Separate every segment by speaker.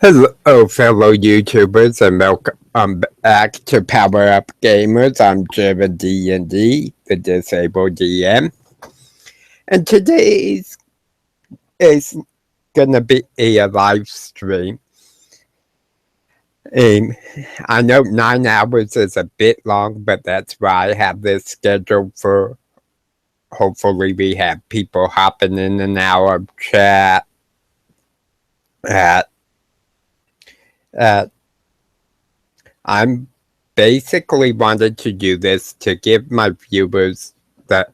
Speaker 1: Hello, fellow YouTubers, and welcome back to Power Up Gamers. I'm Jarin Dnd, the Disabled DM, and today is gonna be a live stream. I know 9 hours is a bit long, but that's why I have this scheduled for. Hopefully, we have people hopping in and out of chat at I'm basically wanted to do this to give my viewers the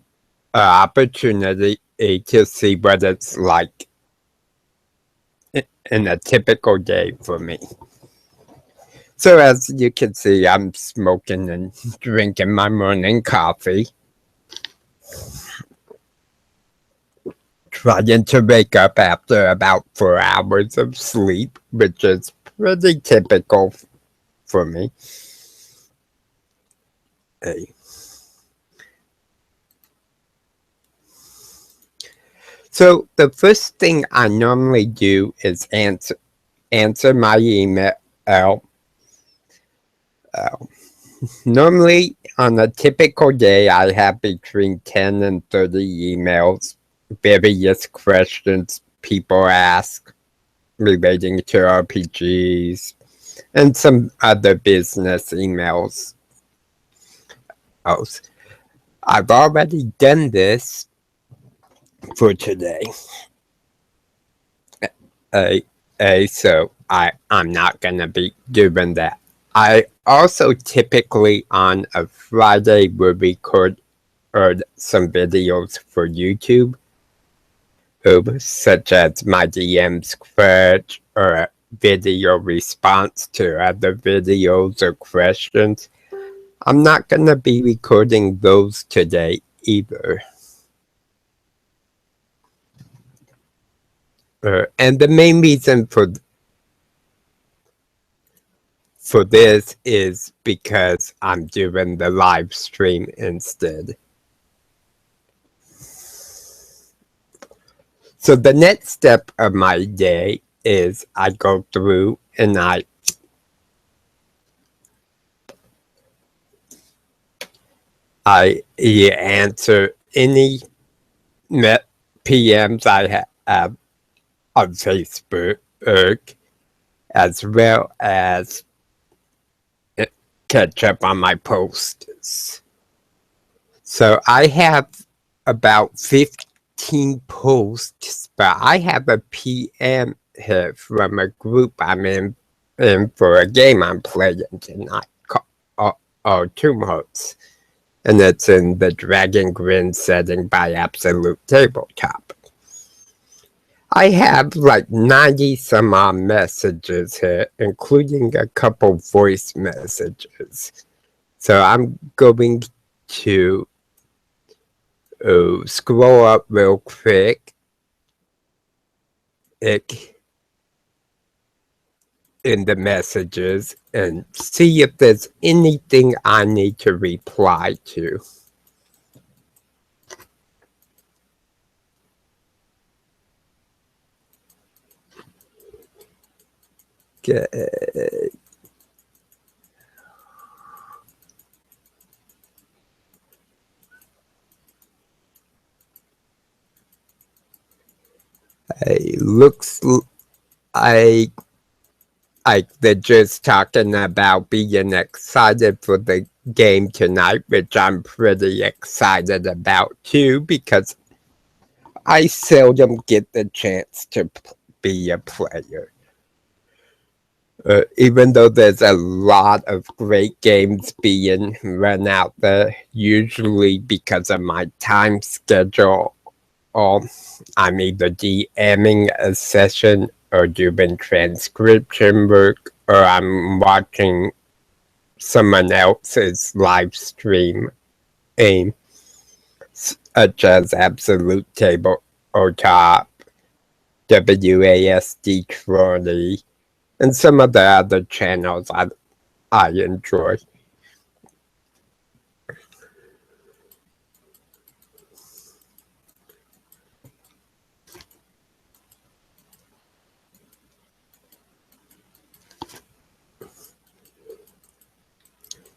Speaker 1: opportunity to see what it's like in a typical day for me. So as you can see, I'm smoking and drinking my morning coffee. Trying to wake up after about 4 hours of sleep, which is pretty typical for me. So the first thing I normally do is answer my email. Normally, on a typical day, I have between 10 and 30 emails, various questions people ask relating to RPGs, and some other business emails. I've already done this for today. So I'm not gonna be doing that. I also typically on a Friday will record some videos for YouTube, such as my DM's query or a video response to other videos or questions. I'm not gonna be recording those today either. And the main reason for this is because I'm doing the live stream instead. So the next step of my day is I go through and I answer any PMs I have on Facebook, as well as catch up on my posts. So I have about 15 posts, but I have a PM here from a group I'm in for a game I'm playing tonight called Tumults. And it's in the Dragon Grin setting by Absolute Tabletop. I have like 90 some odd messages here, including a couple voice messages. So I'm going to scroll up real quick in the messages and see if there's anything I need to reply to. Good. It looks like they're just talking about being excited for the game tonight, which I'm pretty excited about too, because I seldom get the chance to be a player. Even though there's a lot of great games being run out there, usually because of my time schedule, I'm either DMing a session or doing transcription work, or I'm watching someone else's live stream, such as Absolute Top, WASD Trolley, and some of the other channels I enjoy.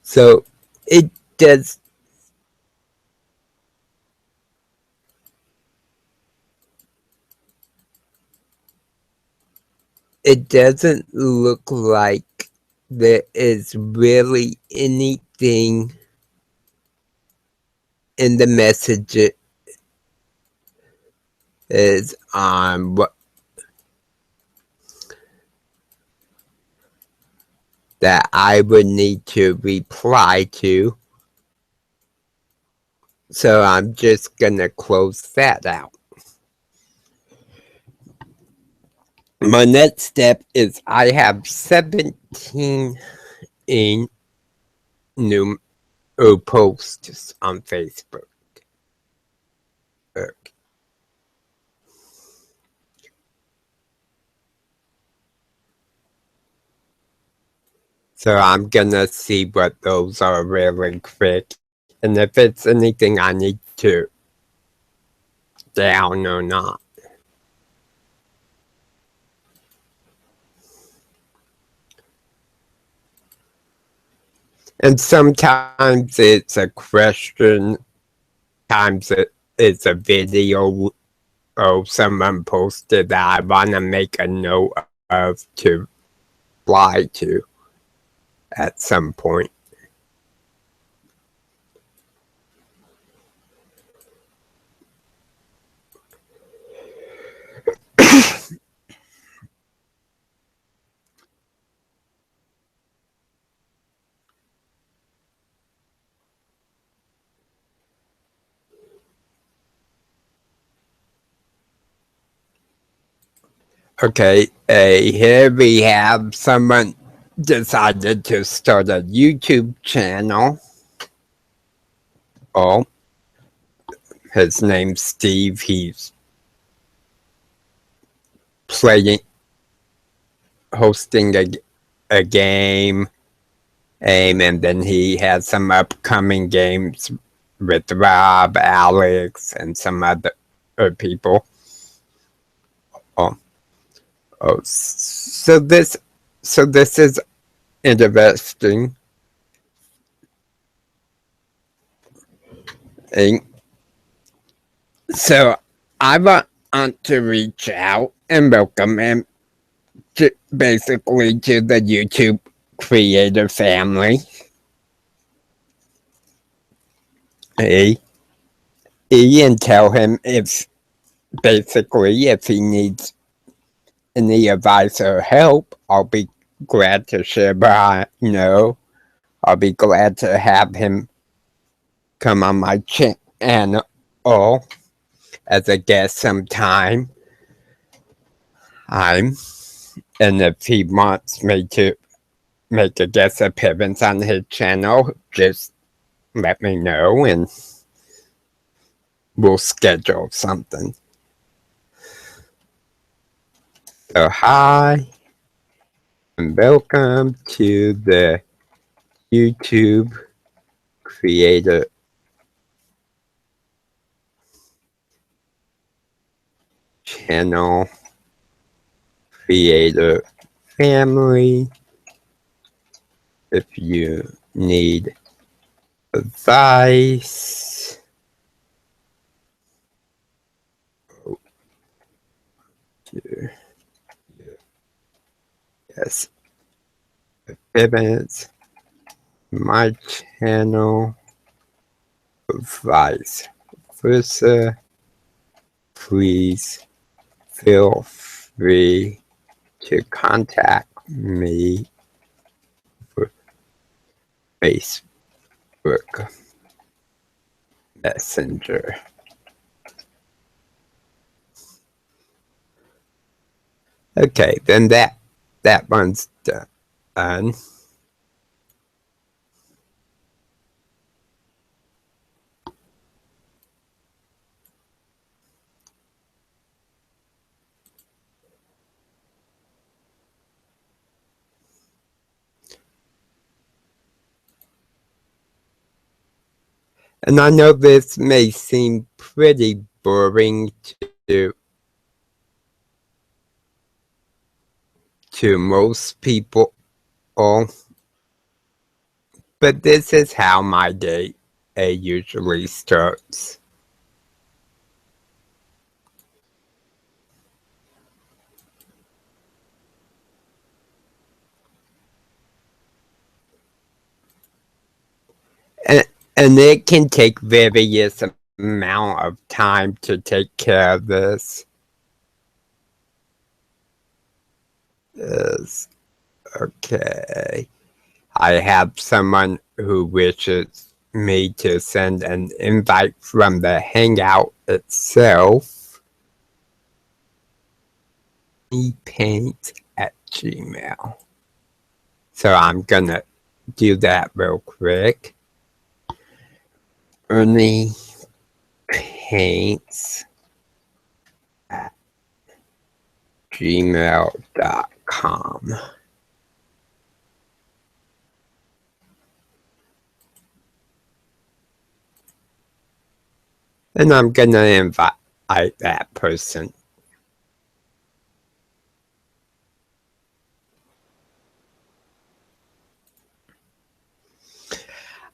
Speaker 1: So it does it doesn't look like there is really anything in the messages what that I would need to reply to. So I'm just gonna close that out. My next step is I have 17 new posts on Facebook. So I'm gonna see what those are really quick. And if it's anything I need to down or not. And sometimes it's a question, sometimes it's a video or someone posted that I want to make a note of to reply to at some point. Okay, here we have someone decided to start a YouTube channel. Oh, his name's Steve. He's hosting a game, and then he has some upcoming games with Rob, Alex, and some other people. So this is interesting. And so I want to reach out and welcome him basically to the YouTube creator family. And tell him if he needs any advice or help, I'll be glad to share. I'll be glad to have him come on my channel as a guest sometime. And if he wants me to make a guest appearance on his channel, just let me know and we'll schedule something. So hi and welcome to the YouTube creator channel creator family. If you need advice, yes, appearance, my channel, advice versa, please feel free to contact me for Facebook Messenger. Okay, then that one's done. And I know this may seem pretty boring to most people, but this is how my day usually starts. And, and it can take various amount of time to take care of this. Is okay. I have someone who wishes me to send an invite from the Hangout itself. Paint@gmail. So I'm gonna do that real quick. Ernie Paints at gmail.com. And I'm gonna invite that person.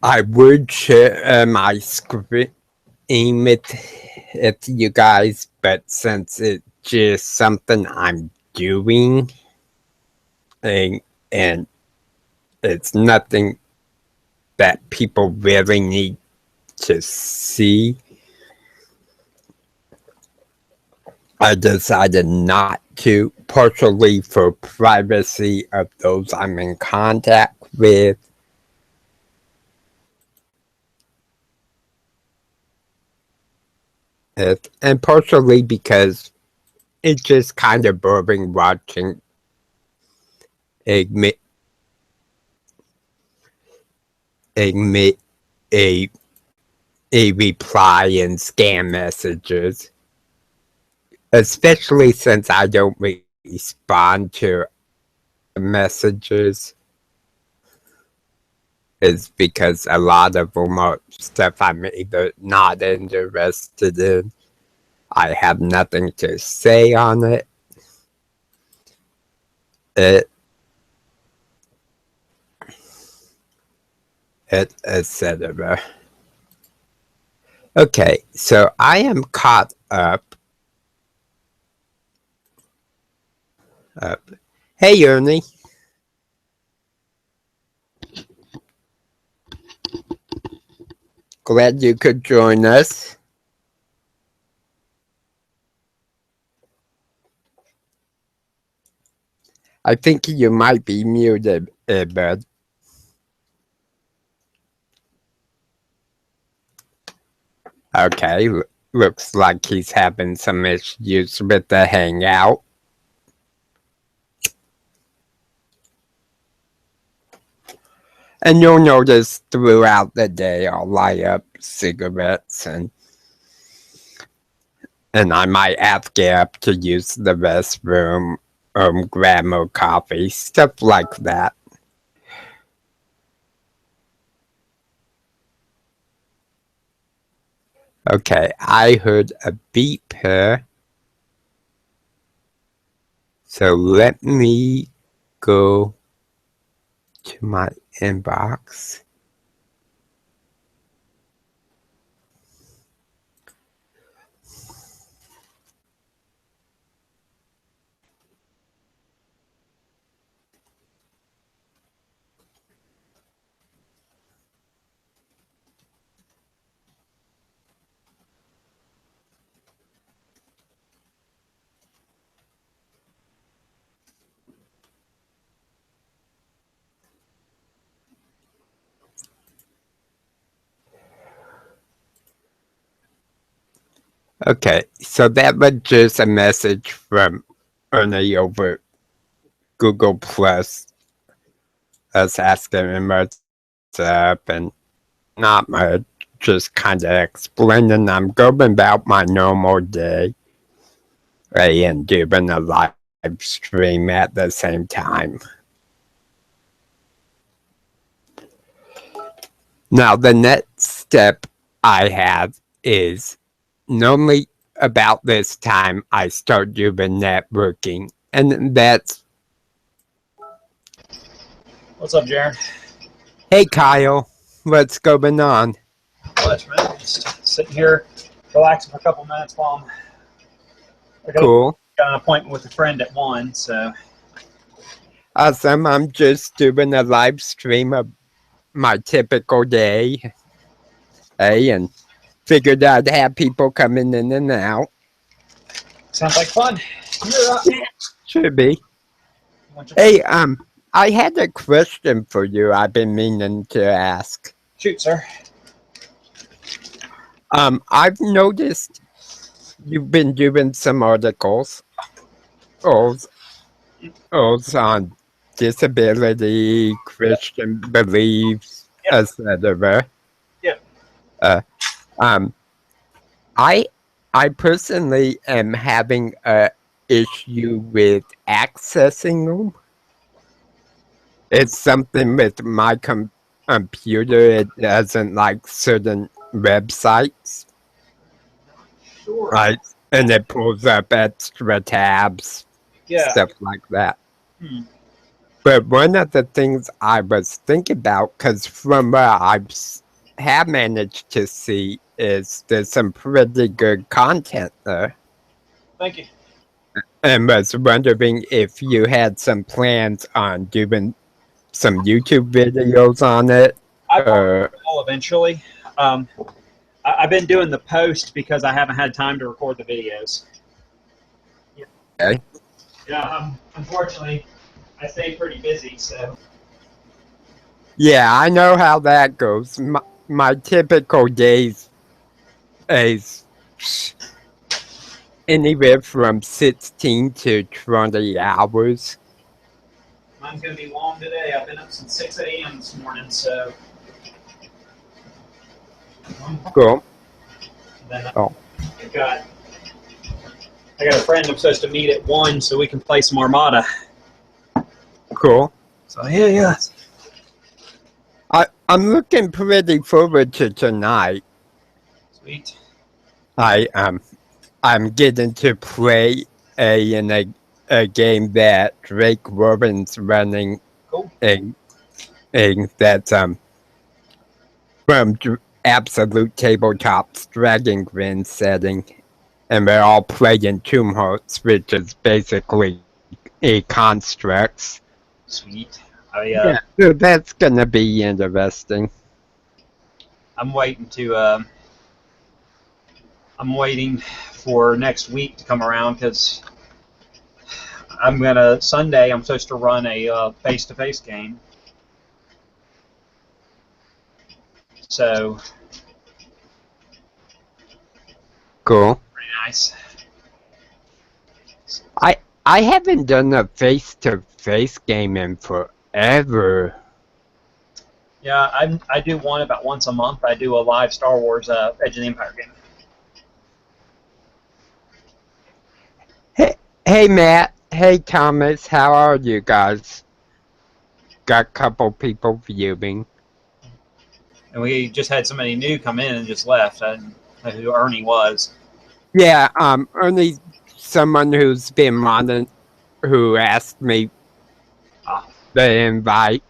Speaker 1: I would share my screen with you guys, but since it's just something I'm doing, and it's nothing that people really need to see, I decided not to, partially for privacy of those I'm in contact with. And partially because it's just kind of boring watching a reply in scam messages, especially since I don't respond to messages. Is because a lot of them are stuff I'm either not interested in. I have nothing to say on it. Etc. Okay, so I am caught up. Hey, Ernie. Glad you could join us. I think you might be muted, bud. Okay, looks like he's having some issues with the Hangout. And you'll notice throughout the day I'll light up cigarettes and I might have to get up to use the restroom, grab more coffee, stuff like that. Okay, I heard a beep here. So let me go to my inbox. Okay, so that was just a message from Ernie over Google Plus, us asking him what's up and not much, just kind of explaining I'm going about my normal day and doing a live stream at the same time. Now, the next step I have is normally about this time I start doing networking, and that's
Speaker 2: What's up, Jarin?
Speaker 1: hey Kyle, what's going on?
Speaker 2: Not much, man. Just sitting here, relaxing for a couple minutes while I
Speaker 1: Cool.
Speaker 2: got an appointment with a friend at 1, so.
Speaker 1: Awesome. I'm just doing a live stream of my typical day, and figured I'd have people coming in and out.
Speaker 2: Sounds like fun.
Speaker 1: Should be. Hey, I had a question for you I've been meaning to ask.
Speaker 2: Shoot, sir.
Speaker 1: I've noticed you've been doing some articles on disability, Christian beliefs,
Speaker 2: Yep.
Speaker 1: etc.
Speaker 2: Yep.
Speaker 1: I personally am having a issue with accessing them. It's something with my computer. It doesn't like certain websites,
Speaker 2: Sure.
Speaker 1: right? And it pulls up extra tabs,
Speaker 2: Yeah.
Speaker 1: stuff like that.
Speaker 2: Hmm.
Speaker 1: But one of the things I was thinking about, because from what I have managed to see, is there's some pretty good content there.
Speaker 2: Thank you.
Speaker 1: And was wondering if you had some plans on doing some YouTube videos on it.
Speaker 2: I will eventually. I've been doing the post because I haven't had time to record the videos. Yeah.
Speaker 1: Okay.
Speaker 2: Yeah. Unfortunately, I stay pretty busy, so.
Speaker 1: Yeah, I know how that goes. My typical days is anywhere from 16 to 20 hours.
Speaker 2: Mine's going to be long today. I've been up since 6 a.m. this morning, so.
Speaker 1: Cool.
Speaker 2: Then I got a friend I'm supposed to meet at 1 so we can play some Armada.
Speaker 1: Cool.
Speaker 2: So yeah.
Speaker 1: I'm looking pretty forward to tonight.
Speaker 2: Sweet.
Speaker 1: I'm getting to play in a game that Drake Warren's running.
Speaker 2: Cool.
Speaker 1: That's from Absolute Tabletop's Dragon Grin setting, and we're all playing Tomb Hearts, which is basically a constructs.
Speaker 2: Sweet.
Speaker 1: Yeah, so that's gonna be interesting.
Speaker 2: I'm waiting for next week to come around because Sunday I'm supposed to run a face-to-face game. So.
Speaker 1: Cool.
Speaker 2: Pretty nice.
Speaker 1: I haven't done a face-to-face game in forever.
Speaker 2: Yeah, I do one about once a month. I do a live Star Wars Edge of the Empire game.
Speaker 1: Hey Matt, hey Thomas, how are you guys? Got a couple people viewing.
Speaker 2: And we just had somebody new come in and just left. I didn't know who Ernie was.
Speaker 1: Yeah, Ernie's someone who's been on who asked me the invite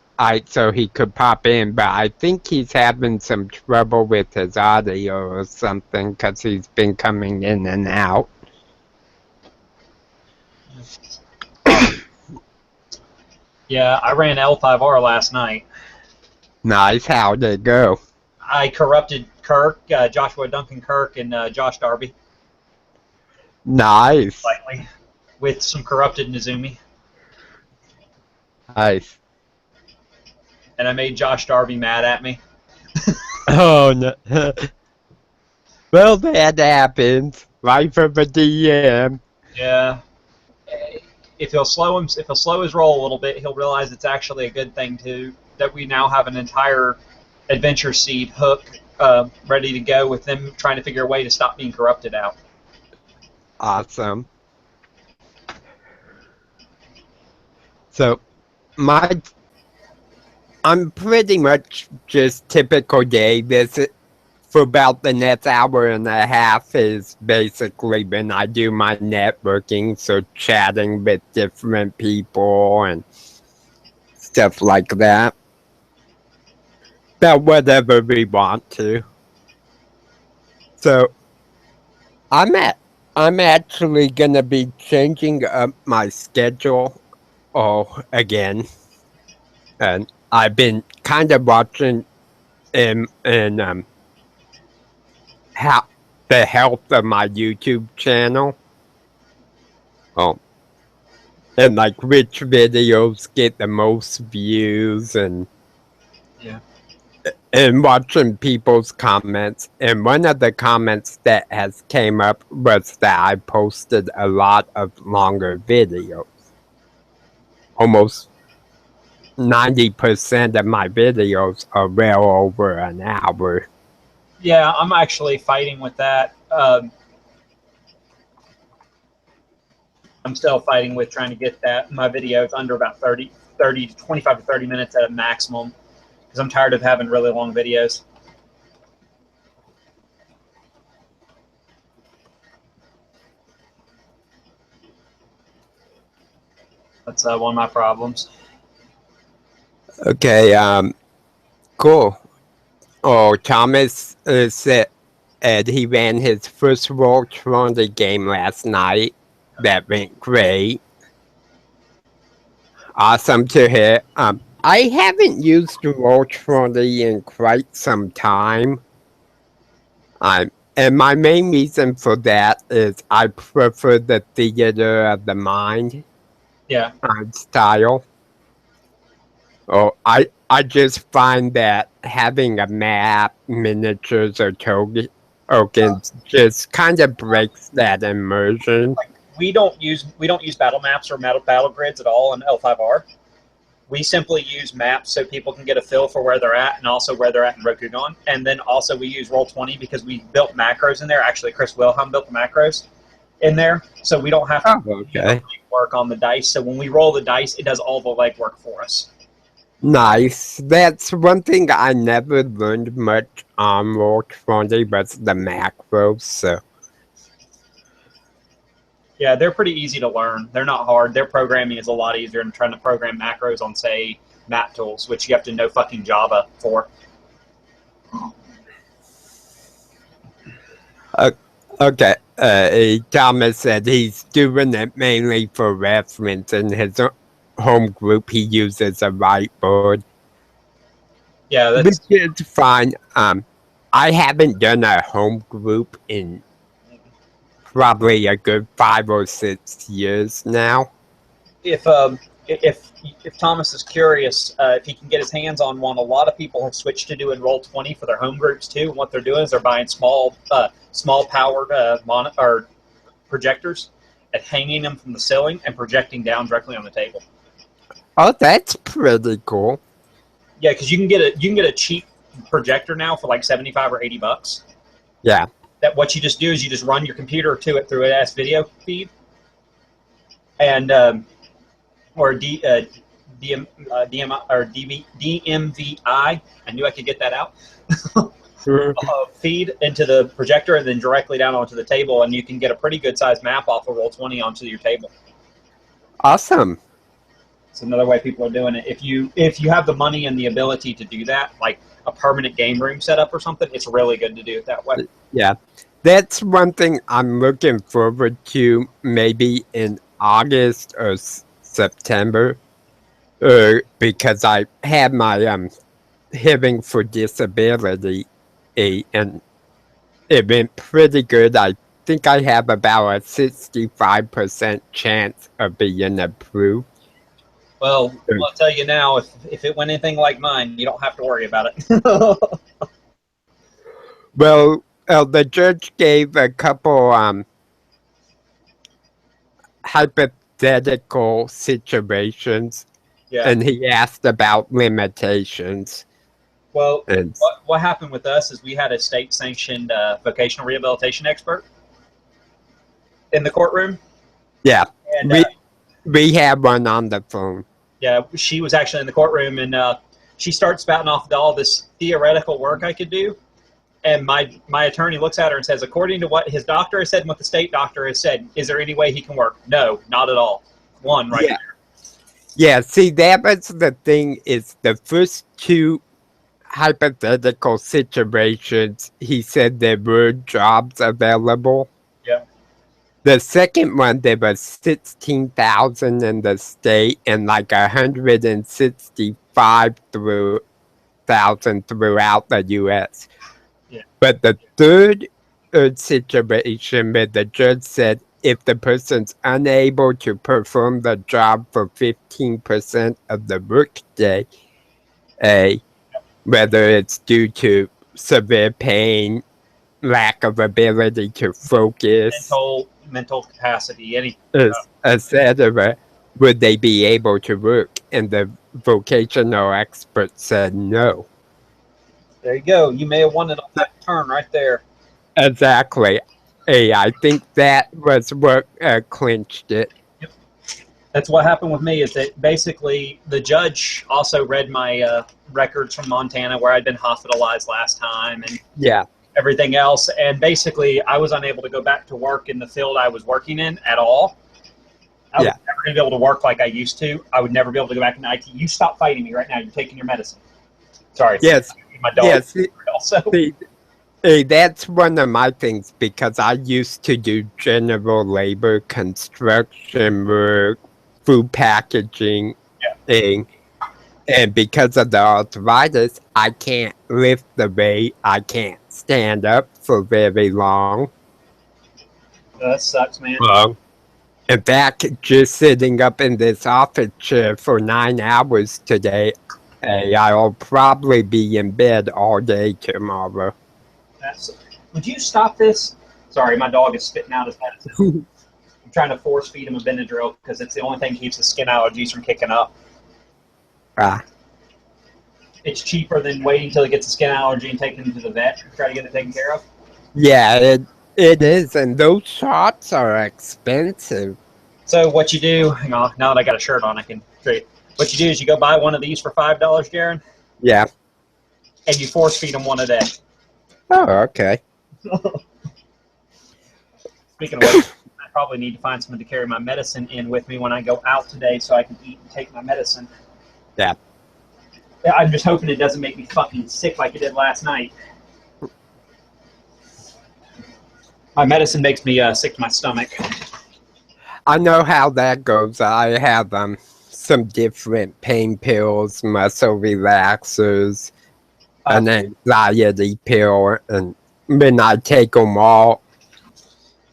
Speaker 1: so he could pop in, but I think he's having some trouble with his audio or something because he's been coming in and out.
Speaker 2: Yeah, I ran L5R last night.
Speaker 1: Nice, how'd it go?
Speaker 2: I corrupted Kirk, Joshua Duncan Kirk, and Josh Darby.
Speaker 1: Nice.
Speaker 2: Slightly. With some corrupted Nezumi.
Speaker 1: Nice.
Speaker 2: And I made Josh Darby mad at me.
Speaker 1: Oh no. Well, that happens. Life of a DM.
Speaker 2: Yeah. If he'll slow his roll a little bit, he'll realize it's actually a good thing that we now have an entire adventure seed hook ready to go with them trying to figure a way to stop being corrupted out.
Speaker 1: Awesome. So, I'm pretty much just typical day. This for about the next hour and a half is basically when I do my networking, so chatting with different people and stuff like that. About whatever we want to. So I'm actually gonna be changing up my schedule again. And I've been kind of watching in how the health of my YouTube channel. Oh, and like which videos get the most views
Speaker 2: Yeah.
Speaker 1: and watching people's comments. And one of the comments that has came up was that I posted a lot of longer videos. Almost 90% of my videos are well over an hour.
Speaker 2: Yeah, I'm actually fighting with that. I'm still fighting with trying to get my videos under about 30 to 25 to 30 minutes at a maximum, because I'm tired of having really long videos. That's one of my problems.
Speaker 1: Okay, cool. Oh, Thomas said he ran his first Roll20 game last night. That went great. Awesome to hear. I haven't used Roll20 in quite some time. And my main reason for that is I prefer the theater of the mind style. Oh, I just find that having a map, miniatures, or tokens just kind of breaks that immersion.
Speaker 2: Like, we don't use battle maps or battle grids at all in L5R. We simply use maps so people can get a feel for where they're at and also where they're at in Rokugan. And then also we use Roll20 because we built macros in there. Actually, Chris Wilhelm built the macros in there, so we don't have to work on the dice. So when we roll the dice, it does all the legwork for us.
Speaker 1: Nice. That's one thing I never learned much on Roll20, but the macros. So.
Speaker 2: Yeah, they're pretty easy to learn. They're not hard. Their programming is a lot easier than trying to program macros on, say, map tools, which you have to know fucking Java for.
Speaker 1: Okay. Thomas said he's doing it mainly for reference. In his home group, he uses a whiteboard.
Speaker 2: Yeah, that's...
Speaker 1: Which is fine. I haven't done a home group in probably a good 5 or 6 years now.
Speaker 2: If Thomas is curious, if he can get his hands on one, a lot of people have switched to doing Roll20 for their home groups too. And what they're doing is they're buying small powered projectors and hanging them from the ceiling and projecting down directly on the table.
Speaker 1: Oh, that's pretty cool.
Speaker 2: Yeah, because you can get a cheap projector now for like $75 or $80.
Speaker 1: Yeah.
Speaker 2: That what you just do is you just run your computer to it through an S video feed, and or DMVI. I knew I could get that out. Feed into the projector and then directly down onto the table, and you can get a pretty good sized map off of Roll20 onto your table.
Speaker 1: Awesome.
Speaker 2: It's another way people are doing it. If you have the money and the ability to do that, like a permanent game room setup or something, it's really good to do it that way.
Speaker 1: Yeah. That's one thing I'm looking forward to, maybe in August or September, because I had my hearing for disability, and it went pretty good. I think I have about a 65% chance of being approved.
Speaker 2: Well, I'll tell you now, if it went anything like mine, you don't have to worry about it.
Speaker 1: Well, the judge gave a couple hypothetical situations, and he asked about limitations.
Speaker 2: Well, what happened with us is we had a state-sanctioned vocational rehabilitation expert in the courtroom.
Speaker 1: Yeah, and, we had one on the phone.
Speaker 2: Yeah, she was actually in the courtroom, and she started spouting off all this theoretical work I could do. And my attorney looks at her and says, according to what his doctor has said and what the state doctor has said, is there any way he can work? No, not at all. One right
Speaker 1: Yeah.
Speaker 2: there.
Speaker 1: Yeah, see, that was the thing, is the first two hypothetical situations, he said there were jobs available.
Speaker 2: Yeah.
Speaker 1: The second one, there was 16,000 in the state and like 165,000 throughout the U.S.
Speaker 2: Yeah.
Speaker 1: But the third situation where the judge said if the person's unable to perform the job for 15% of the workday, whether it's due to severe pain, lack of ability to focus,
Speaker 2: mental capacity, anything.
Speaker 1: etc., would they be able to work? And the vocational expert said no.
Speaker 2: There you go. You may have won it on that turn right there.
Speaker 1: Exactly. I think that was what clinched it.
Speaker 2: Yep. That's what happened with me, is that basically the judge also read my records from Montana where I'd been hospitalized last time and everything else. And basically I was unable to go back to work in the field I was working in at all. I was never going to be able to work like I used to. I would never be able to go back into IT. You stop fighting me right now. You're taking your medicine. Sorry.
Speaker 1: Yes.
Speaker 2: My dog.
Speaker 1: Yes.
Speaker 2: Also.
Speaker 1: That's one of my things, because I used to do general labor, construction work, food packaging, and because of the arthritis, I can't lift the weight. I can't stand up for very long.
Speaker 2: That sucks, man.
Speaker 1: In fact, just sitting up in this office chair for 9 hours today, I'll probably be in bed all day tomorrow.
Speaker 2: Would you stop this? Sorry, my dog is spitting out his medicine. I'm trying to force feed him a Benadryl because it's the only thing that keeps his skin allergies from kicking up. It's cheaper than waiting until he gets a skin allergy and taking him to the vet and try to get it taken care of.
Speaker 1: Yeah, it is, and those shots are expensive.
Speaker 2: So what you do, hang on, now that I got a shirt on, I can show you. What you do is you go buy one of these for $5, Jarin.
Speaker 1: Yeah.
Speaker 2: And you force feed them one a day.
Speaker 1: Oh, okay.
Speaker 2: Speaking of which, I probably need to find someone to carry my medicine in with me when I go out today so I can eat and take my medicine.
Speaker 1: Yeah.
Speaker 2: I'm just hoping it doesn't make me fucking sick like it did last night. My medicine makes me sick to my stomach.
Speaker 1: I know how that goes. I have some different pain pills, muscle relaxers, an anxiety pill, and when I take them all,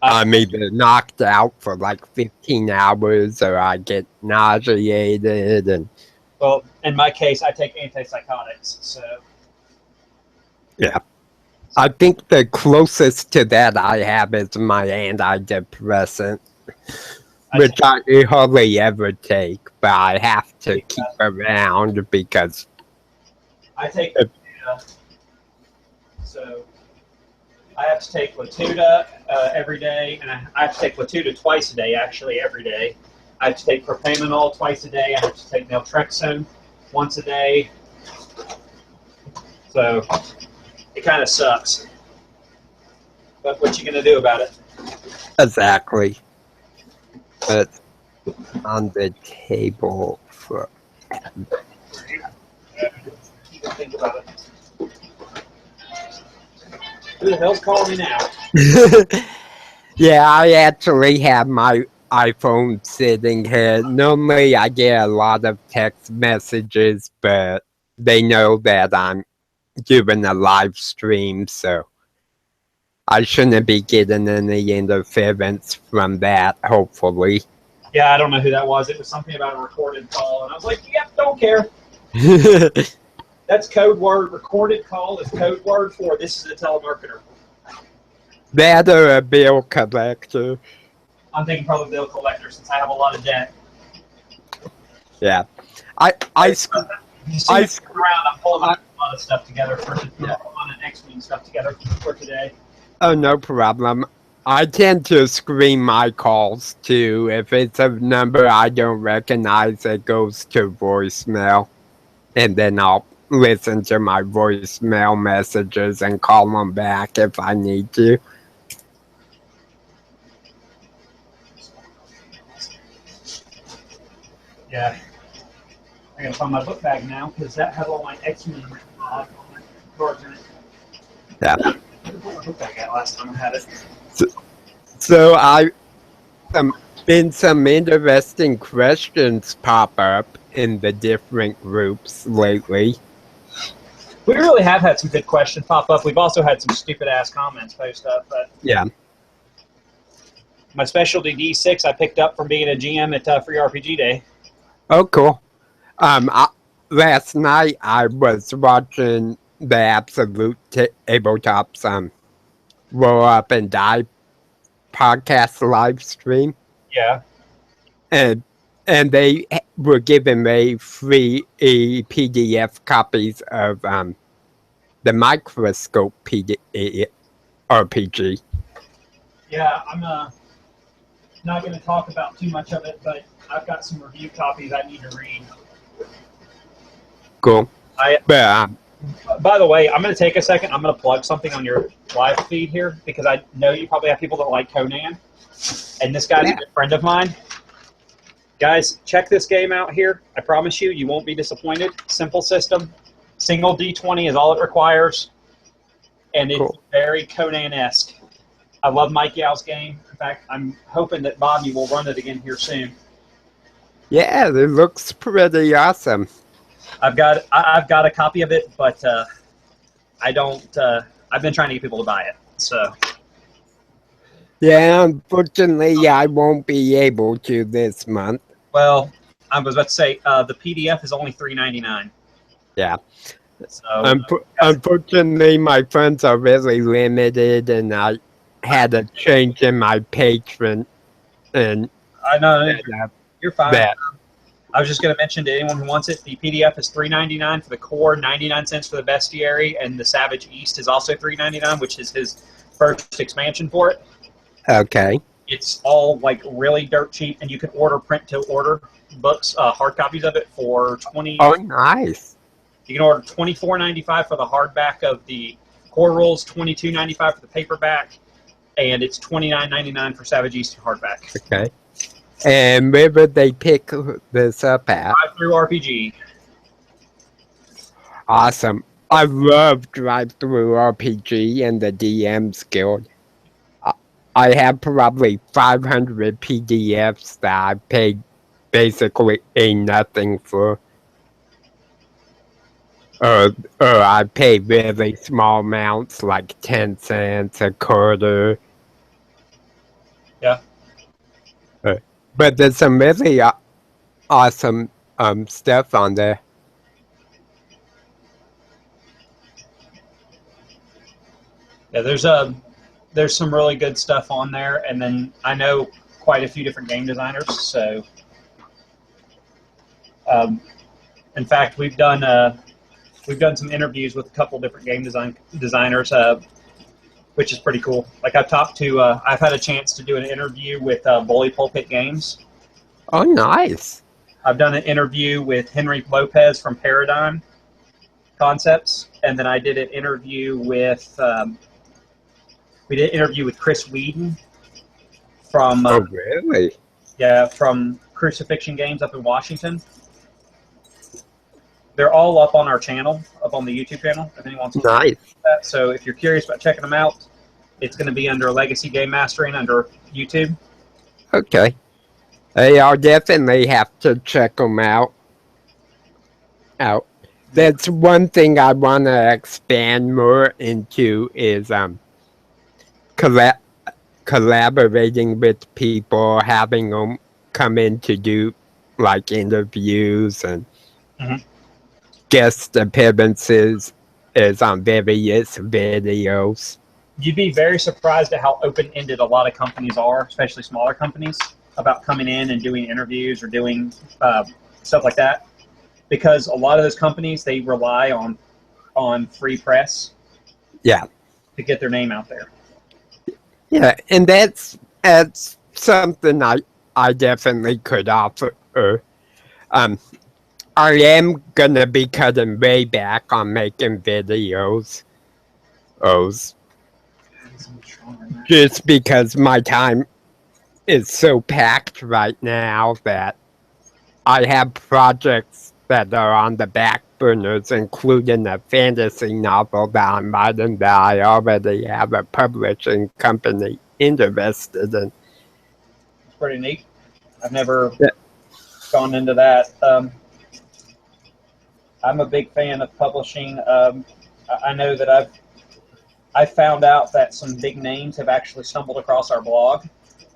Speaker 1: I'm either knocked out for like 15 hours or I get nauseated. And
Speaker 2: well, in my case, I take antipsychotics, so.
Speaker 1: Yeah. I think the closest to that I have is my antidepressant, which I hardly ever take, but I have to keep around because
Speaker 2: I take so I have to take Latuda every day, and I have to take Latuda twice a day, actually every day. I have to take propranolol twice a day. I have to take naltrexone once a day. So it kind of sucks. But what you gonna do about it?
Speaker 1: Exactly. But on the table for.
Speaker 2: Think about it. Who the hell's calling me now?
Speaker 1: Yeah, I actually have my iPhone sitting here. Normally I get a lot of text messages, but they know that I'm doing a live stream, so I shouldn't be getting any interference from that, hopefully.
Speaker 2: Yeah, I don't know who that was. It was something about a recorded call, and I was like, yep, don't care. That's code word. Recorded call is code word for this is a telemarketer.
Speaker 1: That or a bill collector.
Speaker 2: I'm thinking probably bill collector since I have a lot of debt.
Speaker 1: Yeah. I
Speaker 2: around, I'm pulling a lot of stuff together for today. On an X-Wing stuff together for today.
Speaker 1: Oh, no problem. I tend to screen my calls too. If it's a number I don't recognize, it goes to voicemail, and then I'll listen to my voicemail messages and call them back if I need to.
Speaker 2: Yeah. I gotta find my book bag now because that has all my X-Men cards in it.
Speaker 1: Yeah.
Speaker 2: Where did I put my book bag at last time I had it?
Speaker 1: So been some interesting questions pop up in the different groups lately.
Speaker 2: We really have had some good questions pop up. We've also had some stupid ass comments post up, but
Speaker 1: Yeah.
Speaker 2: my specialty D6 I picked up from being a GM at Free RPG Day.
Speaker 1: Oh, cool. Last night I was watching the Absolute Tabletops Roll Up and Die podcast live stream,
Speaker 2: Yeah.
Speaker 1: and they were giving me free PDF copies of the Microscope RPG.
Speaker 2: Yeah, I'm not going to talk about too much of it, but I've got some review copies I need to read.
Speaker 1: Cool. But
Speaker 2: By the way, I'm going to take a second. I'm going to plug something on your live feed here because I know you probably have people that like Conan, and this guy's a good friend of mine. Guys, check this game out here. I promise you, you won't be disappointed. Simple system. Single D20 is all it requires, and it's very Conan-esque. I love Mike Yow's game. In fact, I'm hoping that Bobby will run it again here soon.
Speaker 1: yeah, it looks pretty awesome.
Speaker 2: I've got a copy of it, but I don't. I've been trying to get people to buy it. So
Speaker 1: yeah, unfortunately, I won't be able to this month.
Speaker 2: Well, I was about to say the PDF is only $3.99.
Speaker 1: Yeah.
Speaker 2: So
Speaker 1: unfortunately, my funds are really limited, and I had a change in my patron. And
Speaker 2: I know you're fine.
Speaker 1: That.
Speaker 2: I was just going to mention to anyone who wants it, the PDF is $3.99 for the core, 99 cents for the bestiary, and the Savage East is also $3.99, which is his first expansion for it.
Speaker 1: Okay.
Speaker 2: It's all like really dirt cheap, and you can order print to order books, hard copies of it for $20.
Speaker 1: Oh, nice.
Speaker 2: You can order $24.95 for the hardback of the core rules, $22.95 for the paperback, and it's $29.99 for Savage East hardback.
Speaker 1: Okay. And where would they pick this up at?
Speaker 2: Drive-through RPG.
Speaker 1: Awesome. I love Drive-through RPG and the DM's Guild. I have probably 500 PDFs that I paid basically nothing for. I pay really small amounts, like 10 cents, a quarter.
Speaker 2: Yeah.
Speaker 1: But there's some really awesome stuff on there.
Speaker 2: Yeah, there's some really good stuff on there, and then I know quite a few different game designers. So, in fact, we've done some interviews with a couple different game designers, which is pretty cool. Like I've had a chance to do an interview with Bully Pulpit Games.
Speaker 1: Oh, nice.
Speaker 2: I've done an interview with Henry Lopez from Paradigm Concepts, and then I did an interview with Chris Whedon from
Speaker 1: oh, really?
Speaker 2: Yeah, from Crucifixion Games up in Washington. They're all up on our channel, up on the YouTube channel. If anyone wants to
Speaker 1: Nice.
Speaker 2: that. So if you're curious about checking them out, it's going to be under Legacy Game Mastering under YouTube.
Speaker 1: Okay. Hey, I'll definitely have to check them out. That's one thing I want to expand more into is collaborating with people, having them come in to do like interviews and guest appearances is on various videos.
Speaker 2: You'd be very surprised at how open-ended a lot of companies are, especially smaller companies, about coming in and doing interviews or doing stuff like that. Because a lot of those companies, they rely on free press.
Speaker 1: Yeah.
Speaker 2: To get their name out there.
Speaker 1: Yeah, and that's something I definitely could offer. I am gonna be cutting way back on making videos. Just because my time is so packed right now that I have projects that are on the back burners, including a fantasy novel that I'm writing that I already have a publishing company interested in.
Speaker 2: It's pretty neat. I've never gone into that. I'm a big fan of publishing. I know that I found out that some big names have actually stumbled across our blog.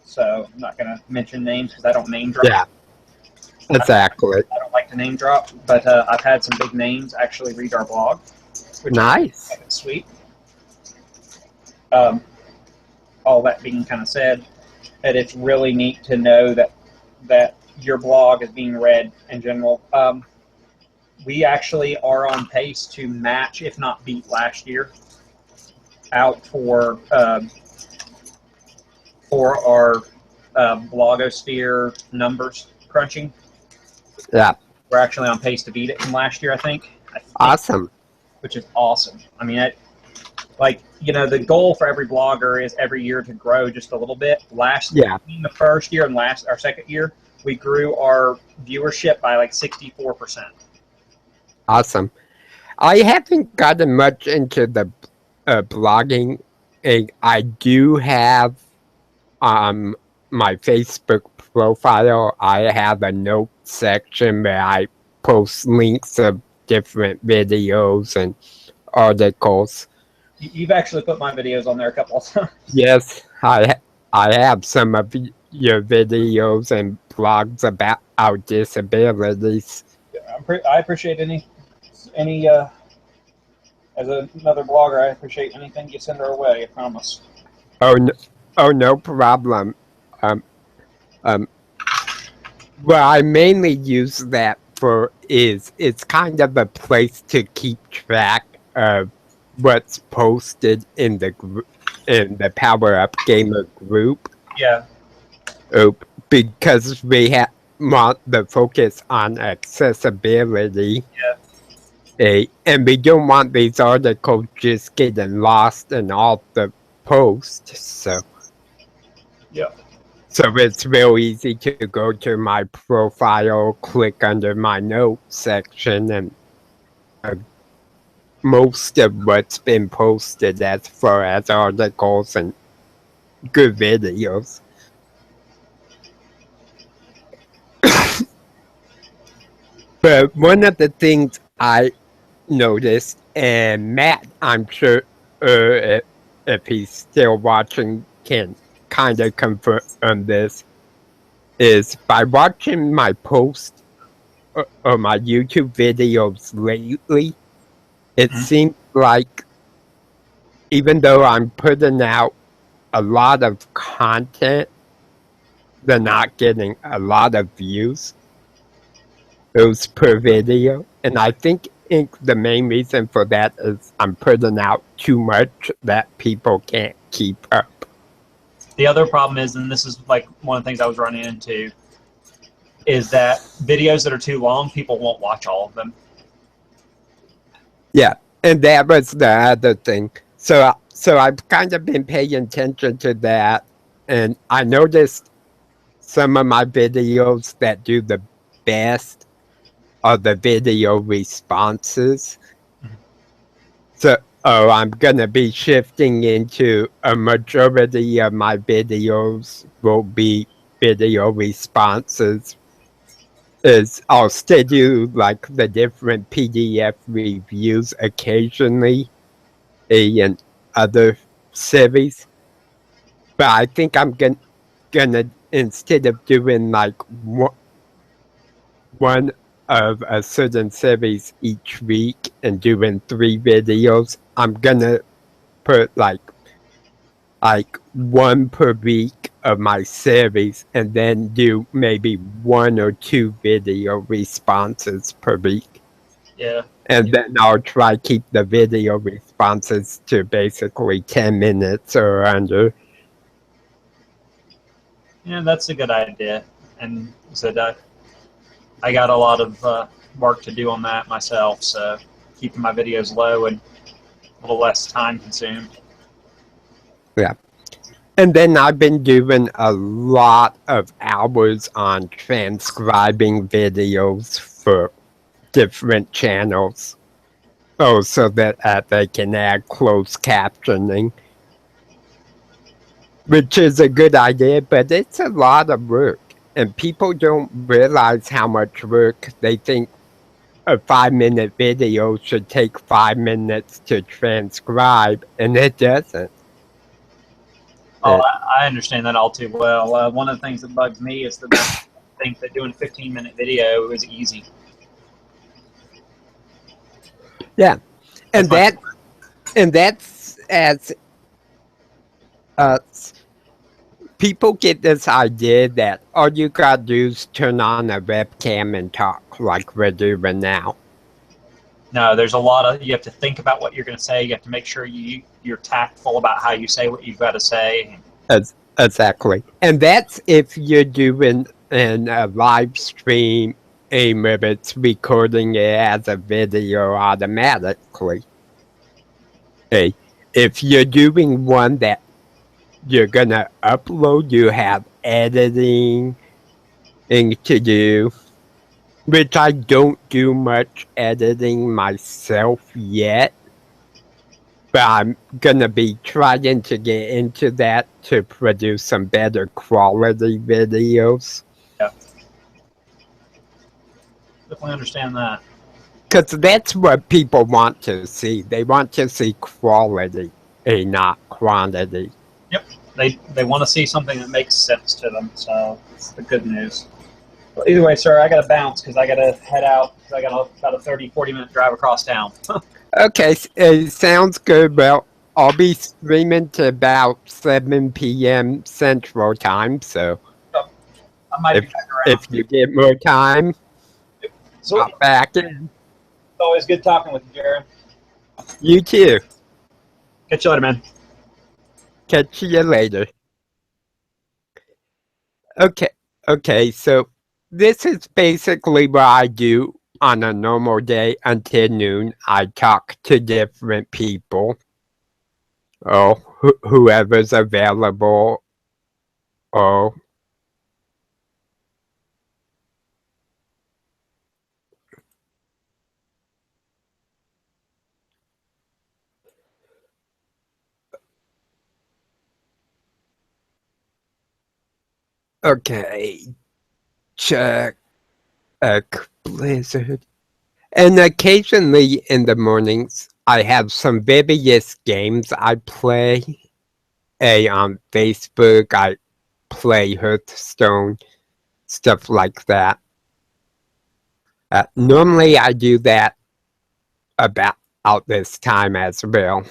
Speaker 2: So I'm not going to mention names because I don't name drop.
Speaker 1: Yeah, exactly.
Speaker 2: I don't like to name drop, but I've had some big names actually read our blog, which
Speaker 1: Nice.
Speaker 2: is sweet. All that being kind of said, that it's really neat to know that your blog is being read in general. We actually are on pace to match, if not beat, last year out for our blogosphere numbers crunching.
Speaker 1: Yeah.
Speaker 2: We're actually on pace to beat it from last year, I think.
Speaker 1: Awesome.
Speaker 2: Which is awesome. I mean, the goal for every blogger is every year to grow just a little bit. Between the first year and our second year, we grew our viewership by like 64%.
Speaker 1: Awesome. I haven't gotten much into the blogging. I do have my Facebook profile. I have a note section where I post links of different videos and articles.
Speaker 2: You've actually put my videos on there a couple of times.
Speaker 1: Yes, I have some of your videos and blogs about our disabilities.
Speaker 2: I appreciate any as another blogger, I appreciate anything you send our way. I promise.
Speaker 1: Oh, no problem. What I mainly use that for is it's kind of a place to keep track of what's posted in the Power Up Gamer group.
Speaker 2: Yeah.
Speaker 1: Because we want the focus on accessibility.
Speaker 2: Yeah.
Speaker 1: And we don't want these articles just getting lost in all the posts. So.
Speaker 2: Yeah.
Speaker 1: So it's real easy to go to my profile, click under my notes section, and most of what's been posted as far as articles and good videos. But one of the things I noticed, and Matt, I'm sure if he's still watching, can kind of confirm this, is by watching my post or my YouTube videos lately, it seems like even though I'm putting out a lot of content, they're not getting a lot of views per video. And I think the main reason for that is I'm putting out too much that people can't keep up.
Speaker 2: The other problem is, and this is like one of the things I was running into, is that videos that are too long, people won't watch all of them.
Speaker 1: Yeah, and that was the other thing. So I've kind of been paying attention to that, and I noticed some of my videos that do the best are the video responses. So I'm gonna be shifting into a majority of my videos will be video responses. I'll still do like the different PDF reviews occasionally in other series, but I think I'm gonna instead of doing like one of a certain series each week and doing 3 videos, I'm gonna put like one per week of my series and then do maybe 1 or 2 video responses per week.
Speaker 2: Yeah.
Speaker 1: And then I'll try keep the video responses to basically 10 minutes or under.
Speaker 2: Yeah, that's a good idea. And so I got a lot of work to do on that myself, so keeping my videos low and a little less time consumed.
Speaker 1: Yeah. And then I've been doing a lot of hours on transcribing videos for different channels. Oh, so that they can add closed captioning, which is a good idea, but it's a lot of work. And people don't realize how much work. They think a 5-minute video should take 5 minutes to transcribe, and it doesn't.
Speaker 2: Oh, I understand that all too well. One of the things that bugs me is that I think that doing a 15-minute video is easy.
Speaker 1: Yeah, and that's as people get this idea that all you gotta do is turn on a webcam and talk like we're doing now.
Speaker 2: No, there's a lot of, you have to think about what you're going to say. You have to make sure you're tactful about how you say what you've got to say.
Speaker 1: Exactly. And that's if you're doing a live stream, aim if it's recording it as a video automatically. Hey, if you're doing one that you're gonna upload, you have editing to do, which I don't do much editing myself yet. But I'm gonna be trying to get into that to produce some better quality videos.
Speaker 2: Yeah, definitely understand that.
Speaker 1: Because that's what people want to see. They want to see quality, not quantity.
Speaker 2: Yep, they want to see something that makes sense to them. So it's the good news. Well, either way, sir, I got to bounce because I got to head out. I got about a 30-40 minute drive across town.
Speaker 1: Okay, sounds good. Well, I'll be streaming to about 7 p.m. Central Time, so
Speaker 2: I might be back around.
Speaker 1: if you get more time,
Speaker 2: So
Speaker 1: hop back in.
Speaker 2: it's always good talking with you, Jarin.
Speaker 1: You too.
Speaker 2: Catch you later, man.
Speaker 1: Catch you later. Okay, so this is basically what I do on a normal day until noon. I talk to different people. Oh, whoever's available. Oh. Okay. Check. Blizzard. And occasionally in the mornings, I have some various games I play. On Facebook, I play Hearthstone, stuff like that. Normally, I do that about this time as well.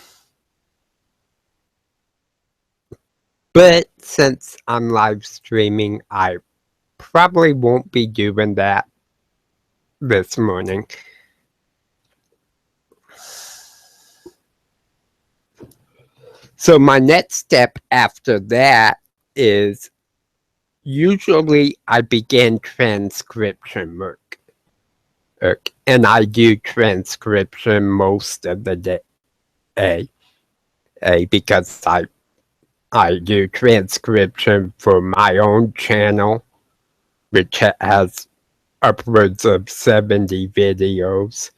Speaker 1: But since I'm live streaming, I probably won't be doing that this morning. So my next step after that is usually I begin transcription work. And I do transcription most of the day. Because I do transcription for my own channel, which has upwards of 70 videos.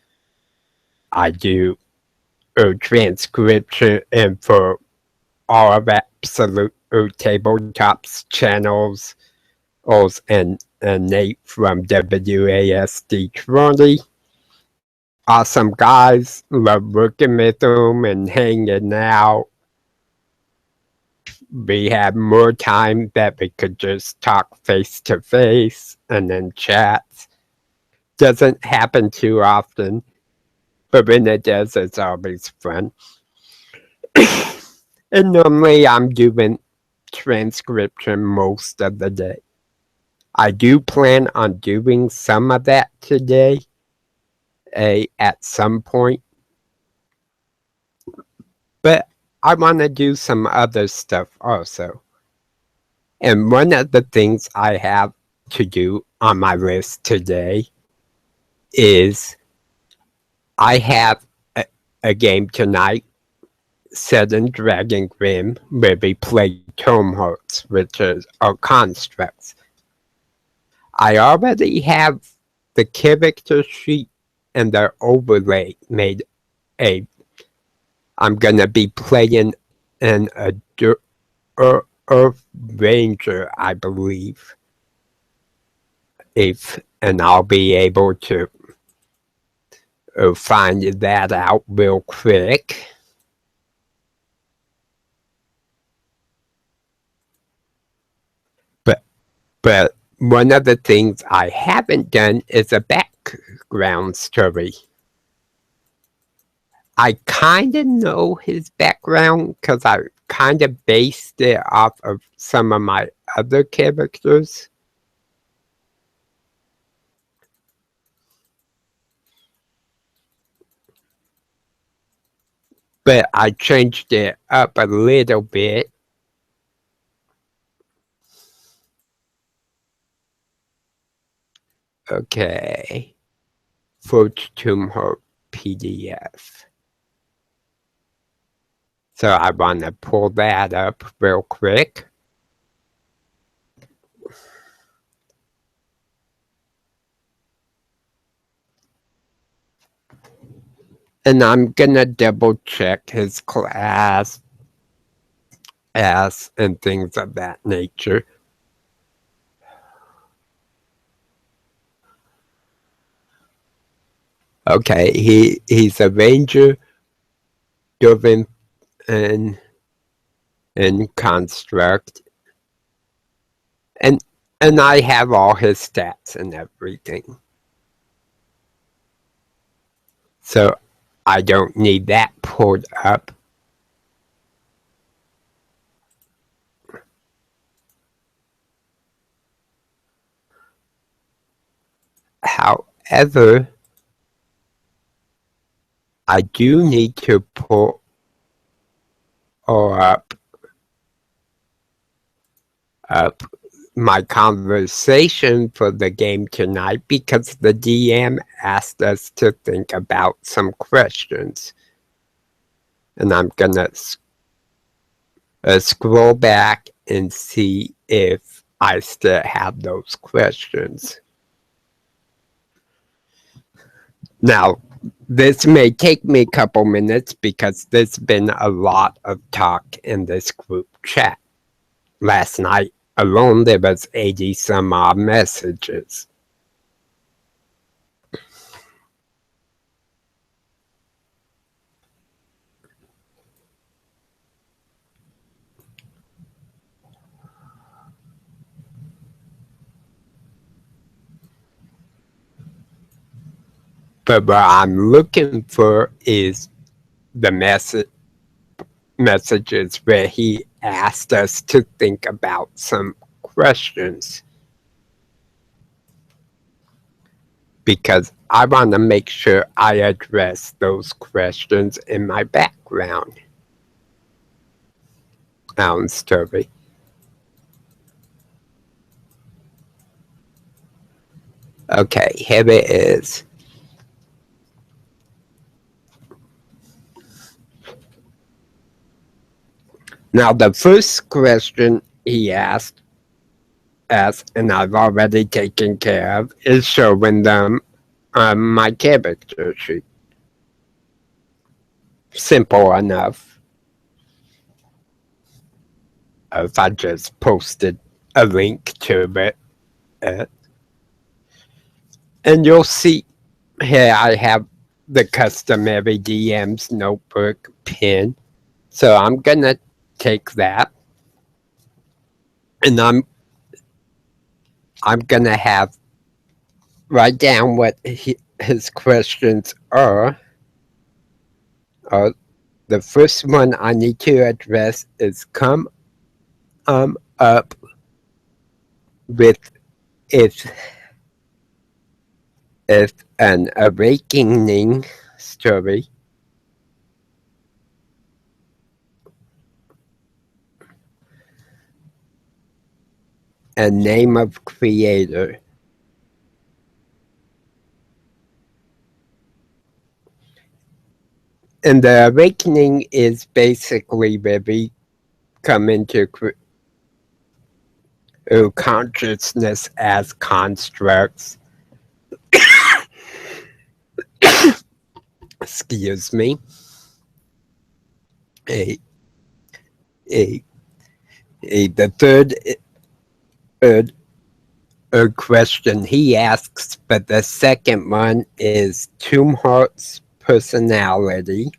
Speaker 1: I do transcription and for all of Absolute Tabletop's channels, and Nate from WASD20. Awesome guys, love working with them and hanging out. We have more time that we could just talk face to face and then chat. Doesn't happen too often, but when it does, it's always fun. And normally I'm doing transcription most of the day. I do plan on doing some of that today, at some point. But I want to do some other stuff also. And one of the things I have to do on my list today is I have a game tonight set in Dragon Grim where we play term hearts, which are constructs. I already have the character sheet and the overlay made. I'm gonna be playing an Earth Ranger, I believe. And I'll be able to find that out real quick. But one of the things I haven't done is a background story. I kind of know his background because I kind of based it off of some of my other characters. But I changed it up a little bit. Okay. Forge to her PDF. So I want to pull that up real quick. And I'm going to double check his class and things of that nature. Okay, he's a ranger driven in construct. And I have all his stats and everything. So I don't need that pulled up. However, I do need to pull up my conversation for the game tonight because the DM asked us to think about some questions. And I'm gonna scroll back and see if I still have those questions. Now, this may take me a couple minutes because there's been a lot of talk in this group chat. Last night alone, there was 80 some odd messages. But what I'm looking for is the messages where he asked us to think about some questions. Because I want to make sure I address those questions in my background story. Okay, here it is. Now, the first question he asked, and I've already taken care of, is showing them my character sheet. Simple enough. If I just posted a link to it. And you'll see here I have the customary DM's notebook pen. So I'm going to take that. And I'm going to write down what his questions are. The first one I need to address is come up with if an awakening story and name of creator. And the awakening is basically where we come into consciousness as constructs. Excuse me. A, a, the third question he asks, but the second one is Tumhart's personality.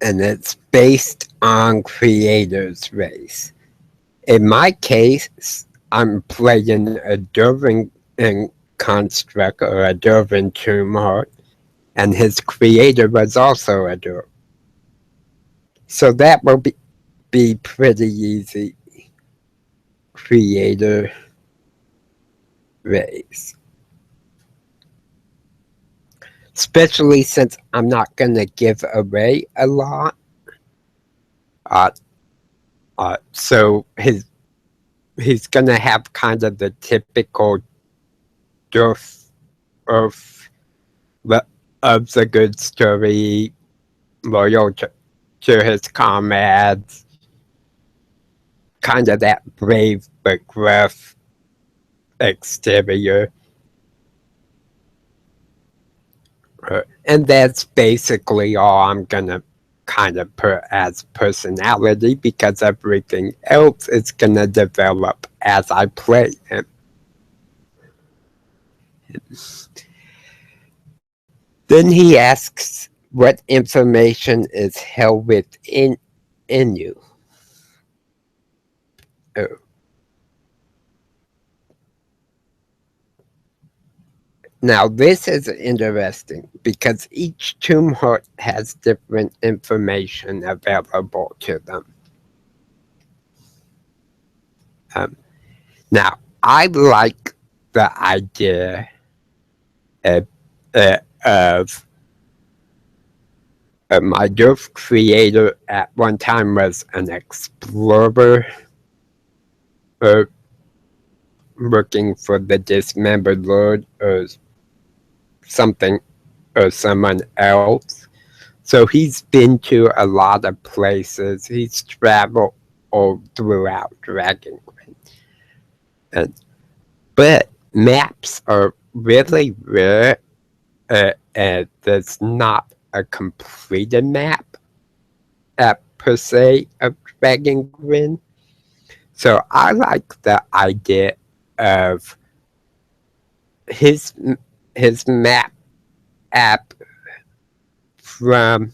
Speaker 1: And it's based on creator's race. In my case, I'm playing a Durban construct or a Durban Tumhart, and his creator was also a Durban. So that will be pretty easy. Creator race. Especially since I'm not going to give away a lot. So he's going to have kind of the typical dearth of the good story, loyal to his comrades, kind of that brave but gruff exterior. And that's basically all I'm going to kind of put as personality, because everything else is going to develop as I play him. Then he asks what information is held within you. Oh. Now this is interesting because each Tumhart has different information available to them. Now I like the idea of my Durf creator at one time was an explorer looking for the dismembered lord or something or someone else. So he's been to a lot of places. He's traveled all throughout Dragonland. But maps are really rare, and there's not a completed map per se of Dragonland. So I like the idea of his map app from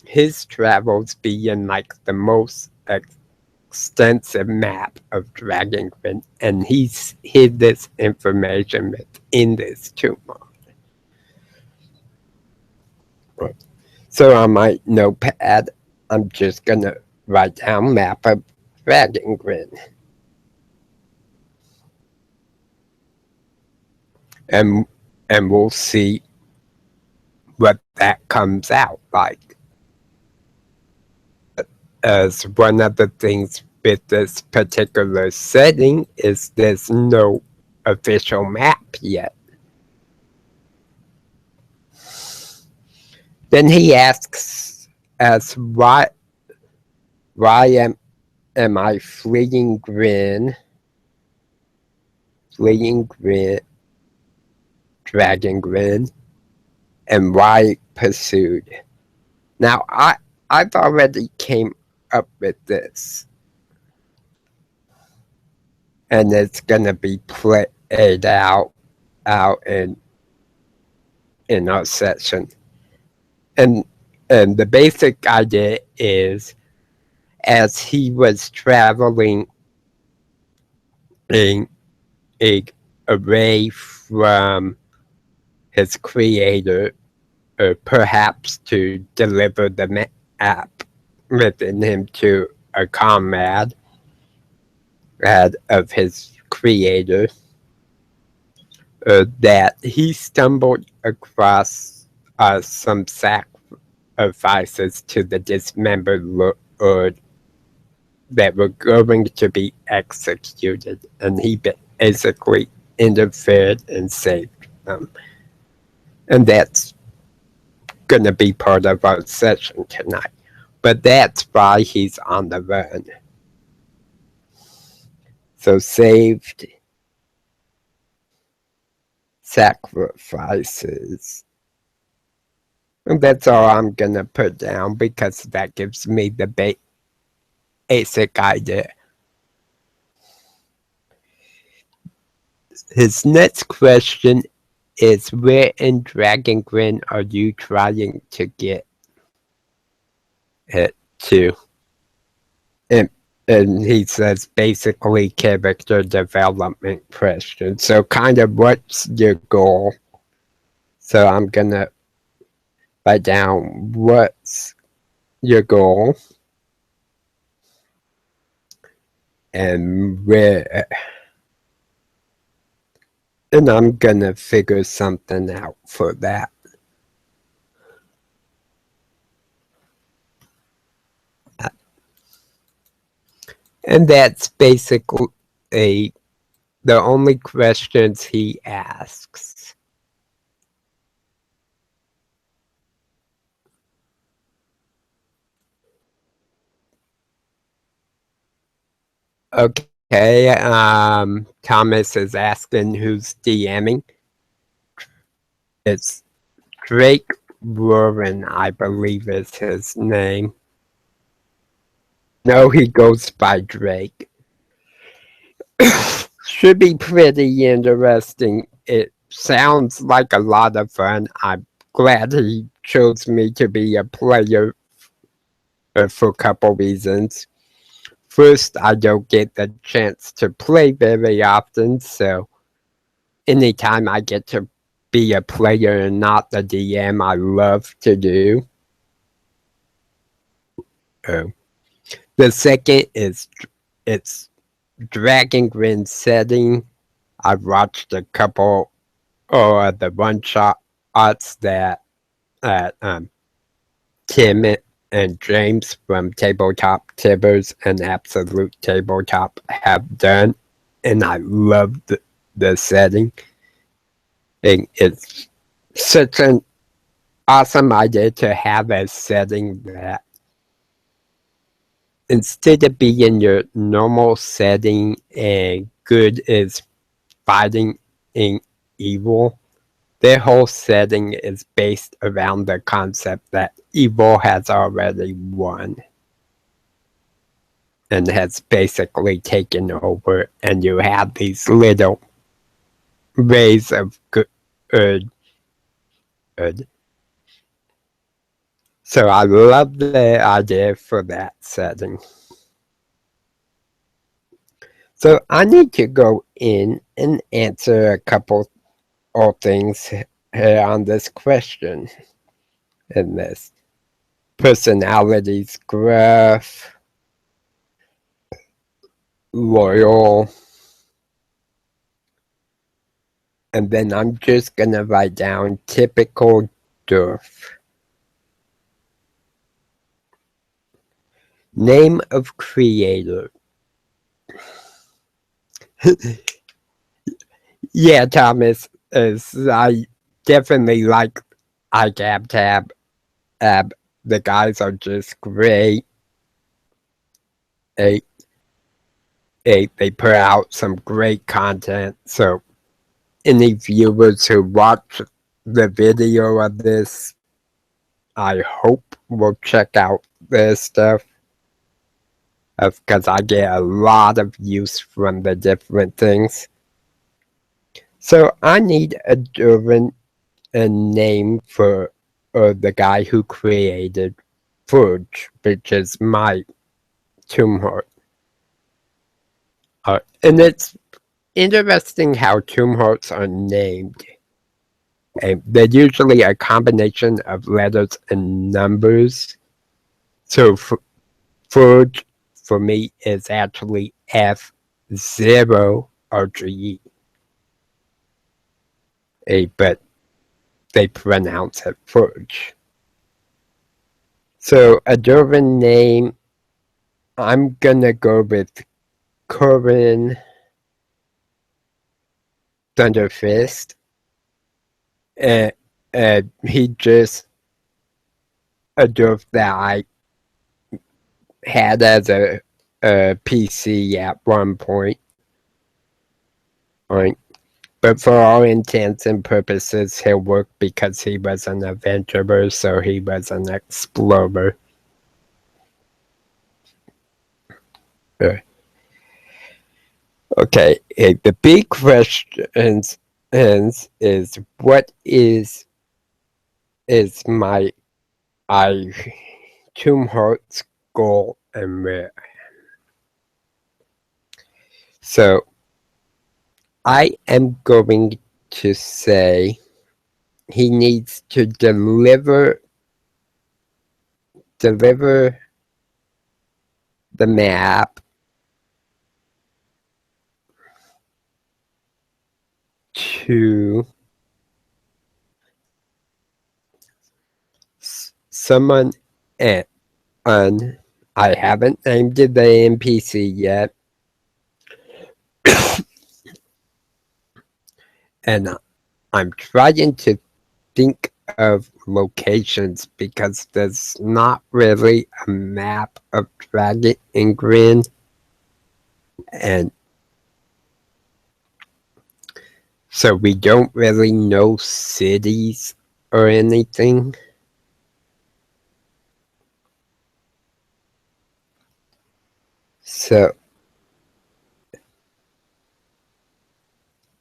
Speaker 1: his travels being like the most extensive map of Dragonland, and he's hid this information within this tumor. So on my notepad, I'm just gonna write down map of Dragonland. And we'll see what that comes out like. As one of the things with this particular setting is there's no official map yet. Then he asks us why am I fleeing Dragonland, and why pursued? Now I've already came up with this, and it's gonna be played out in our session. And the basic idea is, as he was traveling away from his creator, or perhaps to deliver the map within him to a comrade of his creator, that he stumbled across some sacrifices to the dismembered lord, that were going to be executed, and he basically interfered and saved them. And that's going to be part of our session tonight. But that's why he's on the run. So saved sacrifices. And that's all I'm going to put down because that gives me the basic idea. His next question is, where in Dragon Grin are you trying to get it to? And he says basically character development question. So kind of what's your goal? So I'm going to write down what's your goal and where. And I'm going to figure something out for that. And that's basically the only questions he asks. Okay, Thomas is asking who's DMing. It's Drake Warren, I believe is his name. No, he goes by Drake. Should be pretty interesting. It sounds like a lot of fun. I'm glad he chose me to be a player for a couple reasons. First, I don't get the chance to play very often, so anytime I get to be a player and not the DM, I love to do. The second is it's Dragon Grin setting. I've watched a couple of the one-shots that Tim and James from Tabletop Tibbers and Absolute Tabletop have done, and I love the setting. And it's such an awesome idea to have a setting that instead of being your normal setting and good is fighting in evil, their whole setting is based around the concept that evil has already won and has basically taken over, and you have these little rays of good. So I love the idea for that setting. So I need to go in and answer a couple of things here on this question. In this personalities graph, loyal, and then I'm just gonna write down typical dwarf. Name of creator. Yeah, Thomas, I definitely like iGabTab. The guys are just great. They put out some great content. So any viewers who watch the video of this, I hope will check out their stuff. Because I get a lot of use from the different things. So I need a different name for the guy who created Forge, which is my tomb heart. And it's interesting how tomb hearts are named. They're usually a combination of letters and numbers. So Forge for me is actually F0 or G. But they pronounce it Forge. So a German name I'm gonna go with Corbin Thunderfist. And, he just a dwarf that I had as a PC at one point. But for all intents and purposes, he'll work because he was an adventurer, so he was an explorer. Okay, the big question is what is my Tomb Heart's goal and where? So I am going to say he needs to deliver the map to someone, and I haven't named the NPC yet, and I'm trying to think of locations because there's not really a map of Dragon and Grin, and so we don't really know cities or anything. So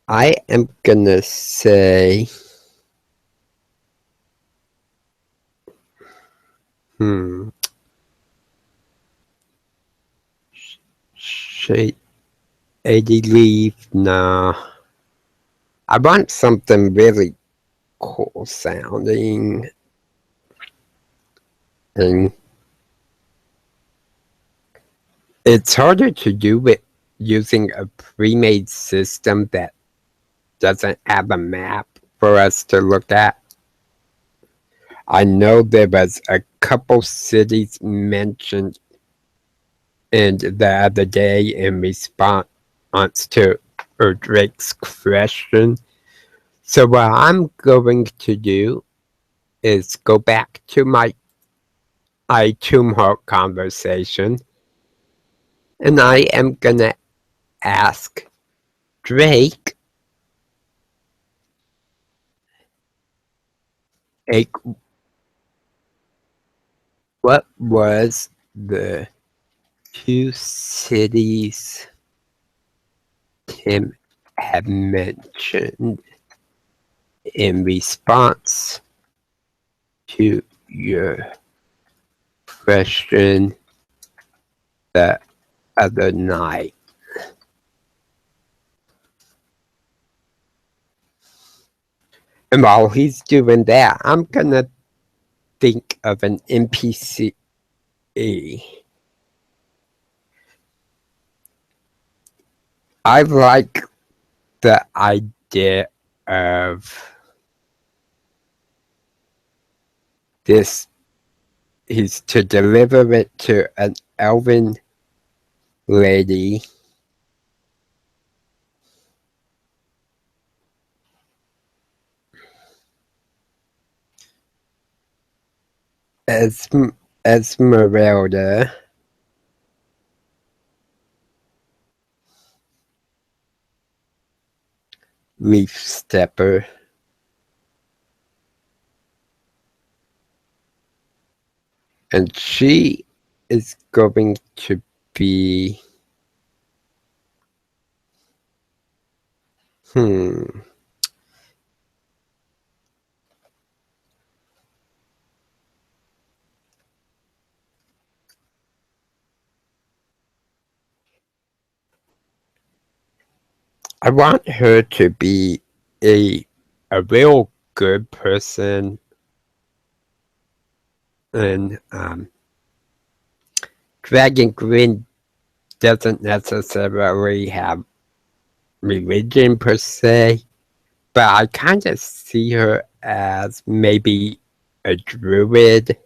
Speaker 1: I am gonna say Shade 80 leaf, nah. I want something really cool sounding. And it's harder to do it using a pre-made system that doesn't have a map for us to look at. I know there was a couple cities mentioned in the other day in response to Drake's question. So what I'm going to do is go back to my Tomb Heart conversation, and I am gonna ask Drake, what was the two cities Tim had mentioned in response to your question the other night? And while he's doing that, I'm gonna think of an NPC. I like the idea of this. He's to deliver it to an elven lady. Esmeralda. Leaf Stepper. And she is going to be I want her to be a real good person, and Dragon Grin doesn't necessarily have religion per se, but I kind of see her as maybe a druid.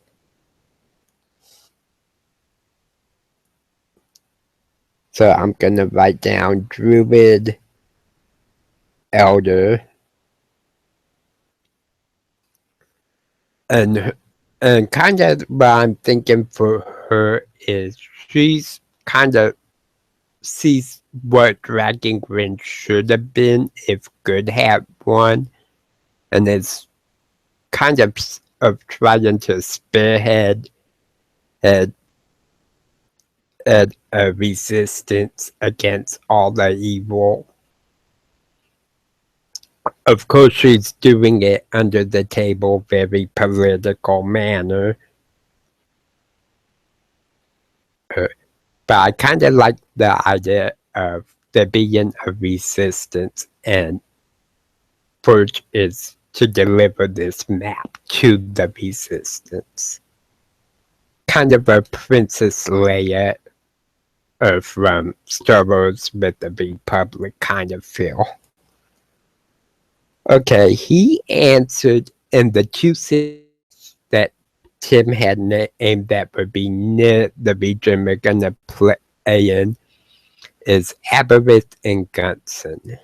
Speaker 1: So I'm gonna write down Druid Elder, and kind of what I'm thinking for her is she's kind of sees what Dragon Grin should have been if good had one, and is kind of trying to spearhead at, at a resistance against all the evil. Of course, she's doing it under the table, very political manner. But I kind of like the idea of there being a resistance, and Forge is to deliver this map to the resistance. Kind of a Princess Leia from Star Wars with the Republic kind of feel. Okay, he answered, and the two cities that Tim had named that would be near the region we're going to play in is Aberystwyth and Gunson.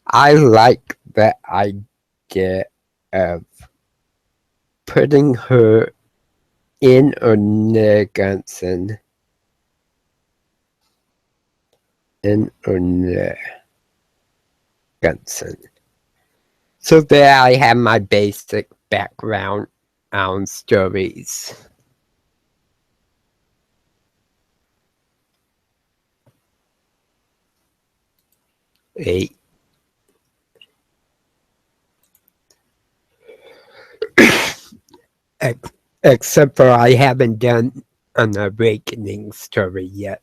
Speaker 1: I like the idea of putting her in or near Gunson. In or near Gunson. So there I have my basic background on stories. Eight. Except for I haven't done an awakening story yet.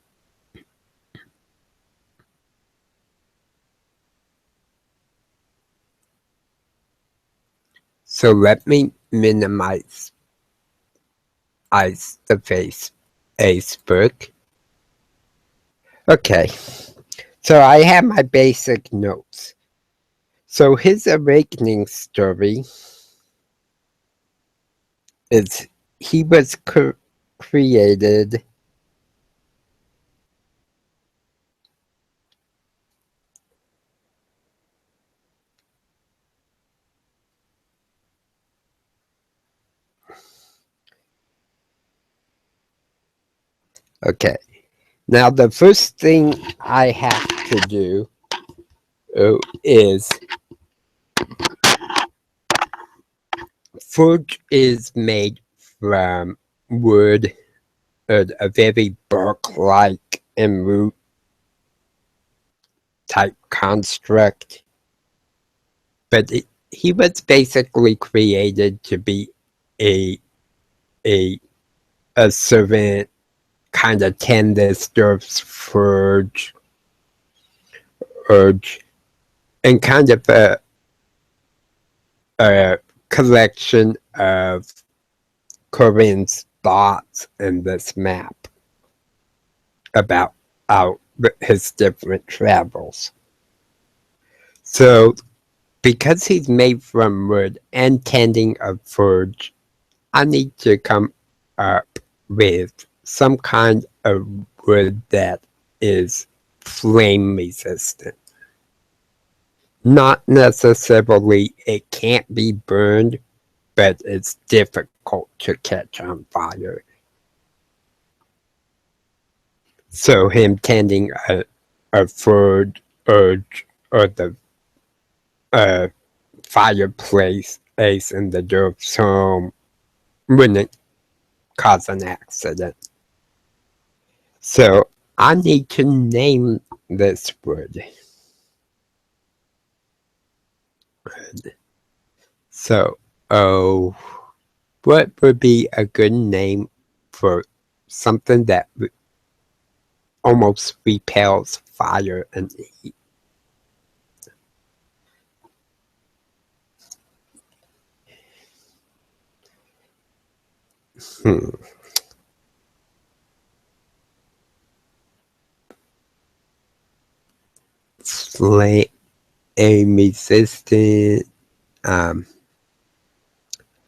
Speaker 1: So let me minimize the Facebook. Okay, so I have my basic notes. So his awakening story is he was created okay. Now the first thing I have to do is Forge is made from wood, a very bark-like and root type construct. But he was basically created to be a servant, kind of tend this stuff's forge, urge, and kind of a collection of Corinne's thoughts in this map about his different travels. So, because he's made from wood and tending a forge, I need to come up with some kind of wood that is flame resistant. Not necessarily it can't be burned, but it's difficult to catch on fire. So him tending a forge or the fireplace in the Dove's home wouldn't cause an accident. So I need to name this wood. So, what would be a good name for something that almost repels fire and heat? Flame resistant,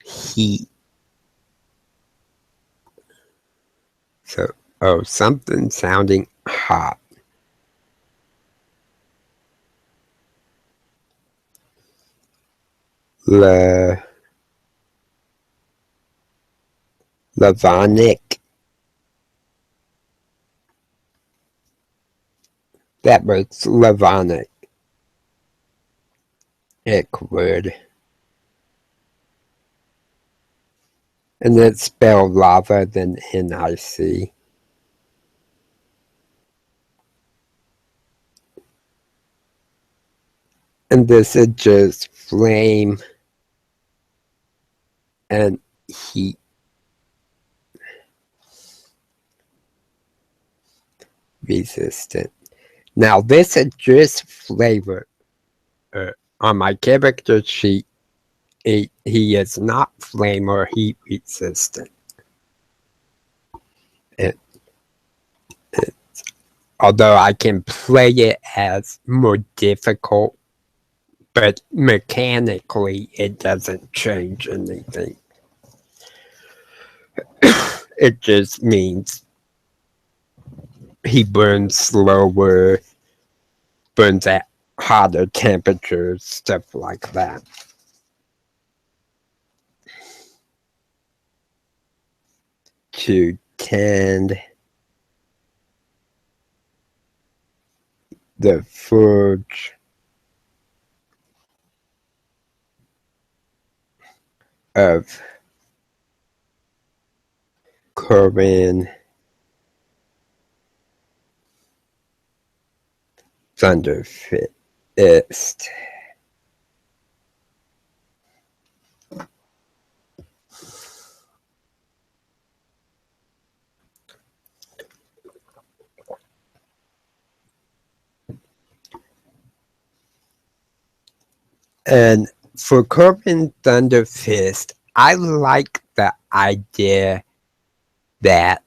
Speaker 1: heat. So, something sounding hot. Le Lavonic. That was Lavonic. Word. And it's spelled lava than NIC. And this is just flame and heat. Resistant. Now this is just flavor. On my character sheet, he is not flame or heat resistant. Although I can play it as more difficult, but mechanically it doesn't change anything. It just means he burns slower, burns at hotter temperatures, stuff like that. To tend the forge of Corin Thunderfist. And for Corbin Thunderfist, I like the idea that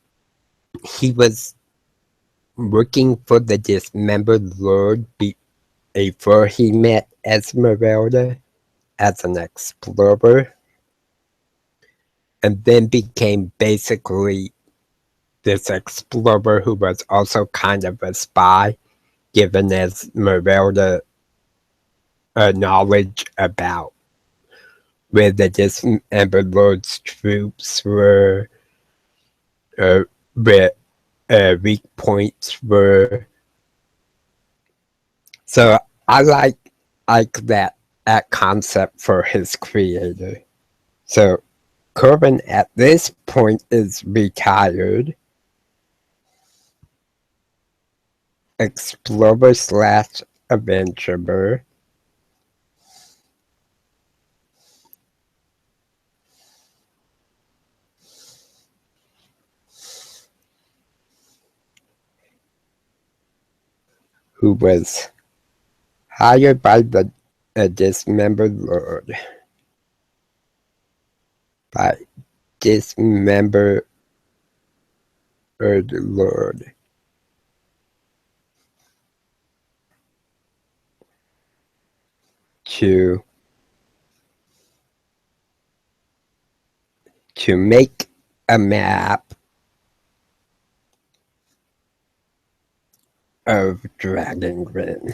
Speaker 1: he was working for the dismembered lord before he met Esmeralda as an explorer, and then became basically this explorer who was also kind of a spy, given Esmeralda knowledge about where the dismembered lord's troops were, where weak points were. So I like that concept for his creator. So Corbin at this point is retired, explorer / adventurer. Who was hired by the dismembered lord. By dismembered lord. To make a map of Dragon Grin.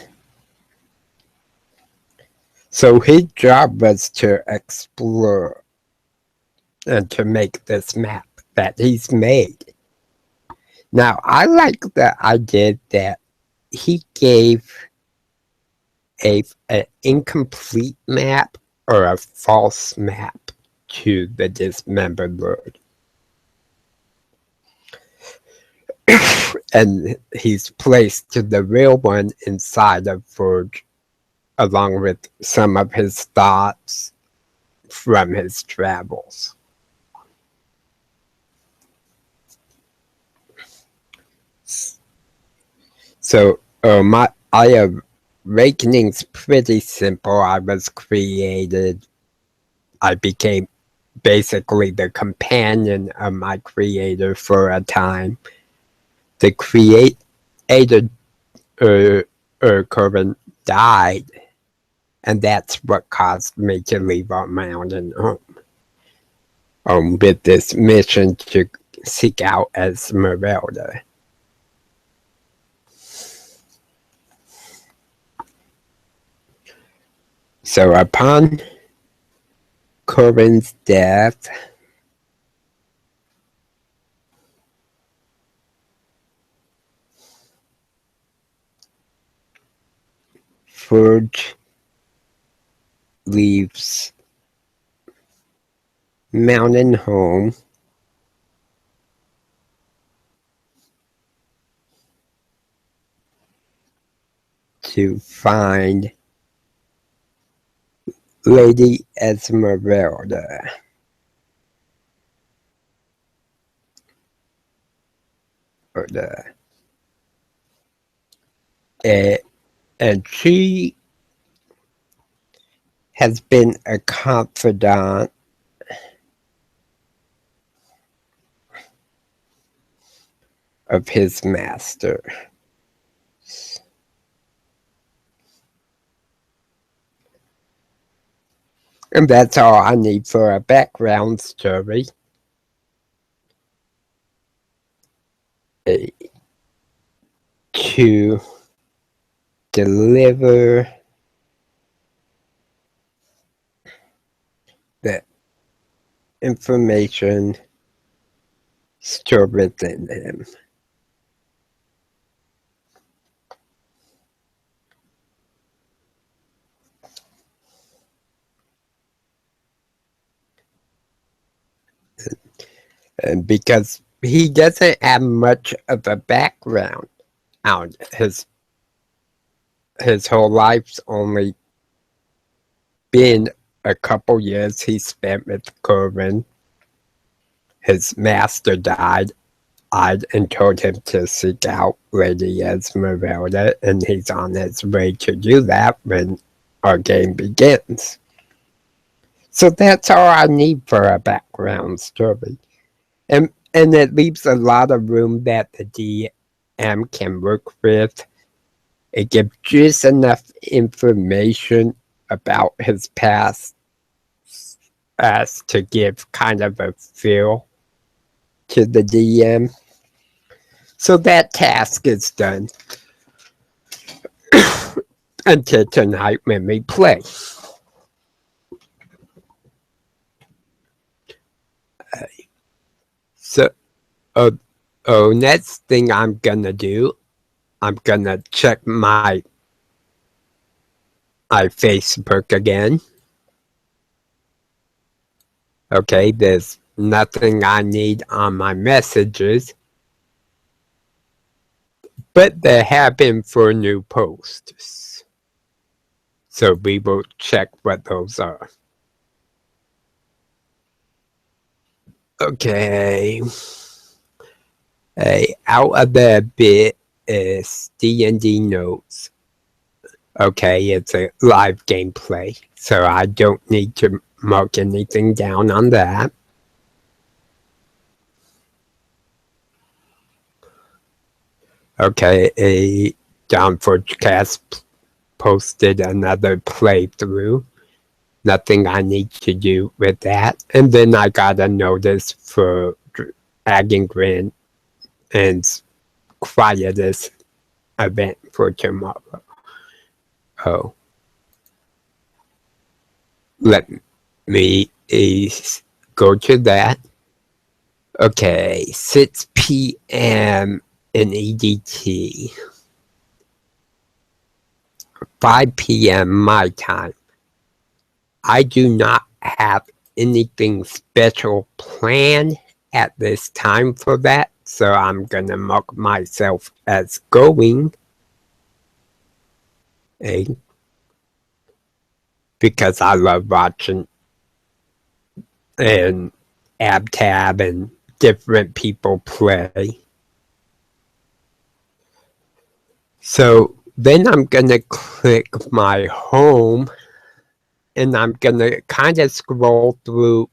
Speaker 1: So his job was to explore and to make this map that he's made. Now, I like the idea that he gave an incomplete map or a false map to the dismembered lord. And he's placed the real one inside of Forge, along with some of his thoughts from his travels. So my awakening's pretty simple. I was created. I became basically the companion of my creator for a time. The creator, Corbin, died, and that's what caused me to leave our mountain home. With this mission to seek out Esmeralda. So upon Corin's death, Forge leaves Mountain Home to find Lady Esmeralda. And she has been a confidant of his master. And that's all I need for a background story. To deliver the information stored within him. And because he doesn't have much of a background out, his whole life's only been a couple years he spent with Corbin. His master died and told him to seek out Lady Esmeralda, and he's on his way to do that when our game begins. So that's all I need for a background story. And it leaves a lot of room that the DM can work with. It gives just enough information about his past as to give kind of a feel to the DM. So that task is done until tonight when we play. So, next thing I'm gonna do, I'm gonna check my Facebook again. Okay, there's nothing I need on my messages, but there have been 4 new posts. So we will check what those are. Okay. Out of the bit is D&D notes. Okay, it's a live gameplay, so I don't need to mark anything down on that. Okay, a Downforgecast posted another playthrough. Nothing I need to do with that. And then I got a notice for Dragon Grand and quietest event for tomorrow. Oh. Let me go to that. Okay, 6 p.m. in EDT. 5 p.m. my time. I do not have anything special planned at this time for that, so I'm gonna mark myself as going. Because I love watching and AbTab and different people play. So then I'm gonna click my home and I'm gonna kind of scroll through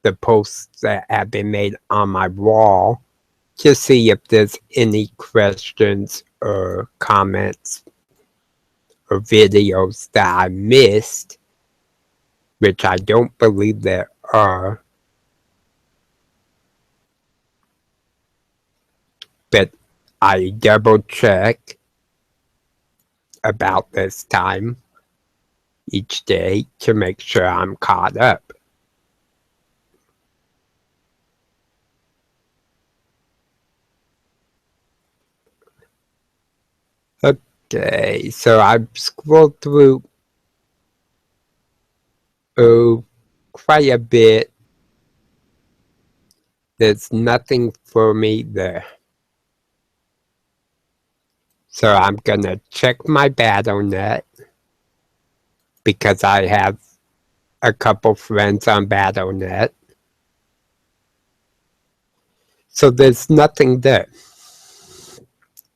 Speaker 1: the posts that have been made on my wall to see if there's any questions or comments or videos that I missed, which I don't believe there are. But I double check about this time. each day to make sure I'm caught up. Okay, so I've scrolled through quite a bit. There's nothing for me there. So I'm gonna check my BattleNet because I have a couple friends on BattleNet. So there's nothing there.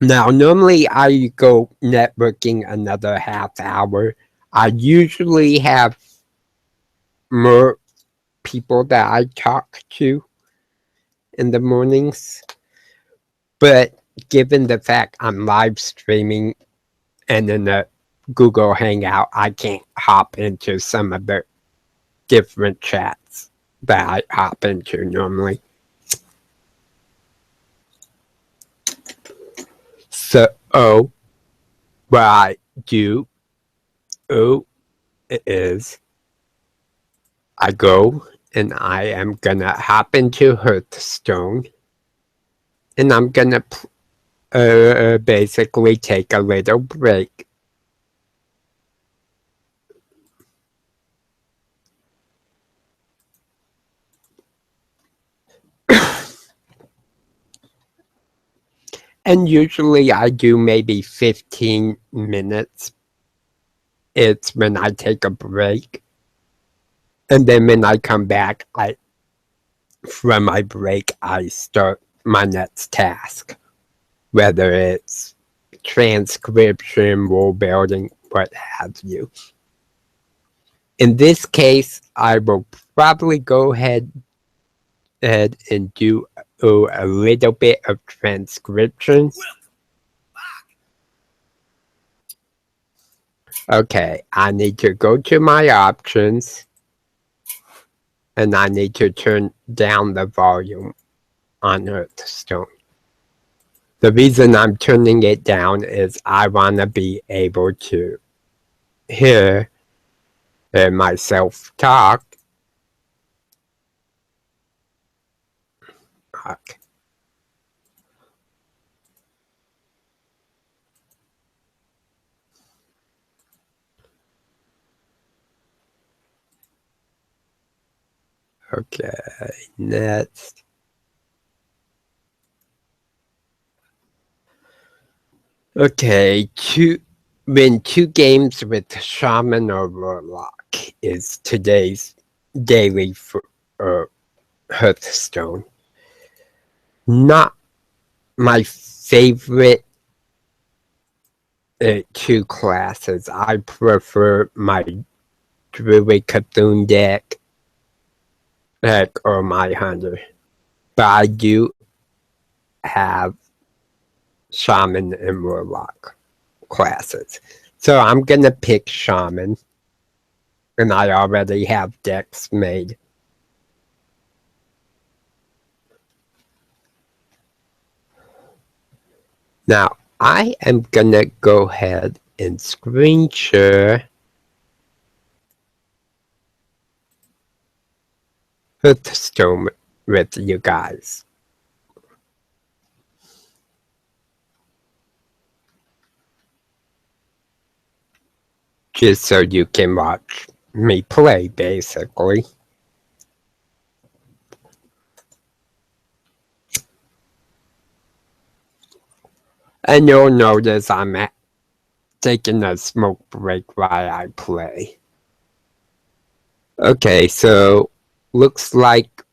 Speaker 1: Now, normally I go networking another half hour. I usually have more people that I talk to in the mornings. But given the fact I'm live streaming and in a Google Hangout, I can't hop into some of the different chats that I hop into normally. So, what I do is I go and I am gonna hop into Hearthstone and I'm gonna basically take a little break. And usually I do maybe 15 minutes. It's when I take a break. And then when I come back, from my break, I start my next task. Whether it's transcription, worldbuilding, what have you. In this case, I will probably go ahead and do a little bit of transcription. Okay, I need to go to my options and I need to turn down the volume on Hearthstone. The reason I'm turning it down is I want to be able to hear myself talk. Okay, next. Okay, win 2 games with Shaman or Warlock is today's daily for Hearthstone. Not my favorite 2 classes. I prefer my Druid Cthulhu deck or my Hunter. But I do have Shaman and Warlock classes. So I'm gonna pick Shaman. And I already have decks made. Now, I am gonna go ahead and screen share Hearthstone with you guys. Just so you can watch me play, basically. And you'll notice I'm taking a smoke break while I play. Okay, so looks like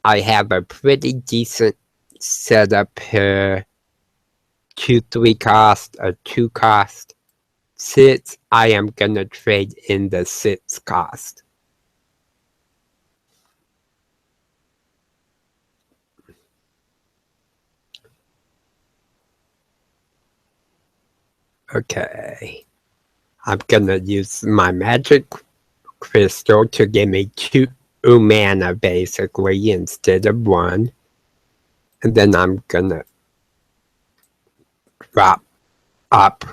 Speaker 1: I have a pretty decent setup here. 2/3 cost, a 2 cost. 6, I am gonna trade in the 6 cost. Okay. I'm gonna use my magic crystal to give me 2 mana basically instead of 1. And then I'm gonna drop up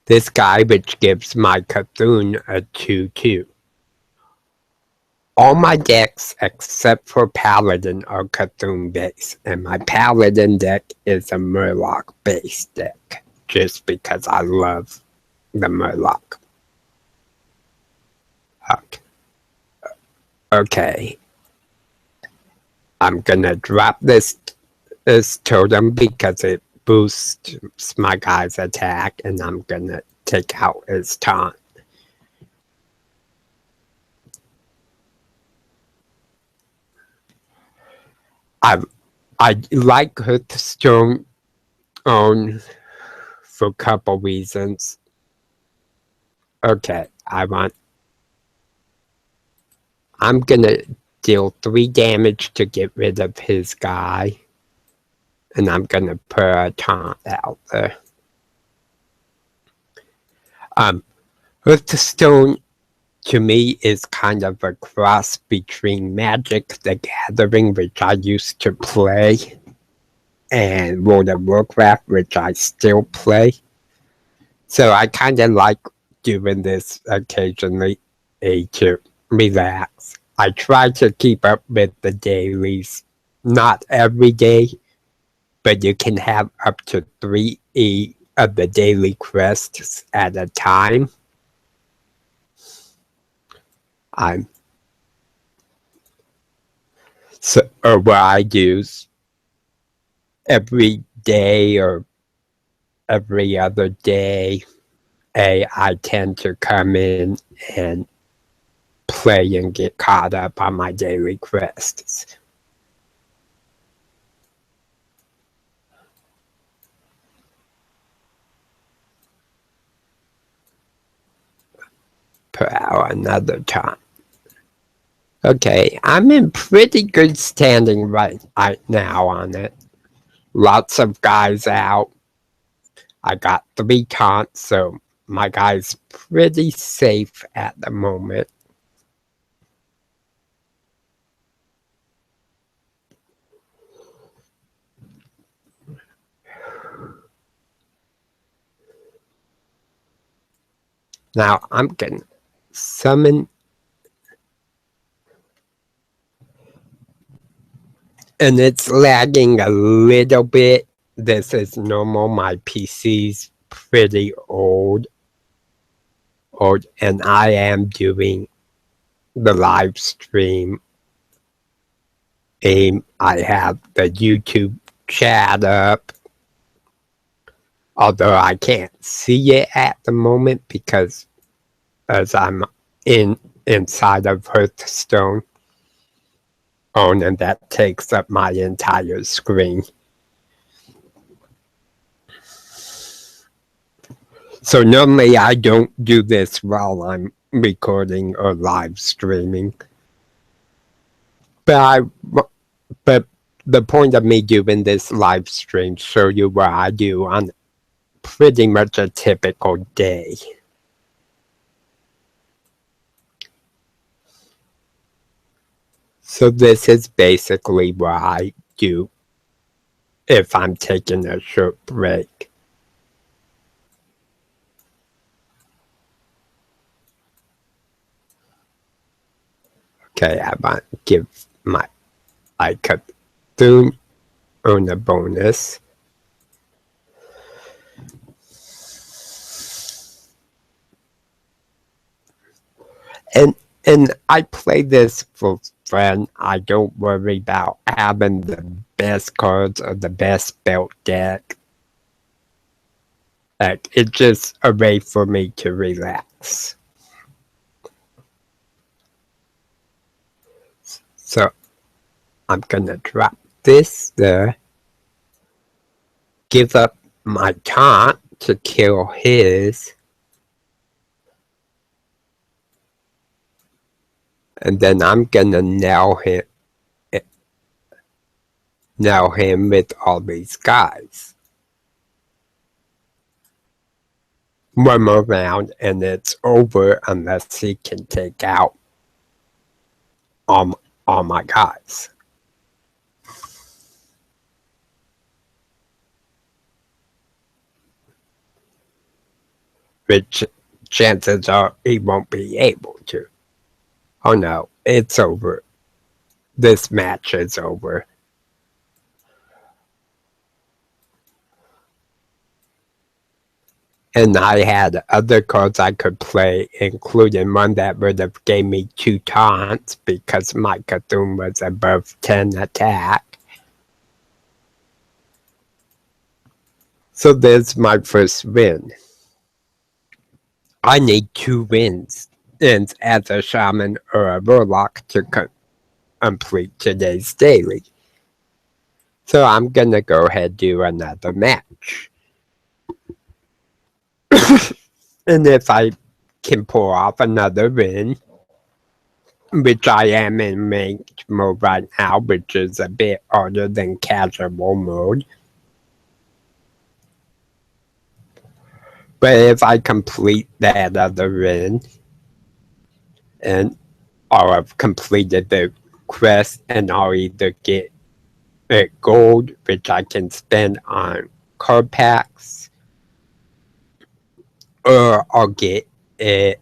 Speaker 1: this guy, which gives my Cthulhu a 2/2. All my decks except for Paladin are Cthulhu based, and my Paladin deck is a Murloc based deck, just because I love the Murloc. Okay. I'm gonna drop this totem because it boosts my guy's attack, and I'm gonna take out his taunt. I like Hearthstone for a couple reasons. Okay, I'm gonna deal 3 damage to get rid of his guy, and I'm gonna put a taunt out there. Hearthstone to me is kind of a cross between Magic the Gathering, which I used to play, and World of Warcraft, which I still play. So I kind of like doing this occasionally to relax. I try to keep up with the dailies, not every day, but you can have up to 3 of the daily quests at a time. What I do every day or every other day, I tend to come in and play and get caught up on my daily quests. Put out another time. Okay, I'm in pretty good standing right now on it. Lots of guys out. I got 3 taunts, so my guy's pretty safe at the moment. Now I'm gonna summon, and it's lagging a little bit. This is normal. My PC's pretty old, and I am doing the live stream. I have the YouTube chat up, although I can't see it at the moment because as I'm inside of Hearthstone, and that takes up my entire screen. So normally I don't do this while I'm recording or live streaming. But the point of me doing this live stream show you what I do on pretty much a typical day. So this is basically what I do if I'm taking a short break. Okay, I want to give my Cthulhu on a bonus. And I play this for fun. I don't worry about having the best cards or the best belt deck. It's just a way for me to relax. So I'm gonna drop this there. Give up my taunt to kill his. And then I'm gonna nail him with all these guys. One more round and it's over unless he can take out all my guys. which chances are he won't be able to. Oh no, it's over. This match is over. And I had other cards I could play, including one that would have gave me 2 taunts because my Cthulhu was above 10 attack. So there's my first win. I need 2 wins as a shaman or a warlock to complete today's daily. So I'm gonna go ahead and do another match. And if I can pull off another win, which I am in mage mode right now, which is a bit harder than casual mode. But if I complete that other win, and I'll have completed the quest, and I'll either get gold, which I can spend on card packs, or I'll get a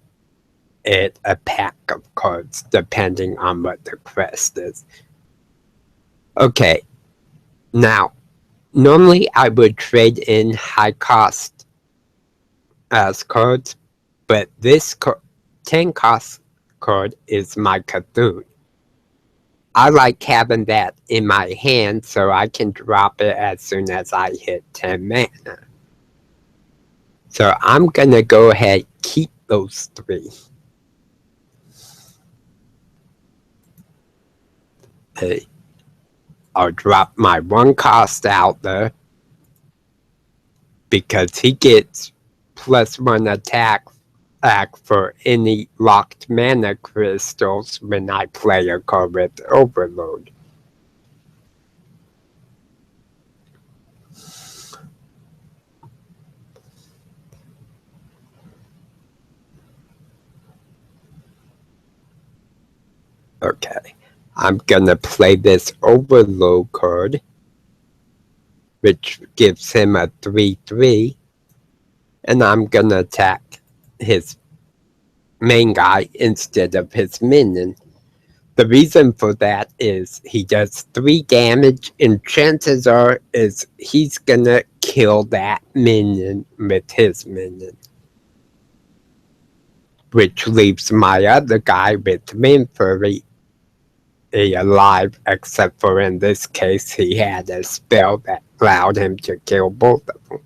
Speaker 1: pack of cards, depending on what the quest is. Okay, now, normally I would trade in high cost as cards, but this 10 cost card is my Cthulhu. I like having that in my hand so I can drop it as soon as I hit 10 mana. So I'm gonna go ahead and keep those 3. Okay. I'll drop my 1 cost out there because he gets +1 attack for any locked mana crystals when I play a card with Overload. Okay, I'm gonna play this Overload card, which gives him a 3/3, and I'm gonna attack his main guy instead of his minion. The reason for that is he does 3 damage, and chances are is he's gonna kill that minion with his minion, which leaves my other guy with Wind Fury alive, except for in this case he had a spell that allowed him to kill both of them.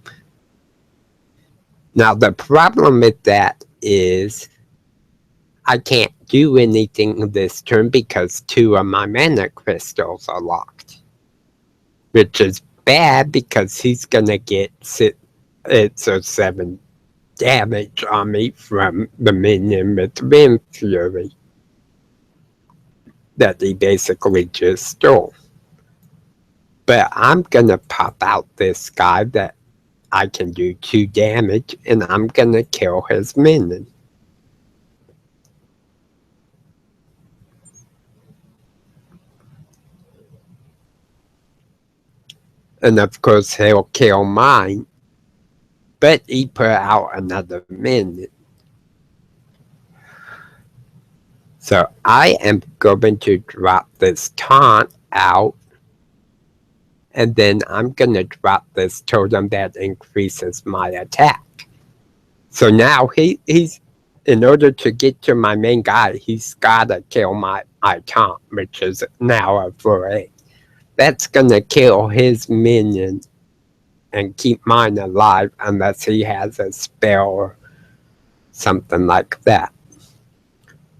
Speaker 1: Now the problem with that is I can't do anything this turn because 2 of my mana crystals are locked, which is bad because he's gonna get 6 or 7 damage on me from the minion with Wind Fury that he basically just stole. But I'm gonna pop out this guy that I can do 2 damage, and I'm gonna kill his minion. And of course he'll kill mine, but he put out another minion. So I am going to drop this taunt out, and then I'm gonna drop this totem that increases my attack. So now he's in order to get to my main guy, he's gotta kill my taunt, which is now a 4/8. That's gonna kill his minion and keep mine alive unless he has a spell or something like that.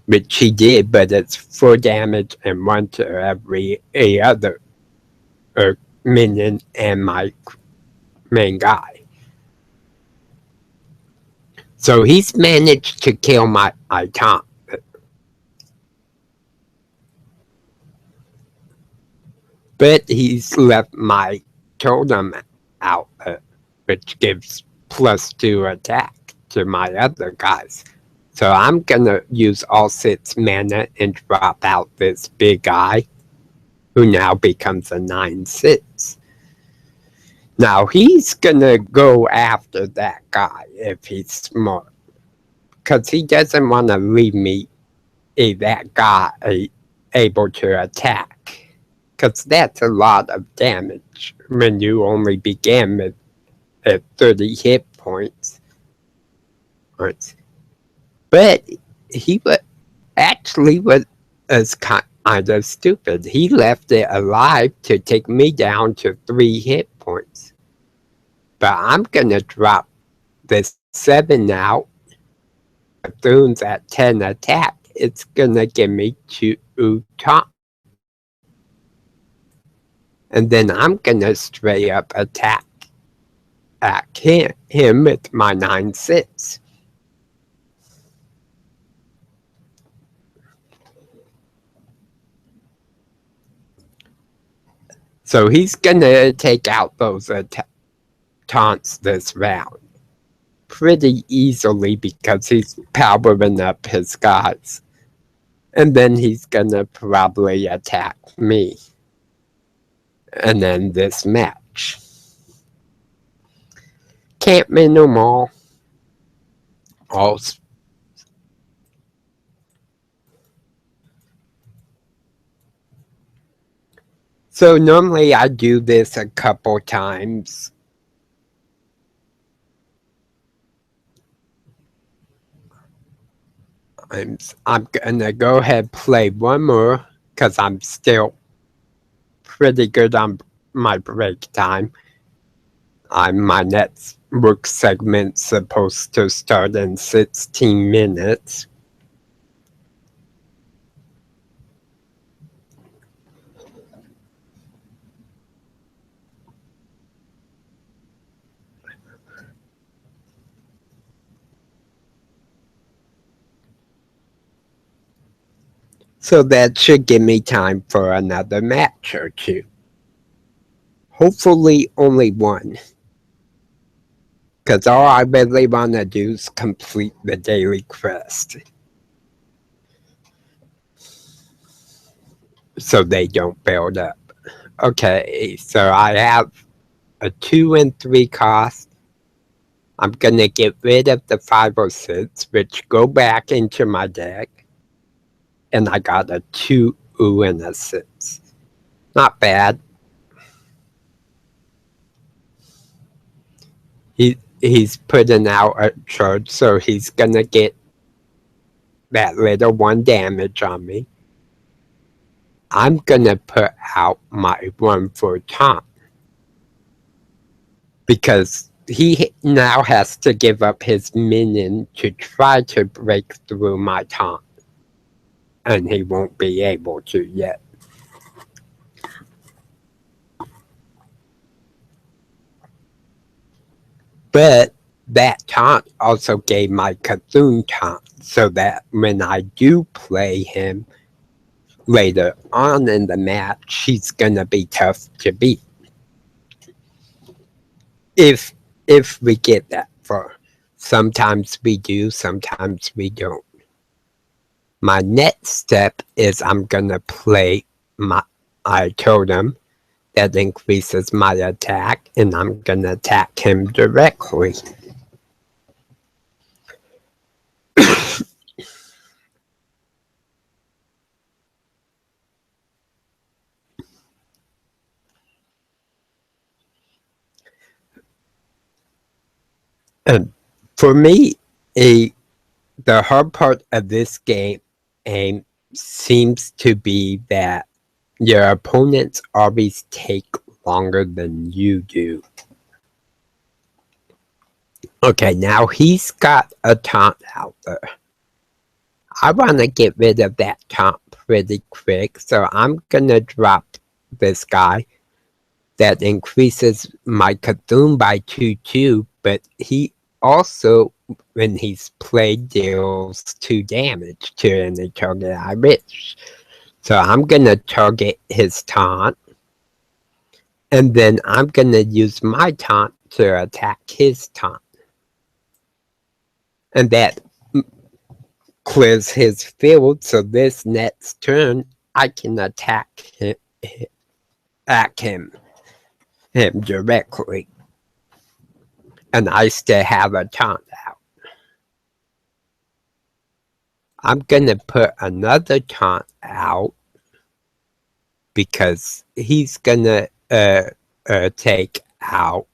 Speaker 1: Which he did, but it's 4 damage and 1 to every other minion and my main guy. So he's managed to kill my taunt. But he's left my totem out, which gives +2 attack to my other guys. So I'm gonna use all 6 mana and drop out this big guy, who now becomes a 9/6. Now he's gonna go after that guy if he's smart, because he doesn't want to leave me that guy able to attack, because that's a lot of damage when you only began with at 30 hit points. But he actually was kind of stupid. He left it alive to take me down to 3 hit points. But I'm gonna drop the 7 out. Bethune at 10 attack. It's gonna give me 2 taunt. And then I'm gonna straight up attack at him with my 9/6. So he's gonna take out those taunts this round pretty easily because he's powering up his guys. And then he's gonna probably attack me. And then this match. Can't win them all. So normally I do this a couple times. I'm gonna go ahead and play one more because I'm still pretty good on my break time. My next work segment's supposed to start in 16 minutes. So that should give me time for another match or two. Hopefully only one. Because all I really want to do is complete the daily quest. So they don't build up. Okay, so I have a 2 and 3 cost. I'm going to get rid of the 5 or 6, which go back into my deck. And I got a 2 and a 6. Not bad. He's putting out a charge, so he's going to get that little 1 damage on me. I'm going to put out my 1 for taunt. Because he now has to give up his minion to try to break through my taunt. And he won't be able to yet. But that taunt also gave my Cthulhu taunt, so that when I do play him later on in the match, he's gonna be tough to beat. If we get that far. Sometimes we do, sometimes we don't. My next step is I'm gonna play my totem that increases my attack, and I'm gonna attack him directly. And for me, the hard part of this game seems to be that your opponents always take longer than you do. Okay, now he's got a taunt out there. I want to get rid of that taunt pretty quick, so I'm going to drop this guy that increases my Cthulhu by 2/2, but he also, when he's played, deals 2 damage to any target I reach. So I'm going to target his taunt, and then I'm going to use my taunt to attack his taunt. And that clears his field, so this next turn I can attack him. him directly. And I still have a taunt out. I'm gonna put another taunt out because he's gonna take out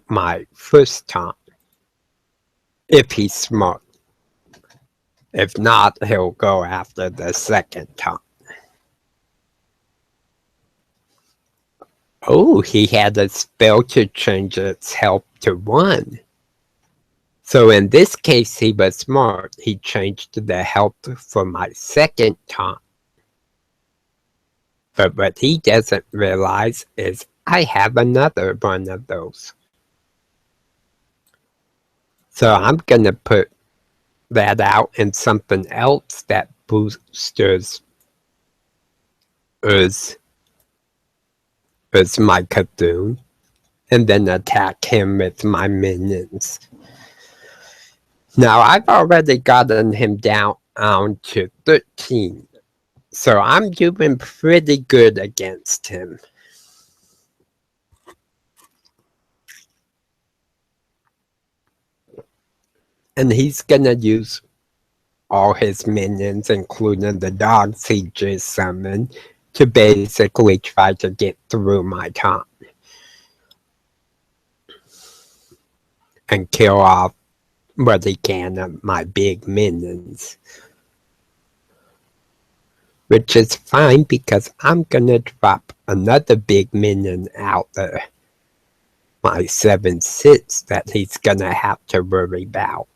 Speaker 1: my first taunt if he's smart. If not, he'll go after the second taunt. Oh, he had a spell to change its health to 1. So in this case, he was smart. He changed the health for my second taunt. But what he doesn't realize is I have another one of those. So I'm going to put that out in something else that boosters is my Cthulhu, and then attack him with my minions. Now, I've already gotten him down to 13, so I'm doing pretty good against him. And he's gonna use all his minions, including the dogs he just summoned, to basically try to get through my taunt and kill off what he can of my big minions. Which is fine because I'm gonna drop another big minion out there. My 7/6 that he's gonna have to worry about.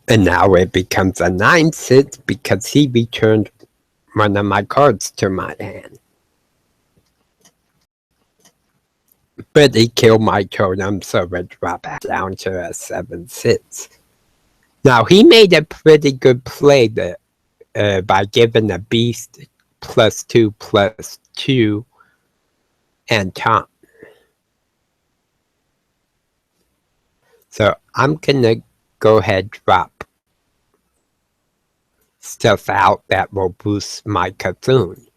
Speaker 1: And now it becomes a 9/6 because he returned one of my cards to my hand. But he killed my totem, so it dropped down to a 7/6. Now he made a pretty good play there by giving a beast +2/+2 and taunt. So I'm gonna go ahead drop stuff out that will boost my Cthulhu.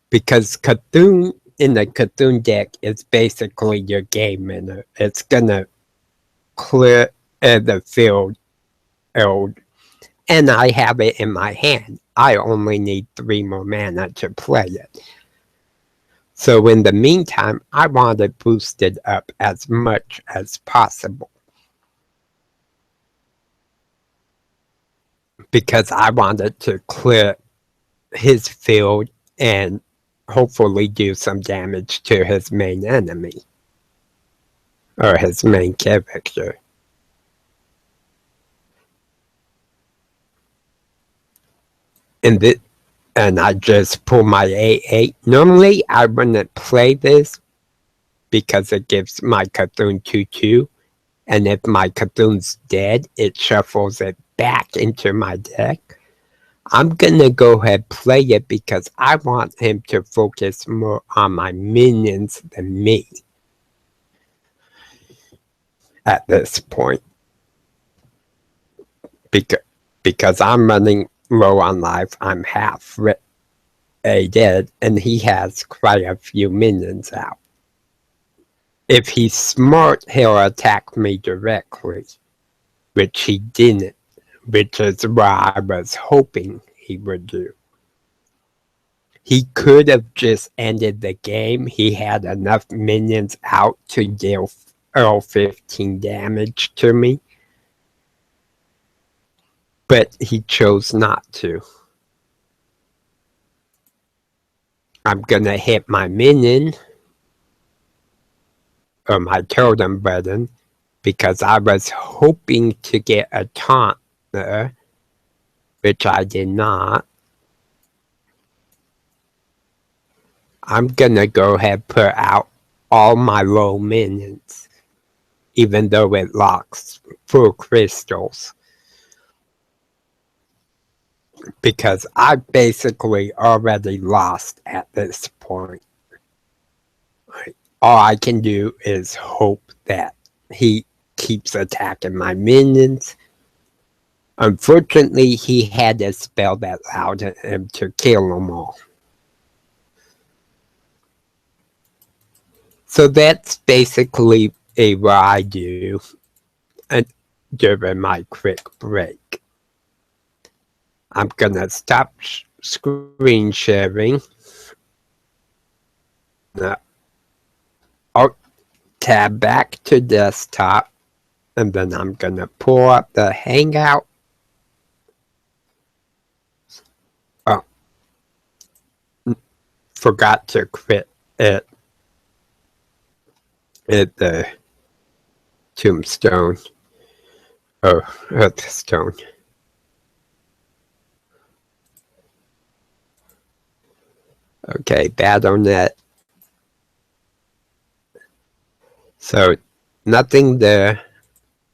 Speaker 1: Because Cthulhu in the Cthulhu deck is basically your game winner. It's gonna clear the field, and I have it in my hand. I only need 3 more mana to play it. So in the meantime, I want it boosted up as much as possible. Because I wanted to clear his field and hopefully do some damage to his main enemy. Or his main character. And I just pull my 8/8. Normally I wouldn't play this because it gives my Cthulhu 2/2. And if my Cthulhu's dead, it shuffles it back into my deck. I'm gonna go ahead and play it because I want him to focus more on my minions than me at this point. Because I'm running low on life, I'm half dead, and he has quite a few minions out. If he's smart, he'll attack me directly, which he didn't, which is what I was hoping he would do. He could have just ended the game. He had enough minions out to deal 15 damage to me. But he chose not to. I'm gonna hit my minion, or my totem button, because I was hoping to get a taunt there, which I did not. I'm gonna go ahead and put out all my low minions, even though it locks full crystals. Because I basically already lost at this point. All I can do is hope that he keeps attacking my minions, Unfortunately, he had a spell that allowed him to kill them all. So that's basically what I do during my quick break. I'm gonna stop screen sharing. I'll tab back to desktop, and then I'm gonna pull up the Hangout. Oh, forgot to quit it at the tombstone. Oh, at the stone. Okay, BattleNet. So nothing there.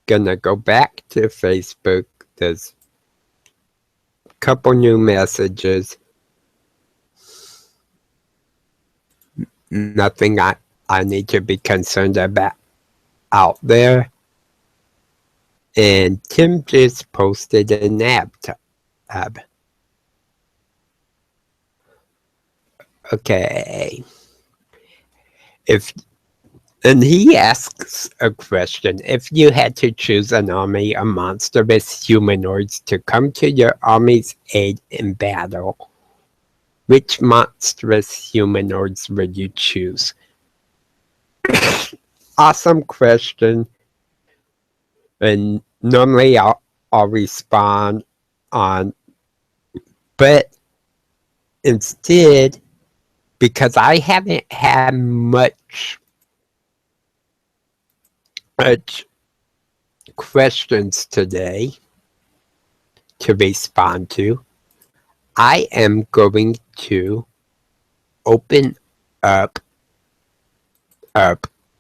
Speaker 1: Gonna go back to Facebook. There's a couple new messages. Nothing I need to be concerned about out there. And Tim just posted an ab tab. Okay. And he asks a question. If you had to choose an army of monstrous humanoids to come to your army's aid in battle, which monstrous humanoids would you choose? Awesome question. And normally I'll respond on, but instead, because I haven't had much questions today to respond to, I am going to open up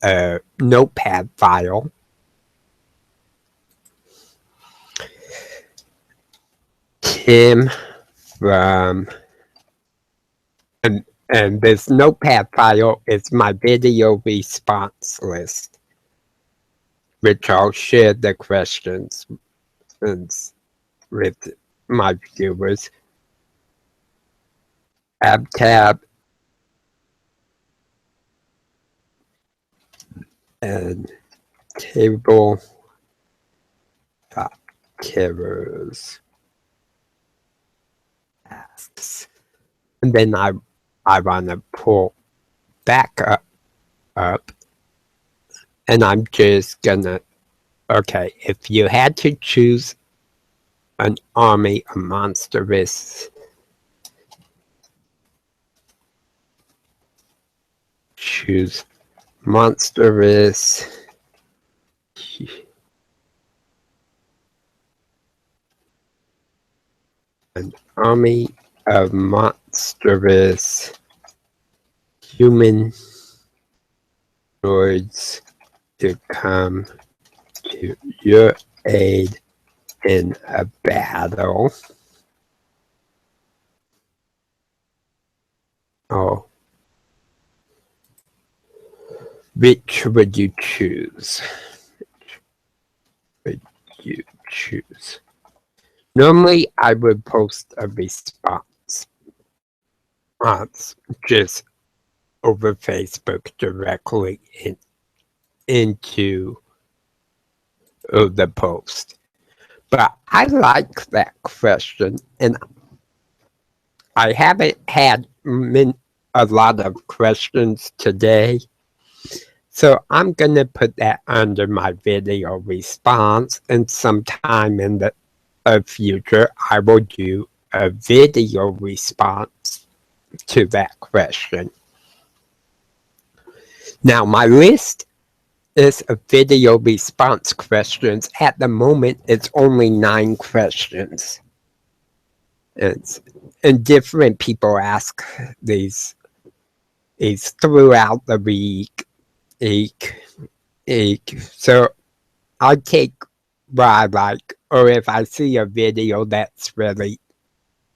Speaker 1: a notepad file Tim from and this notepad file is my video response list, which I'll share the questions with my viewers. Add tab and table terrors asks, and then I want to pull back up, and I'm just gonna, okay, if you had to choose an army of monstrous, choose monstrous an army of monstrous humanoids to come to your aid in a battle. Oh. Which would you choose? Which would you choose? Normally, I would post a response just over Facebook directly into the post. But I like that question, and I haven't had a lot of questions today. So I'm going to put that under my video response, and sometime in the future, I will do a video response to that question. Now, my list is of video response questions. At the moment, it's only 9 questions. And different people ask these throughout the week. So I take what I like, or if I see a video that's really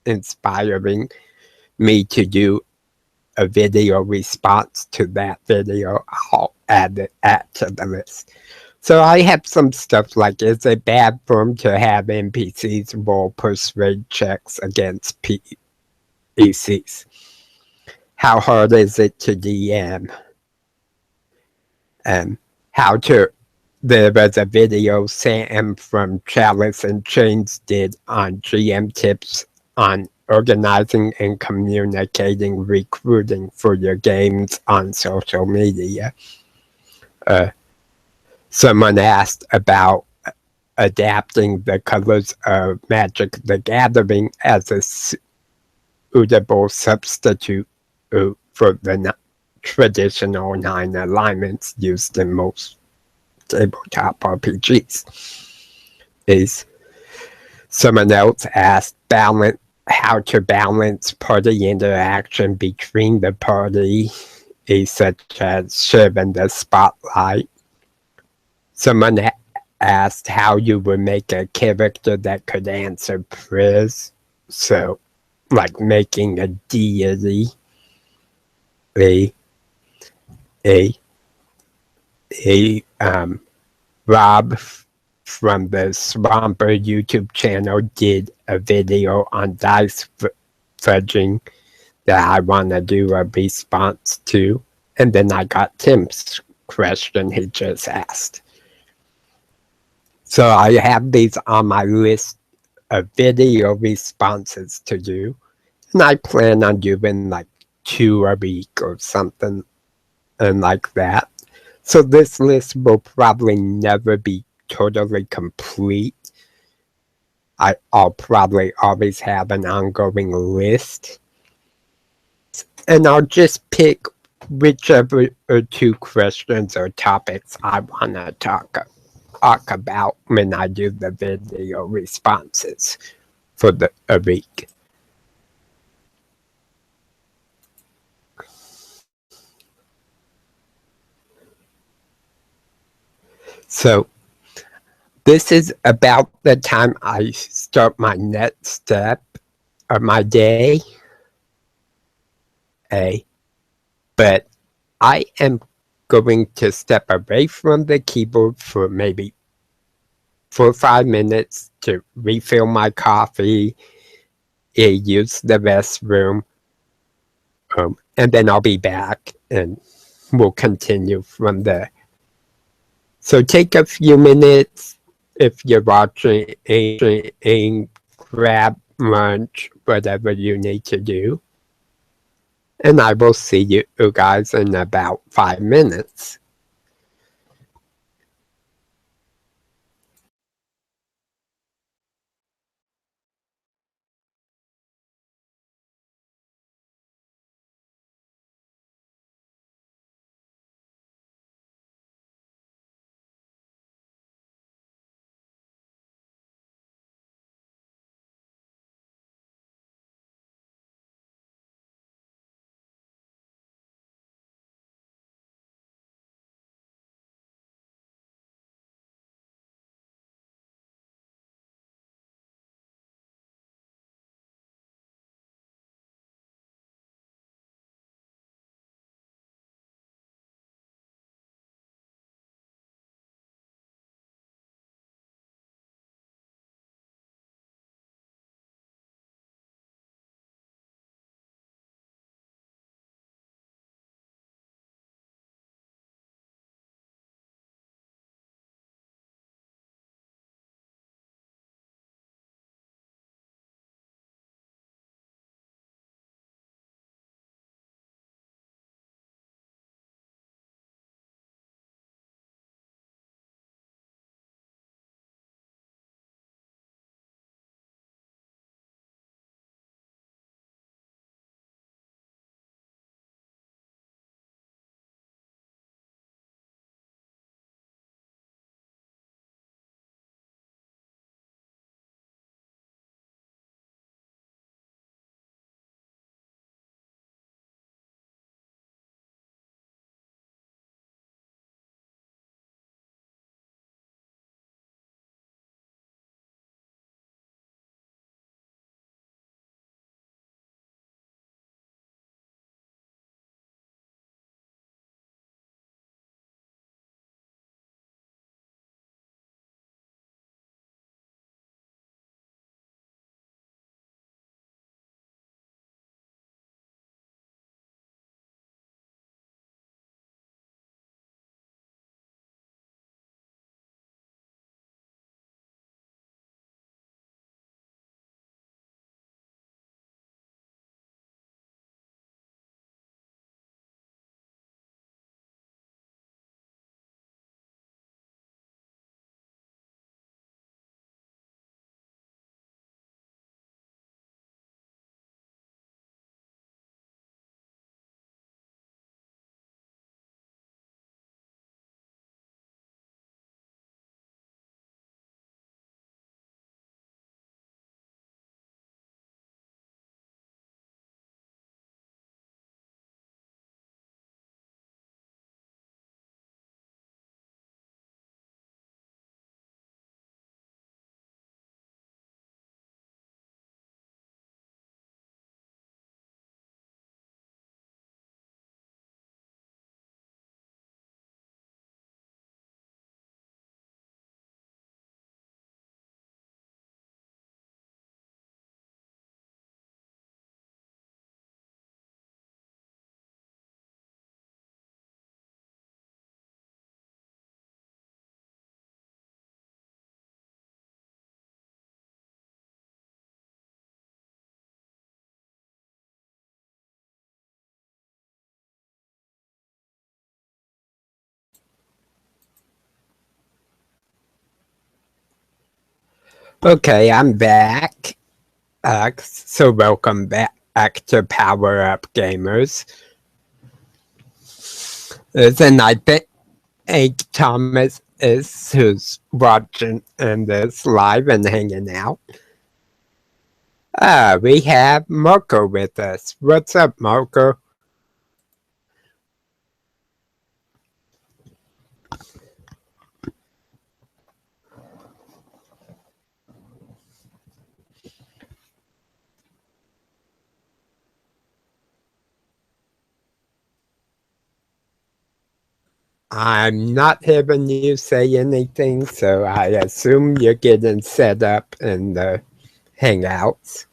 Speaker 1: inspiring me to do a video response to that video, I'll add it to the list. So I have some stuff like, is it bad form to have NPCs roll persuade checks against PCs? How hard is it to DM? And how to... There was a video Sam from Chalice and Chains did on GM tips on organizing and communicating recruiting for your games on social media. Someone asked about adapting the colors of Magic the Gathering as a suitable substitute for the traditional 9 alignments used in most tabletop RPGs. Is someone else asked how to balance party interaction between the party, such as sharing the spotlight. Someone asked how you would make a character that could answer prayers, so like making a deity, a Rob from the Swamper YouTube channel did a video on dice fudging that I want to do a response to. And then I got Tim's question he just asked. So I have these on my list of video responses to do. And I plan on doing like 2 a week or something and like that. So this list will probably never be totally complete. I'll probably always have an ongoing list. And I'll just pick whichever 2 questions or topics I want to talk about when I do the video responses for a week. So this is about the time I start my next step of my day. But I am going to step away from the keyboard for maybe 4 or 5 minutes to refill my coffee, use the restroom, and then I'll be back and we'll continue from there. So take a few minutes if you're watching, grab lunch, whatever you need to do. And I will see you guys in about 5 minutes. Okay, I'm back. So welcome back to Power Up Gamers. And I think Thomas is who's watching this live and hanging out. We have Marco with us. What's up, Marco? I'm not hearing you say anything, so I assume you're getting set up in the Hangouts.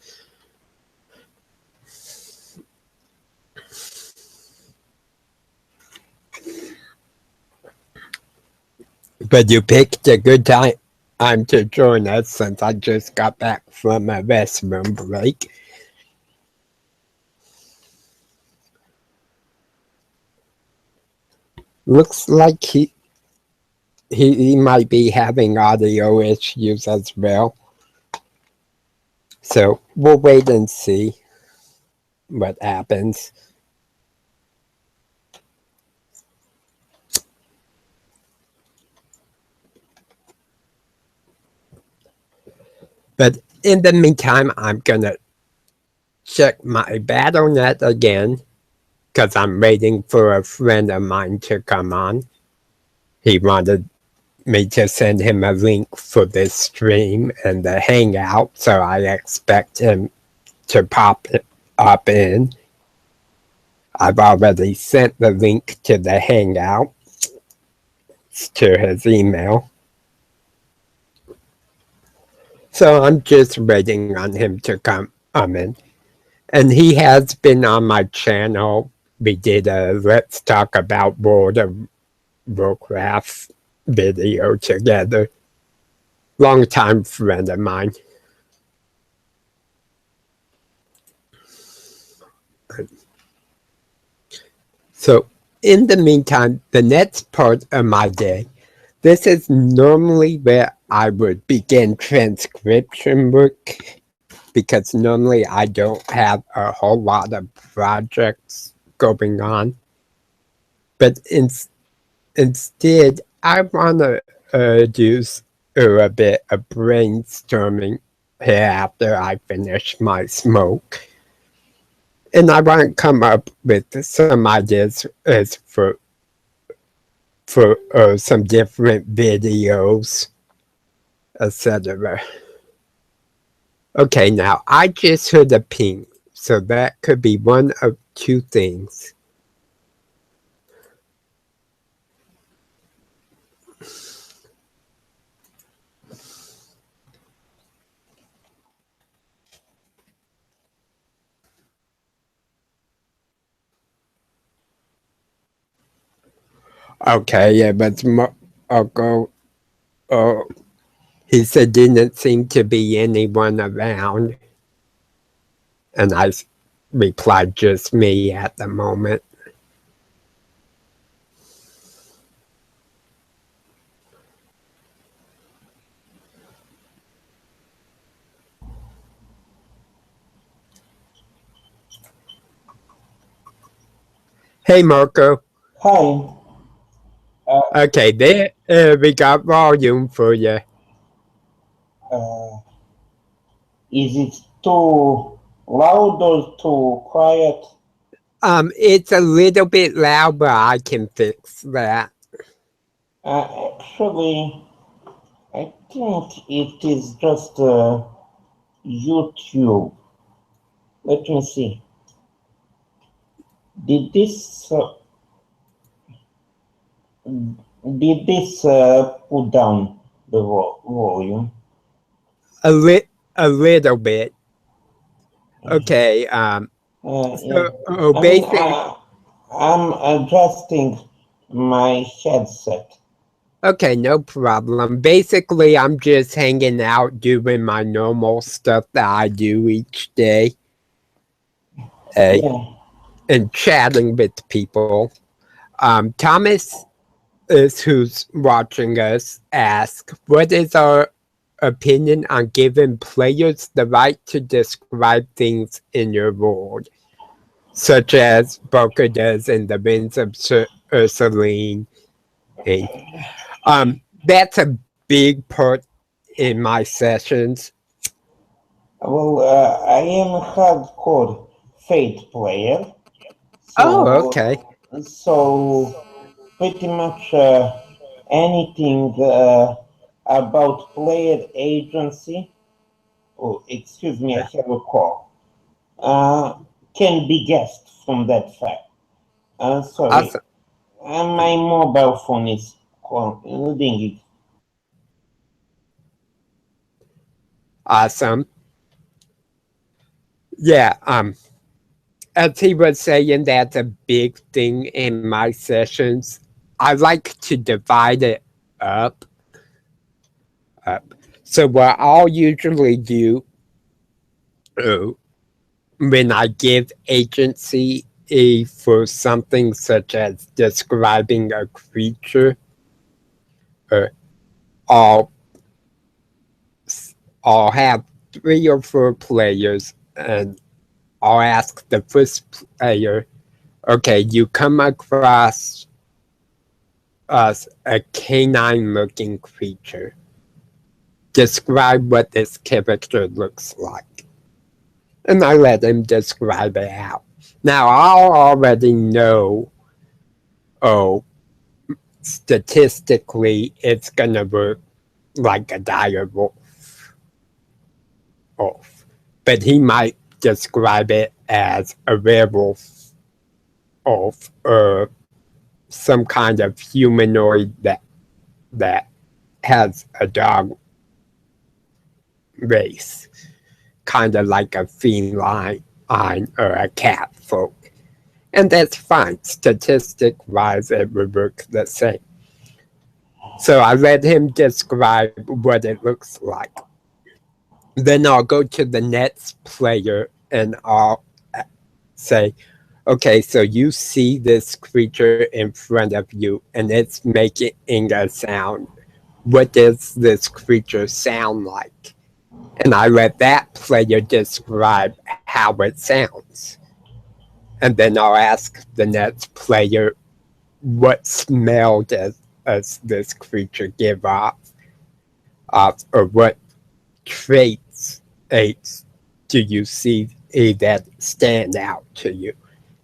Speaker 1: But you picked a good time to join us since I just got back from a restroom break. Looks like he might be having audio issues as well. So we'll wait and see what happens. But in the meantime, I'm gonna check my BattleNet again because I'm waiting for a friend of mine to come on. He wanted me to send him a link for this stream and the Hangout, so I expect him to pop up in. I've already sent the link to the Hangout to his email. So I'm just waiting on him to come in. And he has been on my channel. We did a Let's Talk About World of Warcraft video together. Longtime friend of mine. So in the meantime, the next part of my day, this is normally where I would begin transcription work because normally I don't have a whole lot of projects going on. But instead, I want to do a bit of brainstorming here after I finish my smoke. And I want to come up with some ideas for some different videos, etc. Okay, now I just heard a ping, so that could be one of two things. Okay, yeah, but Marco, he said didn't seem to be anyone around. And I replied, just me at the moment. Hey, Marco.
Speaker 3: Hi.
Speaker 1: Okay, there we got volume for you.
Speaker 3: Is it too loud or too quiet?
Speaker 1: It's a little bit loud, but I can fix that.
Speaker 3: Actually, I think it is just YouTube. Let me see. Did this put down the volume?
Speaker 1: A little bit. Okay.
Speaker 3: Yeah.
Speaker 1: Basically,
Speaker 3: I'm adjusting my headset.
Speaker 1: okay, no problem. Basically, I'm just hanging out, doing my normal stuff that I do each day.
Speaker 3: Yeah.
Speaker 1: And chatting with people. Thomas is who's watching us ask, what is our opinion on giving players the right to describe things in your world, such as Boca does in the Winds of Ursuline. And, that's a big part in my sessions.
Speaker 3: Well, I am a hardcore Fate player,
Speaker 1: Oh,
Speaker 3: so
Speaker 1: okay.
Speaker 3: pretty much anything about player agency. Oh, excuse me, I
Speaker 1: Yeah.
Speaker 3: have a call. Can be guessed from that fact. Sorry,
Speaker 1: Awesome.
Speaker 3: my mobile phone is ringing.
Speaker 1: Awesome. Yeah. As he was saying, that's a big thing in my sessions. I like to divide it up. up. So what I'll usually do uh, when I give agency for something such as describing a creature, uh, I'll I'll have 3 or 4 players, and I'll ask the first player, okay, you come across us a canine-looking creature. Describe what this character looks like. And I let him describe it out. Now, I'll already know, oh, statistically, it's going to look like a dire wolf. But he might describe it as a werewolf or some kind of humanoid that has a dog race, kind of like a feline or a cat folk. And that's fine. Statistic wise, it would look the same. So I let him describe what it looks like. Then I'll go to the next player and I'll say, okay, so you see this creature in front of you and it's making a sound. What does this creature sound like? And I let that player describe how it sounds. And then I'll ask the next player, what smell does this creature give off, or what traits do you see that stand out to you?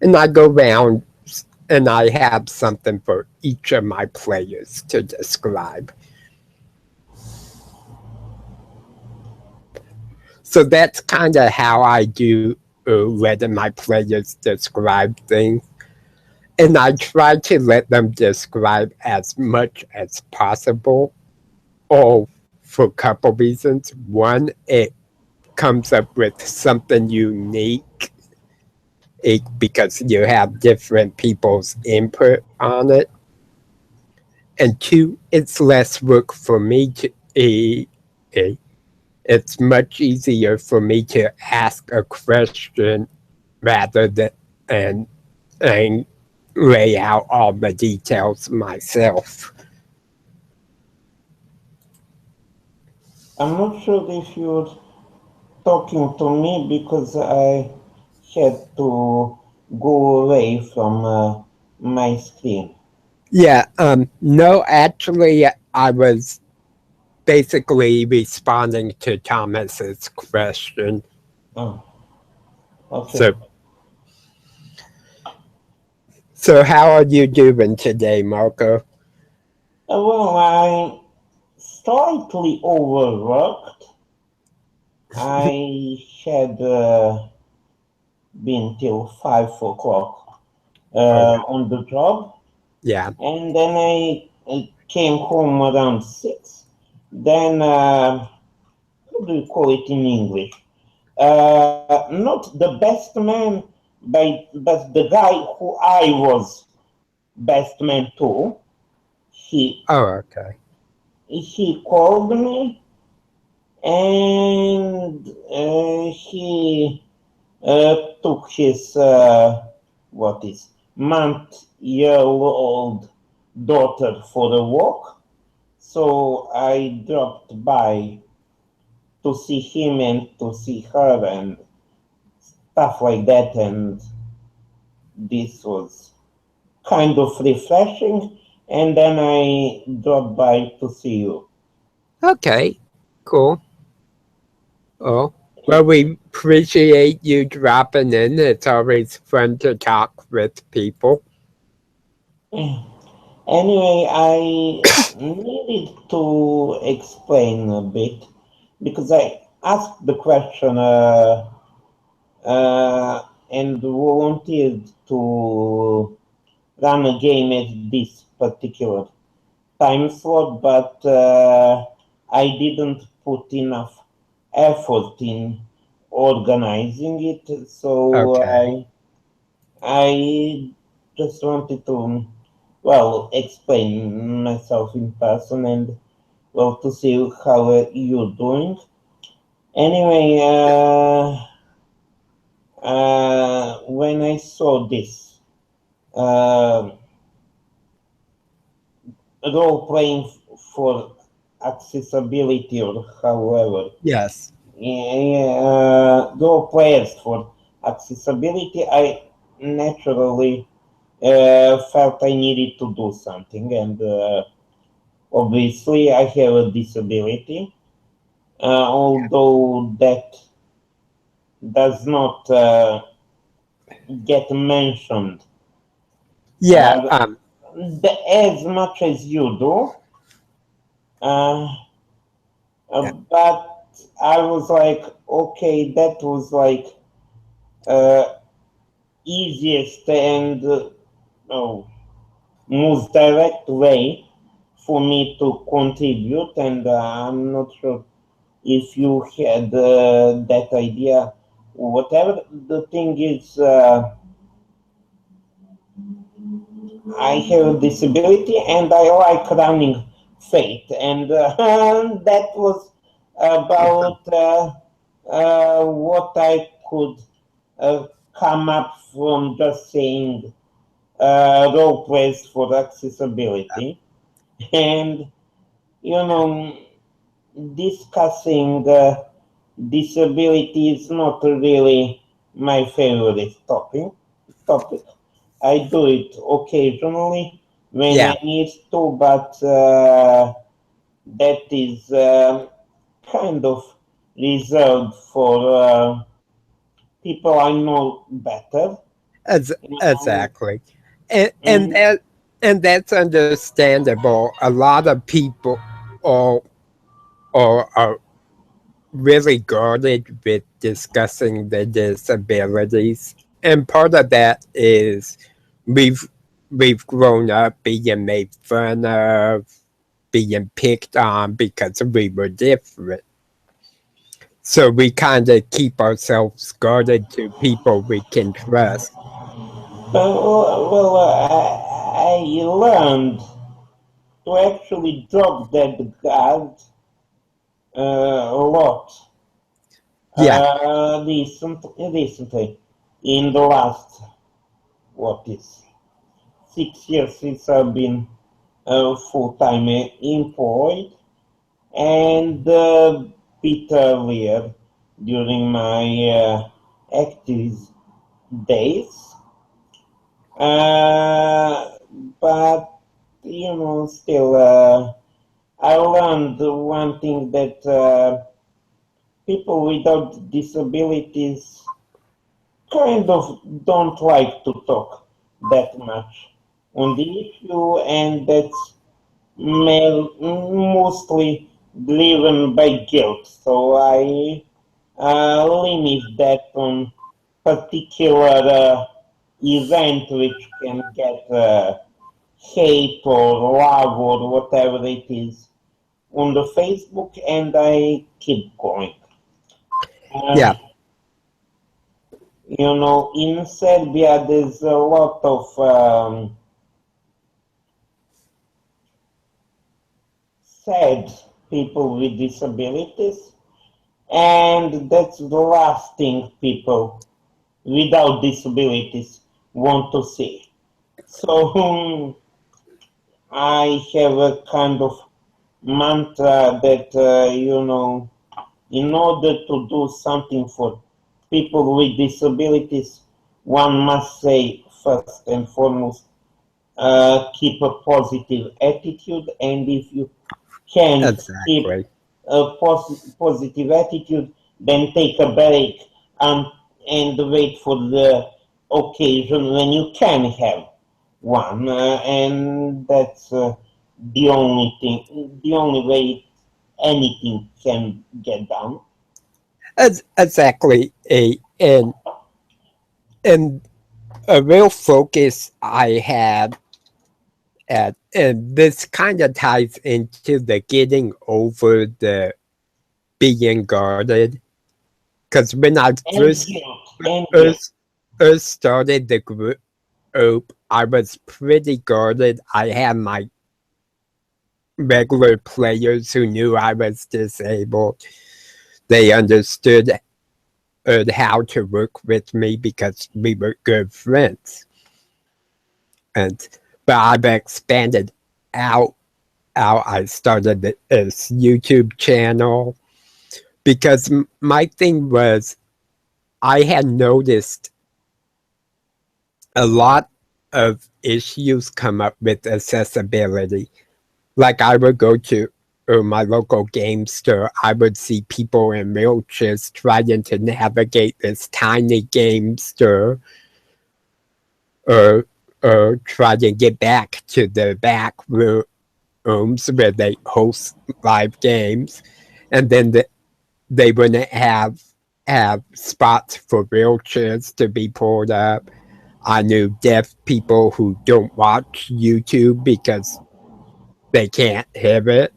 Speaker 1: And I go around and I have something for each of my players to describe. So that's kind of how I do letting my players describe things. And I try to let them describe as much as possible, all for a couple reasons. One, it comes up with something unique because you have different people's input on it. And two, it's less work for me to. It's much easier for me to ask a question rather than and and lay out all the details myself.
Speaker 3: I'm not sure if you're talking to me because I had to go away from my screen.
Speaker 1: Yeah, no, actually, I was basically responding to Thomas's question.
Speaker 3: Oh,
Speaker 1: So,
Speaker 3: okay.
Speaker 1: so how are you doing today, Marco?
Speaker 3: Well, I'm slightly overworked. I had been till 5 o'clock
Speaker 1: Oh,
Speaker 3: on the job,
Speaker 1: yeah.
Speaker 3: and then I came home around 6. Then, how do you call it in English? Not the best man, but the guy who I was best man to. He
Speaker 1: Oh, okay.
Speaker 3: he called me and he took his what is month-year-old daughter for a walk. So I dropped by to see him and to see her and stuff like that, and this was kind of refreshing. And then I dropped by to see you.
Speaker 1: Okay, cool. Oh, well, we appreciate you dropping in. It's always fun to talk with people.
Speaker 3: Anyway, I needed to explain a bit because I asked the question and volunteered to run a game at this particular time slot, but I didn't put enough effort in organizing it, so
Speaker 1: Okay.
Speaker 3: I just wanted to, well, explain myself in person and, well, to see how you're doing. Anyway, when I saw this uh, role playing for accessibility, or however,
Speaker 1: Yes.
Speaker 3: role players for accessibility, I naturally felt I needed to do something, and obviously I have a disability, although that does not get mentioned
Speaker 1: Yeah.
Speaker 3: uh, as much as you do. Uh,
Speaker 1: Yeah.
Speaker 3: but I was like, okay, that was like uh, easiest and oh, most direct way for me to contribute, and I'm not sure if you had that idea. Whatever the thing is, I have a disability and I like running faith, and that was about what I could come up from just saying role plays for accessibility. And you know, discussing disability is not really my favorite topic. I do it occasionally when I
Speaker 1: Yeah.
Speaker 3: need to, but that is kind of reserved for people I know better.
Speaker 1: Ex-
Speaker 3: You know,
Speaker 1: exactly. And and
Speaker 3: mm,
Speaker 1: that and that's understandable. A lot of people are are really guarded with discussing their disabilities, and part of that is we've we've grown up being made fun of, being picked on because we were different. So we kind of keep ourselves guarded to people we can trust.
Speaker 3: well, I learned to actually drop that guard a lot
Speaker 1: Yeah,
Speaker 3: recently, in the last, what is, 6 years since I've been full-time employed, and bit earlier during my active days. Uh, but, still, I learned one thing that people without disabilities kind of don't like to talk that much on the issue, and that's mostly driven by guilt. So I limit that on particular event which can get hate or love or whatever it is on the Facebook, and I keep going.
Speaker 1: yeah,
Speaker 3: Uh, in Serbia, there's a lot of sad people with disabilities, and that's the last thing people without disabilities want to see. So I have a kind of mantra that, in order to do something for people with disabilities, one must say first and foremost, keep a positive attitude, and if you can't keep
Speaker 1: Exactly.
Speaker 3: a positive attitude, then take a break and, wait for the occasion when you can have one, and that's the only thing, the only way anything can get done.
Speaker 1: Exactly. And a real focus I had and this kind of ties into the getting over the being guarded. Because when I
Speaker 3: And guilt, and guilt.
Speaker 1: first, first started the group, I was pretty guarded. I had my regular players who knew I was disabled. They understood how to work with me because we were good friends. And but I've expanded out. I started this YouTube channel because my thing was I had noticed a lot of issues come up with accessibility. Like I would go to my local game store, I would see people in wheelchairs trying to navigate this tiny game store or try to get back to the back rooms where they host live games. And then they wouldn't have spots for wheelchairs to be pulled up. I knew deaf people who don't watch YouTube because they can't hear it.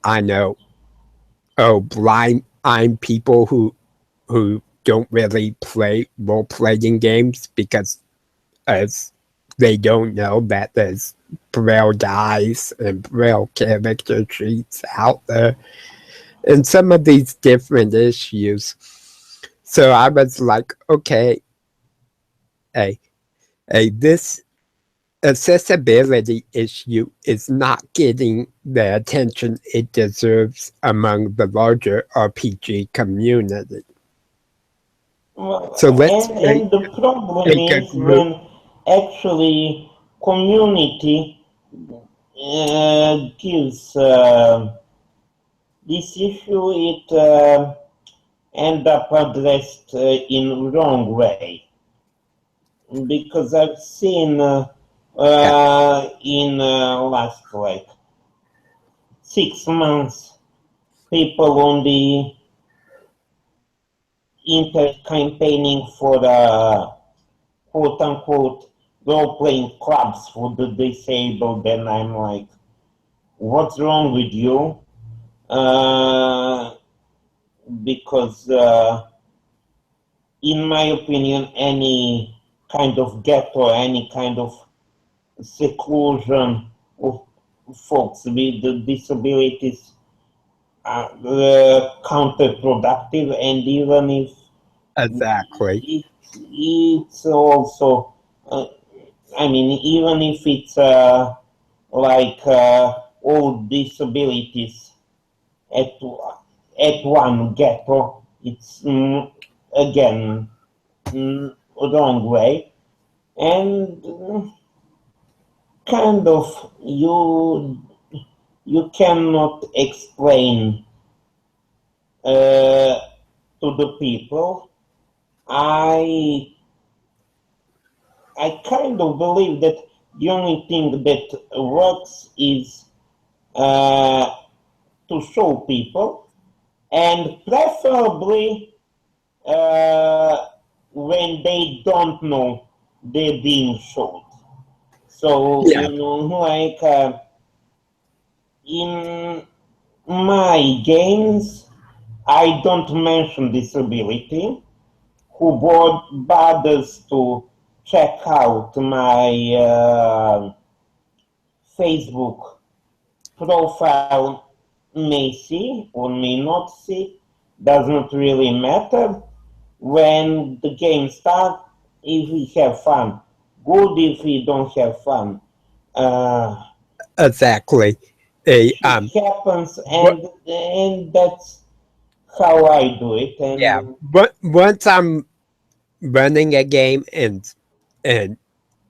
Speaker 1: I know blind I'm people who don't really play role playing games because as they don't know that there's braille dice and braille character sheets out there and some of these different issues. So I was like, okay, hey, this accessibility issue is not getting the attention it deserves among the larger RPG community.
Speaker 3: Well,
Speaker 1: So let's
Speaker 3: and the problem
Speaker 1: make a
Speaker 3: is
Speaker 1: group.
Speaker 3: when actually community gives this issue, it end up addressed in wrong way, because I've seen
Speaker 1: Yeah,
Speaker 3: in last like 6 months people on the internet campaigning for quote unquote role playing clubs for the disabled, and I'm like, what's wrong with you? Uh, because in my opinion, any kind of ghetto, any kind of seclusion of folks with disabilities are counterproductive, and even if
Speaker 1: exactly.
Speaker 3: it's also, I mean, even if it's like all disabilities at one ghetto, it's again wrong way, and kind of you cannot explain to the people. I I kind of believe that the only thing that works is uh, to show people, and preferably uh, when they don't know they're being showed. So,
Speaker 1: Yeah,
Speaker 3: like in my games, I don't mention disability. Who bothers to check out my Facebook profile may see or may not see, does not really matter. When the game starts, if we have fun, good. If we don't have fun, uh,
Speaker 1: exactly. a
Speaker 3: Shit happens,
Speaker 1: what
Speaker 3: and that's how I do it.
Speaker 1: yeah,
Speaker 3: And
Speaker 1: but once I'm running a game and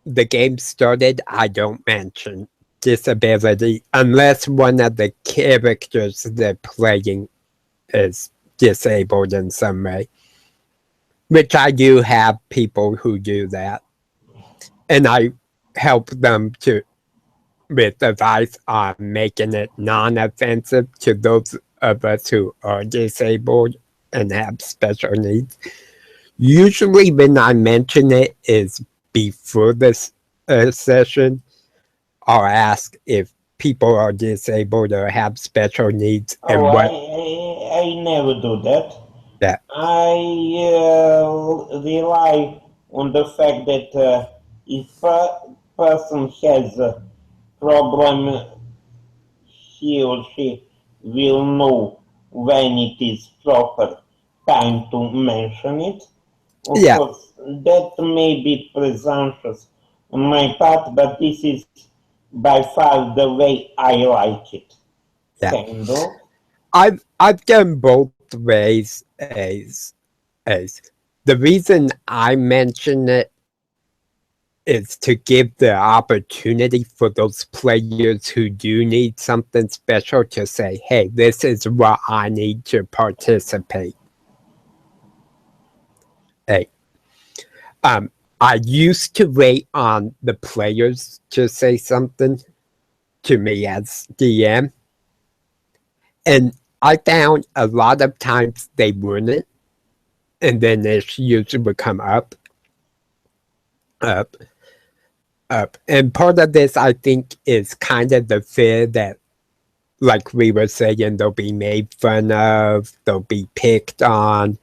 Speaker 1: the game started, I don't mention disability unless one of the characters they're playing is disabled in some way. Which I do have people who do that. And I help them to with advice on making it non-offensive to those of us who are disabled and have special needs. Usually when I mention it is before this session, I'll ask if people are disabled or have special needs
Speaker 3: oh,
Speaker 1: and what
Speaker 3: I never do that.
Speaker 1: that.
Speaker 3: I rely on the fact that if a person has a problem, he or she will know when it is proper time to mention it. Of
Speaker 1: Yeah,
Speaker 3: course, that may be presumptuous on my part, but this is by far the way I like it.
Speaker 1: yeah.
Speaker 3: Kind of.
Speaker 1: I've done both ways as the reason I mention it is to give the opportunity for those players who do need something special to say, hey, this is what I need to participate. Hey, um, I used to wait on the players to say something to me as DM, and I found a lot of times they wouldn't, and then issues would come up, up. And part of this, I think, is kind of the fear that, like we were saying, they'll be made fun of, they'll be picked on,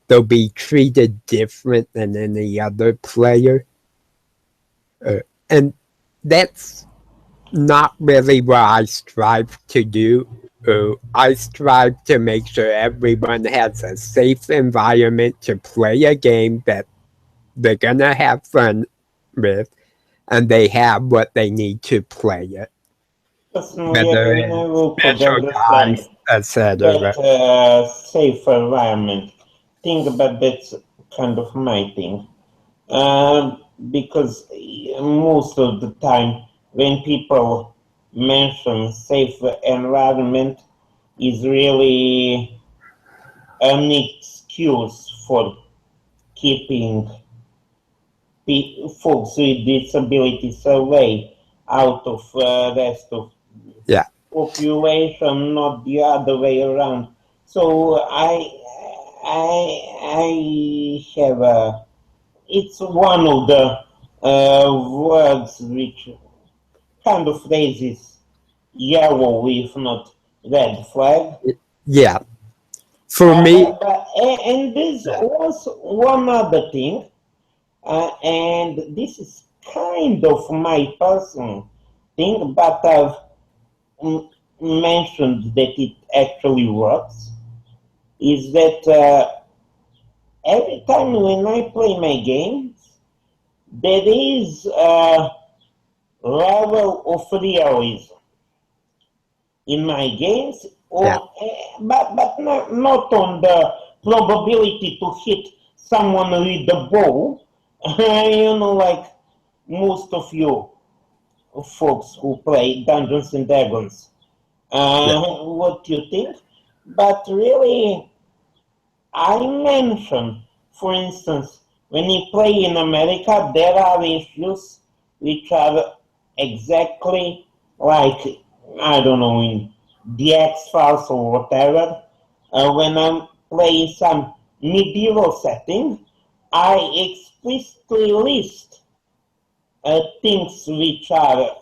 Speaker 1: they'll be treated different than any other player. And that's not really what I strive to do. I strive to make sure everyone has a safe environment to play a game that they're gonna have fun with, and they have what they need to play it,
Speaker 3: Personally,
Speaker 1: whether
Speaker 3: I
Speaker 1: it's
Speaker 3: never could
Speaker 1: special
Speaker 3: understand
Speaker 1: times, etc.
Speaker 3: that safe environment. Think about that's kind of my thing. Because most of the time, when people mention safe environment, is really an excuse for keeping folks with disabilities away out of rest of
Speaker 1: Yeah,
Speaker 3: population, not the other way around. So I have a. It's one of the words which kind of raises yellow, if not red flag.
Speaker 1: yeah. For me,
Speaker 3: And there's also one other thing, and this is kind of my personal thing, but I've mm, mentioned that it actually works. Is that every time when I play my games, there is a level of realism in my games,
Speaker 1: yeah,
Speaker 3: but not on the probability to hit someone with the ball. Like most of you folks who play Dungeons and Dragons,
Speaker 1: yeah,
Speaker 3: what you think. But really, I mentioned, for instance, when you play in America, there are issues which are exactly like, I don't know, in the X-Files or whatever. When I'm playing some medieval setting, I explicitly list things which are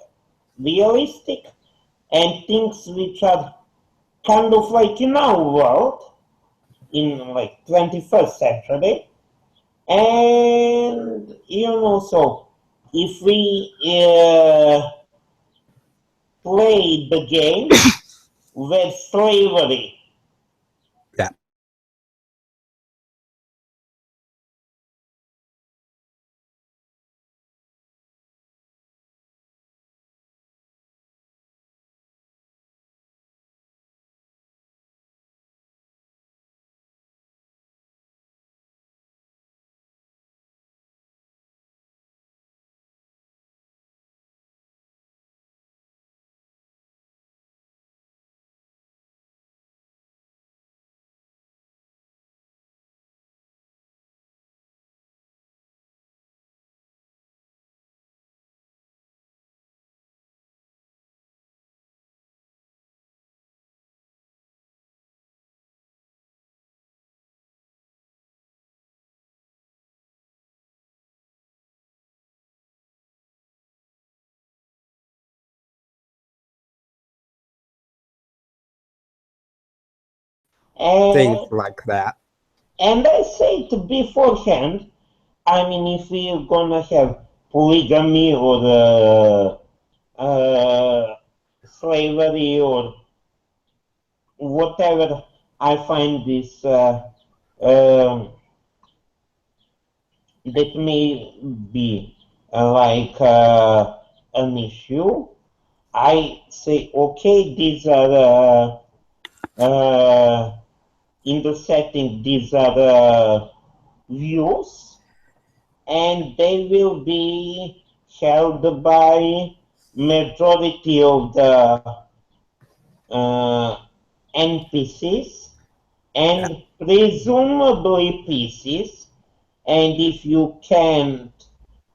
Speaker 3: realistic and things which are kind of like in our world, in like 21st century. And so if we play the game where slavery
Speaker 1: yeah. things
Speaker 3: And,
Speaker 1: like that.
Speaker 3: and I say it beforehand. I mean, if we're gonna have polygamy or slavery or whatever, I find this that may be an issue. I say, okay, these are in the setting, these are views, and they will be held by majority of the NPCs
Speaker 1: Yeah.
Speaker 3: and presumably PCs. And if you can't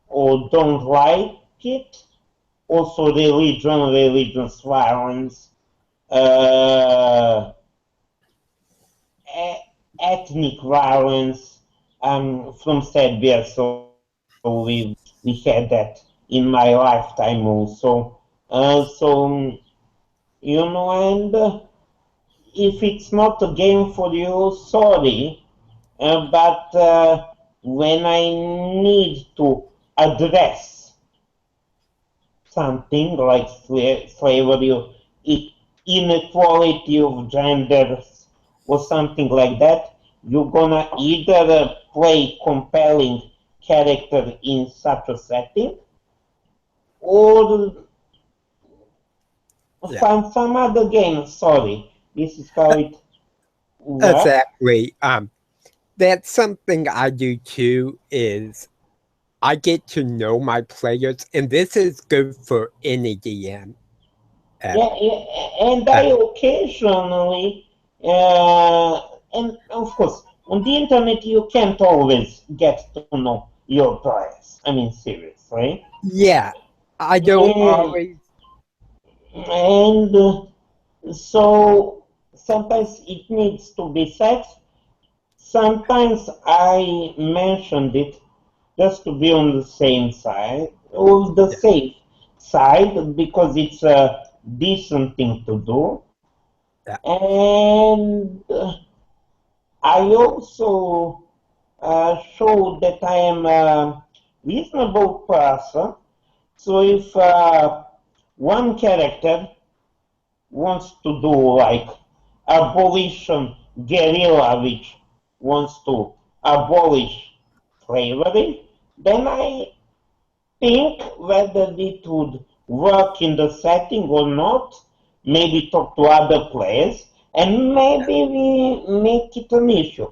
Speaker 3: or don't like it, also religious violence, uh, ethnic violence from Serbia. So we had that in my lifetime also. And if it's not a game for you, sorry. But when I need to address something like slavery, inequality of genders, or something like that, you're gonna either play compelling character in such a setting, or
Speaker 1: Yeah.
Speaker 3: find some other game. Sorry, this is how it works.
Speaker 1: Exactly. That's something I do too, is I get to know my players, and this is good for any DM. Uh,
Speaker 3: Yeah, and I
Speaker 1: uh,
Speaker 3: occasionally, and of course, on the internet you can't always get to know your players. I mean, seriously.
Speaker 1: yeah, I don't
Speaker 3: And,
Speaker 1: always.
Speaker 3: so sometimes it needs to be said. Sometimes I mentioned it just to be on the same side, or the
Speaker 1: Yeah,
Speaker 3: safe side, because it's a decent thing to do.
Speaker 1: yeah,
Speaker 3: And I also show that I am a reasonable person. So if one character wants to do like abolition guerrilla, which wants to abolish slavery, then I think whether it would work in the setting or not, maybe talk to other players, and
Speaker 1: yeah,
Speaker 3: maybe we make it an issue.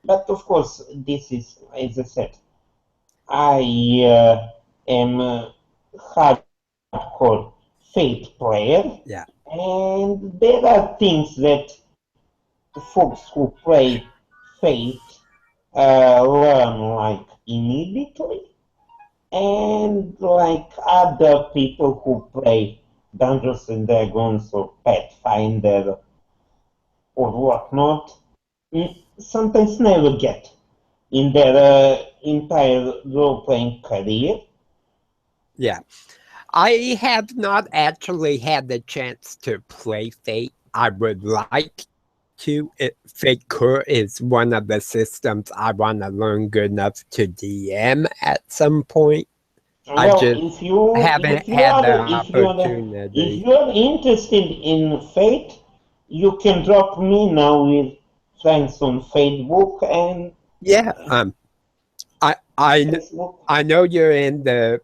Speaker 3: But of course, this is, as I said, I am a hardcore Fate player,
Speaker 1: yeah,
Speaker 3: and there are things that folks who play Fate learn like immediately, and like other people who play Dungeons and Dragons or Pathfinder or whatnot, sometimes never get in their entire role-playing career.
Speaker 1: yeah. I have not actually had the chance to play Fate. I would like to. Fate Core is one of the systems I want to learn good enough to DM at some point. I
Speaker 3: Well,
Speaker 1: just haven't had the
Speaker 3: if
Speaker 1: opportunity.
Speaker 3: you're interested in Fate, you can drop me now with friends on Facebook and
Speaker 1: Yeah, I I kn-
Speaker 3: Facebook.
Speaker 1: I know you're in the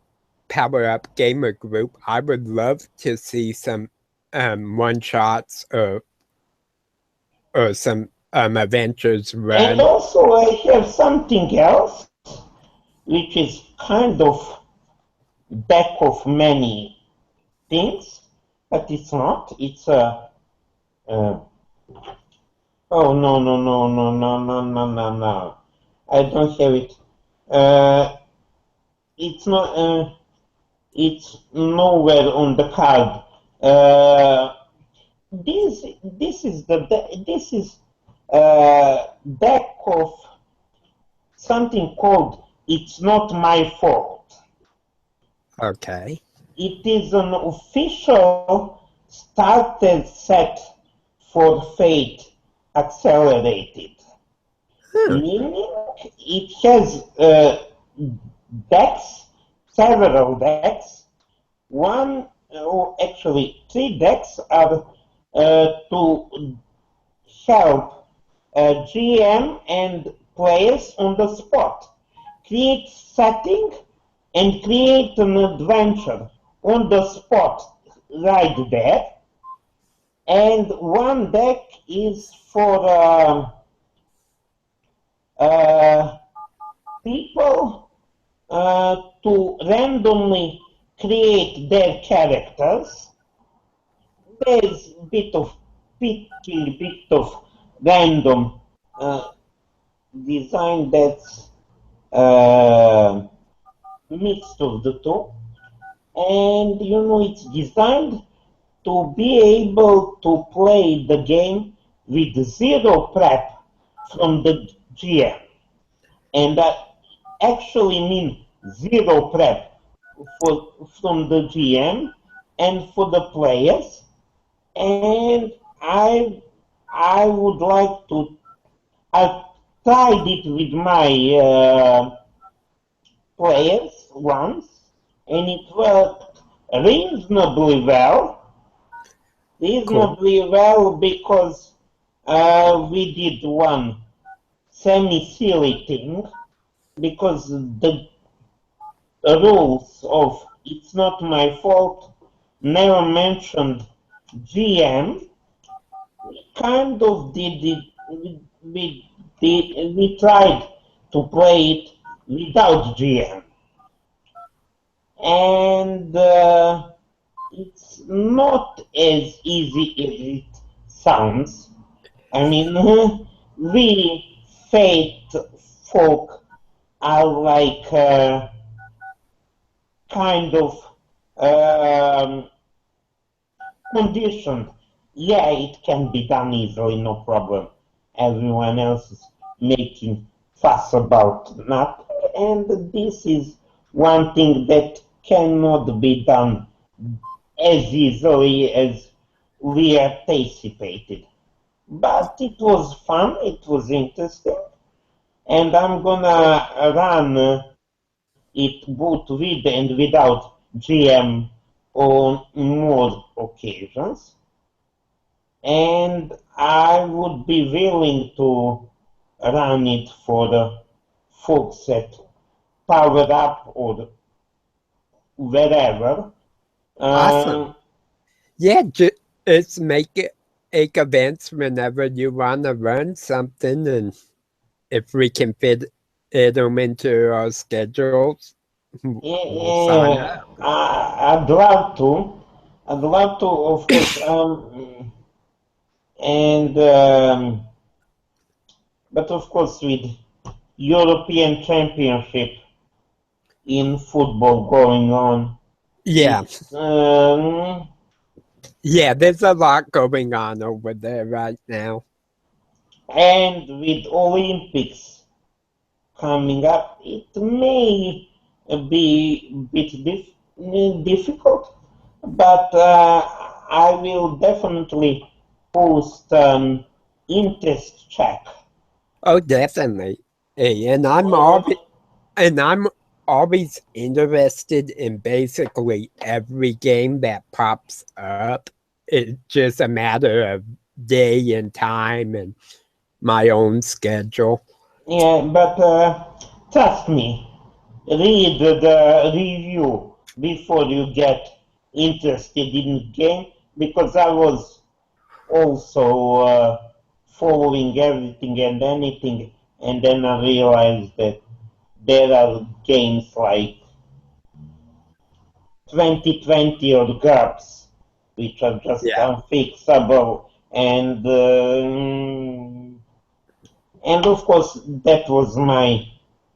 Speaker 1: Power Up Gamer group. I would love to see some one shots or some adventures
Speaker 3: And
Speaker 1: run.
Speaker 3: also, I have something else, which is kind of back of many things, but it's not. It's a. Oh no! I don't have it. Uh, it's not. It's nowhere on the card. Uh, this is back of something called "It's Not My Fault."
Speaker 1: Okay.
Speaker 3: It is an official starter set for Fate accelerated, meaning it has decks, several decks. One, or actually 3 decks are to help GM and players on the spot create setting and create an adventure on the spot right there. And one deck is for people to randomly create their characters. There's a bit of picking, bit of random design that's mixed of the two. And you know, it's designed to be able to play the game with zero prep from the GM. And that actually means zero prep from the GM and for the players. And I would like to, I tried it with my players once, and it worked reasonably well. Because we did one semi-silly thing, because the rules of It's Not My Fault never mentioned GM. We kind of did it, we tried to play it without GM. And it's not as easy as it sounds. I mean, we faith folk are like kind of conditioned. Yeah, it can be done easily, no problem. Everyone else is making fuss about nothing, and this is one thing that cannot be done as easily as we anticipated. But it was fun, it was interesting, and I'm gonna run it both with and without GM on more occasions. And I would be willing to run it for the folks that Power Up or wherever.
Speaker 1: Awesome. Yeah, it's make events whenever you want to run something, and if we can fit them into our schedules, we'll sign up.
Speaker 3: I'd love to. I'd love to, of course. But of course, with European Championship in football going on.
Speaker 1: Yeah. Yeah, there's a lot going on over there right now.
Speaker 3: And with Olympics coming up, it may be a bit difficult, but I will definitely post interest check.
Speaker 1: Oh, definitely. And I'm always interested in basically every game that pops up. It's just a matter of day and time and my own schedule.
Speaker 3: Yeah, but trust me, read the review before you get interested in the game, because I was also following everything and anything, and then I realized that there are games like 2020 or GURPS, which are just unfixable, and of course that was my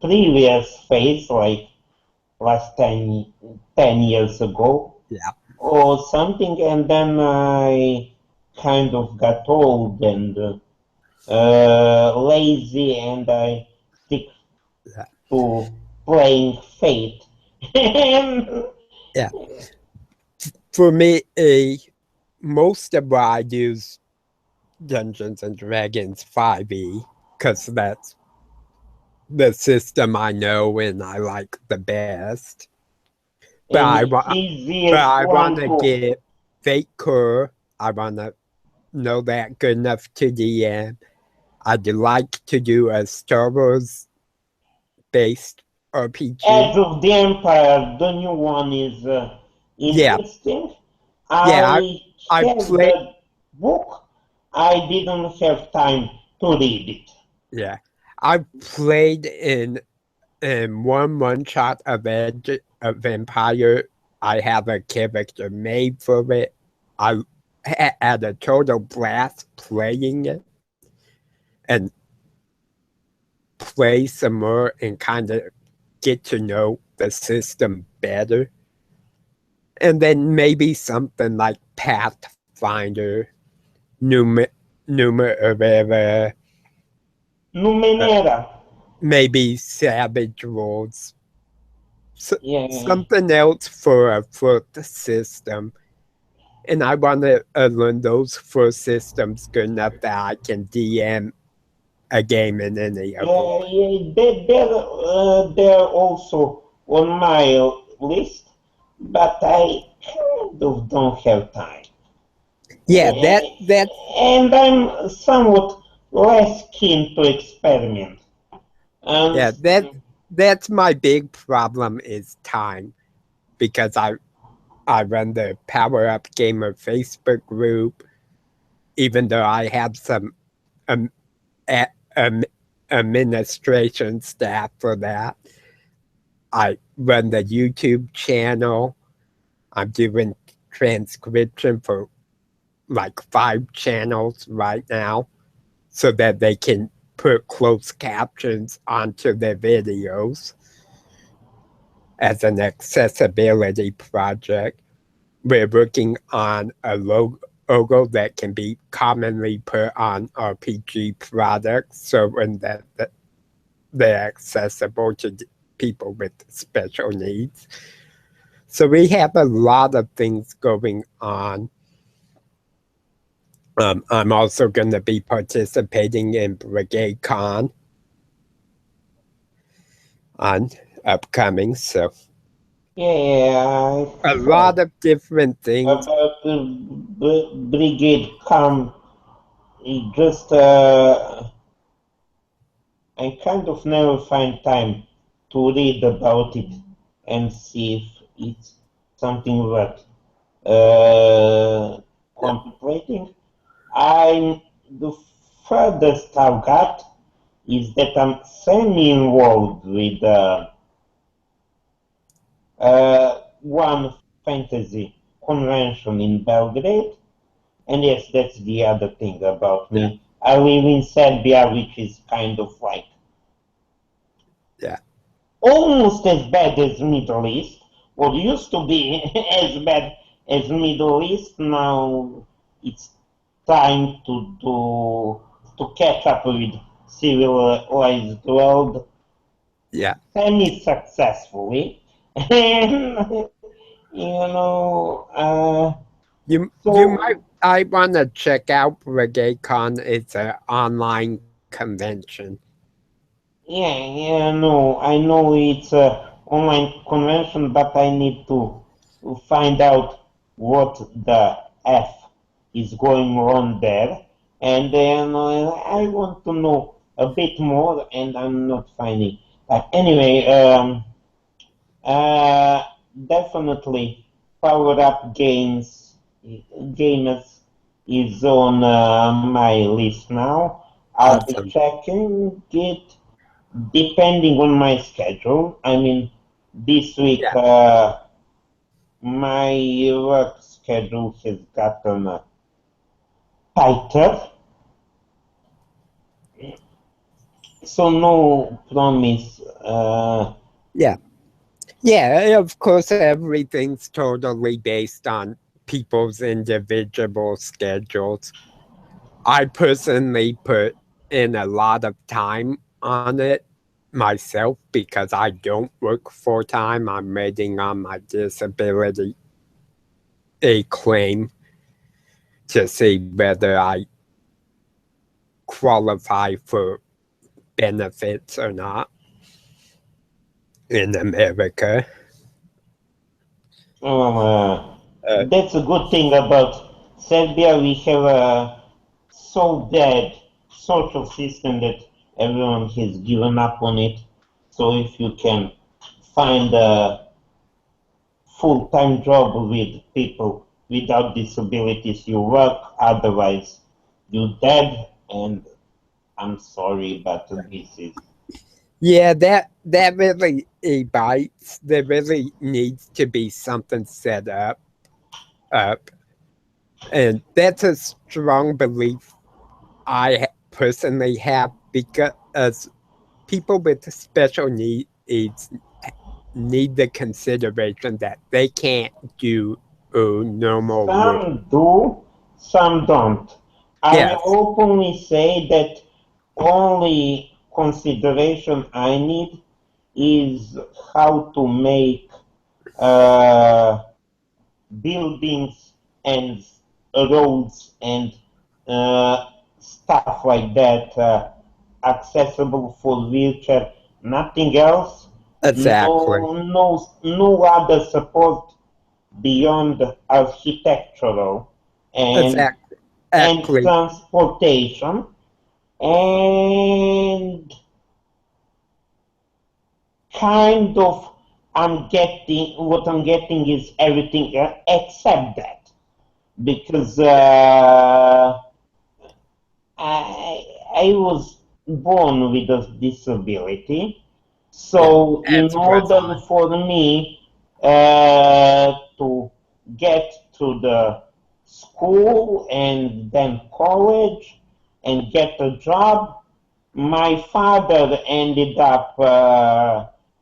Speaker 3: previous phase, like last 10 years ago, or something, and then I kind of got old and lazy, and I stick to playing Fate.
Speaker 1: Yeah. For me, most of what I do is Dungeons and Dragons 5e because that's the system I know and I like the best. But
Speaker 3: And
Speaker 1: I
Speaker 3: it's
Speaker 1: want,
Speaker 3: easiest one
Speaker 1: to
Speaker 3: to.
Speaker 1: get Faker. I want to know that good enough to DM. I'd like to do a Star Wars based
Speaker 3: Edge
Speaker 1: RPG.
Speaker 3: of the Empire, the new one is
Speaker 1: Yeah,
Speaker 3: interesting.
Speaker 1: yeah.
Speaker 3: I
Speaker 1: I
Speaker 3: have
Speaker 1: play.
Speaker 3: the book. I didn't have time to read it.
Speaker 1: Yeah, I played in one shot of Edge of Empire. I have a character made for it. I had a total blast playing it and play some more and kind of get to know the system better. And then maybe something like Pathfinder, Numa, Numenera,
Speaker 3: Numenera.
Speaker 1: maybe Savage Worlds,
Speaker 3: Yeah.
Speaker 1: something else for a foot system. And I want to learn those four systems good enough that I can DM a game in any of them.
Speaker 3: Yeah, they're also on my list, but I kind of don't have time.
Speaker 1: Yeah,
Speaker 3: Eh,
Speaker 1: that's
Speaker 3: And I'm somewhat less keen to experiment. And
Speaker 1: yeah, that's my big problem is time because I run the Power Up Gamer Facebook group, even though I have some um, a, administration staff for that. I run the YouTube channel. I'm doing transcription for like 5 channels right now so that they can put closed captions onto their videos as an accessibility project. We're working on a logo that can be commonly put on RPG products so when that they're accessible to people with special needs. So we have a lot of things going on. I'm also going to be participating in Brigade Con on upcoming. So
Speaker 3: yeah,
Speaker 1: a
Speaker 3: I heard
Speaker 1: lot of different things.
Speaker 3: about the brigade come. It just I kind of never find time to read about it and see if it's something worth
Speaker 1: Yeah,
Speaker 3: contemplating. The furthest I've got is that I'm semi-involved with one fantasy convention in Belgrade, and yes, that's the other thing about
Speaker 1: yeah,
Speaker 3: me. I live in Serbia, which is kind of like
Speaker 1: yeah,
Speaker 3: almost as bad as Middle East, or used to be as bad as Middle East. Now it's time to catch up with civilized world
Speaker 1: yeah.
Speaker 3: semi-successfully. And you know,
Speaker 1: You might.
Speaker 3: so
Speaker 1: I want to check out Brigade Con. It's an online convention.
Speaker 3: yeah, no, I know it's a online convention, but I need to find out what the F is going on there, and then I want to know a bit more, and I'm not finding. But anyway, uh, definitely Power Up Gamers is on my list now. I'll be
Speaker 1: Awesome.
Speaker 3: checking it depending on my schedule. I mean, this week
Speaker 1: Yeah,
Speaker 3: my work schedule has gotten tighter, so no promise.
Speaker 1: yeah, yeah. Of course, everything's totally based on people's individual schedules. I personally put in a lot of time on it myself because I don't work full time. I'm waiting on my disability a claim to see whether I qualify for benefits or not in America. Uh,
Speaker 3: That's a good thing about Serbia. We have a so bad social system that everyone has given up on it. So if you can find a full-time job with people without disabilities, you work. Otherwise, you dead. And I'm sorry, but this is
Speaker 1: yeah, that really bites. There really needs to be something set up, and that's a strong belief I personally have because people with special needs need the consideration that they can't do normal work.
Speaker 3: some do, some don't. I will
Speaker 1: Yes,
Speaker 3: openly say that only consideration I need is how to make uh, buildings and roads and stuff like that accessible for wheelchair. Nothing else.
Speaker 1: exactly,
Speaker 3: No other support beyond architectural and
Speaker 1: exactly,
Speaker 3: transportation, and kind of I'm getting is everything except that, because I was born with a disability,
Speaker 1: yeah,
Speaker 3: so in
Speaker 1: as was
Speaker 3: order
Speaker 1: I.
Speaker 3: for me to get to the school and then college and get a job, my father ended up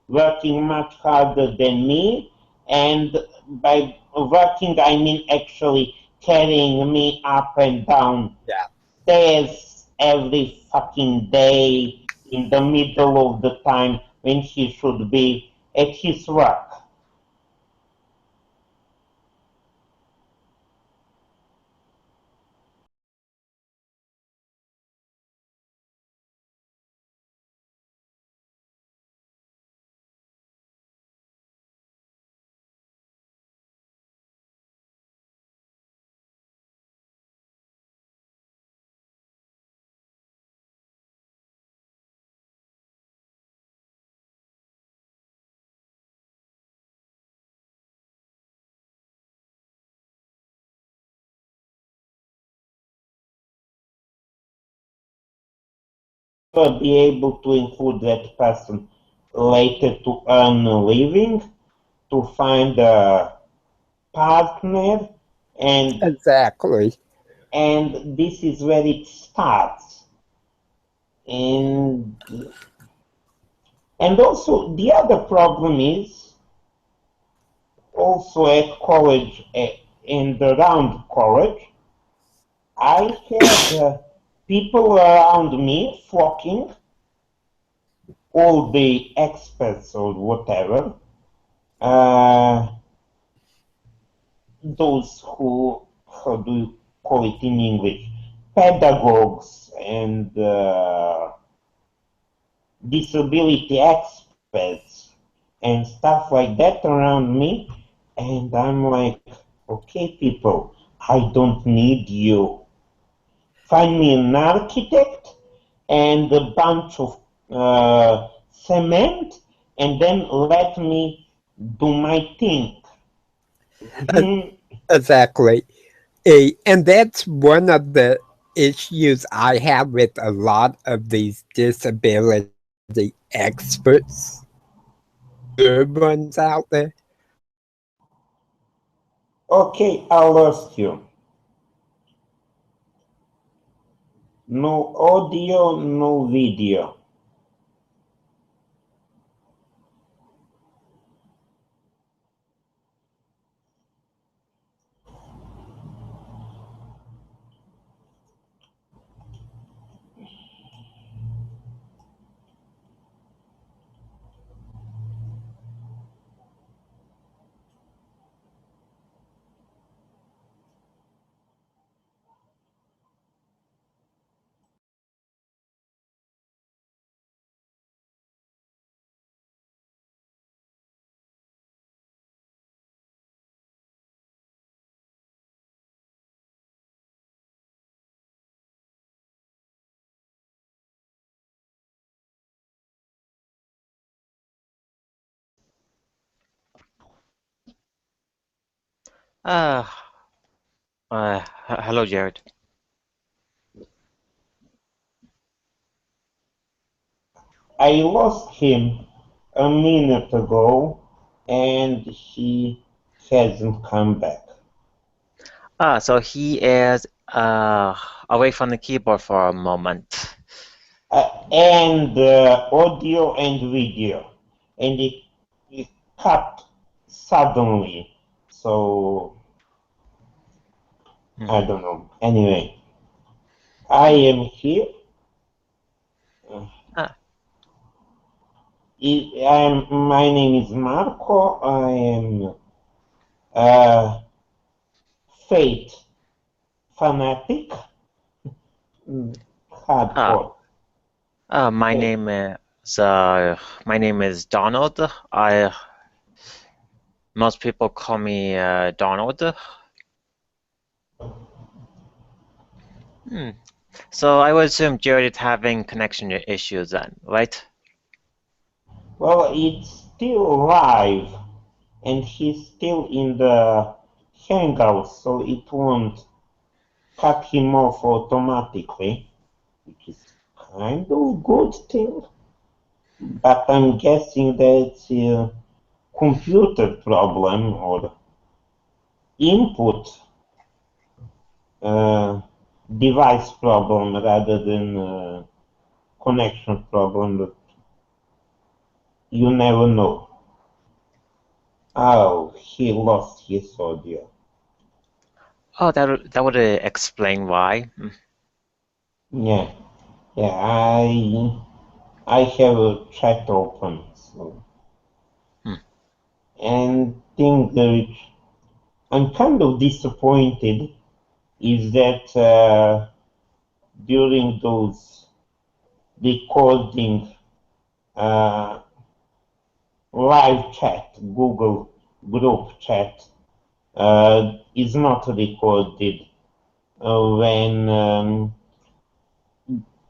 Speaker 3: working much harder than me, and by working I mean actually carrying me up and down
Speaker 1: Yeah,
Speaker 3: stairs every fucking day in the middle of the time when he should be at his work. Never be able to include that person later to earn a living, to find a partner, and
Speaker 1: exactly,
Speaker 3: this is where it starts. And also the other problem is also at college and around college, I had people around me flocking, all the experts or whatever, uh, those who, how do you call it in English, pedagogues and disability experts and stuff like that around me. And I'm like, okay, people, I don't need you. Find me an architect and a bunch of cement, and then let me do my thing.
Speaker 1: e- exactly. And that's one of the issues I have with a lot of these disability experts, good ones out there.
Speaker 3: Okay, I lost you. No audio, no video.
Speaker 4: Uh, Hello, Jared.
Speaker 3: I lost him a minute ago, and he hasn't come back.
Speaker 4: So he is away from the keyboard for a moment.
Speaker 3: And audio and video, and it cut suddenly. So I don't know. Anyway, I am here.
Speaker 4: Ah,
Speaker 3: My name is Marco. I am a Fate fanatic. Hardcore.
Speaker 4: my
Speaker 3: Fate.
Speaker 4: name is Donald. Most people call me Donald. So I would assume Jared is having connection issues then, right?
Speaker 3: Well, it's still live, and he's still in the Hangouts, so it won't cut him off automatically, which is kind of good thing. But I'm guessing that's a computer problem or input device problem rather than connection problem. But you never know. Oh, he lost his audio.
Speaker 4: Oh, that would explain why.
Speaker 3: Yeah, I have a chat open, so and thing that I'm kind of disappointed is that during those recording live chat, Google group chat is not recorded when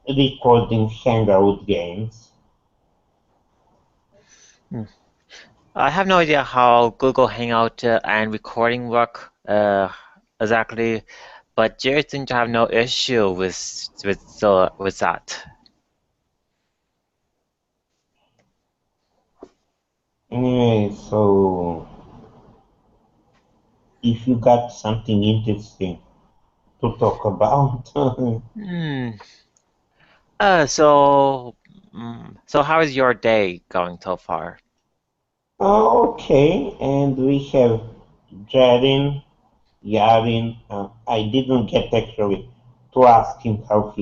Speaker 3: recording Hangout games.
Speaker 4: I have no idea how Google Hangout and recording work exactly, but Jared seemed to have no issue with that.
Speaker 3: Anyway, so if you got something interesting to talk about.
Speaker 4: So how is your day going so far?
Speaker 3: Okay, and we have Jarin, Yarin. I didn't get actually to ask him how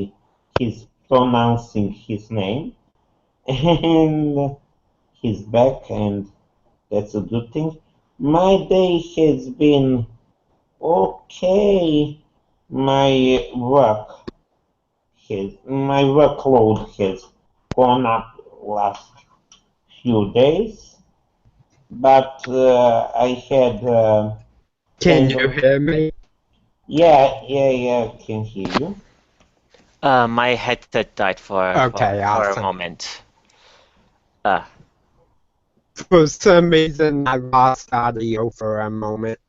Speaker 3: he's pronouncing his name, and he's back, and that's a good thing. My day has been okay. My workload has gone up last few days, but I had
Speaker 1: Can
Speaker 3: kind
Speaker 1: you
Speaker 3: of
Speaker 1: hear me?
Speaker 3: yeah, I can hear you.
Speaker 4: My headset died
Speaker 1: Okay,
Speaker 4: for a
Speaker 1: awesome.
Speaker 4: moment. Uh,
Speaker 1: For some reason, I lost audio for a moment.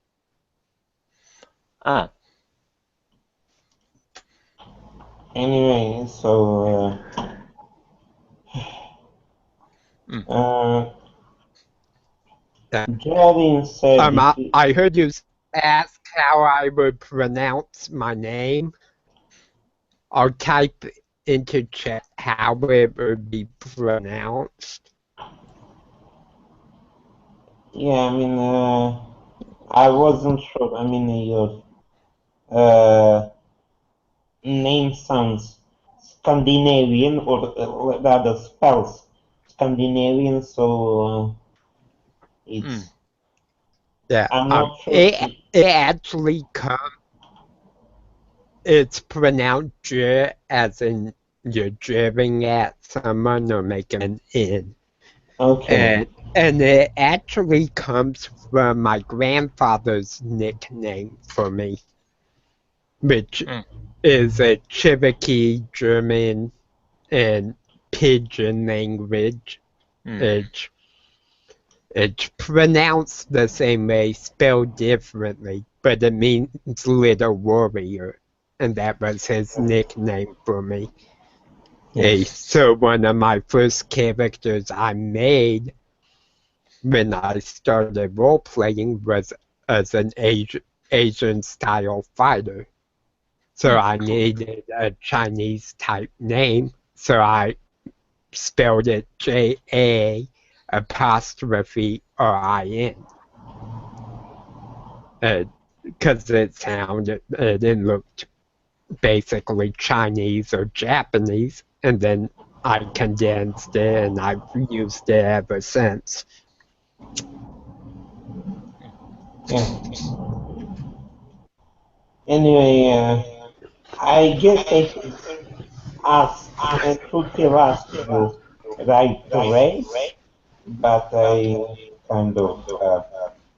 Speaker 4: uh,
Speaker 3: Anyway, so Jarin said if you,
Speaker 1: I heard you ask how I would pronounce my name. I'll type into chat how it would be pronounced.
Speaker 3: yeah, I mean, I wasn't sure. I mean, your name sounds Scandinavian, or rather spells Scandinavian, so it's.
Speaker 1: Yeah,
Speaker 3: I'm not sure.
Speaker 1: it actually it's pronounced J as in you're jeering at someone or making an in.
Speaker 3: Okay.
Speaker 1: And it actually comes from my grandfather's nickname for me, which is a Cherokee German and Pidgin language. It's pronounced the same way, spelled differently. but it means little warrior, and that was his nickname for me. So one of my first characters I made when I started role-playing was as an Asian-style fighter. So I needed a Chinese-type name, so I spelled it JA''RIN. Because it looked basically Chinese or Japanese, and then I condensed it and I've used it ever since.
Speaker 3: Yeah. Anyway, I guess I should have asked you right away, but I kind of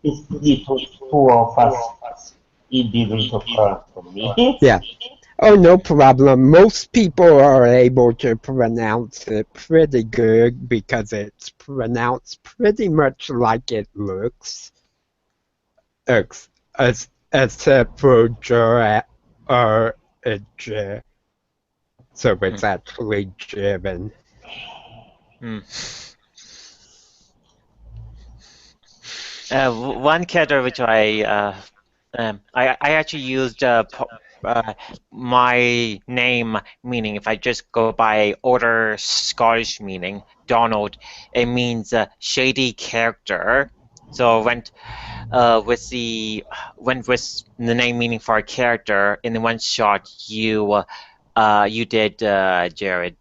Speaker 3: it was two of us. It didn't occur to me.
Speaker 1: Yeah. Oh, no problem. Most people are able to pronounce it pretty good because it's pronounced pretty much like it looks, except for J or a J. So it's actually Jiren.
Speaker 4: One character which I actually used my name meaning. If I just go by older Scottish meaning, Donald, it means shady character. So went with the name meaning for a character in the one shot you did, Jared.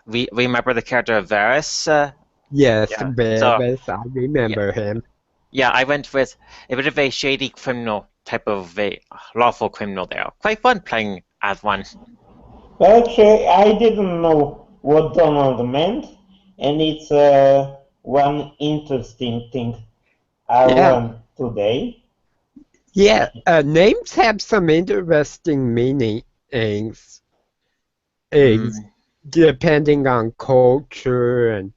Speaker 4: Remember the character Varys?
Speaker 1: Yes,
Speaker 4: Yeah.
Speaker 1: Varys, I remember him.
Speaker 4: Yeah, I went with a bit of a shady criminal type of a lawful criminal there. Quite fun playing as one.
Speaker 3: Actually, I didn't know what Donald meant, and it's one interesting thing I learned today.
Speaker 1: Yeah, names have some interesting meanings, depending on culture and.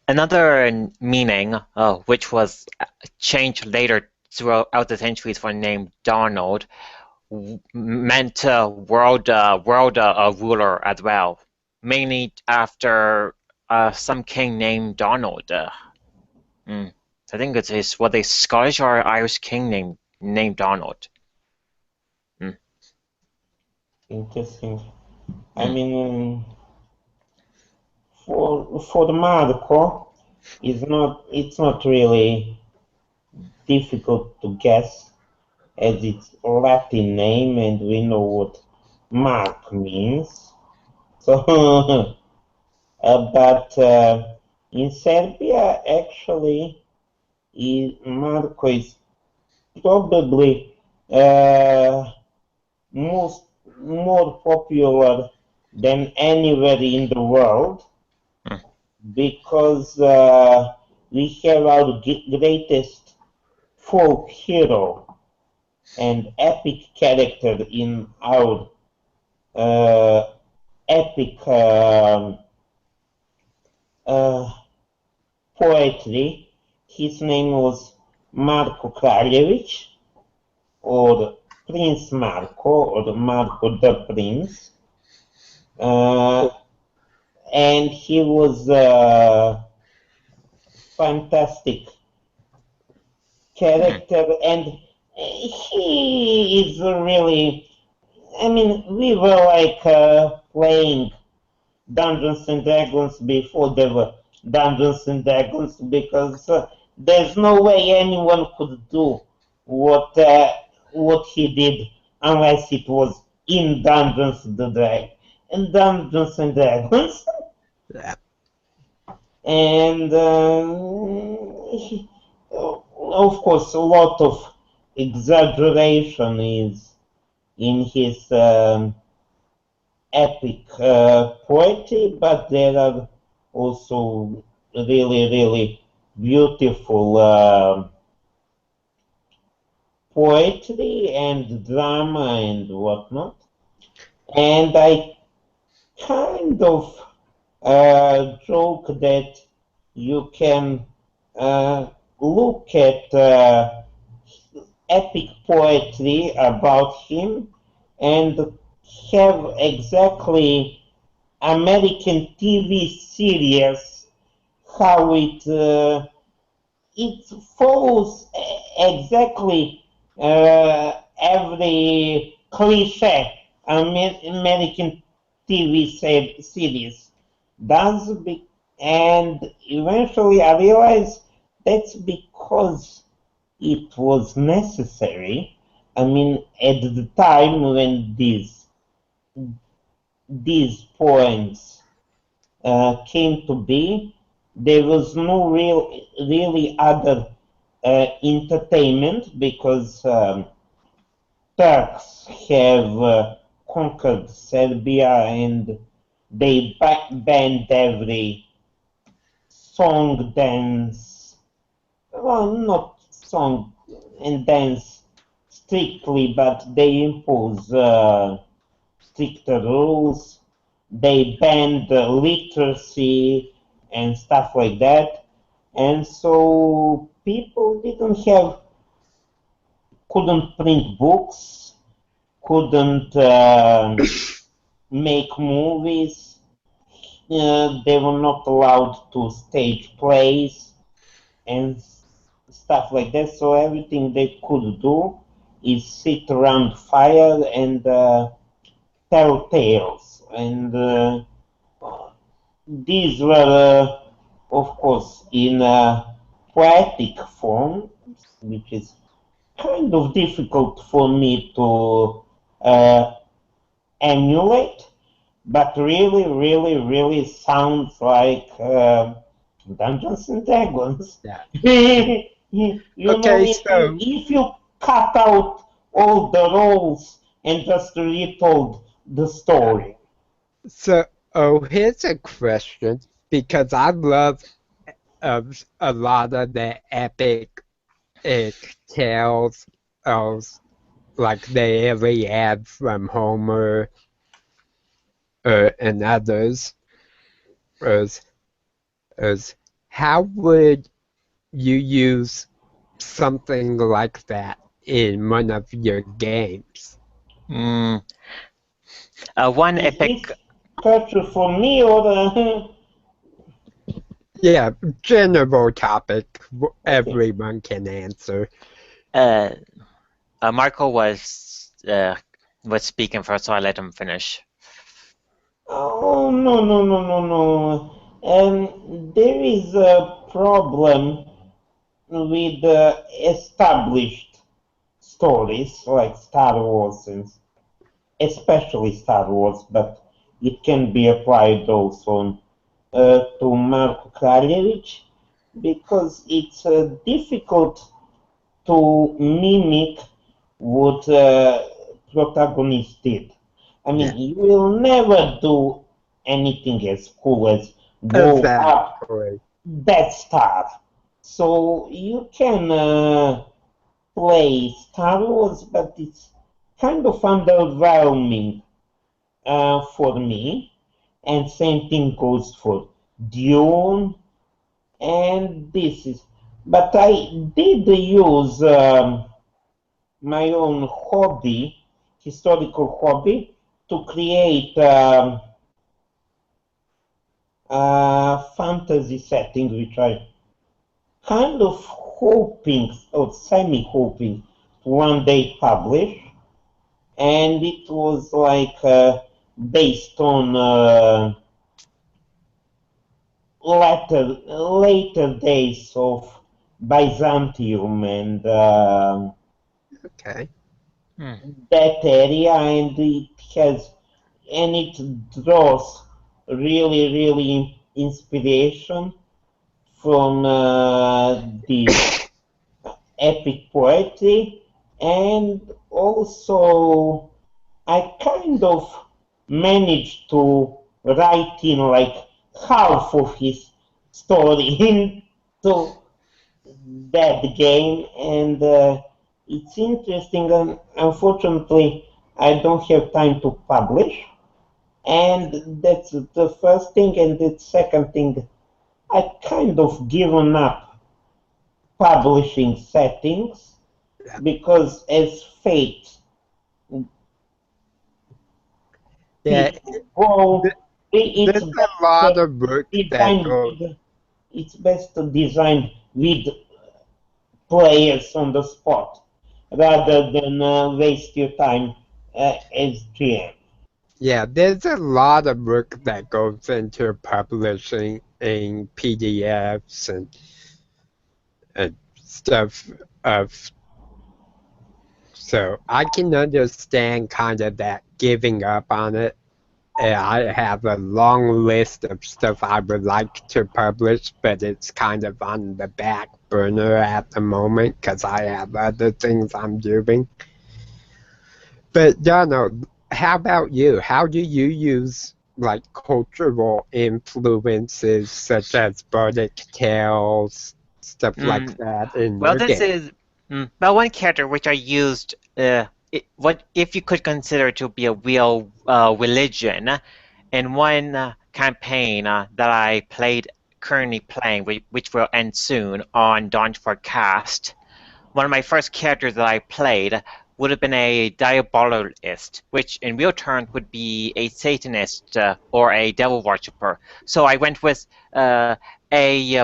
Speaker 4: Another meaning, which was changed later throughout the centuries for the name Donald, meant world ruler as well, mainly after some king named Donald. I think it's what a Scottish or Irish king named Donald.
Speaker 3: Interesting. I mean, for Marco, it's not really difficult to guess, as it's a Latin name and we know what Mark means. So, but in Serbia, actually, Marko is probably more popular than anywhere in the world, because we have our greatest folk hero and epic character in our epic poetry. His name was Marko Kraljevic, or Prince Marko, or Marko the Prince. And he was a fantastic character, and he is really, I mean, we were like playing Dungeons and Dragons before there were Dungeons and Dragons, because there's no way anyone could do what he did unless it was in Dungeons and Dragons.
Speaker 1: Yeah.
Speaker 3: And of course, a lot of exaggeration is in his epic poetry, but there are also really beautiful poetry and drama and whatnot. And I kind of joke that you can look at epic poetry about him and have exactly American TV series how it follows exactly every cliche American TV series does, and eventually I realized that's because it was necessary. I mean, at the time when these poems came to be, there was no really other entertainment because Turks have conquered Serbia and they banned every song, dance, well, not song and dance strictly, but they impose stricter rules. They banned literacy and stuff like that. And so people couldn't print books, couldn't make movies. They were not allowed to stage plays and stuff like that. So everything they could do is sit around fire and tell tales. And these were, of course, in poetic form, which is kind of difficult for me to emulate, but really, really, really sounds like Dungeons and Dragons.
Speaker 1: Yeah.
Speaker 3: You know,
Speaker 1: Okay, so
Speaker 3: if you cut out all the roles and just retold the story.
Speaker 1: here's a question because I love a lot of the epic tales of like the Iliad from Homer and others. Is, is how would you use something like that in one of your games?
Speaker 4: Mm. One
Speaker 3: Is
Speaker 4: epic.
Speaker 3: this question for me or
Speaker 1: Yeah, general topic
Speaker 3: okay?
Speaker 1: everyone can answer.
Speaker 4: Marco was speaking first, so I let him finish.
Speaker 3: Oh, no, no, no, no, no. There is a problem with established stories like Star Wars, and especially Star Wars, but it can be applied also to Marko Kraljevic because it's difficult to mimic what protagonist did. I
Speaker 1: Yeah,
Speaker 3: mean, you will never do anything as cool as blow up
Speaker 1: exactly.
Speaker 3: Death Star. So you can play Star Wars, but it's kind of underwhelming for me. And same thing goes for Dune. And this is, but I did use my own hobby, historical hobby, to create a fantasy setting, which I kind of hoping or semi hoping to one day publish. And it was like based on later days of Byzantium and
Speaker 1: Okay.
Speaker 4: Hmm.
Speaker 3: that area, and it draws really inspiration from this epic poetry, and also I kind of managed to write in like half of his story into that game, and it's interesting. And unfortunately, I don't have time to publish, and that's the first thing. And the second thing, I kind of given up publishing settings, because as fate
Speaker 1: Yeah,
Speaker 3: go, it's
Speaker 1: there's
Speaker 3: best
Speaker 1: a lot of work that
Speaker 3: designed
Speaker 1: goes.
Speaker 3: it's best to design with players on the spot rather than waste your time as GM.
Speaker 1: Yeah, there's a lot of work that goes into publishing in PDFs and stuff of. So I can understand kind of that giving up on it. And I have a long list of stuff I would like to publish, but it's kind of on the back burner at the moment because I have other things I'm doing. But Donald, how about you? How do you use like cultural influences such as Bardic tales, stuff like that in
Speaker 4: Well,
Speaker 1: your
Speaker 4: this
Speaker 1: game?
Speaker 4: is well one character which I used. What if you could consider to be a real religion, in one campaign that I currently playing, which will end soon on Dawn Forecast. One of my first characters that I played would have been a diabolist, which in real terms would be a Satanist or a devil worshipper. So I went with a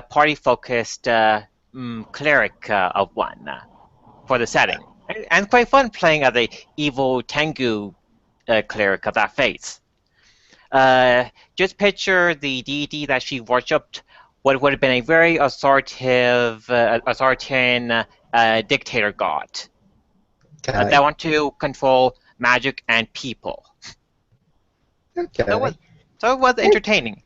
Speaker 4: party-focused cleric of one for the setting. And quite fun playing as a evil Tengu cleric of that faith. Just picture the deity that she worshipped what would have been a very authoritarian dictator god that
Speaker 1: Okay.
Speaker 4: want to control magic and people.
Speaker 1: Okay.
Speaker 4: So it was entertaining.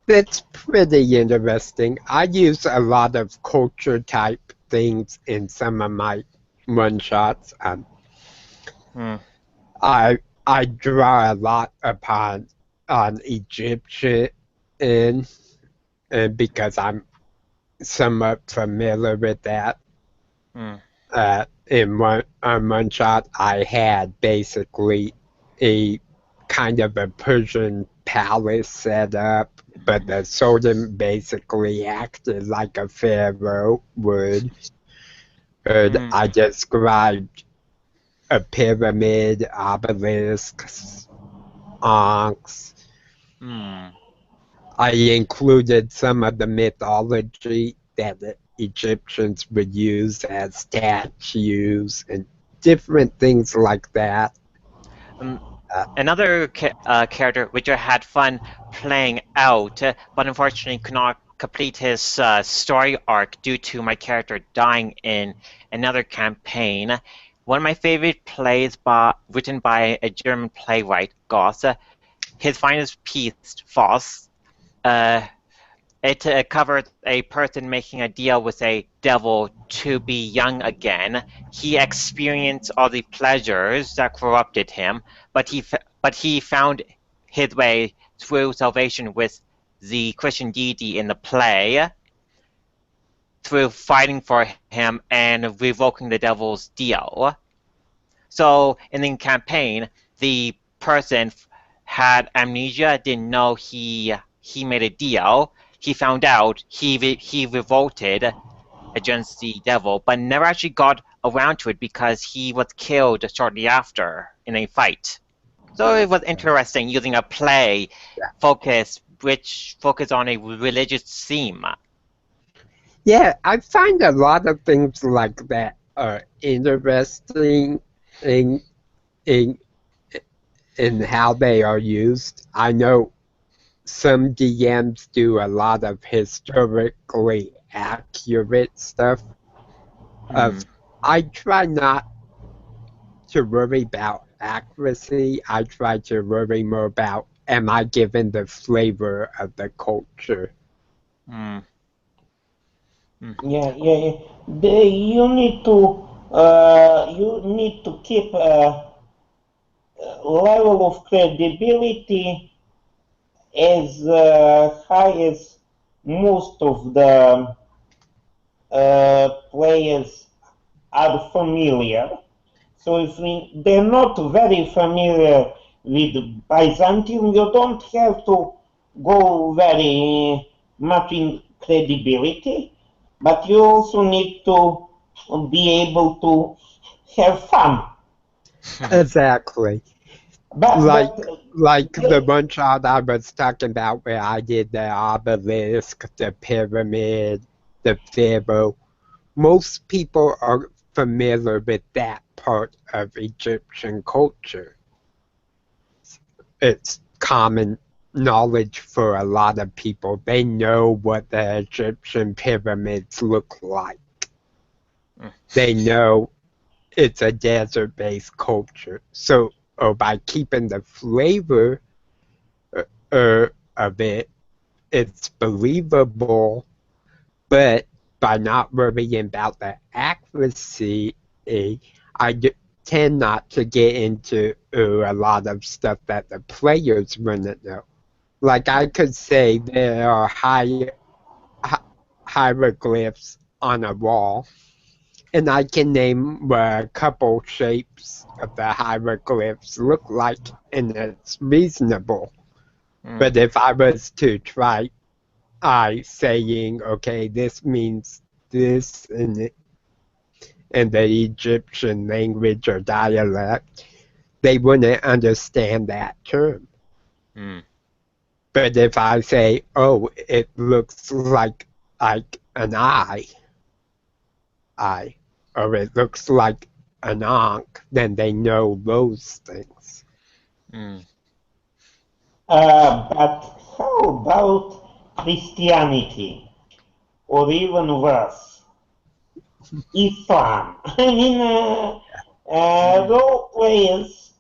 Speaker 1: That's pretty interesting. I use a lot of culture type things in some of my one shots. I draw a lot upon on Egyptian and because I'm somewhat familiar with that. In one shot, I had basically a kind of a Persian palace set up, but the Sultan basically acted like a pharaoh would. And I described a pyramid, obelisks, ankhs. I included some of the mythology that the Egyptians would use as statues and different things like that.
Speaker 4: Another character which I had fun playing out, but unfortunately could not complete his story arc due to my character dying in another campaign. One of my favorite plays written by a German playwright, Goethe, his finest piece, Faust. It covered a person making a deal with a devil to be young again. He experienced all the pleasures that corrupted him, but he found his way through salvation with the Christian deity in the play, through fighting for him and revoking the devil's deal. So in the campaign, the person had amnesia, didn't know he made a deal. He found out, he revolted against the devil, but never actually got around to it because he was killed shortly after in a fight. So it was interesting using a play which focused on a religious theme.
Speaker 1: Yeah, I find a lot of things like that are interesting in in how they are used. I know some DMs do a lot of historically accurate stuff. I try not to worry about accuracy. I try to worry more about, am I given the flavor of the culture?
Speaker 3: Yeah. You need to keep a level of credibility as high as most of the players are familiar. So if they're not very familiar with Byzantium, you don't have to go very much in credibility, but you also need to be able to have fun.
Speaker 1: Exactly.
Speaker 3: But
Speaker 1: Like
Speaker 3: but
Speaker 1: like the
Speaker 3: yeah,
Speaker 1: one shot I was talking about where I did the obelisk, the pyramid, the pharaoh. Most people are familiar with that part of Egyptian culture. It's common knowledge for a lot of people. They know what the Egyptian pyramids look like. They know it's a desert-based culture. So, by keeping the flavor of it, it's believable, but by not worrying about the accuracy, tend not to get into a lot of stuff that the players wouldn't know. Like I could say there are hieroglyphs on a wall, and I can name what a couple shapes of the hieroglyphs look like, and it's reasonable.
Speaker 4: Mm,
Speaker 1: But if I was to try saying, okay, this means this in the Egyptian language or dialect, they wouldn't understand that term.
Speaker 4: mm,
Speaker 1: But if I say, oh, it looks like an eye, or it looks like an ankh, then they know those things.
Speaker 4: mm.
Speaker 3: but how about Christianity, or even worse, Islam? I mean,
Speaker 4: Mm.
Speaker 3: role players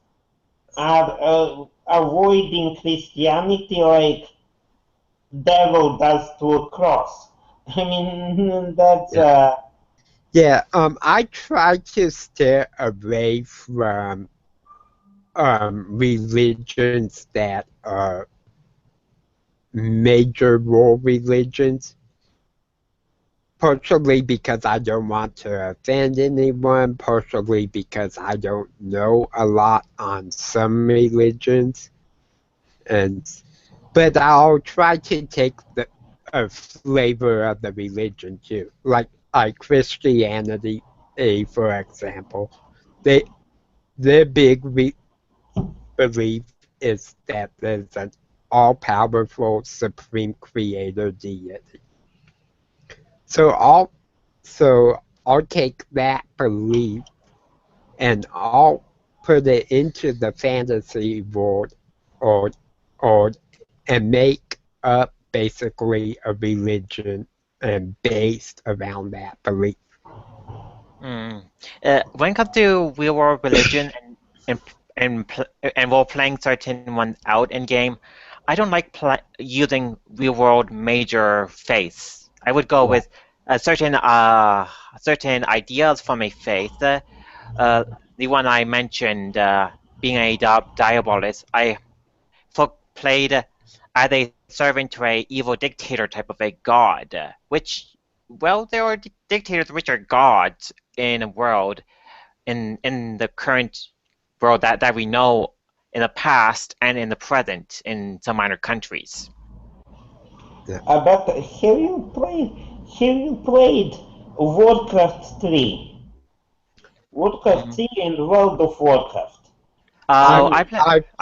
Speaker 3: are avoiding Christianity like devil does to a cross. I mean, that's
Speaker 1: Yeah. Yeah, I try to stay away from religions that are major world religions, partially because I don't want to offend anyone, partially because I don't know a lot on some religions, and but I'll try to take a flavor of the religion too, like Christianity, for example. They their big belief is that there's an all-powerful supreme creator deity. So I'll take that belief and I'll put it into the fantasy world or or and make up basically a religion and based around that belief.
Speaker 4: Mm. When it comes to real world religion and role playing certain ones out in game, I don't like using real world major faiths. I would go
Speaker 1: Right.
Speaker 4: with certain ideas from a faith. The one I mentioned, being a diabolist, I played as a servant to a evil dictator type of a god, which, well, there are dictators which are gods in a world in the current world that we know in the past and in the present in some minor countries.
Speaker 1: Yeah.
Speaker 3: but have you played Warcraft 3? Warcraft
Speaker 4: Mm.
Speaker 3: 3 and World of Warcraft.
Speaker 4: Oh,
Speaker 3: And
Speaker 1: I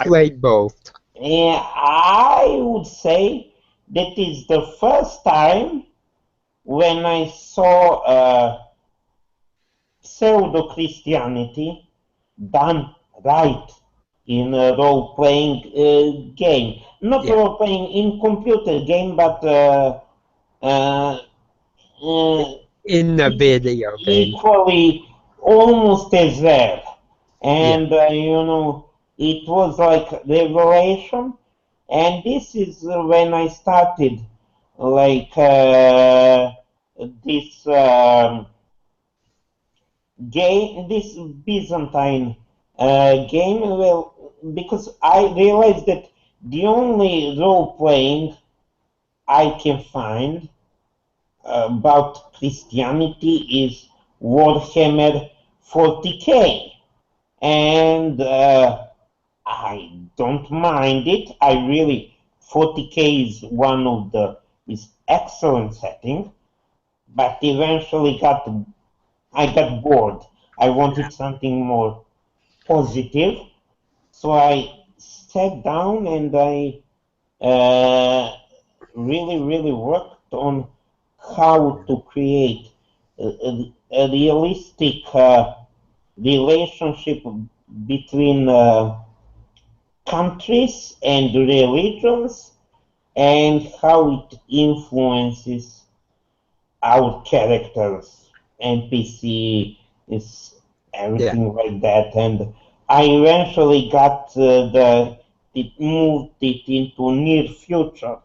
Speaker 1: played both.
Speaker 3: I would say that is the first time when I saw pseudo Christianity done right in a role playing game. Not
Speaker 1: Yeah.
Speaker 3: role playing in computer game, but uh,
Speaker 1: In the video game.
Speaker 3: equally almost as rare.
Speaker 1: Yeah.
Speaker 3: And it was like revelation. And this is when I started like this game, this Byzantine game. Well, because I realized that the only role playing I can find about Christianity is Warhammer 40K, and I don't mind it. I really 40K is one of the is excellent setting, but eventually I got bored. I wanted something more positive, so I sat down and I really worked on how to create a realistic relationship between countries and religions and how it influences our characters, NPC, is
Speaker 1: Yeah.
Speaker 3: everything like that. And I eventually got it moved it into near future.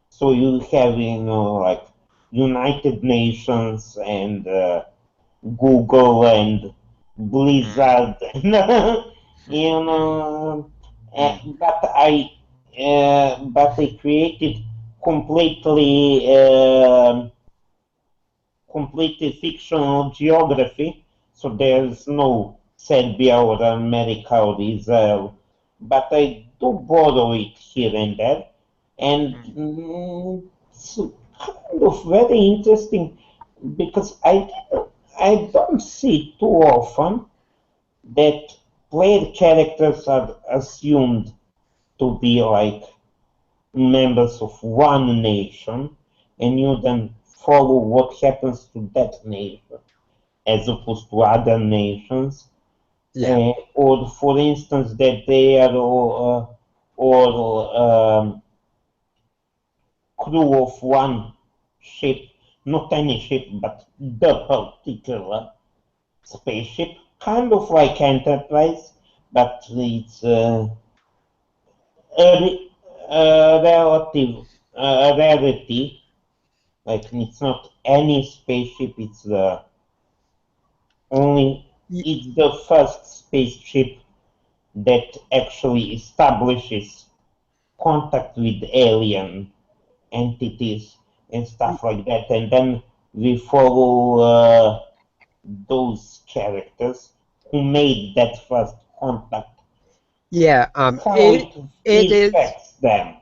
Speaker 3: So you have, like United Nations and Google and
Speaker 4: Mm,
Speaker 3: Blizzard, you
Speaker 4: mm,
Speaker 3: know,
Speaker 4: mm,
Speaker 3: but I created completely completely fictional geography, so there's no Serbia or America or Israel, but I do borrow it here and there, and
Speaker 4: mm,
Speaker 3: it's kind of very interesting because I don't see too often that player characters are assumed to be like members of one nation, and you then follow what happens to that nation as opposed to other nations.
Speaker 1: Yeah.
Speaker 3: Or, for instance, that they are all crew of one ship, not any ship, but the particular spaceship, kind of like Enterprise, but it's a, a relative rarity. Like it's not any spaceship; it's the only.
Speaker 1: Y-
Speaker 3: It's the first spaceship that actually establishes contact with alien entities and
Speaker 1: y-
Speaker 3: stuff like that. And then we follow those characters who made that first contact,
Speaker 1: Yeah.
Speaker 3: how it
Speaker 1: It is
Speaker 3: affects them.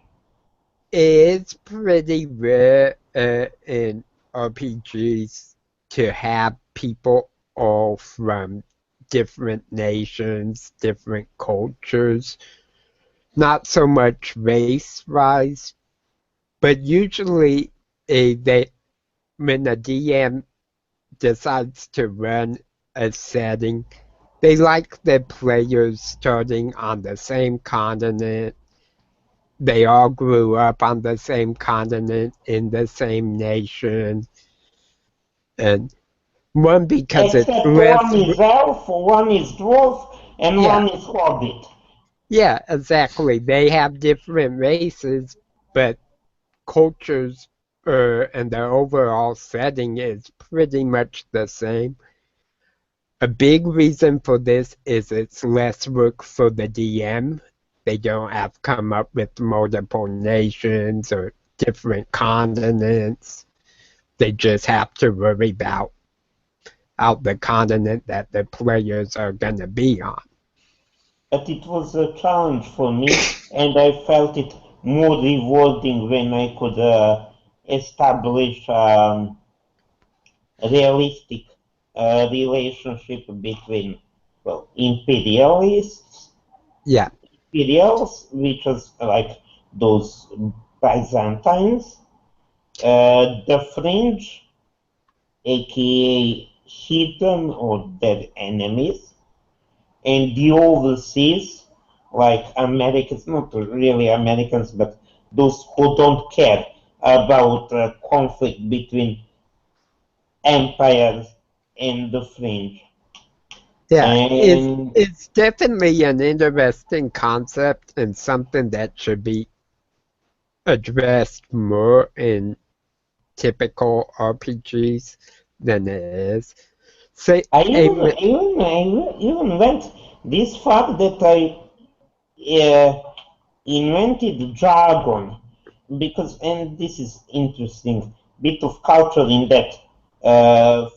Speaker 1: it's pretty rare in RPGs to have people all from different nations, different cultures. Not so much race-wise, but usually they when the DM decides to run a setting, they like the players starting on the same continent. They all grew up on the same continent in the same nation, and one because it's
Speaker 3: Except
Speaker 1: less.
Speaker 3: one is elf, one is dwarf, and
Speaker 1: Yeah,
Speaker 3: one is hobbit.
Speaker 1: yeah, exactly. They have different races, but cultures and the overall setting is pretty much the same. A big reason for this is it's less work for the DM. They don't have to come up with multiple nations or different continents. They just have to worry about out the continent that the players are going to be on.
Speaker 3: But it was a challenge for me, and I felt it more rewarding when I could establish realistic relationship between, well,
Speaker 1: Yeah,
Speaker 3: imperials, which was like those Byzantines, the fringe, aka hidden or dead enemies, and the overseas, like Americans, not really Americans, but those who don't care about conflict between empires and the fringe.
Speaker 1: yeah.
Speaker 3: And
Speaker 1: It's definitely an interesting concept and something that should be addressed more in typical RPGs than it is. Say,
Speaker 3: I even went this far that I invented jargon because, and this is interesting, bit of culture in that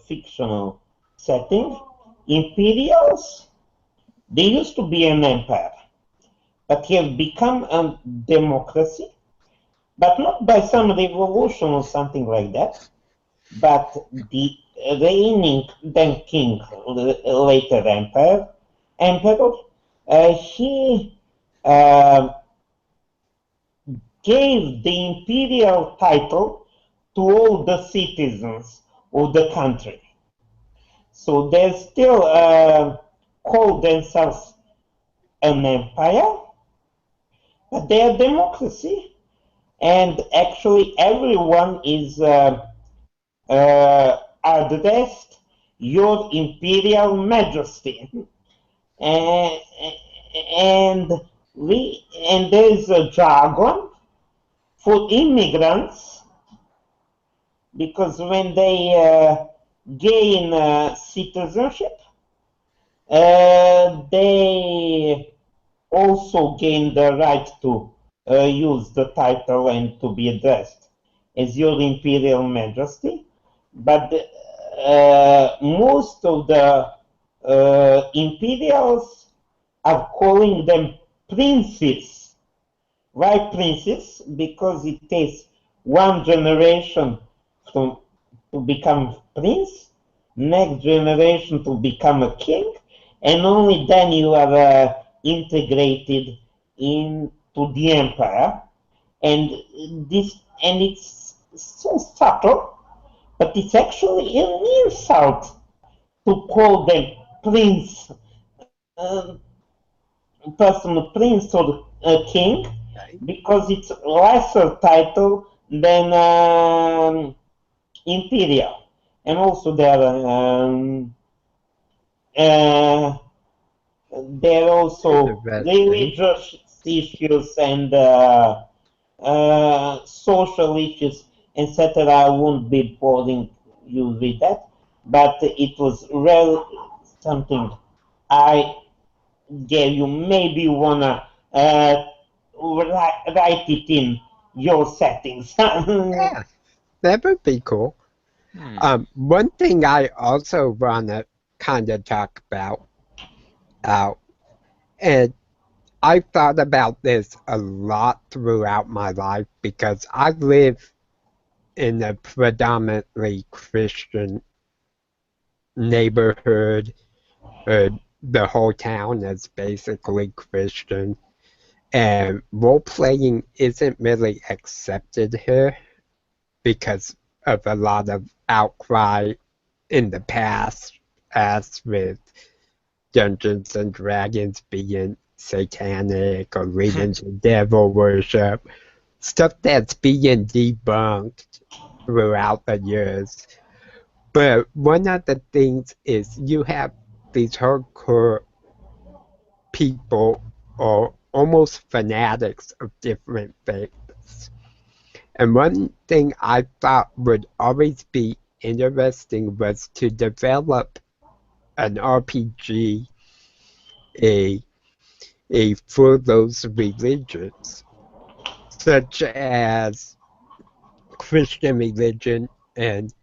Speaker 3: fictional setting. Imperials, they used to be an empire, but have become a democracy, but not by some revolution or something like that. but the reigning then king, later emperor, he gave the imperial title to all the citizens of the country. So they still call themselves an empire, but they are democracy, and actually everyone is addressed Your Imperial Majesty, and and there is a jargon for immigrants because when they gain citizenship, they also gain the right to use the title and to be addressed as Your Imperial Majesty. But most of the imperials are calling them princes. Why princes? Because it takes one generation to become prince, next generation to become a king, and only then you are integrated into the empire. And it's so subtle, but it's actually an insult to call them prince, person prince or king,
Speaker 1: Okay.
Speaker 3: because it's lesser title than imperial, and also uh, there are also
Speaker 1: Interesting.
Speaker 3: religious issues and social issues, etc. I won't be boring you with that, but it was really something I gave you. Maybe you wanna write it in your settings.
Speaker 1: Yeah, that would be cool.
Speaker 4: Hmm.
Speaker 1: One thing I also wanna kind of talk about, and I've thought about this a lot throughout my life because I live in a predominantly Christian neighborhood. The whole town is basically Christian, and role playing isn't really accepted here because of a lot of outcry in the past, as with Dungeons and Dragons being satanic or leading to devil worship, stuff that's being debunked throughout the years. But one of the things is you have these hardcore people or almost fanatics of different faiths. And one thing I thought would always be interesting was to develop an RPG a, for those religions, such as Christian religion, and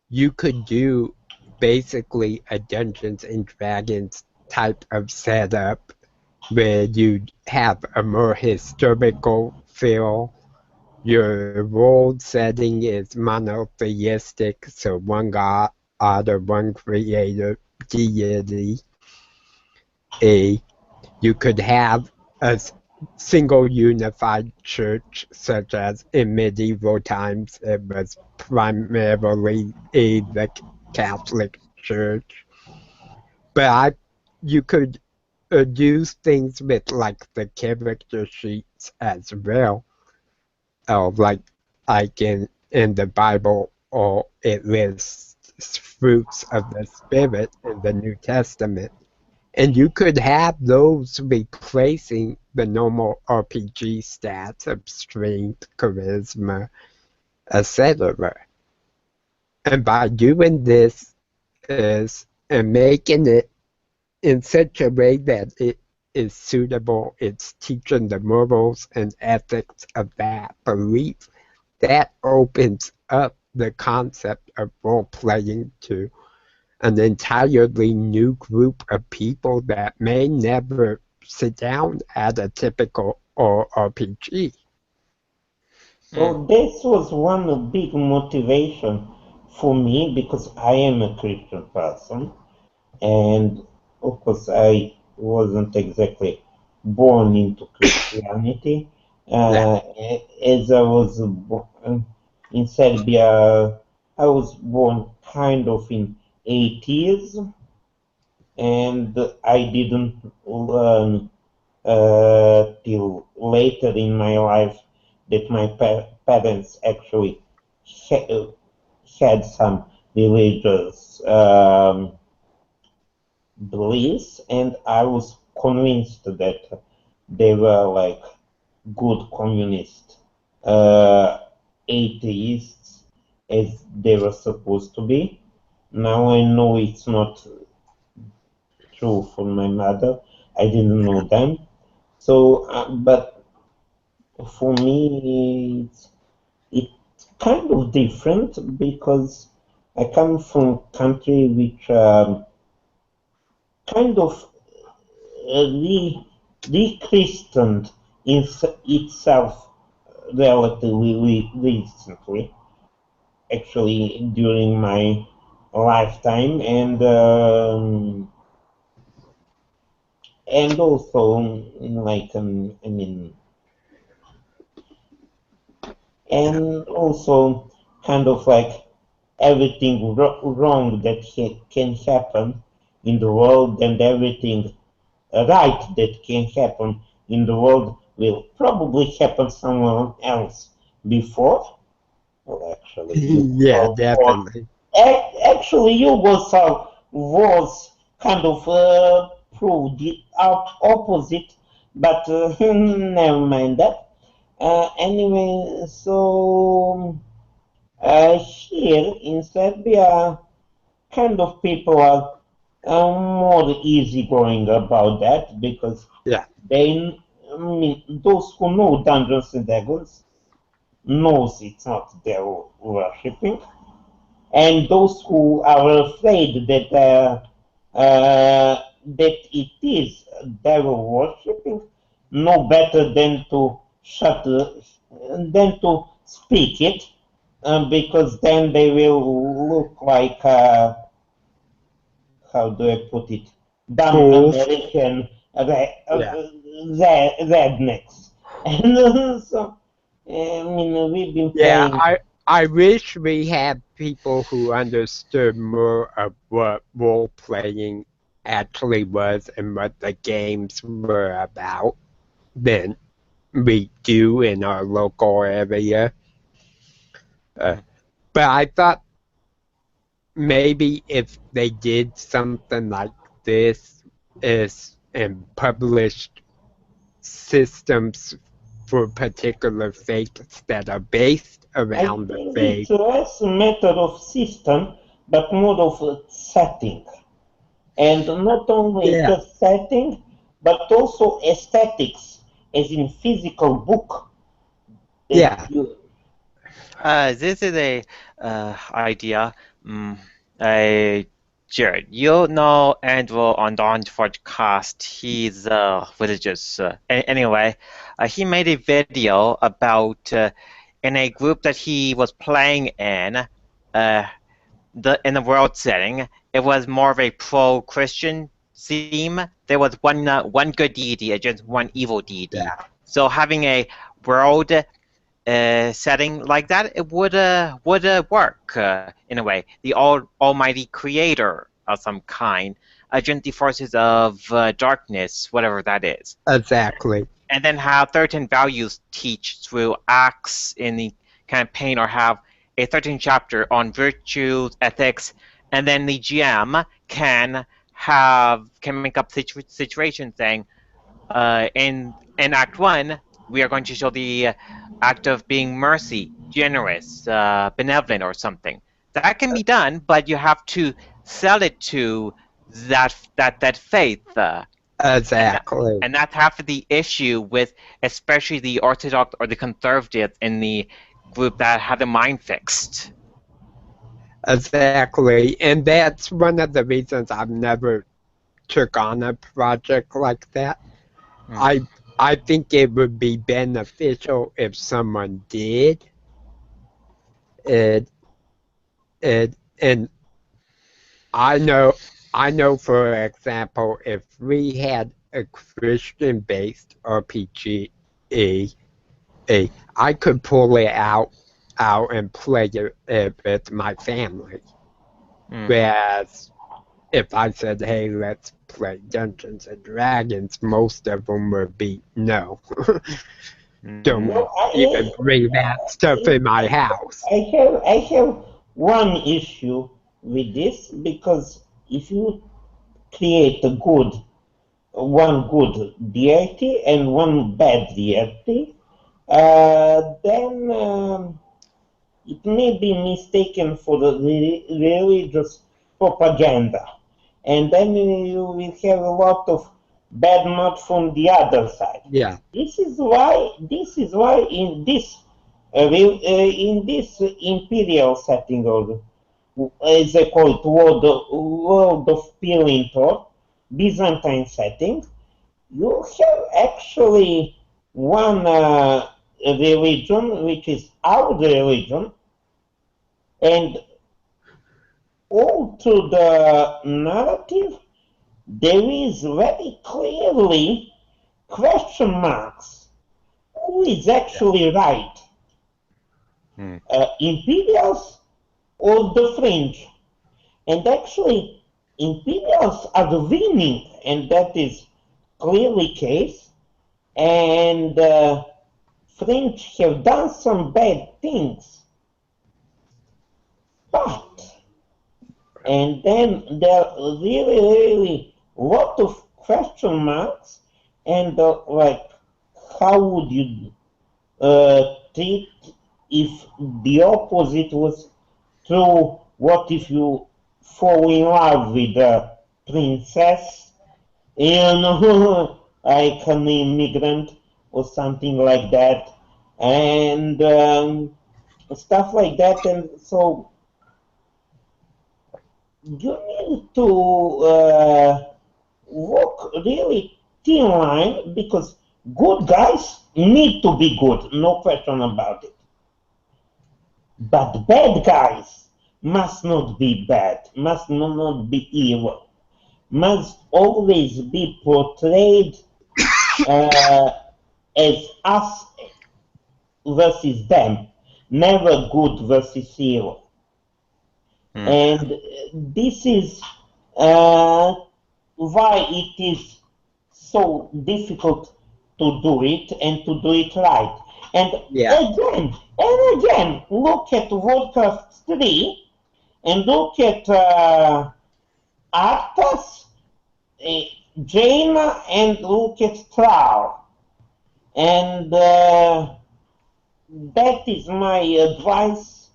Speaker 1: you could do basically a Dungeons and Dragons type of setup where you have a more historical feel. Your world setting is monotheistic, so one god or one creator deity. A You could have a single unified church, such as in medieval times it was primarily the Catholic Church. But you could do things with like the character sheets as well, like in the Bible, or it lists fruits of the Spirit in the New Testament. And you could have those replacing the normal RPG stats of strength, charisma, etc. And by doing this and making it in such a way that it is suitable, it's teaching the morals and ethics of that belief, that opens up the concept of role playing to an entirely new group of people that may never sit down at a typical RPG.
Speaker 4: Hmm.
Speaker 3: So this was one big motivation for me, because I am a Christian person, and of course I wasn't exactly born into Christianity.
Speaker 1: Yeah.
Speaker 3: As I was in Serbia, I was born kind of in 80s, and I didn't learn till later in my life that my parents actually ha- had some religious beliefs, and I was convinced that they were like good communist uh, atheists as they were supposed to be. Now I know it's not true for my mother. I didn't know them. So, but for me, it's kind of different because I come from a country which kind of re-christened itself relatively recently, actually during my lifetime, and also like I mean, and also kind of like everything wrong that can happen in the world and everything right that can happen in the world will probably happen somewhere else before. Well, actually,
Speaker 1: Yeah, definitely.
Speaker 3: actually, Yugoslav was kind of proved the opposite, but never mind that. Anyway, so here in Serbia, kind of people are more easygoing about that because
Speaker 1: Yeah.
Speaker 3: they, I mean, those who know Dungeons and Dragons knows it's not their worshipping, and those who are afraid that it is devil worshipping know better than to speak it, because then they will look like how do I put it, dumb
Speaker 1: Fools.
Speaker 3: American
Speaker 1: Yeah.
Speaker 3: rednecks. And so, I mean, we've been
Speaker 1: Yeah,
Speaker 3: playing.
Speaker 1: I wish we had people who understood more of what role playing actually was and what the games were about than we do in our local area. Uh, but I thought maybe if they did something like this is and published systems for particular faiths that are based
Speaker 3: I
Speaker 1: around the
Speaker 3: think
Speaker 1: faith.
Speaker 3: it's less a matter of system, but more of a setting. And not only
Speaker 1: Yeah,
Speaker 3: just setting, but also aesthetics, as in physical book that
Speaker 1: yeah,
Speaker 3: you.
Speaker 4: This is a idea. Mm, I, Jared, you know Andrew on the podcast. He's religious. Anyway, he made a video about in a group that he was playing in. In the world setting, it was more of a pro-Christian theme. There was one good deity against one evil deity.
Speaker 1: yeah.
Speaker 4: So having a world setting like that, it would work in a way. The almighty creator of some kind against the forces of darkness, whatever that is,
Speaker 1: Exactly.
Speaker 4: and then have certain values teach through acts in the campaign, or have a certain chapter on virtues, ethics, and then the GM can make up situations saying, in Act One, we are going to show the act of being mercy, generous, benevolent, or something. That can be done, but you have to sell it to that faith. And
Speaker 1: Exactly.
Speaker 4: and that's half of the issue with especially the orthodox or the conservatives in the group that have the mind fixed.
Speaker 1: Exactly. And that's one of the reasons I've never took on a project like that.
Speaker 4: Mm.
Speaker 1: I I think it would be beneficial if someone did. It and I know for example, if we had a Christian-based RPG, I could pull it out and play it with my family. Whereas if I said, "Hey, let's play Dungeons and Dragons," most of them would be no. Don't even bring that stuff in my house.
Speaker 3: I have one issue with this, because if you create one good deity and one bad deity, then it may be mistaken for the religious propaganda, and then you will have a lot of bad mud from the other side.
Speaker 1: Yeah.
Speaker 3: This is why in this imperial setting, or as they call it, world of Peeling or Byzantine setting, you have actually one religion, which is our religion, and all through the narrative, there is very clearly question marks. Who is actually right? Imperials or the fringe? And actually, Imperials are the winning, and that is clearly case. And French have done some bad things, but, and then there are really lot of question marks, and like, how would you treat if the opposite was true? What if you fall in love with a princess, like an immigrant or something like that, and stuff like that? And so you need to walk really thin line, because good guys need to be good, no question about it. But bad guys must not be bad, must not be evil, must always be portrayed as us versus them, never good versus evil. And this is why it is so difficult to do it, and to do it right. And again, look at Warcraft 3, and look at Arthas, Jaina, and look at Thrall. And that is my advice.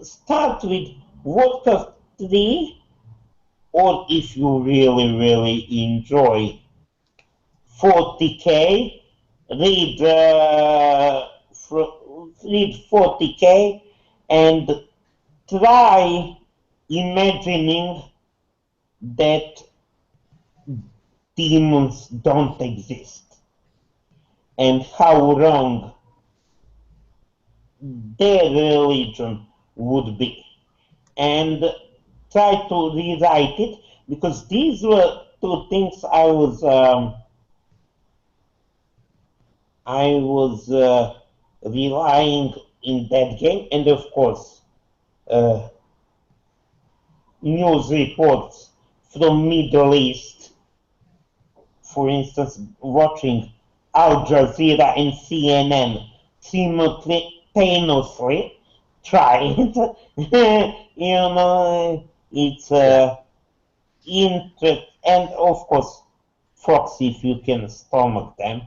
Speaker 3: Start with Warcraft 3, or if you really enjoy 40k, read 40k and try imagining that demons don't exist, and how wrong their religion would be, and try to rewrite it, because these were two things I was relying in that game. And of course, news reports from Middle East, for instance, watching Al Jazeera and CNN simultaneously, trying it's interest, and of course Fox, if you can stomach them.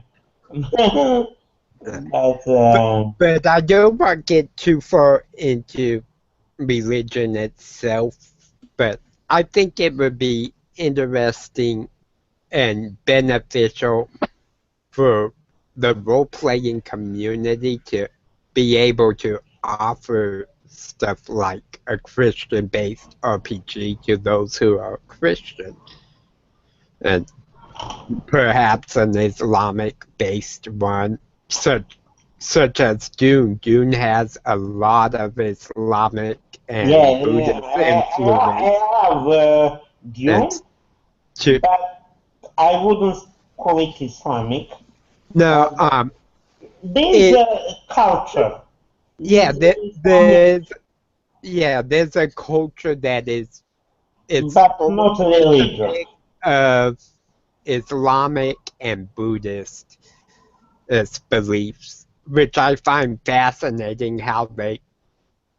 Speaker 1: But I don't want to get too far into religion itself, but I think it would be interesting and beneficial for the role-playing community to be able to offer stuff like a Christian-based RPG to those who are Christian, and perhaps an Islamic-based one, such such as Dune. Dune has a lot of Islamic and
Speaker 3: Yeah,
Speaker 1: Buddhist influence,
Speaker 3: I love
Speaker 1: and
Speaker 3: Dune,
Speaker 1: to,
Speaker 3: but I wouldn't call it Islamic.
Speaker 1: no,
Speaker 3: Uh, there's
Speaker 1: it
Speaker 3: a culture.
Speaker 1: yeah,
Speaker 3: There's Islamic,
Speaker 1: there's a culture that it's
Speaker 3: but not
Speaker 1: almost a
Speaker 3: religion.
Speaker 1: mix of Islamic and Buddhist beliefs, which I find fascinating how they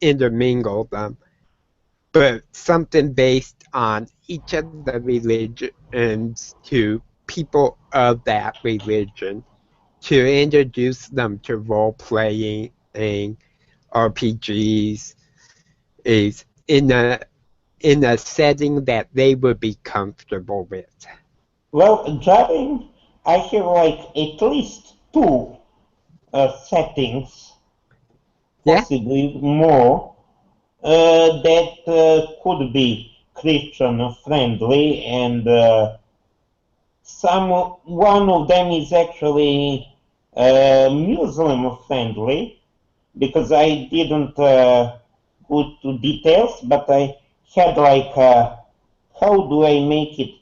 Speaker 1: intermingle them. But something based on each of the religions to people of that religion to introduce them to role playing and RPGs is in a setting that they would be comfortable with.
Speaker 3: Well, Jarin, I have like at least two settings,
Speaker 1: Yeah,
Speaker 3: possibly more, that could be Christian friendly, and one of them is actually Muslim friendly, because I didn't go to details, but I had like, how do I make it?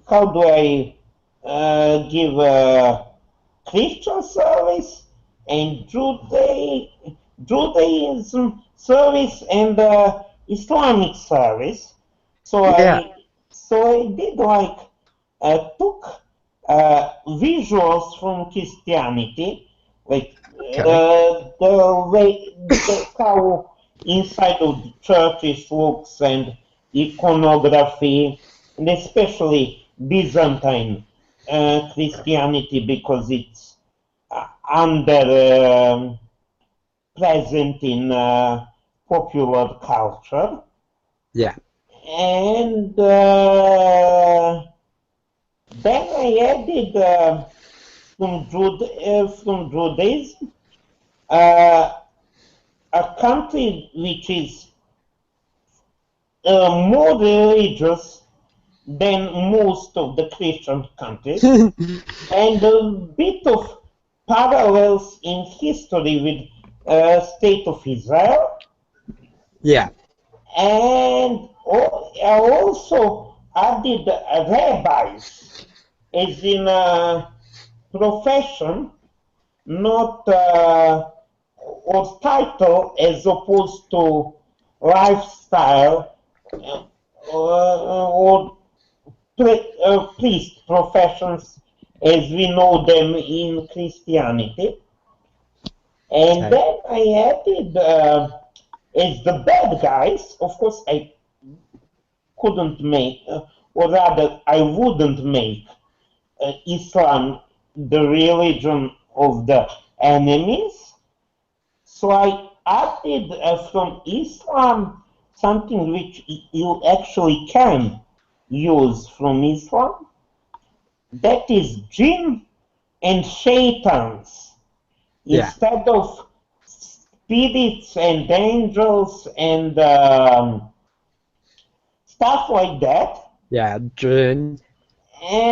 Speaker 3: How do I give Christian service and Judaism service and Islamic service? So
Speaker 1: yeah,
Speaker 3: I did like took visuals from Christianity, like
Speaker 1: okay.
Speaker 3: the way how inside of the churches looks, and iconography, and especially Byzantine Christianity, because it's under present in popular culture.
Speaker 1: Yeah,
Speaker 3: And then I added from Judaism a country which is more religious than most of the Christian countries, and a bit of parallels in history with State of Israel,
Speaker 1: yeah,
Speaker 3: and I also added rabbis, as in a profession, not or title, as opposed to lifestyle or priest professions as we know them in Christianity. And
Speaker 1: okay.
Speaker 3: then I added as the bad guys, of course, I couldn't make, or rather, I wouldn't make Islam the religion of the enemies. So I added from Islam something which you actually can use from Islam. That is jinn and shaitans.
Speaker 1: Yeah,
Speaker 3: Instead of spirits and angels and stuff like that.
Speaker 1: yeah, June.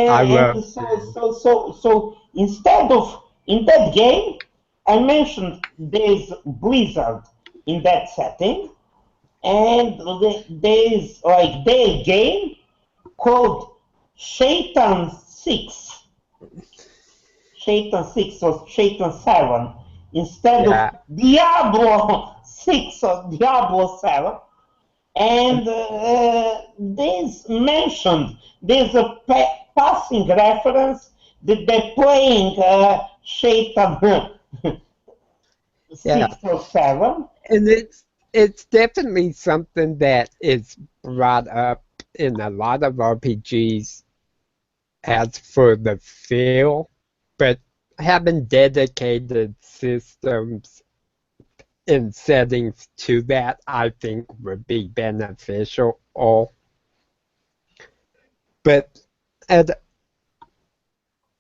Speaker 1: I
Speaker 3: And
Speaker 1: love June.
Speaker 3: so instead of in that game, I mentioned there's Blizzard in that setting, and there's like their game called Shaitan 6. Shaitan 6 or Shaitan 7 instead of
Speaker 1: Yeah,
Speaker 3: Diablo 6 or Diablo 7. And there's a passing reference that they're playing Shaitan
Speaker 1: yeah,
Speaker 3: 6 or 7.
Speaker 1: and it's definitely something that is brought up in a lot of RPGs as for the feel, but having dedicated systems and settings to that, I think would be beneficial. But and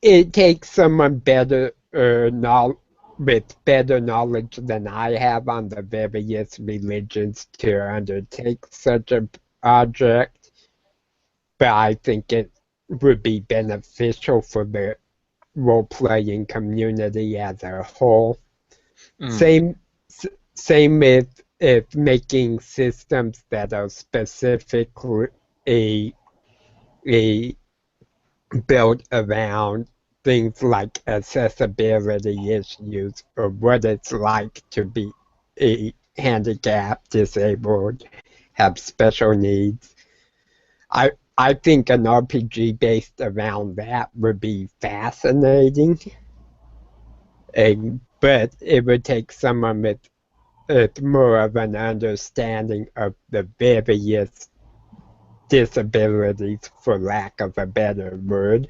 Speaker 1: it takes someone better with better knowledge than I have on the various religions to undertake such a project. But I think it would be beneficial for the role-playing community as a whole. Same with making systems that are specifically built around things like accessibility issues or what it's like to be a handicapped, disabled, have special needs. I think an RPG based around that would be fascinating, but it would take someone with more of an understanding of the various disabilities, for lack of a better word,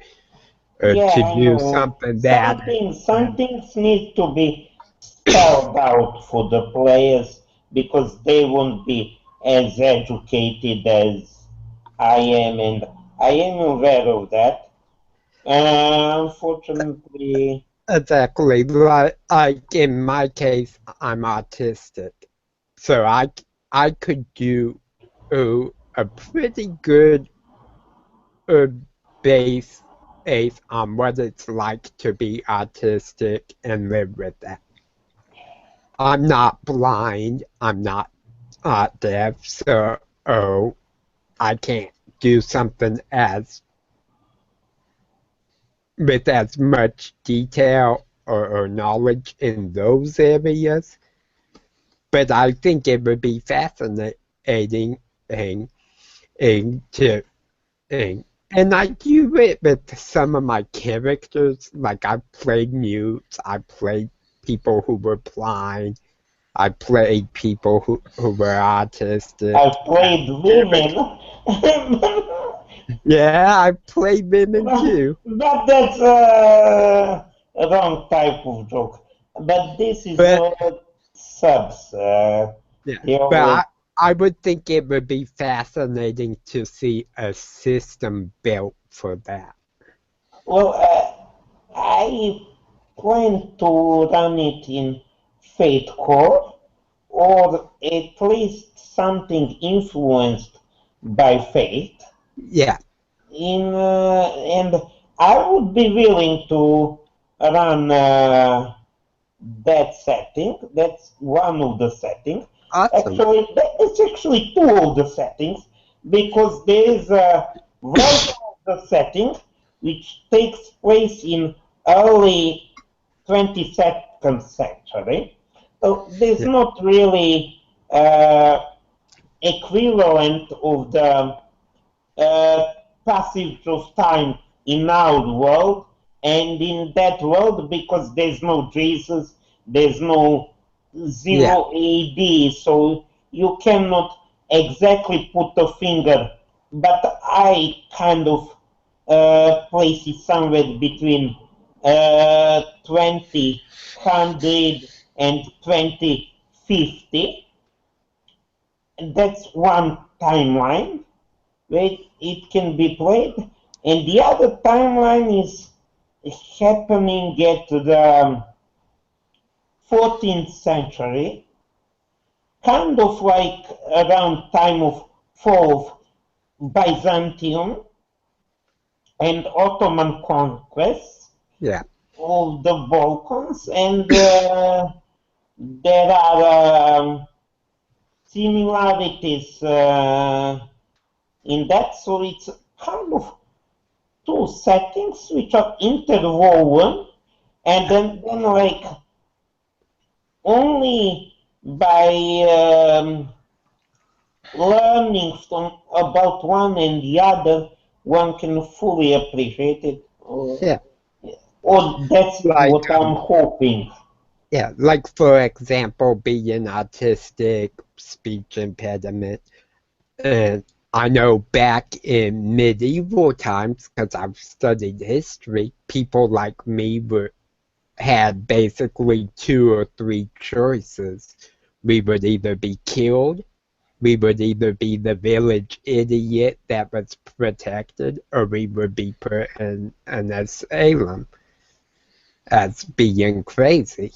Speaker 3: Yeah,
Speaker 1: to
Speaker 3: I
Speaker 1: do
Speaker 3: know.
Speaker 1: something that
Speaker 3: Some things need to be spelled out for the players because they won't be as educated as I am, and I am aware of that. Unfortunately,
Speaker 1: exactly like in my case, I'm autistic, so I could do a pretty good uh, base on what it's like to be autistic and live with that. I'm not blind, I'm not deaf, so I can't do something as with as much detail or knowledge in those areas. But I think it would be fascinating to and I do it with some of my characters. Like I played mutes, I played people who were blind, I played people who were autistic.
Speaker 3: I played women.
Speaker 1: Yeah, I played women too.
Speaker 3: But that's a wrong type of joke. But this is
Speaker 1: But
Speaker 3: subs.
Speaker 1: yeah,
Speaker 3: They
Speaker 1: but
Speaker 3: always
Speaker 1: I would think it would be fascinating to see a system built for that.
Speaker 3: well. I plan to run it in Fate Core, or at least something influenced by Fate.
Speaker 1: Yeah,
Speaker 3: And I would be willing to run that setting. That's one of the settings.
Speaker 1: awesome.
Speaker 3: Actually, it's actually two of the settings because there is a version of the setting which takes place in early 22nd century. So there's
Speaker 1: Yeah,
Speaker 3: not really equivalent of the passage of time in our world, and in that world, because there's no Jesus, there's no
Speaker 1: yeah,
Speaker 3: 0 AD, so you cannot exactly put a finger, but I kind of place it somewhere between 2000 and 2050. That's one timeline where it can be played, and the other timeline is happening at the 14th century, kind of like around time of fall of Byzantium and Ottoman conquest
Speaker 1: yeah,
Speaker 3: of the Balkans, and there are similarities in that, so it's kind of two settings which are interwoven, and then like only by learning from about one and the other one can fully appreciate it,
Speaker 1: yeah.
Speaker 3: or that's
Speaker 1: Like
Speaker 3: what I'm hoping.
Speaker 1: yeah, like for example, being autistic, speech impediment, and I know back in medieval times, because I've studied history, people like me had basically two or three choices. We would either be killed, we would either be the village idiot that was protected, or we would be put in an asylum as being crazy.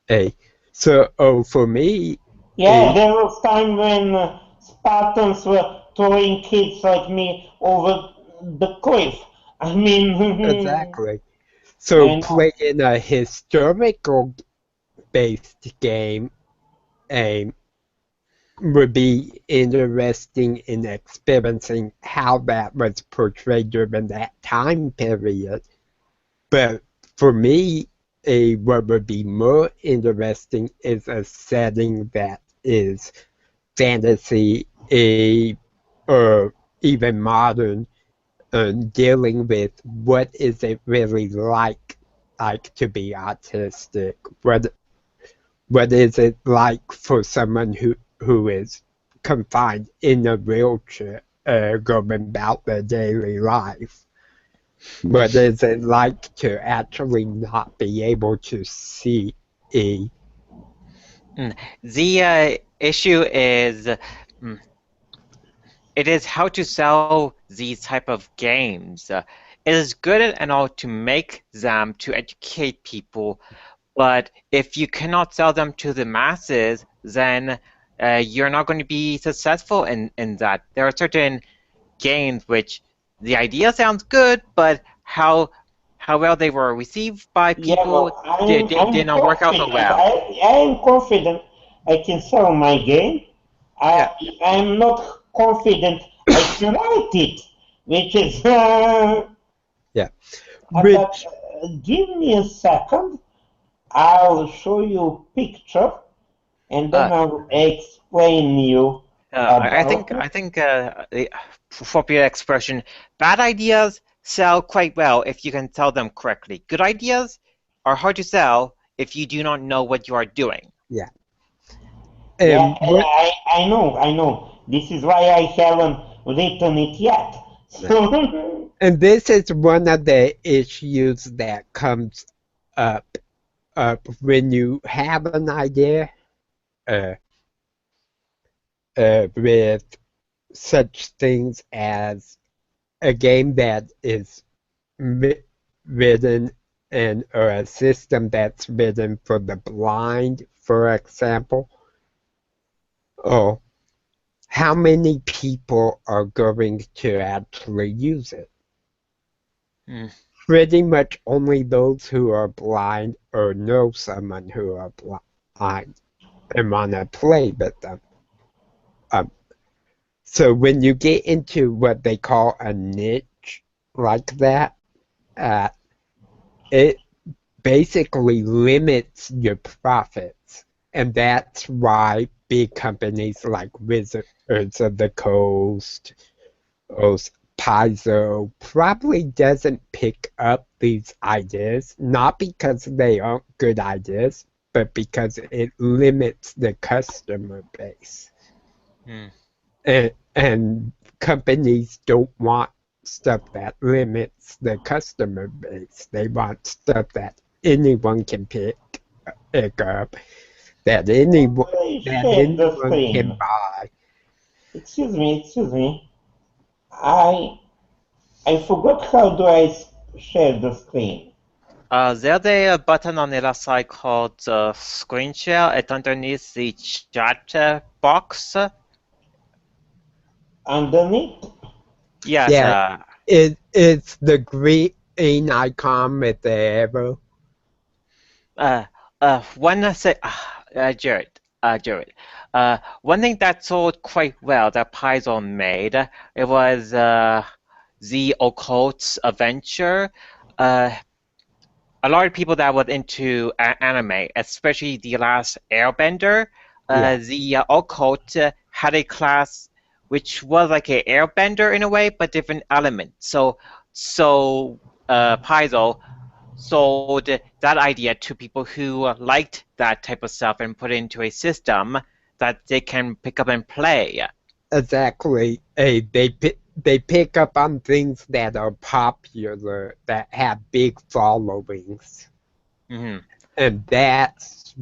Speaker 1: Hey, so for me,
Speaker 3: Yeah, there was time when Spartans were throwing kids like me over the cliff. I mean,
Speaker 1: exactly. So
Speaker 3: and
Speaker 1: playing a historical based game would be interesting in experiencing how that was portrayed during that time period. But for me, what would be more interesting is a setting that is fantasy, or even modern, dealing with what is it really like to be autistic. What is it like for someone who is confined in a wheelchair, going about their daily life? What is it like to actually not be able to see?
Speaker 4: The issue is it is how to sell these type of games. It is good and all to make them to educate people, but if you cannot sell them to the masses, then you're not going to be successful in that. There are certain games which the idea sounds good, but how well they were received by
Speaker 3: Yeah,
Speaker 4: people
Speaker 3: well,
Speaker 4: did
Speaker 3: I'm
Speaker 4: not work out so
Speaker 3: confident.
Speaker 4: well.
Speaker 3: I am confident I can sell my game.
Speaker 1: Yeah.
Speaker 3: I'm not confident I can write it, which is.
Speaker 1: Yeah.
Speaker 3: But
Speaker 1: Which,
Speaker 3: give me a second. I'll show you a picture, and then
Speaker 4: Uh,
Speaker 3: I'll explain you
Speaker 4: I
Speaker 3: about
Speaker 4: think
Speaker 3: it.
Speaker 4: the popular expression, bad ideas sell quite well if you can sell them correctly. Good ideas are hard to sell if you do not know what you are doing.
Speaker 1: yeah.
Speaker 3: Yeah,
Speaker 1: What,
Speaker 3: I know. This is why I haven't written it yet. So,
Speaker 1: and this is one of the issues that comes up when you have an idea, uh, with such things as a game that is written, and or a system that's written for the blind, for example. Oh, how many people are going to actually use it?
Speaker 4: Mm.
Speaker 1: Pretty much only those who are blind or know someone who are blind and want to play with them. Um, so when you get into what they call a niche like that, uh, it basically limits your profits. And that's why big companies like Wizards of the Coast, or Paizo, probably doesn't pick up these ideas, not because they aren't good ideas, but because it limits the customer base.
Speaker 4: Mm.
Speaker 1: And companies don't want stuff that limits the customer base. They want stuff that anyone can pick up, that anyone
Speaker 3: I share the
Speaker 1: can
Speaker 3: screen.
Speaker 1: buy.
Speaker 3: Excuse me. I forgot how do I share the screen.
Speaker 4: There's a button on the left side called Screen Share. It's underneath the chat box.
Speaker 3: Underneath?
Speaker 4: Yes.
Speaker 1: Yeah, it's the green icon with the arrow.
Speaker 4: One say, Jared, one thing that sold quite well that Python made, it was the occult adventure. A lot of people that was into anime, especially the last Airbender,
Speaker 1: Yeah,
Speaker 4: the occult had a class which was like an Airbender in a way, but different elements. So Paizo sold that idea to people who liked that type of stuff and put it into a system that they can pick up and play.
Speaker 1: exactly. They pick up on things that are popular, that have big followings,
Speaker 4: Mhm.
Speaker 1: and that's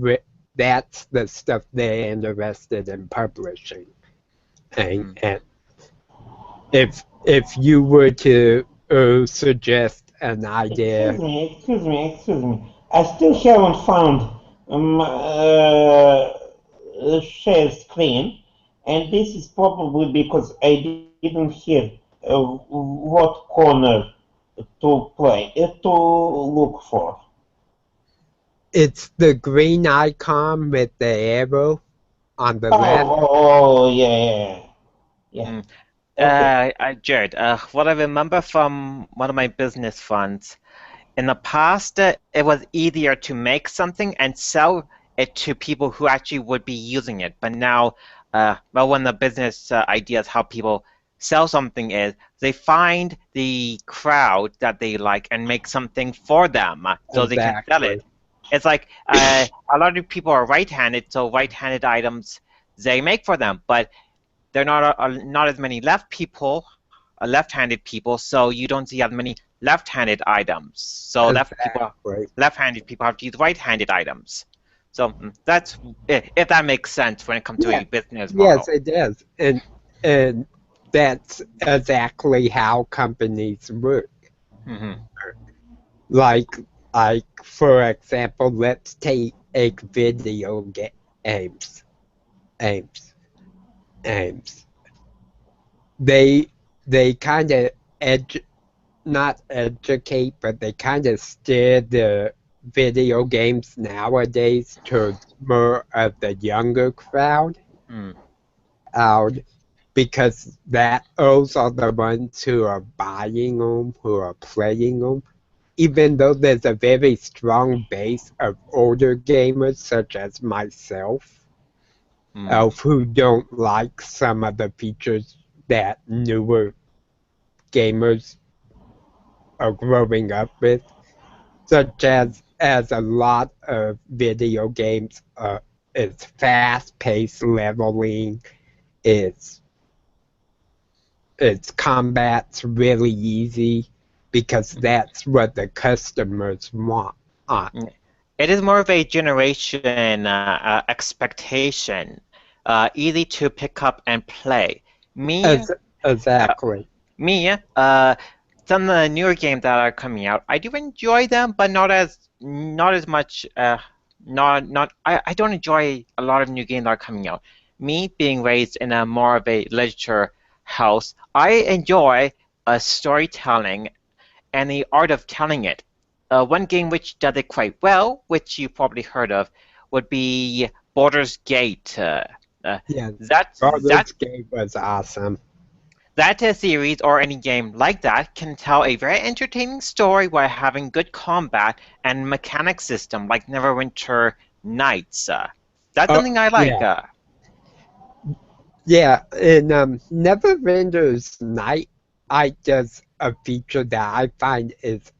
Speaker 1: the stuff they're interested in publishing.
Speaker 4: Mm.
Speaker 1: And if you were to suggest an idea,
Speaker 3: Excuse me. I still haven't found share screen, and this is probably because I didn't hear what corner to play to look for.
Speaker 1: It's the green icon with the arrow on the left.
Speaker 3: Oh, yeah.
Speaker 4: Mm.
Speaker 3: Okay.
Speaker 4: Jared, what I remember from one of my business funds, in the past, it was easier to make something and sell it to people who actually would be using it. But now, well, one of the business ideas how people sell something is they find the crowd that they like and make something for them so they can sell it.
Speaker 1: Exactly.
Speaker 4: It's like a lot of people are right-handed, so right-handed items they make for them, but there are not as many left-handed people, so you don't see as many left-handed items. So
Speaker 1: Exactly.
Speaker 4: left-handed people have to use right-handed items. So that's if that makes sense when it comes to
Speaker 1: Yeah.
Speaker 4: a business
Speaker 1: Yes,
Speaker 4: model.
Speaker 1: it does. And that's exactly how companies work.
Speaker 4: Hmm.
Speaker 1: Like like for example, let's take video games. Aims. Aims. They kind of not educate, but they kind of steer the video games nowadays towards more of the younger crowd
Speaker 4: Mm.
Speaker 1: out because those are the ones who are buying them, who are playing them. Even though there's a very strong base of older gamers such as myself,
Speaker 4: Mm.
Speaker 1: who don't like some of the features that newer gamers are growing up with, such as a lot of video games, it's fast-paced leveling, it's combat's really easy because that's what the customers want.
Speaker 4: It is more of a generation expectation, easy to pick up and play. Me,
Speaker 1: Exactly.
Speaker 4: me, some of the newer games that are coming out, I do enjoy them, but not as much. I don't enjoy a lot of new games that are coming out. Me being raised in a more of a literature house, I enjoy storytelling and the art of telling it. One game which does it quite well, which you probably heard of, would be Baldur's Gate.
Speaker 1: Yeah,
Speaker 4: That that
Speaker 1: Baldur's Gate was awesome.
Speaker 4: that series or any game like that can tell a very entertaining story while having good combat and mechanic system like Neverwinter Nights. That's something I like.
Speaker 1: Yeah, yeah, and Neverwinter's Night, I does a feature that I find is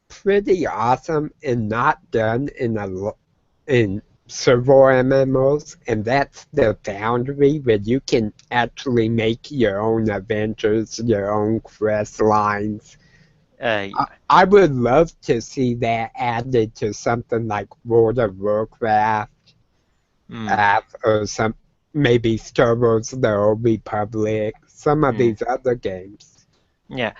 Speaker 1: pretty awesome and not done in several MMOs, and that's the Foundry, where you can actually make your own adventures, your own quest lines.
Speaker 4: Yeah.
Speaker 1: I would love to see that added to something like World of Warcraft,
Speaker 4: Mm,
Speaker 1: or maybe Star Wars: The Old Republic, some of
Speaker 4: mm.
Speaker 1: these other games.
Speaker 4: Yeah.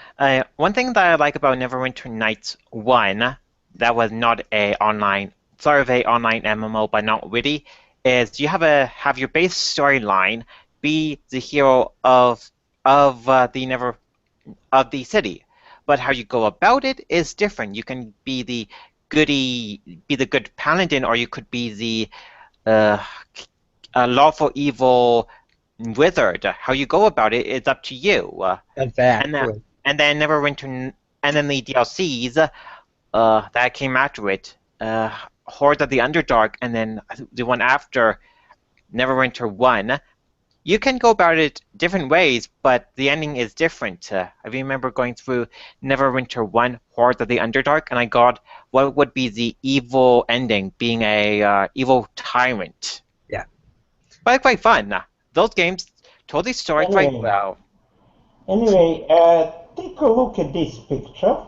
Speaker 4: One thing that I like about Neverwinter Nights 1 that was not a online, sort of a online MMO, but not witty, is you have your base storyline be the hero of the city, but how you go about it is different. You can be the good paladin, or you could be the uh, lawful evil wizard. How you go about it is up to you. And that,
Speaker 1: Exactly.
Speaker 4: and then Neverwinter, and then the DLCs that came after it, Horde of the Underdark, and then the one after Neverwinter 1. You can go about it different ways, but the ending is different. I remember going through Neverwinter 1, Horde of the Underdark, and I got what would be the evil ending, being a evil tyrant.
Speaker 1: Yeah.
Speaker 4: But quite fun. Those games totally story quite
Speaker 3: Anyway,
Speaker 4: well.
Speaker 3: take a look at this picture.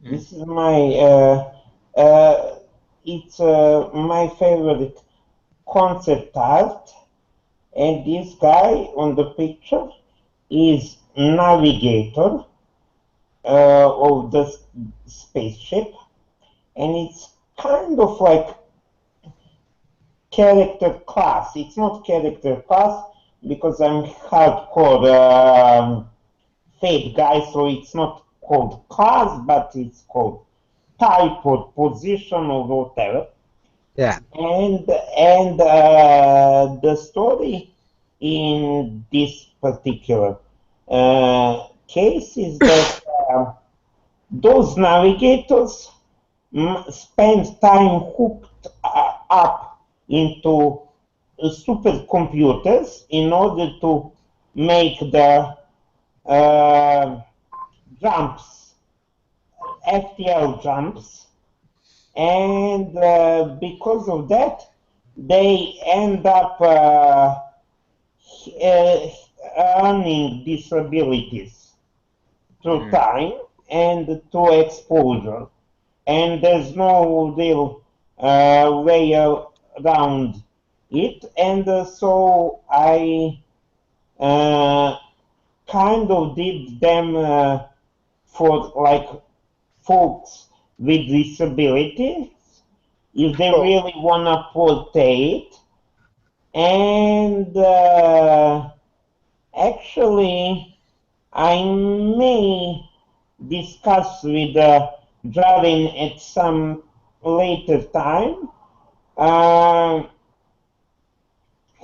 Speaker 4: Mm.
Speaker 3: This is it's my favorite concept art, and this guy on the picture is navigator of the spaceship, and it's kind of like character class. It's not character class because I'm hardcore Fate guy, so it's not called class, but it's called type or position or whatever.
Speaker 1: Yeah.
Speaker 3: And the story in this particular case is that those navigators spend time hooked up into supercomputers in order to make the jumps, FTL jumps, and because of that, they end up earning disabilities through time and through exposure. And there's no real way around it. And so I kind of did them for like folks with disabilities if they really want to portray it. And actually, I may discuss with Jarin at some later time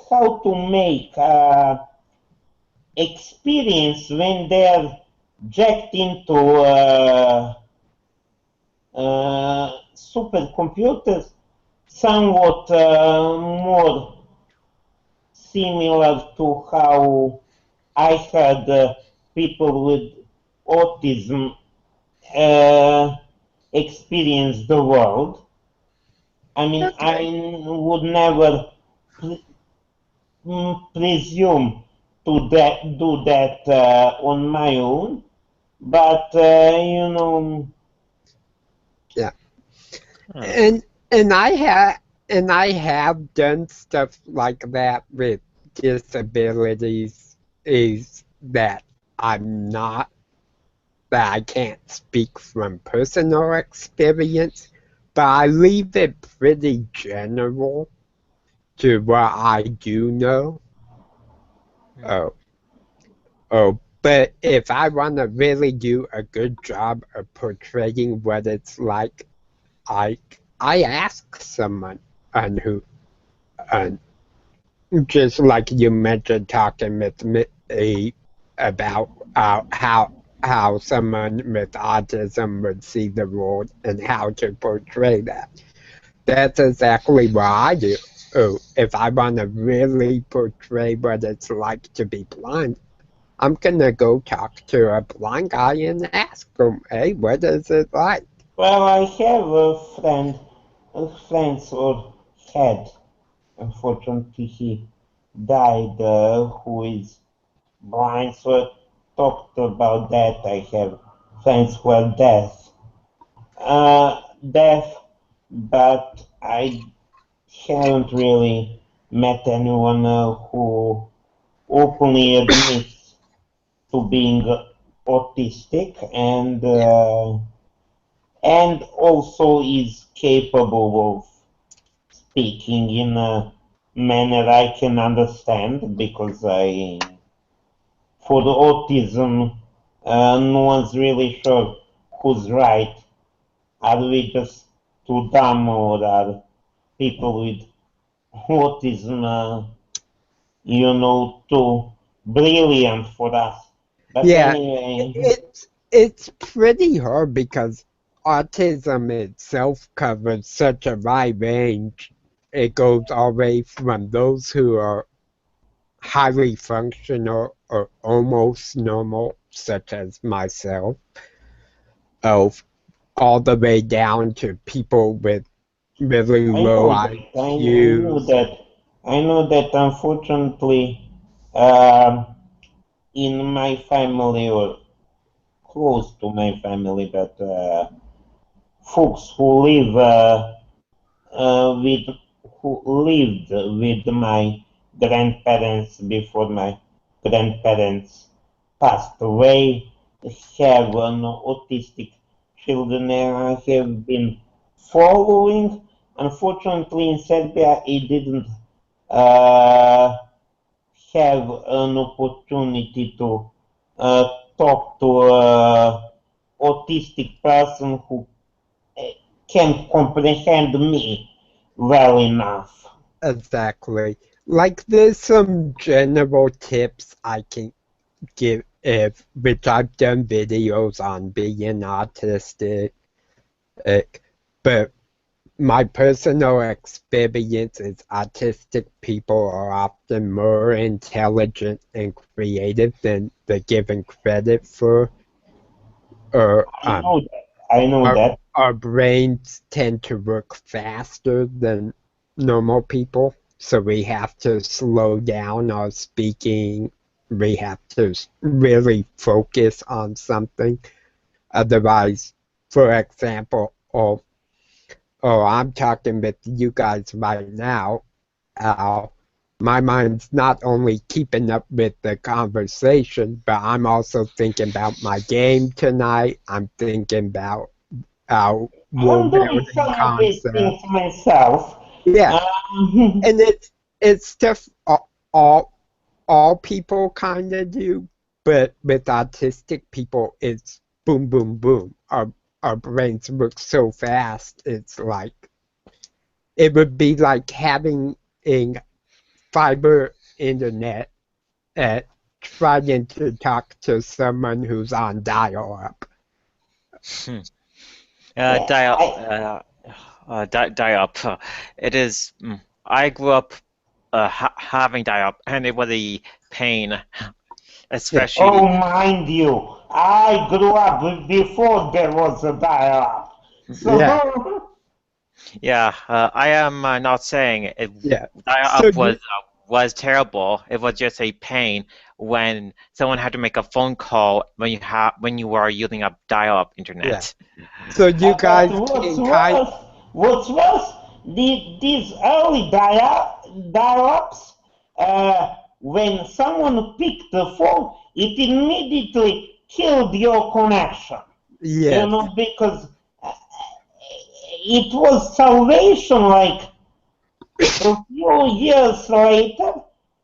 Speaker 3: how to make experience when they're jacked into supercomputers somewhat more similar to how I had people with autism experience the world. I mean, I would never presume to do that on my own, but you know.
Speaker 1: Yeah. And I have done stuff like that with disabilities is that I'm not that I can't speak from personal experience, but I leave it pretty general to what I do know. But if I want to really do a good job of portraying what it's like, I ask someone who, just like you mentioned, talking with me about how someone with autism would see the world and how to portray that. That's exactly what I do. If I want to really portray what it's like to be blind, I'm gonna go talk to a blind guy and ask him, "Hey, what is it like?"
Speaker 3: Well, I have friends or had, unfortunately he died, who is blind, so I talked about that. I have friends who are deaf, but I haven't really met anyone who openly admits to being autistic and also is capable of speaking in a manner I can understand because for the autism, no one's really sure who's right. Are we just too dumb or are people with autism, too brilliant for us? But
Speaker 1: Yeah,
Speaker 3: anyway,
Speaker 1: it's pretty hard because autism itself covers such a wide range. It goes all the way from those who are highly functional or almost normal, such as myself, of all the way down to people with really
Speaker 3: I
Speaker 1: low
Speaker 3: know that. I know
Speaker 1: IQs.
Speaker 3: that. I know that. Unfortunately, um, in my family or close to my family, but folks who live with who lived with my grandparents before my grandparents passed away have an autistic children and I have been following. Unfortunately, in Serbia, it didn't uh, have an opportunity to talk to an autistic person who can't comprehend me well enough.
Speaker 1: Exactly. Like there's some general tips I can give which I've done videos on being autistic, but my personal experience is autistic people are often more intelligent and creative than they're given credit for. Or
Speaker 3: I know that.
Speaker 1: our brains tend to work faster than normal people, so we have to slow down our speaking. We have to really focus on something. Otherwise, for example, I'm talking with you guys right now. My mind's not only keeping up with the conversation, but I'm also thinking about my game tonight. I'm thinking about our
Speaker 3: I'm
Speaker 1: world
Speaker 3: doing
Speaker 1: building
Speaker 3: some of these
Speaker 1: concept.
Speaker 3: things myself.
Speaker 1: Yeah,
Speaker 3: Um,
Speaker 1: and it's stuff all people kind of do, but with autistic people, it's boom, boom, boom. Our brains work so fast. It's like it would be like having a fiber internet at trying to talk to someone who's on dial-up.
Speaker 4: Hmm.
Speaker 3: yeah,
Speaker 4: Dial-up. It is. I grew up having dial-up, and it was a pain,
Speaker 1: Yeah,
Speaker 4: especially.
Speaker 3: oh, mind you, I grew up before there was a dial-up.
Speaker 1: yeah,
Speaker 3: So,
Speaker 4: Yeah, I am not saying it.
Speaker 1: yeah. So
Speaker 4: Dial-up
Speaker 1: you,
Speaker 4: was terrible. It was just a pain when someone had to make a phone call when you were using a dial-up
Speaker 1: yeah.
Speaker 4: internet.
Speaker 1: So you
Speaker 3: but
Speaker 1: guys can kind,
Speaker 3: what's worse, these early dial-ups, when someone picked the phone, it immediately killed your connection. You
Speaker 1: yes,
Speaker 3: know, because it was salvation like a few years later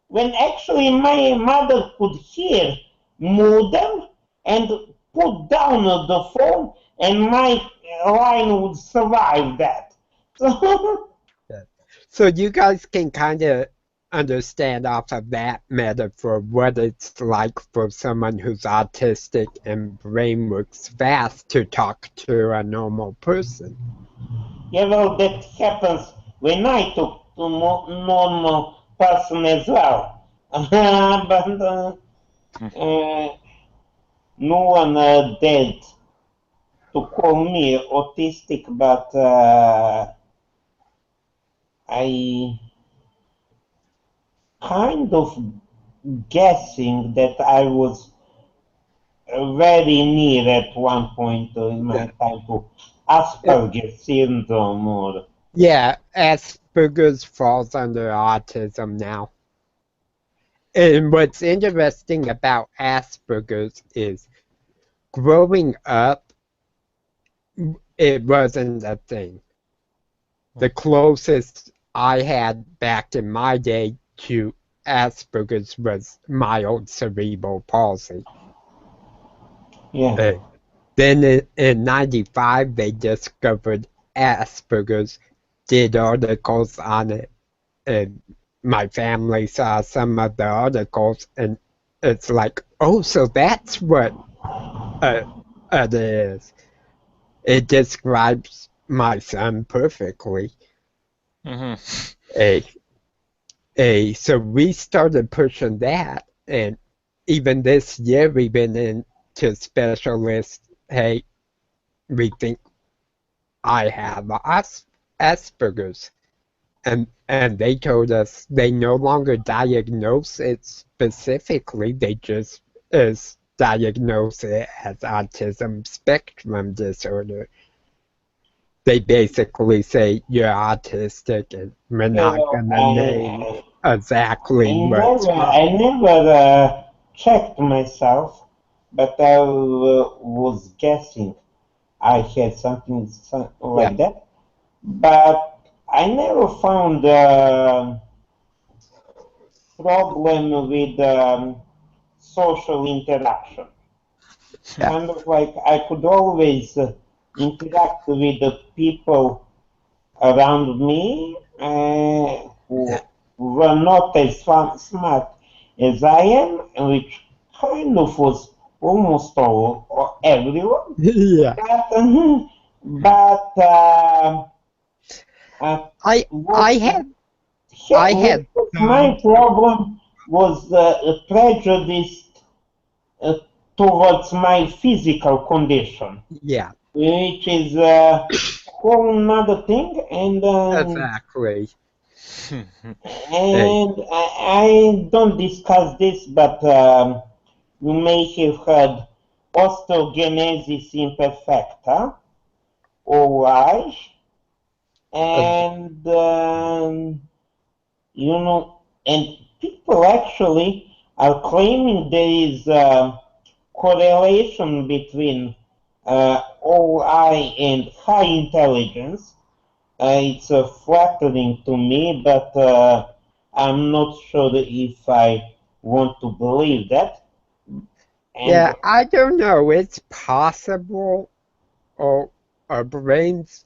Speaker 3: when actually my mother could hear modem and put down the phone and my line would survive that. So,
Speaker 1: yeah. So you guys can kind of understand off of that metaphor what it's like for someone who's autistic and brain works fast to talk to a normal person.
Speaker 3: yeah, well, that happens when I talk to normal person as well. But uh, no one dared to call me autistic, but I kind of guessing that I was very near at one point in my
Speaker 1: Yeah.
Speaker 3: time to Asperger's syndrome or
Speaker 1: Yeah, Asperger's falls under autism now. And what's interesting about Asperger's is growing up, it wasn't a thing. The closest I had back in my day to Asperger's was mild cerebral palsy.
Speaker 3: yeah.
Speaker 1: Uh, then in 95, they discovered Asperger's, did articles on it, and my family saw some of the articles, and it's like, oh, so that's what uh, it is. It describes my son perfectly.
Speaker 4: Hmm.
Speaker 1: A, so we started pushing that, and even this year we've been into specialists. Hey, we think I have Asperger's. And they told us they no longer diagnose it specifically, they just diagnose it as autism spectrum disorder. They basically say you're autistic and we're
Speaker 3: Yeah,
Speaker 1: not
Speaker 3: well,
Speaker 1: gonna name exactly what's wrong.
Speaker 3: I never checked myself, but I was guessing I had something
Speaker 1: Yeah,
Speaker 3: like that. But I never found problem with social interaction.
Speaker 1: yeah,
Speaker 3: Kind of like I could always interact with the people around me who were not as smart as I am, which kind of was almost all or everyone.
Speaker 1: Yeah.
Speaker 3: But
Speaker 1: I
Speaker 3: what
Speaker 1: had
Speaker 3: what was my
Speaker 1: some.
Speaker 3: problem was prejudice uh, towards my physical condition,
Speaker 1: Yeah,
Speaker 3: which is a whole nother thing,
Speaker 1: exactly. Hey,
Speaker 3: and I don't discuss this, but you may have heard osteogenesis imperfecta, OI,
Speaker 1: uh,
Speaker 3: and you know, and people actually are claiming there is a correlation between OI and high intelligence. It's flattering to me, but I'm not sure if I want to believe that. And
Speaker 1: yeah, I don't know. It's possible, or our brains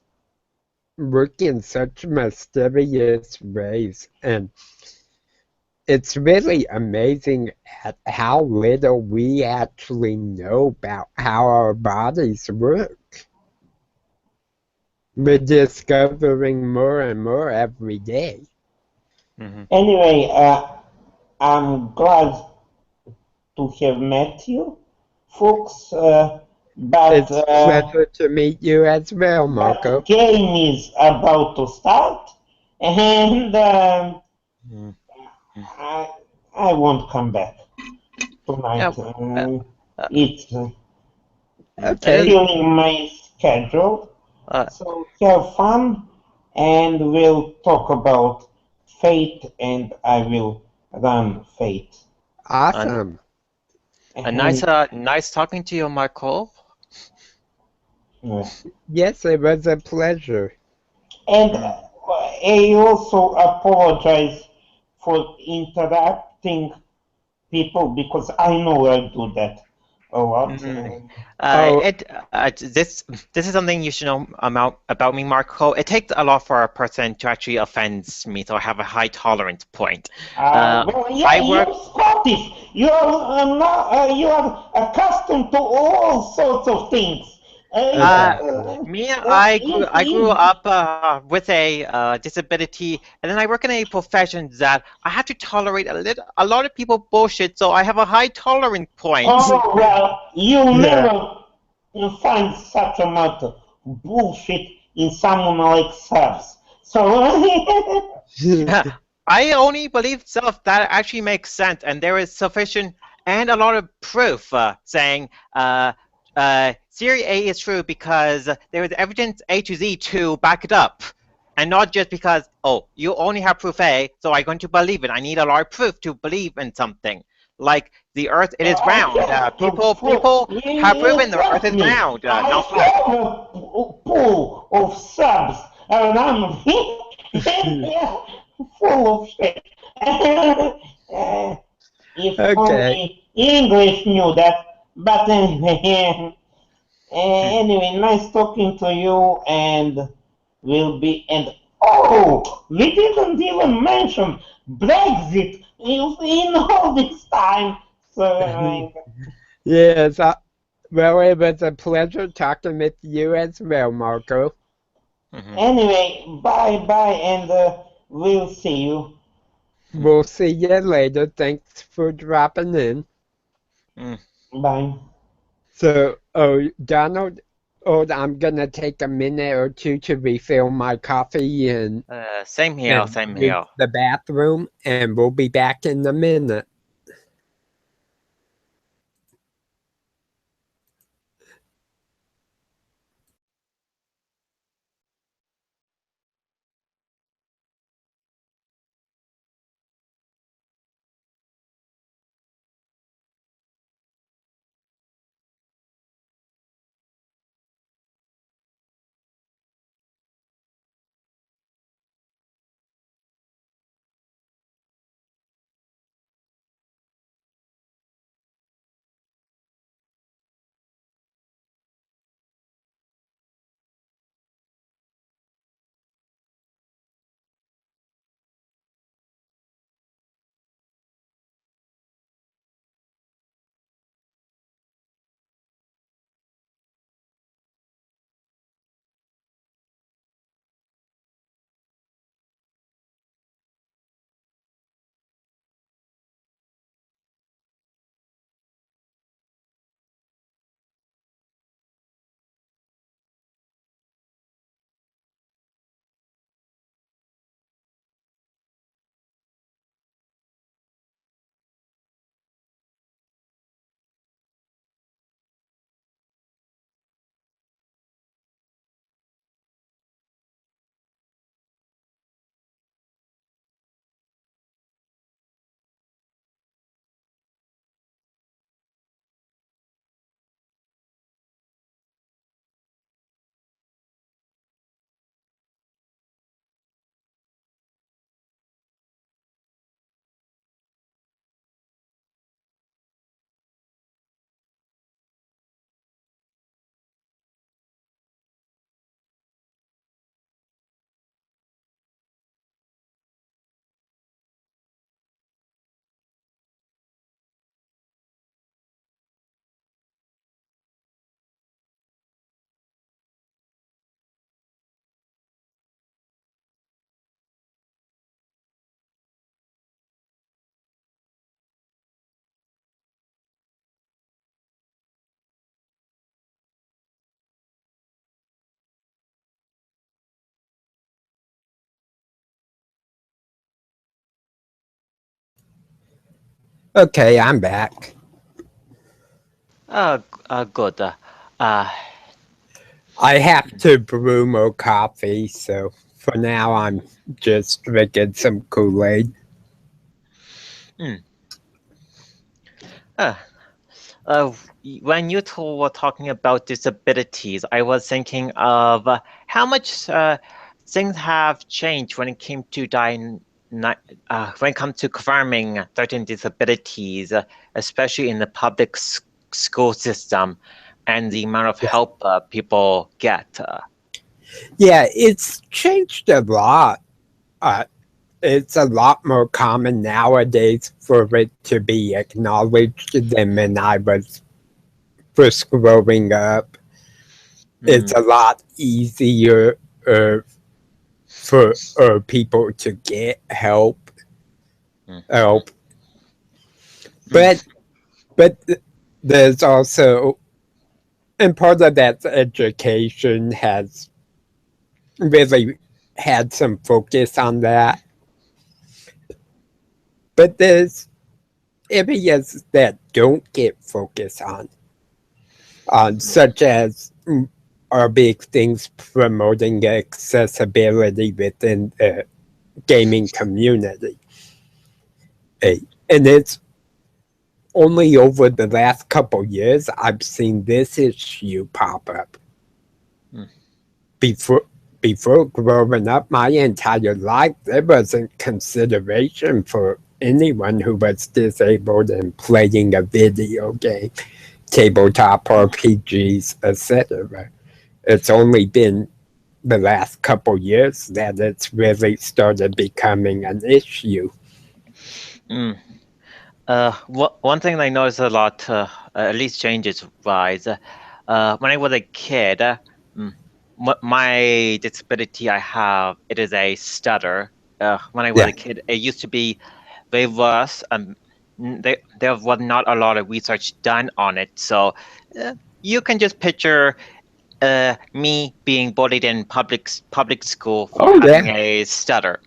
Speaker 1: work in such mysterious ways, and it's really amazing at how little we actually know about how our bodies work. We're discovering more and more every day.
Speaker 3: anyway, I'm glad to have met you, folks. But
Speaker 1: It's a pleasure to meet you as well,
Speaker 3: but
Speaker 1: Marco.
Speaker 3: game is about to start, and I I won't come back
Speaker 4: Yeah,
Speaker 3: tonight.
Speaker 4: uh, uh,
Speaker 3: It's
Speaker 4: it is.
Speaker 1: Okay,
Speaker 3: killing my schedule.
Speaker 4: Uh,
Speaker 3: So have fun, and we'll talk about fate, and I will run fate.
Speaker 4: and
Speaker 1: awesome.
Speaker 4: a nice,
Speaker 3: And
Speaker 4: nice talking to you, Michael.
Speaker 3: uh,
Speaker 1: Yes, it was a pleasure.
Speaker 3: and
Speaker 4: Mm.
Speaker 3: I also apologize for interrupting people because I know I do that a lot.
Speaker 4: Mm.
Speaker 1: Oh,
Speaker 4: This is something you should know about me, Marco. It takes a lot for a person to actually offend me, so I have a high tolerance point.
Speaker 3: Well, yeah,
Speaker 4: I work.
Speaker 3: you're Scottish. You are accustomed to all sorts of things.
Speaker 1: exactly.
Speaker 4: I grew up with a disability, and then I work in a profession that I have to tolerate a lot of people bullshit, so I have a high tolerance point.
Speaker 3: Oh, well, you'll
Speaker 1: Yeah.
Speaker 3: never find such amount of bullshit in someone like Sabs. So,
Speaker 4: I only believe stuff that actually makes sense, and there is sufficient and a lot of proof saying theory A is true because there is evidence A to Z to back it up, and not just because, oh, you only have proof A, so I'm going to believe it. I need a lot of proof to believe in something. Like the Earth, it is round. People have proven the Earth
Speaker 3: trust
Speaker 4: is
Speaker 3: me,
Speaker 4: round,
Speaker 3: I
Speaker 4: not flat.
Speaker 3: have a pool of subs around me, full of shit. If
Speaker 1: Okay.
Speaker 3: only English knew that. But anyway, nice talking to you, and we'll be. And oh, we didn't even mention Brexit in all this time. So,
Speaker 1: Yes, well, it was a pleasure talking with you as well, Marco.
Speaker 4: Mhm.
Speaker 3: anyway, bye bye, and we'll see you.
Speaker 1: We'll see you later. Thanks for dropping in.
Speaker 4: Mm.
Speaker 3: Bye.
Speaker 1: So, oh, Donald, oh, I'm gonna take a minute or two to refill my coffee
Speaker 4: Same here,
Speaker 1: and
Speaker 4: same
Speaker 1: use
Speaker 4: here.
Speaker 1: the bathroom, and we'll be back in a minute. Okay, I'm back.
Speaker 4: Good. Uh,
Speaker 1: I have to brew more coffee, so for now I'm just drinking some Kool-Aid.
Speaker 4: mm, uh, when you two were talking about disabilities, I was thinking of how much things have changed when it came to when it comes to confirming certain disabilities, especially in the public school system, and the amount of
Speaker 1: Yeah.
Speaker 4: help people get.
Speaker 1: Yeah, it's changed a lot. Uh, it's a lot more common nowadays for it to be acknowledged than when I was first growing up. It's
Speaker 4: Mm,
Speaker 1: a lot easier for people to get help.
Speaker 4: mm,
Speaker 1: Help,
Speaker 4: mm,
Speaker 1: but there's also, and part of that education has really had some focus on that. But there's areas that don't get focus on
Speaker 4: mm,
Speaker 1: such as our big things promoting accessibility within the gaming community. And it's only over the last couple years I've seen this issue pop up.
Speaker 4: mm,
Speaker 1: Before before growing up my entire life, there wasn't consideration for anyone who was disabled and playing a video game, tabletop RPGs, etc. It's only been the last couple years that it's really started becoming an issue.
Speaker 4: mm. One thing I noticed a lot, at least changes wise, when I was a kid, mm, my disability I have, it is a stutter. When I was
Speaker 1: Yeah.
Speaker 4: a kid, it used to be very worse. There was not a lot of research done on it, so you can just picture me being bullied in public school for
Speaker 1: Oh yeah.
Speaker 4: having a stutter.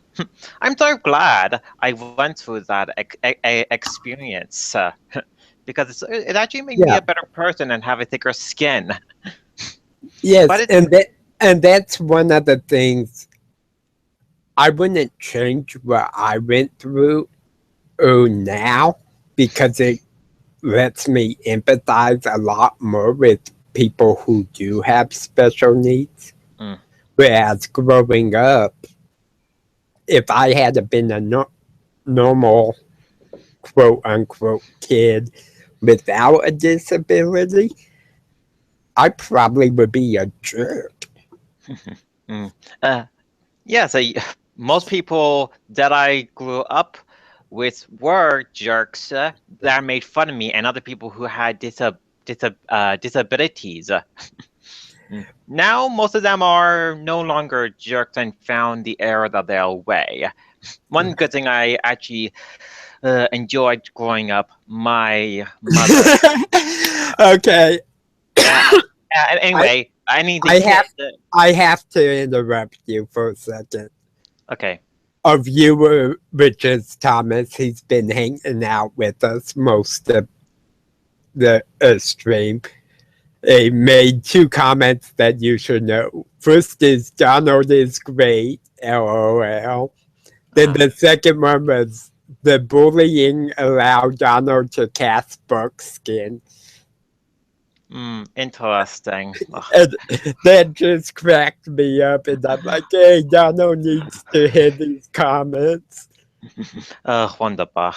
Speaker 4: I'm so glad I went through that experience because it actually made me
Speaker 1: Yeah.
Speaker 4: a better person and have a thicker skin.
Speaker 1: Yes,
Speaker 4: But it,
Speaker 1: and that's one of the things I wouldn't change what I went through now because it lets me empathize a lot more with people who do have special needs.
Speaker 4: mm,
Speaker 1: Whereas growing up, if I had been a normal quote unquote kid without a disability, I probably would be a jerk.
Speaker 4: mm. Uh, yeah, so most people that I grew up with were jerks that made fun of me, and other people who had disabilities. Now, most of them are no longer jerks and found the error of their way. One good thing I actually enjoyed growing up, my mother.
Speaker 1: Okay,
Speaker 4: Uh,
Speaker 1: I
Speaker 4: anyway, I need the
Speaker 1: I
Speaker 4: kid.
Speaker 1: have I have to interrupt you for a second.
Speaker 4: Okay.
Speaker 1: A viewer, Richard Thomas, he's been hanging out with us most of the stream. He made two comments that you should know. First is Donald is great, LOL. Then the second one was the bullying allowed Donald to cast Buckskin.
Speaker 4: Interesting.
Speaker 1: And that just cracked me up, and I'm like, hey, Donald needs to hear these comments.
Speaker 4: Wunderbar.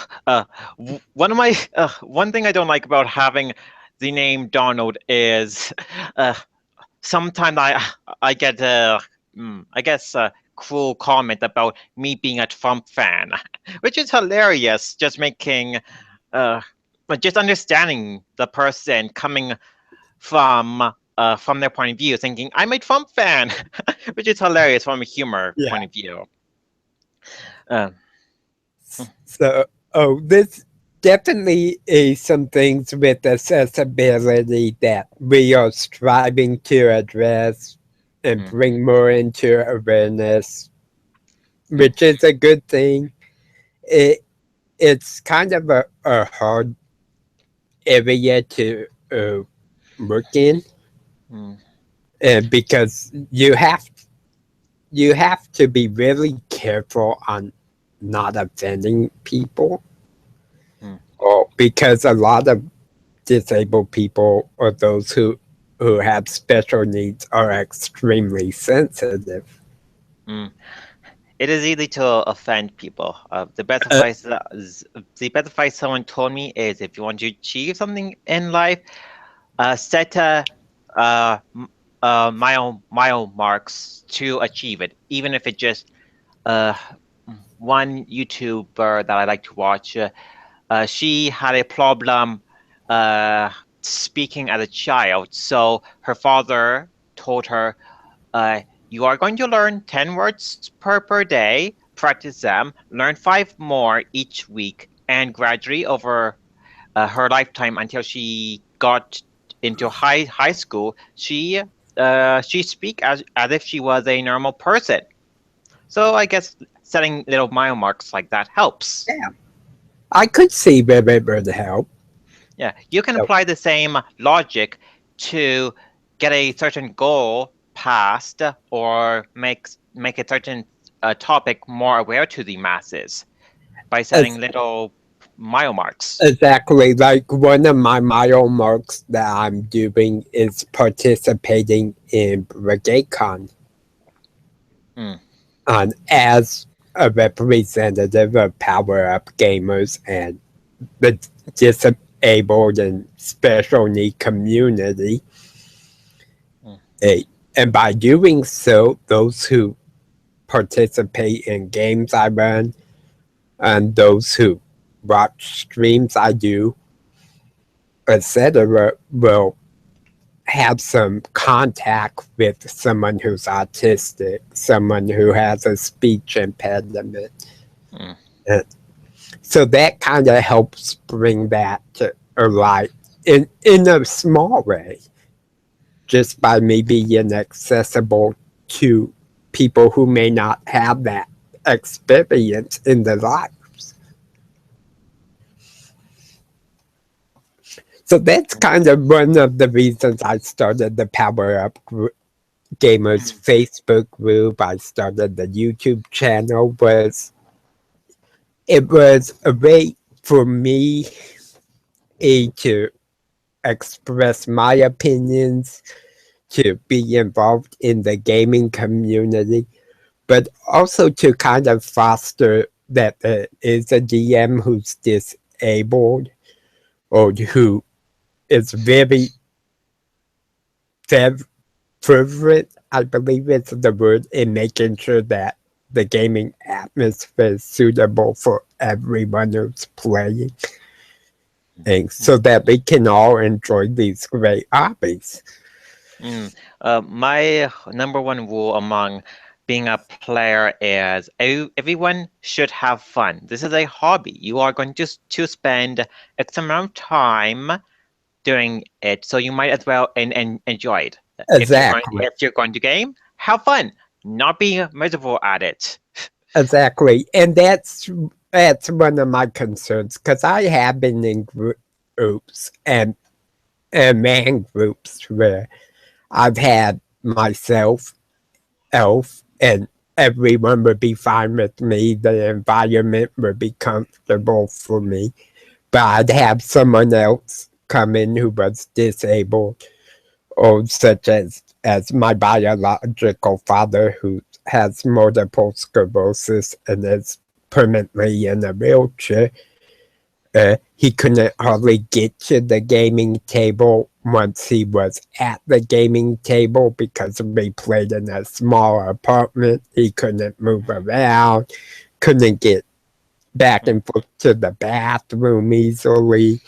Speaker 4: One thing I don't like about having the name Donald is sometimes I get I guess a cruel comment about me being a Trump fan, which is hilarious. Just making but just understanding the person coming from their point of view, thinking I'm a Trump fan, which is hilarious from a humor
Speaker 1: Yeah.
Speaker 4: point of view. Uh,
Speaker 1: So, this definitely is some things with accessibility that we are striving to address and
Speaker 4: mm,
Speaker 1: bring more into awareness, which is a good thing. It it's kind of a hard area to work in,
Speaker 4: Mm,
Speaker 1: because you have to be really careful on not offending people,
Speaker 4: mm,
Speaker 1: or because a lot of disabled people or those who have special needs are extremely sensitive.
Speaker 4: mm. It is easy to offend people.
Speaker 1: Uh,
Speaker 4: The best advice someone told me is if you want to achieve something in life, set m- mile marks to achieve it, even if it's just uh, one YouTuber that I like to watch. She had a problem uh, speaking as a child, so her father told her, uh, "You are going to learn 10 words per day, practice them, learn 5 more each week, and gradually over her lifetime until she got into high school, she speak as if she was a normal person." So I guess setting little mile marks like that helps.
Speaker 1: yeah, I could see where it would help.
Speaker 4: Yeah, you can
Speaker 1: So,
Speaker 4: apply the same logic to get a certain goal passed or make a certain topic more aware to the masses by setting
Speaker 1: as
Speaker 4: little mile marks.
Speaker 1: exactly, like one of my mile marks that I'm doing is participating in BrigadeCon,
Speaker 4: Mm,
Speaker 1: as a representative of Power Up Gamers and the disabled and special need community.
Speaker 4: mm,
Speaker 1: Eh, And by doing so, those who participate in games I run and those who watch streams I do, etc., will have some contact with someone who's autistic, someone who has a speech impediment.
Speaker 4: mm,
Speaker 1: And so that kind of helps bring that to light in a small way, just by me being accessible to people who may not have that experience in their lives. So that's kind of one of the reasons I started the Power Up Gamers
Speaker 4: mm,
Speaker 1: Facebook group. I started the YouTube channel. Was it was a way for me to express my opinions, to be involved in the gaming community, but also to kind of foster that there is a DM who's disabled or who is very fervent, I believe it's the word, in making sure that the gaming atmosphere is suitable for everyone who's playing, and
Speaker 4: mm,
Speaker 1: so that we can all enjoy these great hobbies.
Speaker 4: mm. My number one rule among being a player is everyone should have fun. This is a hobby. You are going to spend X amount of time doing it, so you might as well and enjoy it.
Speaker 1: Exactly.
Speaker 4: If you're going to game, have fun, not be miserable at it.
Speaker 1: Exactly. And that's one of my concerns, because I have been in groups and man groups where I've had myself, Elf, and everyone would be fine with me. The environment would be comfortable for me. But I'd have someone else come in who was disabled, or such as my biological father, who has multiple sclerosis and is permanently in a wheelchair. He couldn't hardly get to the gaming table once he was at the gaming table because we played in a small apartment. He couldn't move around, couldn't get back and forth to the bathroom easily.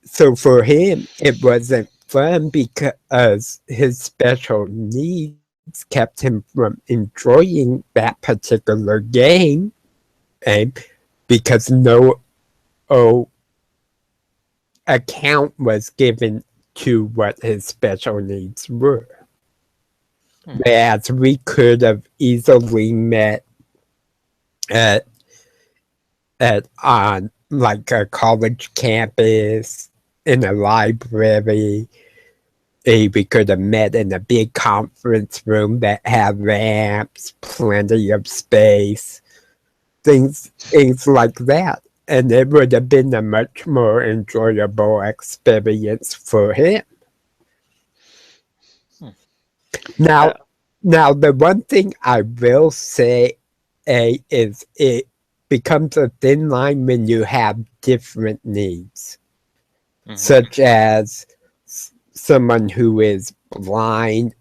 Speaker 1: So for him, it wasn't fun because his special needs kept him from enjoying that particular game, and because no account was given to what his special needs were.
Speaker 4: Hmm.
Speaker 1: Whereas we could have easily met uh, on like a college campus, in a library. We could have met in a big conference room that had ramps, plenty of space, things like that. And it would have been a much more enjoyable experience for him. Now, the one thing I will say is it becomes a thin line when you have different needs, such as someone who is blind,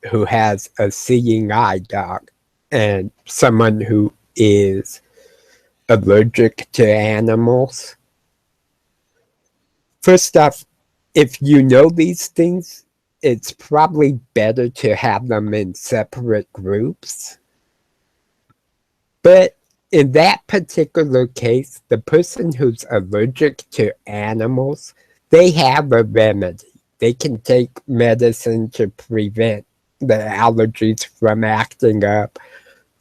Speaker 1: who has a seeing eye dog, and someone who is allergic to animals. First off, if you know these things, it's probably better to have them in separate groups. But in that particular case, the person who's allergic to animals, they have a remedy. They can take medicine to prevent the allergies from acting up.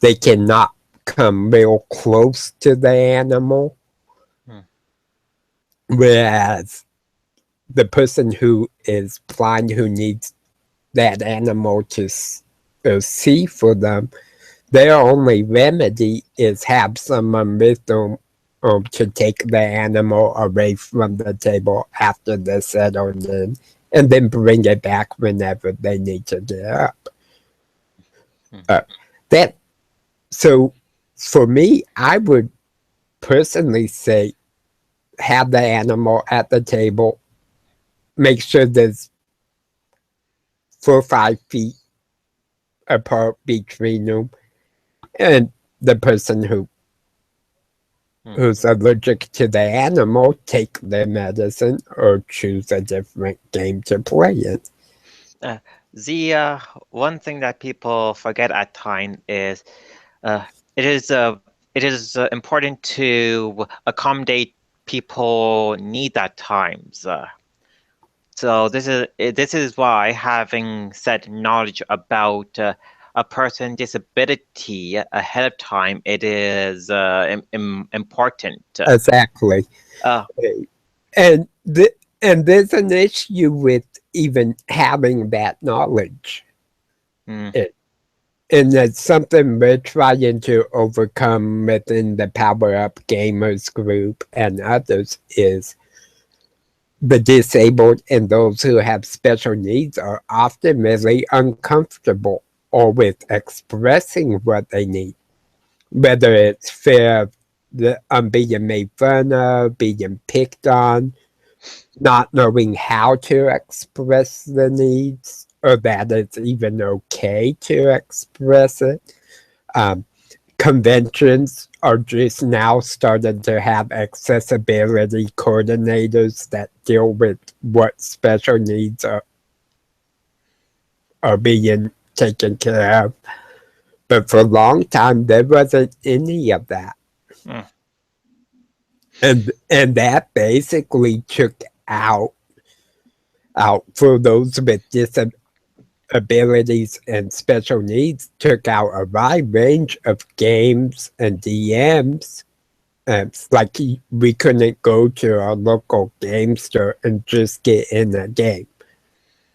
Speaker 1: They cannot come real close to the animal. Whereas the person who is blind, who needs that animal to see for them, their only remedy is have someone with them to take the animal away from the table after they're settled in, and then bring it back whenever they need to get up. So for me, I would personally say have the animal at the table, make sure there's 4 or 5 feet apart between them, and the person who's allergic to the animal take their medicine or choose a different game to play it.
Speaker 4: The one thing that people forget at times is it is important to accommodate people need at times. So this is why having set knowledge about a person's disability ahead of time, it is important.
Speaker 1: Exactly. And there's an issue with even having that knowledge. And that's something we're trying to overcome within the Power Up Gamers group and others, is the disabled and those who have special needs are often really uncomfortable or with expressing what they need, whether it's fear of being made fun of, being picked on, not knowing how to express the needs, or that it's even okay to express it. Conventions are just now starting to have accessibility coordinators that deal with what special needs are being taken care of. But for a long time, there wasn't any of that. And that basically took out for those with disabilities and special needs, took out a wide range of games and DMs. It's like we couldn't go to our local game store and just get in a game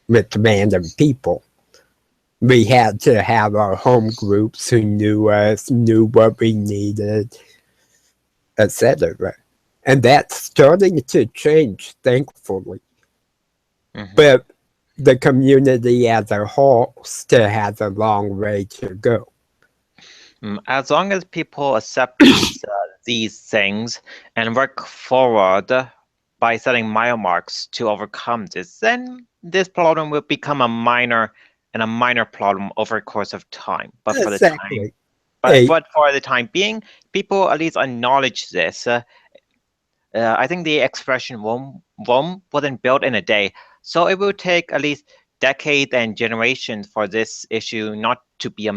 Speaker 1: with random people. We had to have our home groups who knew us, knew what we needed, etc. And that's starting to change, thankfully. But the community as a whole still has a long way to go.
Speaker 4: As long as people accept these things and work forward by setting mile marks to overcome this, then this problem will become a minor problem over the course of time. But for the time being, people at least acknowledge this. I think the expression wasn't built in a day, so it will take at least decades and generations for this issue not to be a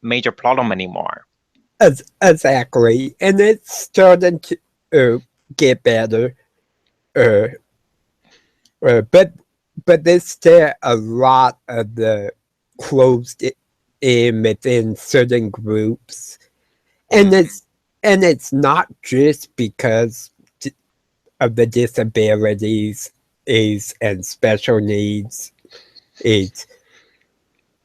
Speaker 4: major problem anymore.
Speaker 1: Exactly, and it's starting to get better. But there's still a lot of the closed in within certain groups, and And it's not just because of the disabilities and special needs. It's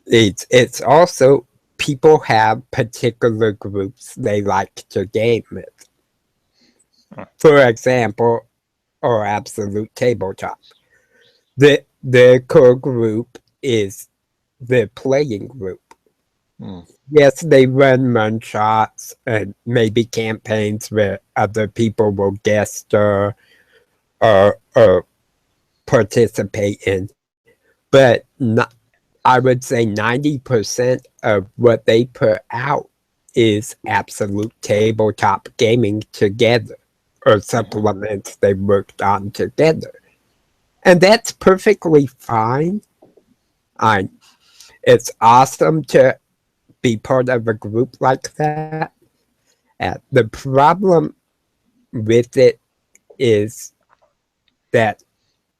Speaker 1: it's also people have particular groups they like to game with. For example, or absolute tabletop. The core group is the playing group. Yes, they run shots and maybe campaigns where other people will guest or participate in. But I would say 90% of what they put out is absolute tabletop gaming together or supplements they worked on together. And that's perfectly fine. It's awesome to be part of a group like that. The problem with it is that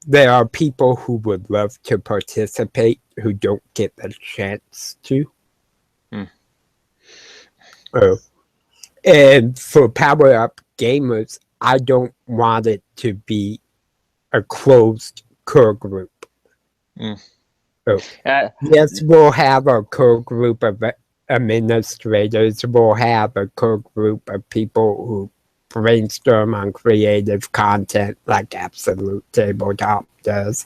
Speaker 1: there are people who would love to participate who don't get the chance to. And for Power Up Gamers, I don't want it to be a closed core group. Yes, we'll have a core group of administrators. We'll have a core group of people who brainstorm on creative content like Absolute Tabletop does.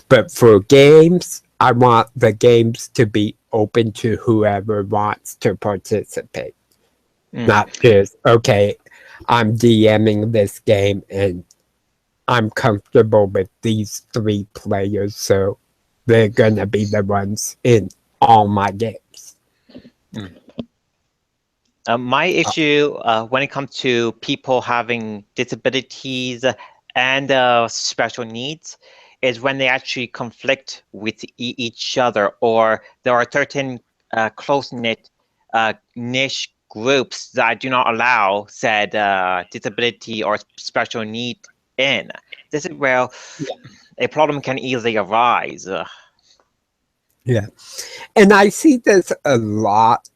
Speaker 1: But for games, I want the games to be open to whoever wants to participate. Not just, okay, I'm DMing this game and I'm comfortable with these 3 players, so they're going to be the ones in all my games.
Speaker 4: My issue when it comes to people having disabilities and special needs is when they actually conflict with each other, or there are certain close-knit niche groups that do not allow said disability or special need in. This is where a problem can easily arise.
Speaker 1: Yeah. And I see this a lot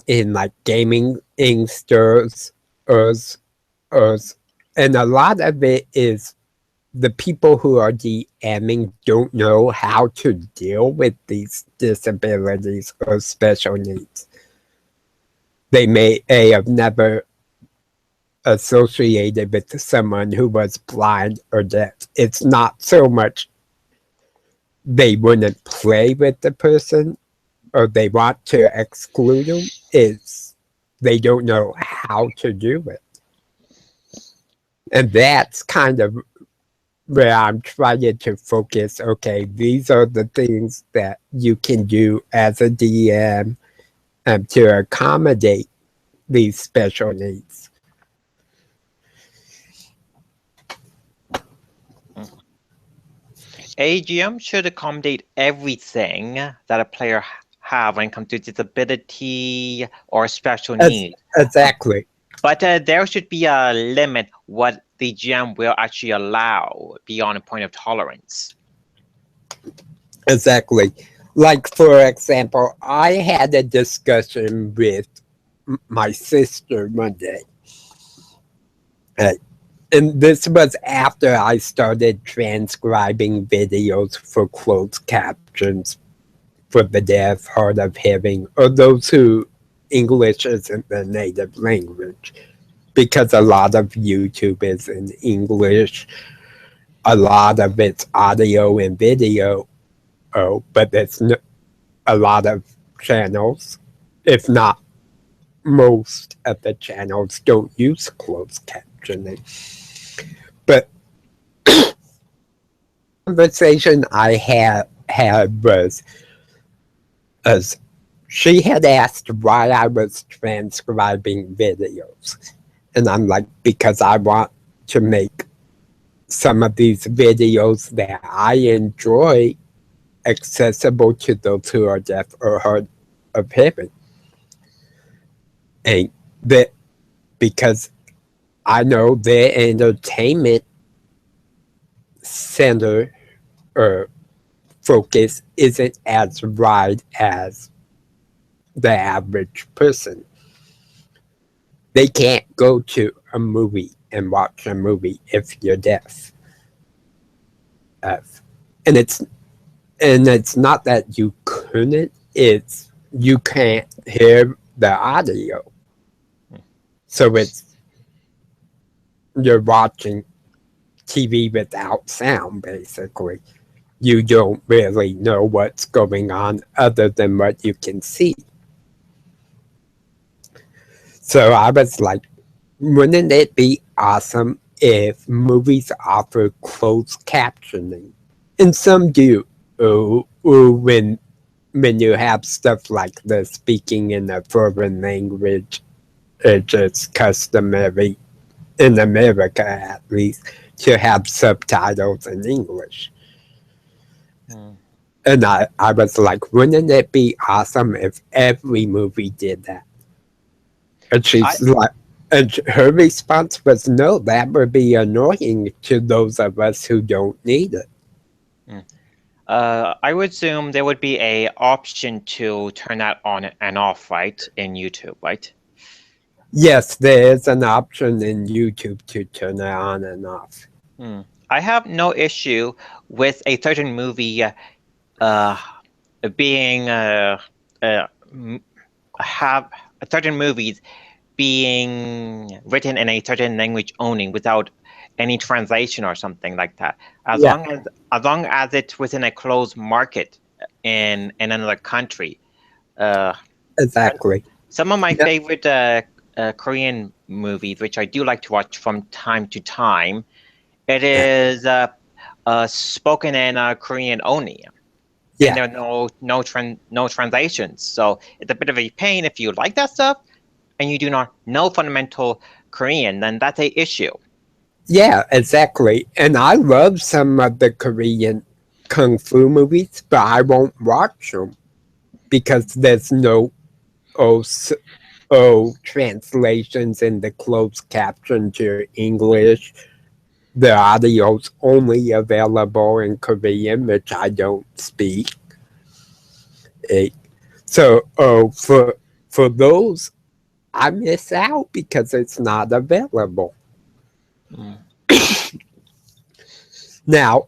Speaker 1: in like gaming stores, and a lot of it is the people who are DMing don't know how to deal with these disabilities or special needs. They may have never associated with someone who was blind or deaf. It's not so much they wouldn't play with the person or they want to exclude them, it's they don't know how to do it. And that's kind of where I'm trying to focus. Okay, these are the things that you can do as a DM to accommodate these special needs.
Speaker 4: AGM should accommodate everything that a player have when it comes to disability or special needs.
Speaker 1: Exactly.
Speaker 4: But there should be a limit what the GM will actually allow beyond a point of tolerance.
Speaker 1: Exactly. Like, for example, I had a discussion with my sister Monday. And this was after I started transcribing videos for closed captions for the deaf, hard of hearing, or those who English isn't their native language. Because a lot of YouTube is in English, a lot of it's audio and video, but there's a lot of channels, if not most of the channels, don't use closed captioning. But conversation I had was as she had asked why I was transcribing videos. And I'm like, because I want to make some of these videos that I enjoy accessible to those who are deaf or hard of hearing. And that because I know their entertainment center or focus isn't as wide as the average person. They can't go to a movie and watch a movie if you're deaf. F. And it's not that you couldn't, it's you can't hear the audio. So you're watching TV without sound, basically. You don't really know what's going on other than what you can see. So I was like, wouldn't it be awesome if movies offer closed captioning? And some do. When you have stuff like the speaking in a foreign language, it's just customary in America, at least, to have subtitles in English. And I was like, wouldn't it be awesome if every movie did that? And she's like, and her response was, no, that would be annoying to those of us who don't need it.
Speaker 4: I would assume there would be a option to turn that on and off, right, in YouTube, right?
Speaker 1: Yes, there is an option in YouTube to turn it on and off.
Speaker 4: I have no issue with a certain movie being have certain movies being written in a certain language only without any translation or something like that. As long as it's within a closed market in another country.
Speaker 1: Exactly.
Speaker 4: Some of my favorite Korean movies, which I do like to watch from time to time, it is spoken in Korean only. And there are no translations. So it's a bit of a pain if you like that stuff and you do not know fundamental Korean, then that's a issue.
Speaker 1: Yeah, exactly. And I love some of the Korean kung fu movies, but I won't watch them because there's no translations in the closed caption to English. The audio's only available in Korean, which I don't speak. So for those, I miss out because it's not available. Now,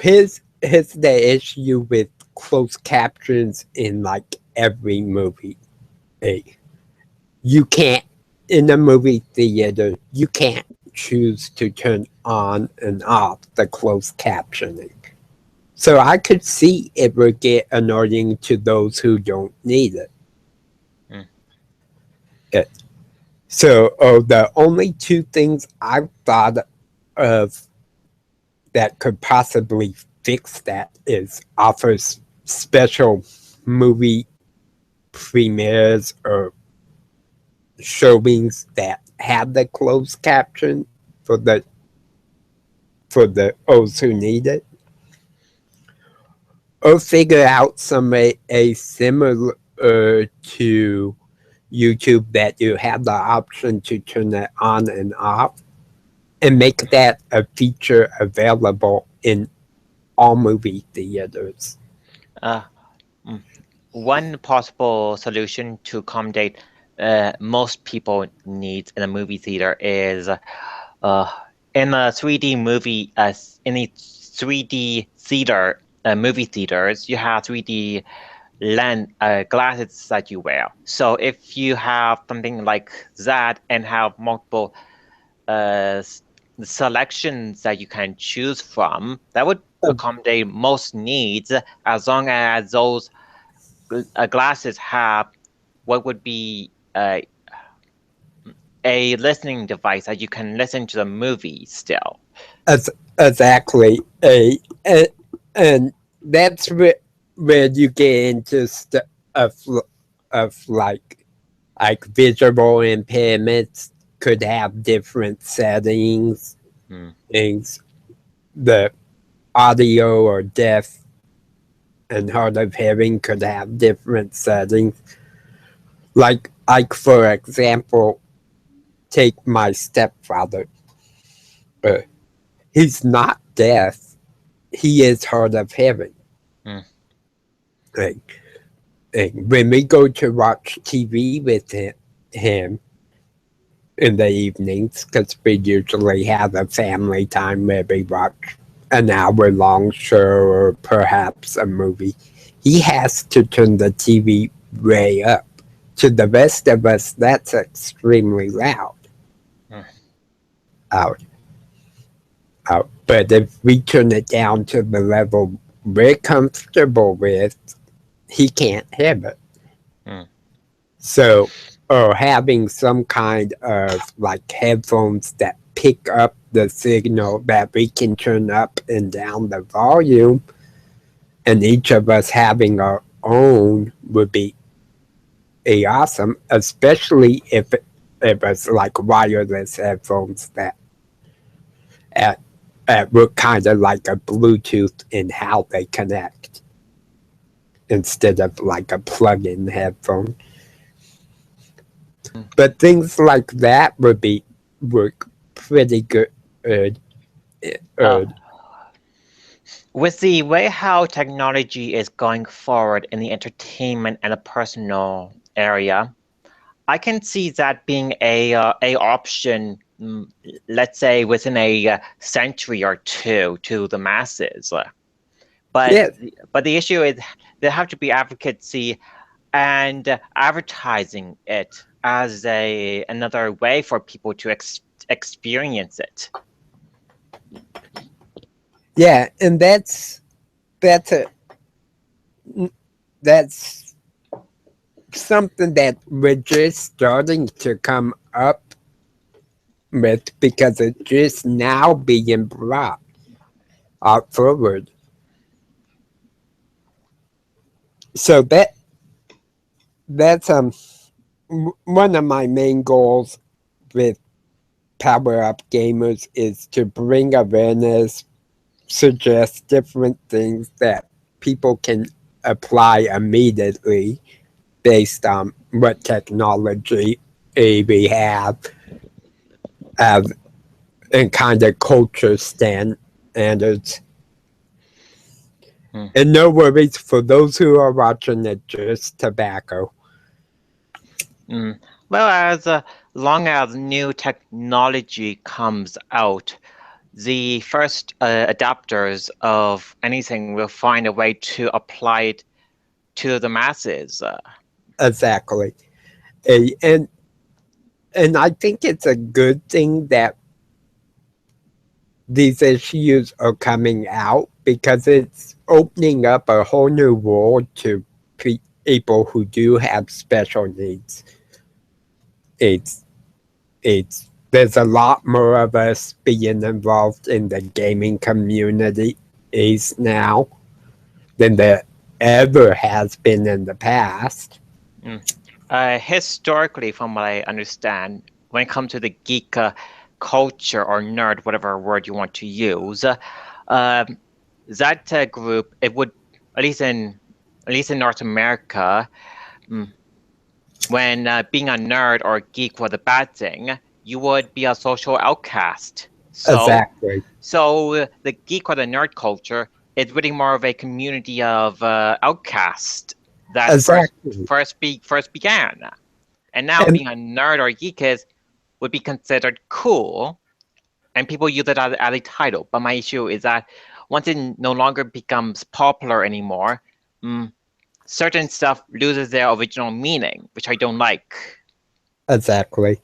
Speaker 1: here's the issue with closed captions in like every movie. You can't, in a movie theater, you can't choose to turn on and off the closed captioning. So I could see it would get annoying to those who don't need it. So the only two things I've thought of that could possibly fix that is offers special movie premieres or showings that have the closed caption for those who need it, or figure out some a similar to YouTube that you have the option to turn it on and off, and make that a feature available in all movie theaters.
Speaker 4: One possible solution to accommodate most people needs in a movie theater is in a 3D movie, in the 3D theater movie theaters, you have 3D glasses that you wear. So if you have something like that and have multiple selections that you can choose from, that would accommodate most needs, as long as those glasses have what would be a listening device that you can listen to the movie still.
Speaker 1: Exactly. And that's where you get into stuff of like visual impairments could have different settings. Things, the audio or deaf and hard of hearing could have different settings. Like for example, take my stepfather. He's not deaf. He is hard of hearing. When we go to watch TV with him, in the evenings because we usually have a family time where we watch an hour-long show or perhaps a movie. He has to turn the TV way up. To the rest of us, that's extremely loud.
Speaker 4: Hmm.
Speaker 1: Out, out. But if we turn it down to the level we're comfortable with, he can't have it.
Speaker 4: Hmm.
Speaker 1: So, or having some kind of like headphones that pick up the signal that we can turn up and down the volume, and each of us having our own would be awesome, especially if it was like wireless headphones that at, were kind of like a Bluetooth in how they connect instead of like a plug-in headphone. But things like that would work pretty good.
Speaker 4: Uh, with the way how technology is going forward in the entertainment and the personal area, I can see that being a option, let's say within a century or two to the masses. But
Speaker 1: Yeah,
Speaker 4: but the issue is there have to be advocacy and advertising it as another way for people to experience it.
Speaker 1: yeah, and that's a that's something that we're just starting to come up with because it's just now being brought forward. So that's one of my main goals with Power Up Gamers is to bring awareness, suggest different things that people can apply immediately based on what technology we have and kind of culture standards. And no worries for those who are watching it, just tobacco.
Speaker 4: Well, as long as new technology comes out, the first adapters of anything will find a way to apply it to the masses.
Speaker 1: Exactly. And I think it's a good thing that these issues are coming out because it's opening up a whole new world to people who do have special needs. There's a lot more of us being involved in the gaming community now than there ever has been in the past.
Speaker 4: Historically, from what I understand, when it comes to the geek culture or nerd, whatever word you want to use, that group, it would at least in North America, when being a nerd or a geek was a bad thing, you would be a social outcast.
Speaker 1: Exactly.
Speaker 4: So the geek or the nerd culture is really more of a community of outcasts that
Speaker 1: Exactly.
Speaker 4: first began, and now
Speaker 1: And
Speaker 4: being a nerd or a geek would be considered cool, and people use it as a title. But my issue is that once it no longer becomes popular anymore, certain stuff loses their original meaning, which I don't like.
Speaker 1: exactly.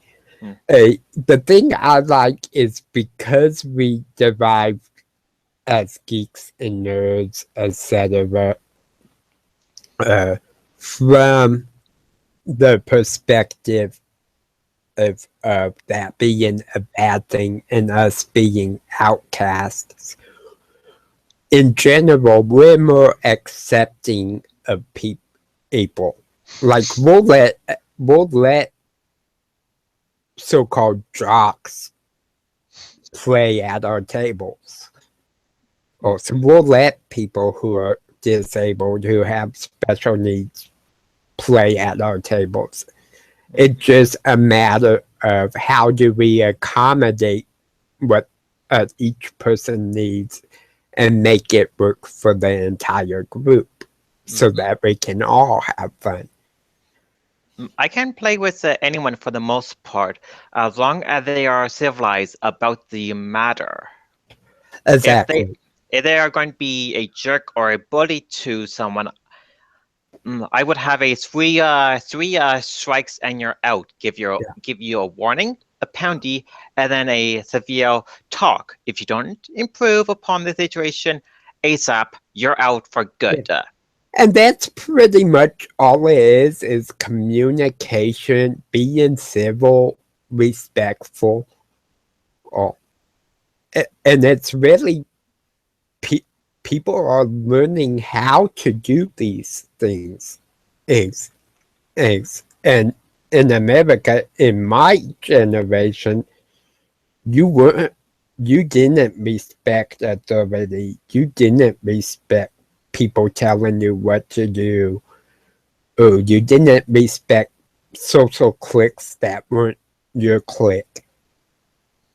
Speaker 1: The thing I like is because we derive as geeks and nerds, etc., from the perspective of that being a bad thing and us being outcasts. In general, we're more accepting of people. Like we'll let so-called jocks play at our tables. Or so we'll let people who are disabled, who have special needs, play at our tables. It's just a matter of how do we accommodate what each person needs and make it work for the entire group so that we can all have fun.
Speaker 4: I can play with anyone for the most part, as long as they are civilized about the matter. If they
Speaker 1: Exactly.
Speaker 4: if they are going to be a jerk or a bully to someone, I would have a three strikes and you're out. Give you a warning, a poundy, and then a severe talk. If you don't improve upon the situation ASAP, you're out for
Speaker 1: Yeah.
Speaker 4: good.
Speaker 1: And that's pretty much all it is communication, being civil, respectful. Oh, and it's really people are learning how to do these things. Is and in America, in my generation, you weren't, you didn't respect authority. You didn't respect people telling you what to do. Or you didn't respect social cliques that weren't your clique.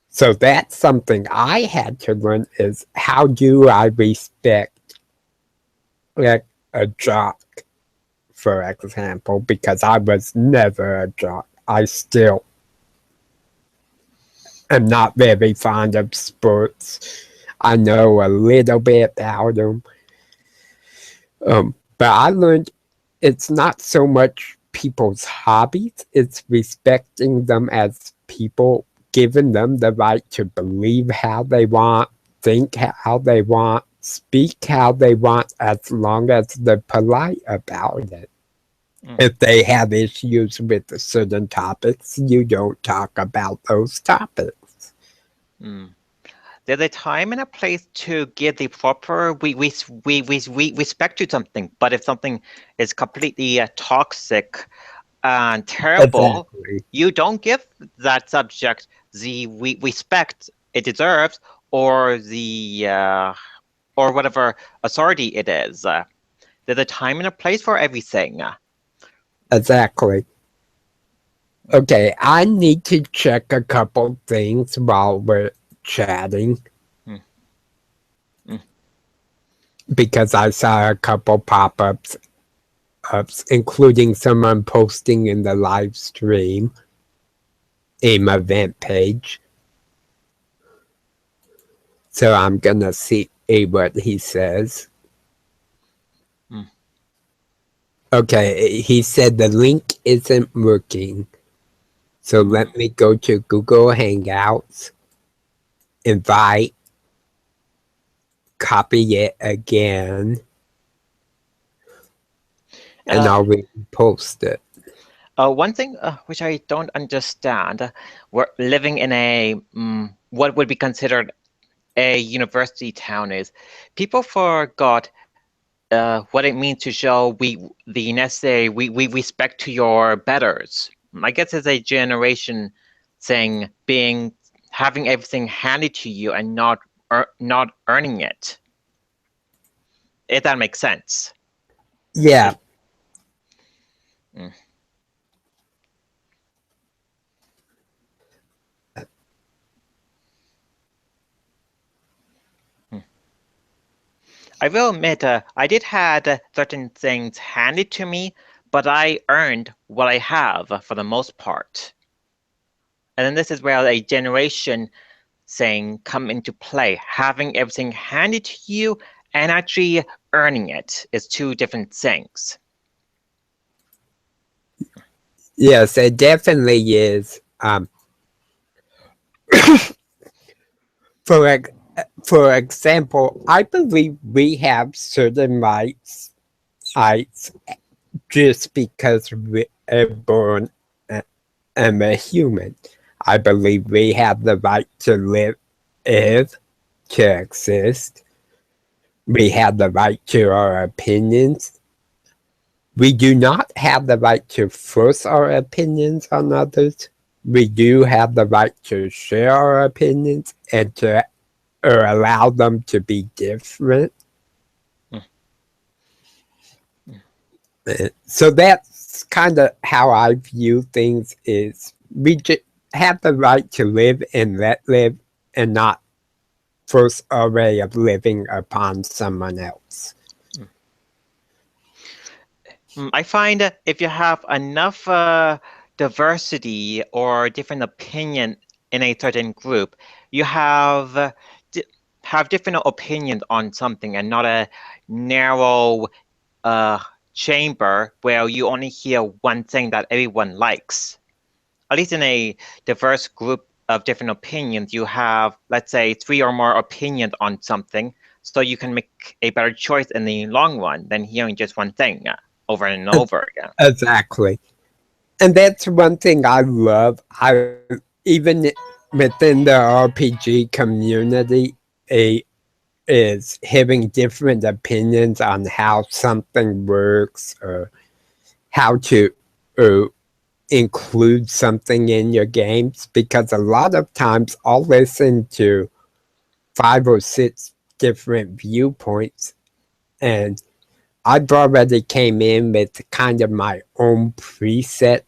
Speaker 1: So that's something I had to learn is how do I respect like a jock, for example, because I was never a jock. I still am not very fond of sports. I know a little bit about them. But I learned it's not so much people's hobbies, it's respecting them as people, giving them the right to believe how they want, think how they want, speak how they want, as long as they're polite about it. If they have issues with certain topics, you don't talk about those topics.
Speaker 4: There's a time and a place to give the proper we respect to something, but if something is completely toxic and terrible,
Speaker 1: Exactly.
Speaker 4: you don't give that subject the respect it deserves or the or whatever authority it is. There's a time and a place for everything.
Speaker 1: Exactly. Okay, I need to check a couple things while we're chatting because I saw a couple pop-ups, including someone posting in the live stream, aim event page. So I'm gonna see what he says. Okay, he said the link isn't working. So let me go to Google Hangouts, invite, copy it again, and I'll repost it.
Speaker 4: One thing which I don't understand, we're living in a what would be considered a university town is people forgot what it means to show the necessary we respect to your betters. I guess it's a generation thing, being having everything handed to you and not earning it. If that makes sense.
Speaker 1: Yeah.
Speaker 4: I will admit, I did had certain things handed to me, but I earned what I have for the most part. And then this is where a generation thing come into play. Having everything handed to you and actually earning it is two different things.
Speaker 1: Yes, it definitely is. For example, I believe we have certain rights just because we're born and a human. I believe we have the right to live, to exist. We have the right to our opinions. We do not have the right to force our opinions on others. We do have the right to share our opinions and to or allow them to be different. So that's kind of how I view things is we just have the right to live and let live and not force our way of living upon someone else.
Speaker 4: I find that if you have enough diversity or different opinion in a certain group, you have different opinions on something and not a narrow uh, chamber where you only hear one thing that everyone likes. At least in a diverse group of different opinions, you have, let's say, 3 or more opinions on something, so you can make a better choice in the long run than hearing just one thing over and over again.
Speaker 1: Exactly. And that's one thing I love. Even within the RPG community, a is having different opinions on how something works or how to uh, include something in your games. Because a lot of times I'll listen to 5 or 6 different viewpoints, and I've already came in with kind of my own preset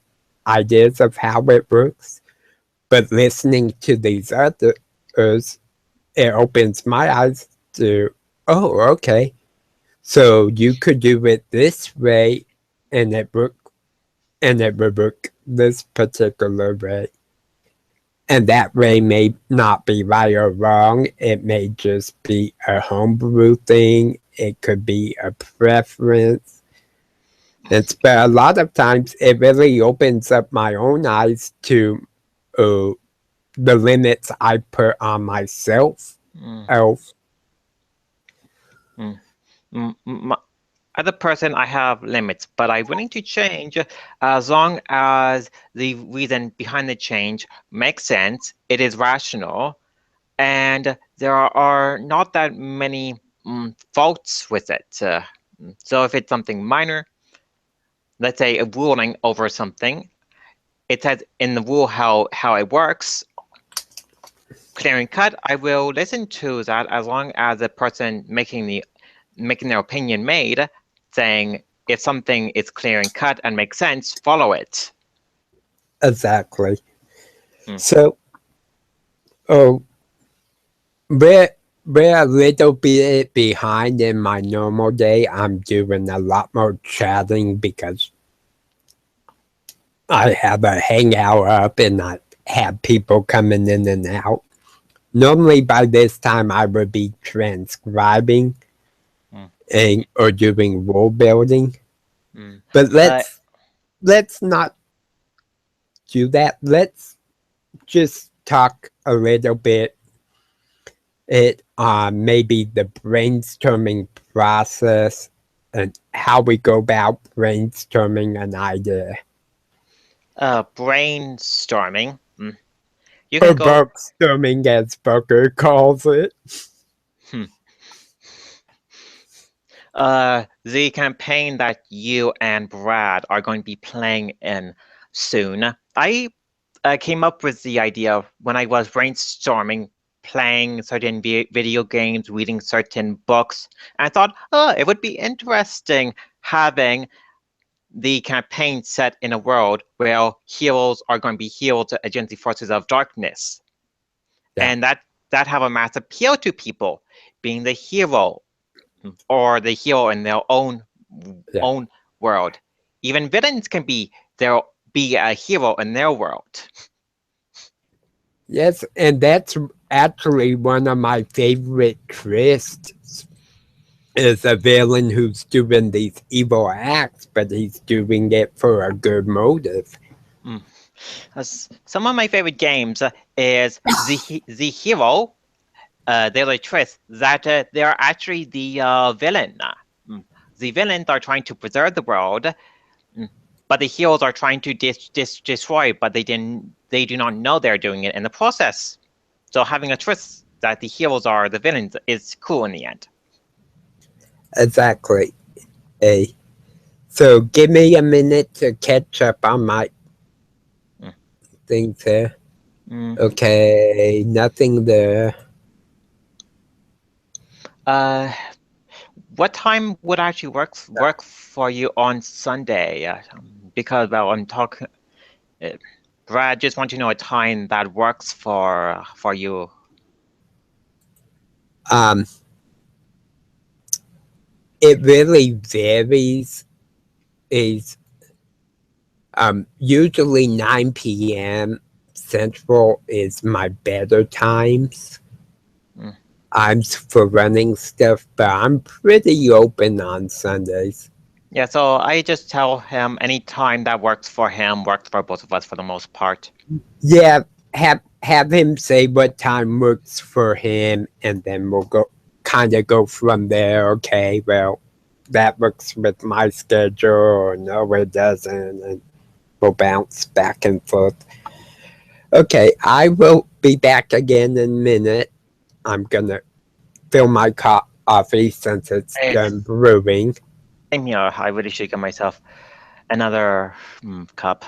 Speaker 1: ideas of how it works. But listening to these others, it opens my eyes to, oh, okay. So you could do it this way, and it would work this particular way. And that way may not be right or wrong. It may just be a homebrew thing. It could be a preference. But a lot of times it really opens up my own eyes to uh, the limits I put on myself.
Speaker 4: Mm,
Speaker 1: Of
Speaker 4: mm, as a person, I have limits, but I'm willing to change as long as the reason behind the change makes sense, it is rational, and there are not that many faults with it. So if it's something minor, let's say a ruling over something, it says in the rule how it works, clear and cut, I will listen to that as long as the person making their opinion made, saying if something is clear and cut and makes sense, follow it.
Speaker 1: exactly.
Speaker 4: Hmm.
Speaker 1: So, oh, we're we're a little bit behind in my normal day. I'm doing a lot more chatting because I have a hangout up and I have people coming in and out. Normally by this time I would be transcribing
Speaker 4: Hmm.
Speaker 1: and or doing world building.
Speaker 4: Hmm.
Speaker 1: But
Speaker 4: Uh,
Speaker 1: let's not do that. Let's just talk a little bit maybe the brainstorming process and how we go about brainstorming an idea.
Speaker 4: Brainstorming. You
Speaker 1: Or
Speaker 4: can go.
Speaker 1: brainstorming as Booker calls it.
Speaker 4: Hmm. The campaign that you and Brad are going to be playing in soon. I came up with the idea when I was brainstorming, playing certain video games, reading certain books. And I thought, oh, it would be interesting having the campaign set in a world where heroes are going to be heroes against the forces of darkness.
Speaker 1: Yeah.
Speaker 4: And that have a mass appeal to people, being the hero or the hero in their
Speaker 1: Yeah.
Speaker 4: own world. Even villains can be a hero in their world.
Speaker 1: Yes, and that's actually one of my favorite twists is a villain who's doing these evil acts, but he's doing it for a good motive.
Speaker 4: Mm. Some of my favorite games is the hero. There's a twist that they are actually the villain. The villains are trying to preserve the world, but the heroes are trying to destroy, but they do not know they're doing it in the process. So having a twist that the heroes are the villains is cool in the end.
Speaker 1: Exactly. Hey. So give me a minute to catch up on my
Speaker 4: Mm.
Speaker 1: things here.
Speaker 4: Mm.
Speaker 1: Okay, nothing there.
Speaker 4: Uh, what time would actually work for you on Sunday? Because well, I'm talking. Uh, Brad, just want to know a time that works for you.
Speaker 1: Um, it really varies. is usually 9 p.m. Central is my better times.
Speaker 4: Mm.
Speaker 1: I'm for running stuff, but I'm pretty open on Sundays.
Speaker 4: Yeah, so I just tell him any time that works for him works for both of us for the most part.
Speaker 1: Yeah, have him say what time works for him, and then we'll go from there. Okay, well, that works with my schedule, or no, it doesn't, and we'll bounce back and forth. Okay, I will be back again in a minute. I'm gonna fill my coffee since it's
Speaker 4: Hey,
Speaker 1: done brewing.
Speaker 4: same here. I really should get myself another cup.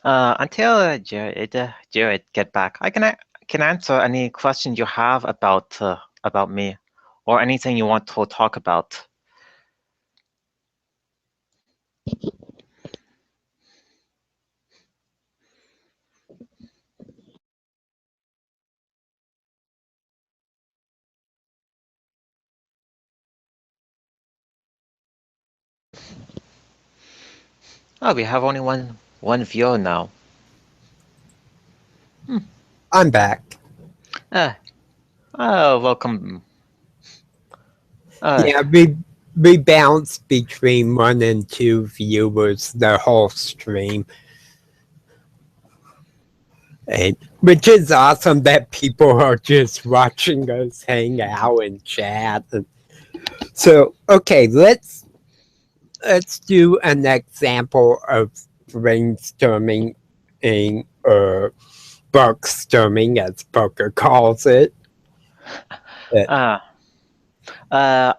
Speaker 4: Until Jared get back, I can answer any question you have about me, or anything you want to talk about. Oh, we have only one viewer now.
Speaker 1: I'm back.
Speaker 4: Welcome.
Speaker 1: Yeah, we bounce between 1 and 2 viewers the whole stream. And which is awesome that people are just watching us hang out and chat. And so, okay, let's do an example of brainstorming or buckstorming, as Booker calls it.
Speaker 4: Uh,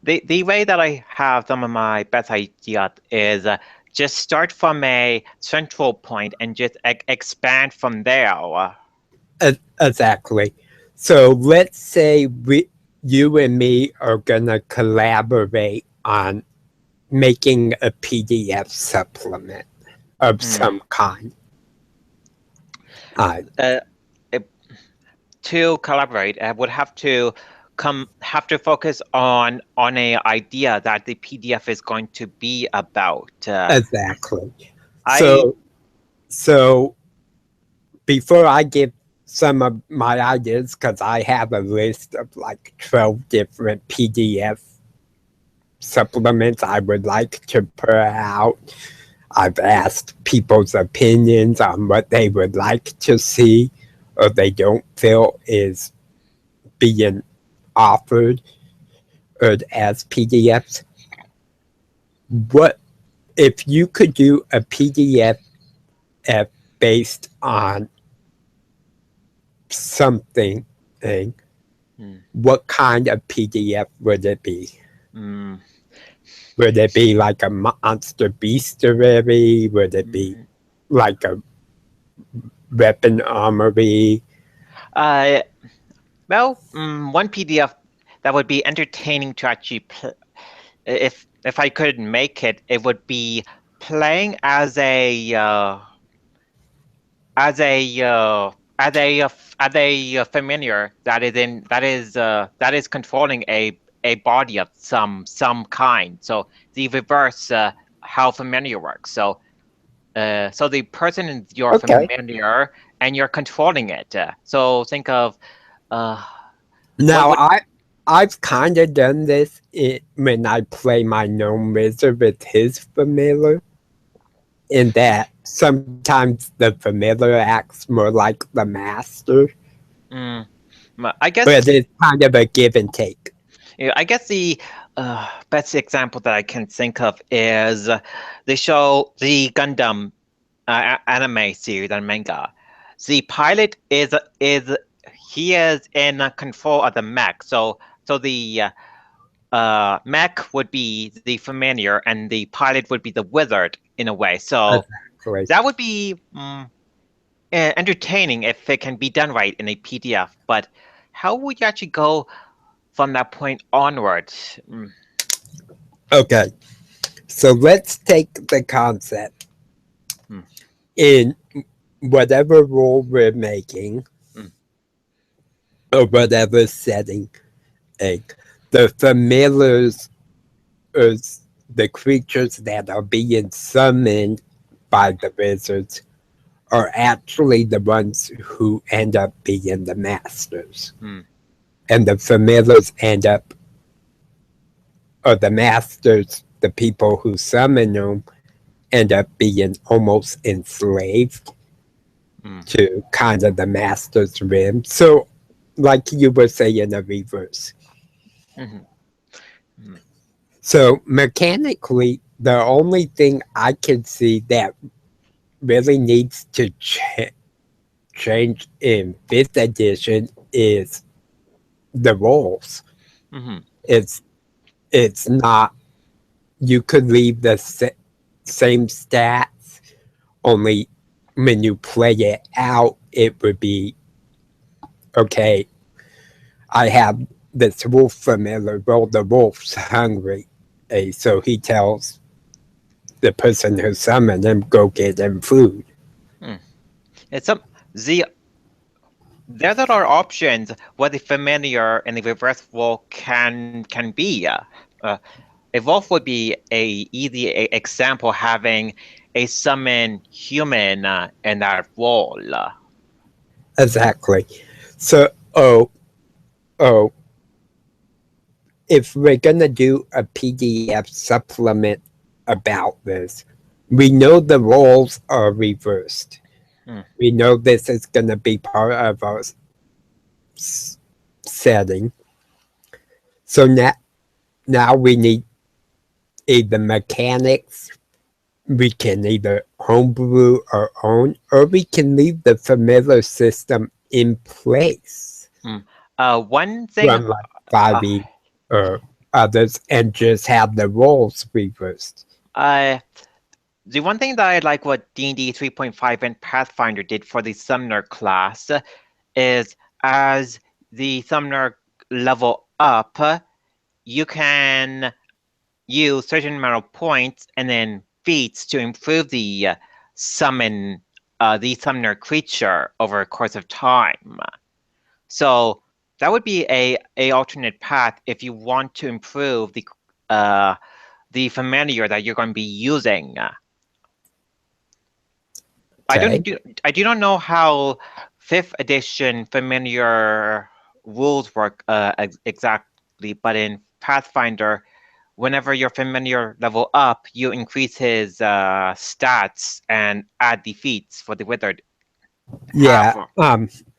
Speaker 4: the way that I have some of my best ideas is just start from a central point and just expand from there.
Speaker 1: Exactly. So let's say you and me are gonna collaborate on making a PDF supplement of some kind.
Speaker 4: Uh, to collaborate, I would have to focus on a idea that the PDF is going to be about.
Speaker 1: Exactly. So before I give some of my ideas, because I have a list of like 12 different PDF supplements I would like to put out. I've asked people's opinions on what they would like to see or they don't feel is being offered or as PDFs. What if you could do a PDF based on something? What kind of PDF would it be? Would it be like a monster bestiary? Would it be like a weapon armory?
Speaker 4: Well, one PDF that would be entertaining to actually if I could make it, it would be playing as a familiar that is controlling a body of some kind. So the reverse how familiar works. So so the person is your familiar and you're controlling it. So think of
Speaker 1: now I've kind of done this when I play my gnome wizard with his familiar, in that sometimes the familiar acts more like the master.
Speaker 4: I guess,
Speaker 1: but it's kind of a give and take.
Speaker 4: I guess the best example that I can think of is the Gundam anime series and manga. The pilot is in control of the mech. So the mech would be the familiar and the pilot would be the wizard in a way. So that would be entertaining if it can be done right in a PDF. But how would you actually go from that point onwards?
Speaker 1: Okay, so let's take the concept. In whatever role we're making, or whatever setting, the familiars, or the creatures that are being summoned by the wizards, are actually the ones who end up being the masters. And the familiars end up, or the masters, the people who summon them, end up being almost enslaved to kind of the master's whim. So, like you were saying, a reverse. So, mechanically, the only thing I can see that really needs to change in 5th edition is the roles. It's not, you could leave the same stats, only when you play it out, it would be, okay, I have this wolf familiar, well, the wolf's hungry. So he tells the person who summoned him, go get him food.
Speaker 4: There are options where the familiar and the reverse role can be. A wolf would be a easy example, having a summon human in that role.
Speaker 1: Exactly. So, if we're gonna do a PDF supplement about this, we know the roles are reversed. We know this is gonna be part of our setting. So now we need either mechanics. We can either homebrew our own, or we can leave the familiar system in place.
Speaker 4: One thing
Speaker 1: from like 5e or others and just have the roles reversed.
Speaker 4: The one thing that I like what D&D 3.5 and Pathfinder did for the Summoner class is as the Summoner level up, you can use certain amount of points and then feats to improve the summoner creature over a course of time. So that would be a alternate path if you want to improve the familiar that you're going to be using.
Speaker 1: Okay.
Speaker 4: I do not know how 5th edition familiar rules work exactly, but in Pathfinder, whenever your familiar level up, you increase his stats and add the feats for the wizard.
Speaker 1: Yeah.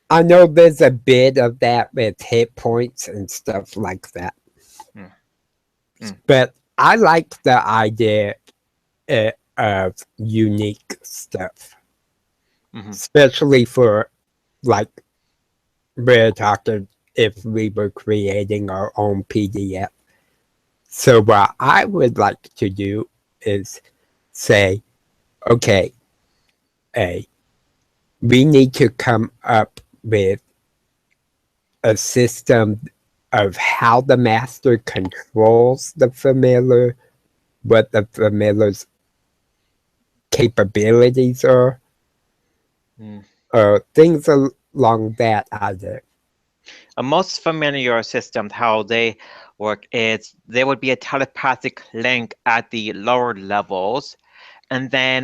Speaker 1: I know there's a bit of that with hit points and stuff like that. But I like the idea of unique stuff. Especially for, like, we're talking if we were creating our own PDF. So what I would like to do is say, okay, we need to come up with a system of how the master controls the familiar, what the familiar's capabilities are, things along that idea.
Speaker 4: Most familiar systems, how they work is there would be a telepathic link at the lower levels, and then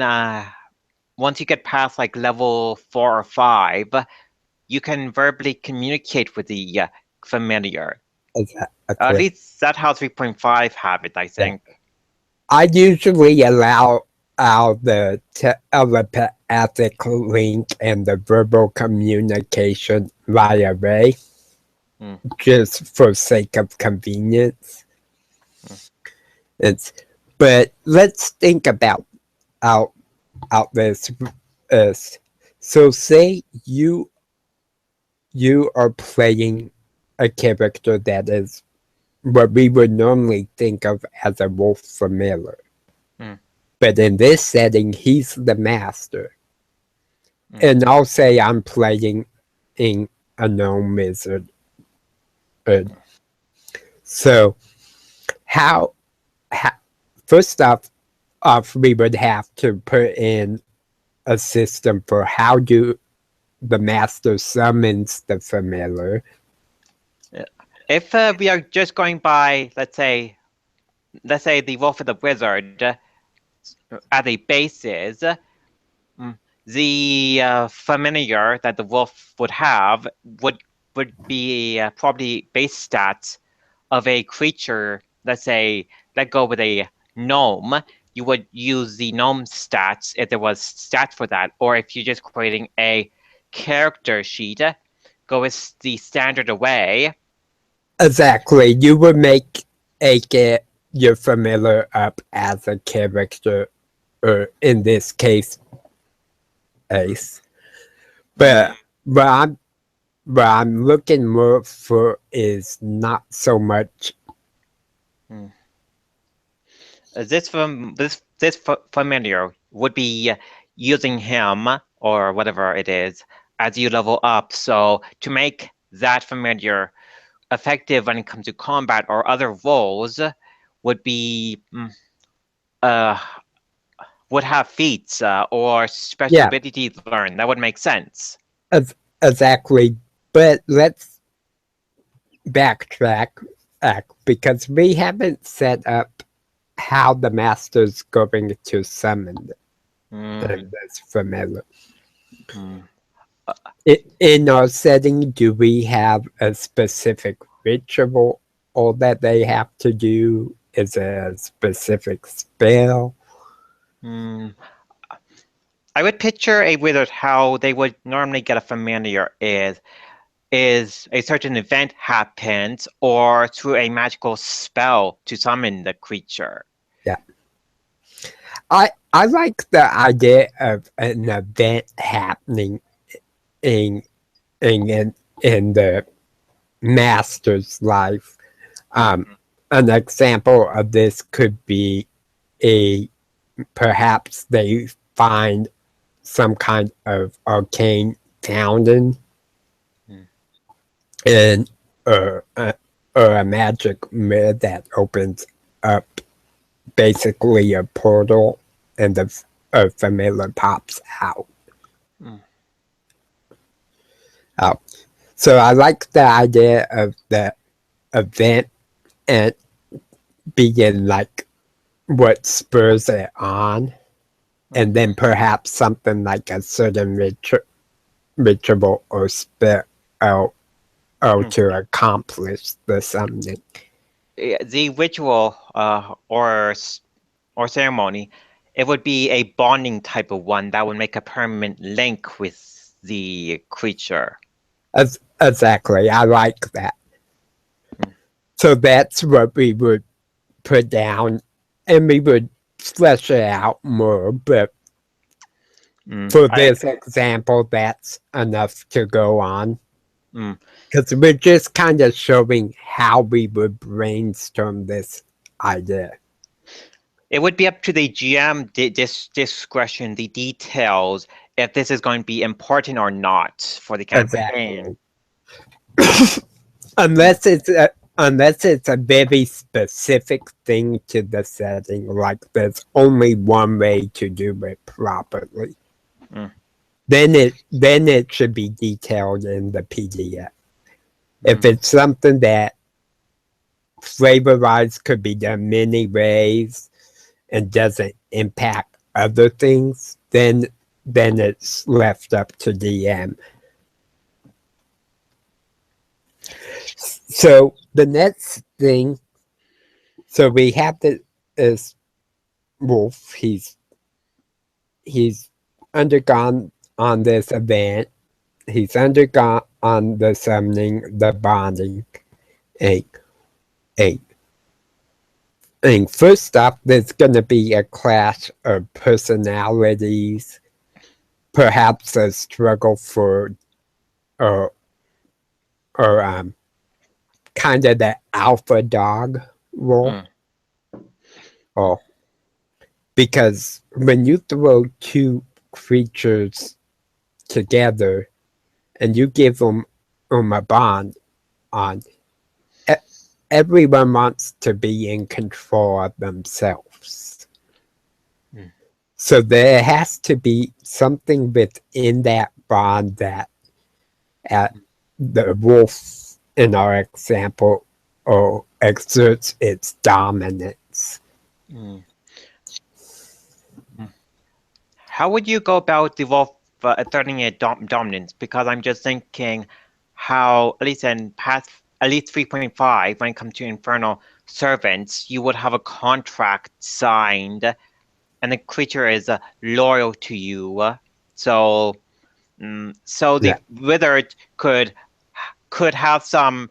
Speaker 4: once you get past like level 4 or 5, you can verbally communicate with the familiar.
Speaker 1: Exactly.
Speaker 4: At least that's how 3.5 have it, I think.
Speaker 1: Yeah. I usually allow the telepathic link and the verbal communication via Ray, just for sake of convenience. But let's think about this. So say you are playing a character that is what we would normally think of as a wolf familiar. But in this setting, he's the master. And I'll say I'm playing in a gnome wizard. So how first off, we would have to put in a system for how do the master summons the familiar.
Speaker 4: If we are just going by, let's say the wolf of the wizard at a basis, the familiar that the wolf would have would be probably base stats of a creature. Let's say, let's go with a gnome. You would use the gnome stats if there was stats for that, or if you're just creating a character sheet, go with the standard way.
Speaker 1: Exactly. You would make your familiar up as a character, or in this case, Ace. But what I'm looking more for is not so much.
Speaker 4: This familiar would be using him or whatever it is as you level up. So to make that familiar effective when it comes to combat or other roles would be would have feats or special abilities learned. That would make sense.
Speaker 1: Exactly. But let's backtrack because we haven't set up how the master's going to summon this familiar. In our setting, do we have a specific ritual or that they have to do? Is it a specific spell?
Speaker 4: I would picture a wizard how they would normally get a familiar is a certain event happens or through a magical spell to summon the creature.
Speaker 1: Yeah. I like the idea of an event happening in the master's life. an example of this could be perhaps they find some kind of arcane fountain in or a magic mirror that opens up basically a portal and a familiar pops out. So I like the idea of the event and being like what spurs it on, and then perhaps something like a certain ritual or spell to accomplish the something.
Speaker 4: The ritual or ceremony, it would be a bonding type of one that would make a permanent link with the creature.
Speaker 1: Exactly, I like that. So that's what we would put down, and we would flesh it out more, but for this example, that's enough to go on. Because we're just kind of showing how we would brainstorm this idea.
Speaker 4: It would be up to the GM discretion, the details, if this is going to be important or not for the campaign.
Speaker 1: Exactly. unless it's a very specific thing to the setting, like there's only one way to do it properly. Then it should be detailed in the PDF. If it's something that flavor-wise could be done many ways and doesn't impact other things, then it's left up to DM. So the next thing, so we have this wolf. He's undergone on this event. He's undergone on the summoning, the bonding, and first up, there's going to be a clash of personalities, perhaps a struggle for, or kind of the alpha dog role. Because when you throw two creatures together and you give them a bond on, everyone wants to be in control of themselves. So there has to be something within that bond that the wolf, in our example, exerts its dominance.
Speaker 4: How would you go about the wolf asserting a dominance? Because I'm just thinking how, at least in past, at least 3.5, when it comes to Infernal Servants, you would have a contract signed, and the creature is loyal to you. So the wizard could have some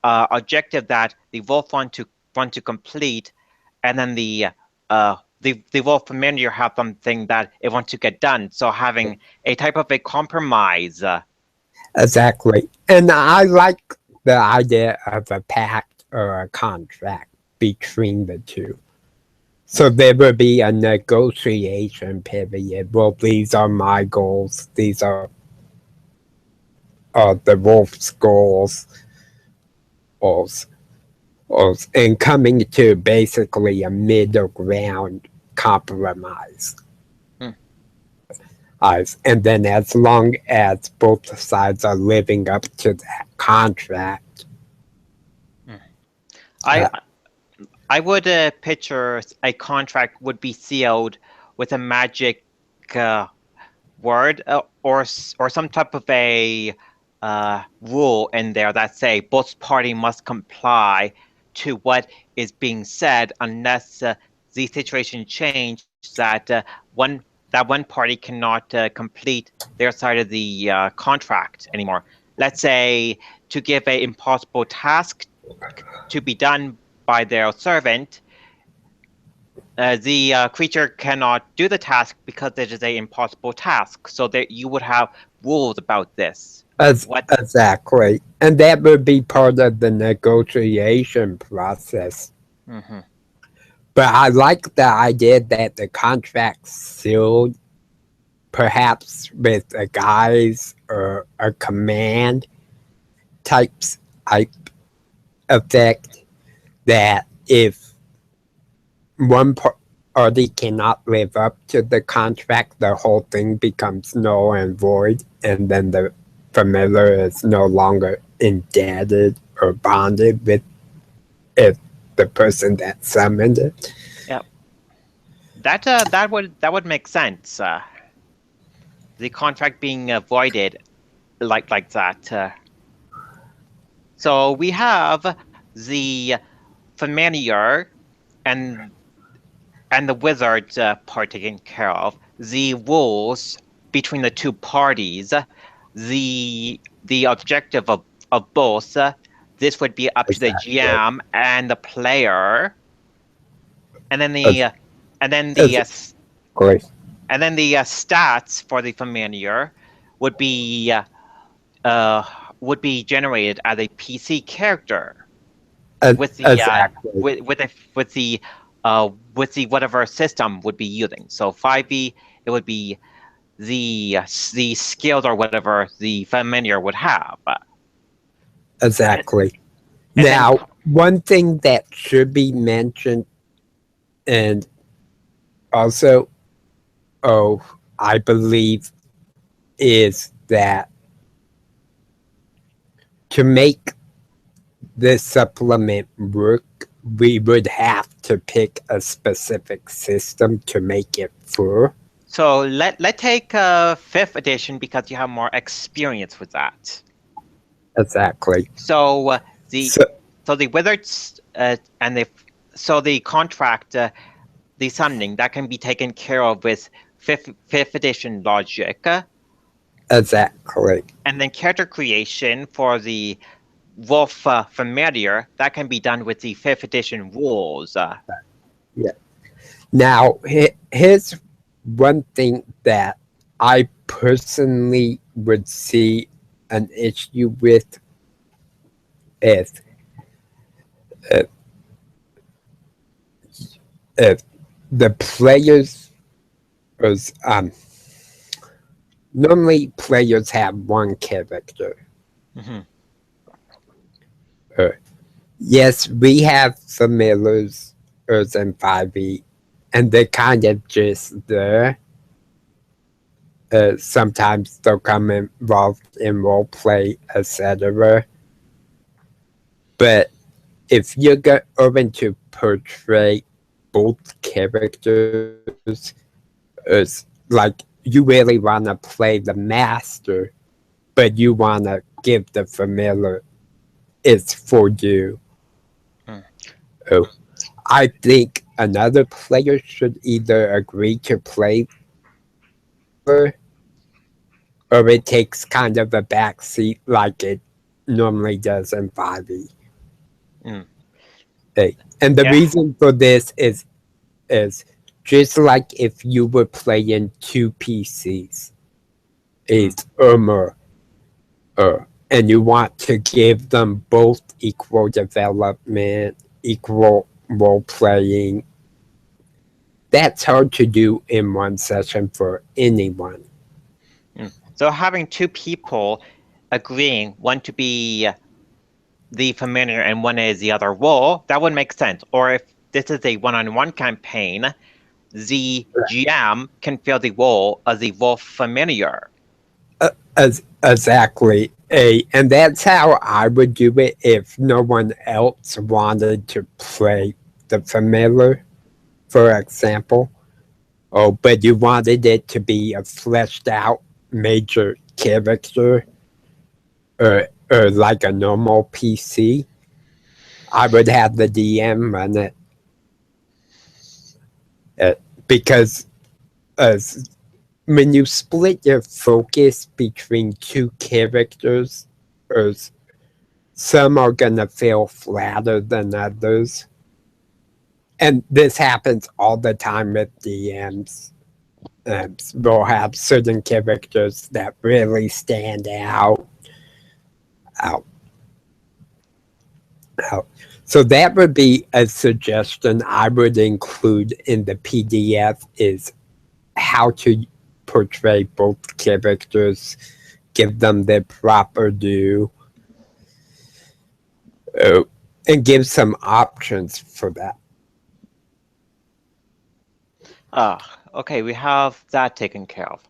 Speaker 4: objective that the wolf want to complete, and then the wolf familiar have something that it wants to get done. So having a type of a compromise.
Speaker 1: Exactly. And I like the idea of a pact or a contract between the two. So there will be a negotiation period. Well, these are my goals. These are the wolf's goals. And coming to basically a middle ground compromise. And then as long as both sides are living up to that contract.
Speaker 4: I would picture a contract would be sealed with a magic word or some type of a rule in there that say both parties must comply to what is being said unless the situation changes that one party cannot complete their side of the contract anymore. Let's say to give an impossible task to be done by their servant, the creature cannot do the task because it is an impossible task. So that you would have rules about this.
Speaker 1: Exactly. And that would be part of the negotiation process
Speaker 4: Mm-hmm.
Speaker 1: But I like the idea that the contract's sealed, perhaps with a guise or a command types type effect, that if one party cannot live up to the contract, the whole thing becomes null and void, and then the familiar is no longer indebted or bonded with it, the person that summoned it.
Speaker 4: Yeah. That would make sense. The contract being voided like that. So we have the familiar and the wizard part taken care of. The rules between the two parties, the objective of both. This would be up to the
Speaker 1: Exactly.
Speaker 4: GM and the player, and then the
Speaker 1: Exactly.
Speaker 4: and then the stats for the familiar would be generated as a PC character with the
Speaker 1: Exactly.
Speaker 4: with the whatever system would be using. So 5e, it would be the skills or whatever the familiar would have.
Speaker 1: Exactly.
Speaker 4: And then
Speaker 1: Now, one thing that should be mentioned, and also, I believe, is that to make this supplement work, we would have to pick a specific system to make it for.
Speaker 4: so let's take 5th edition because you have more experience with that.
Speaker 1: Exactly.
Speaker 4: So the wizards and the contract, the summoning that can be taken care of with 5th edition logic.
Speaker 1: Exactly.
Speaker 4: And then character creation for the wolf familiar that can be done with the 5th edition rules.
Speaker 1: Yeah. Now, here's one thing that I personally would see an issue with is if the players was normally players have one character.
Speaker 4: Mm-hmm.
Speaker 1: Yes, we have familiars in 5e, and they're kind of just there. Sometimes they'll come involved in role play, etc. But if you're going to portray both characters as like you really want to play the master, but you want to give the familiar it's for you. Oh, I think another player should either agree to play or it takes kind of a backseat like it normally does in 5e. And the reason for this is just like if you were playing two PCs, or more, and you want to give them both equal development, equal role playing. That's hard to do in one session for anyone.
Speaker 4: So having two people agreeing, one to be the familiar and one is the other role, that would make sense. Or if this is a one-on-one campaign, the GM can fill the role of the wolf familiar.
Speaker 1: Exactly. And that's how I would do it if no one else wanted to play the familiar, for example. But you wanted it to be a fleshed out major character or like a normal PC. I would have the DM run it. Because when you split your focus between two characters, some are gonna feel flatter than others. And this happens all the time with DMs. We'll have certain characters that really stand out. So that would be a suggestion I would include in the PDF is how to portray both characters, give them their proper due, and give some options for that.
Speaker 4: Okay, we have that taken care of.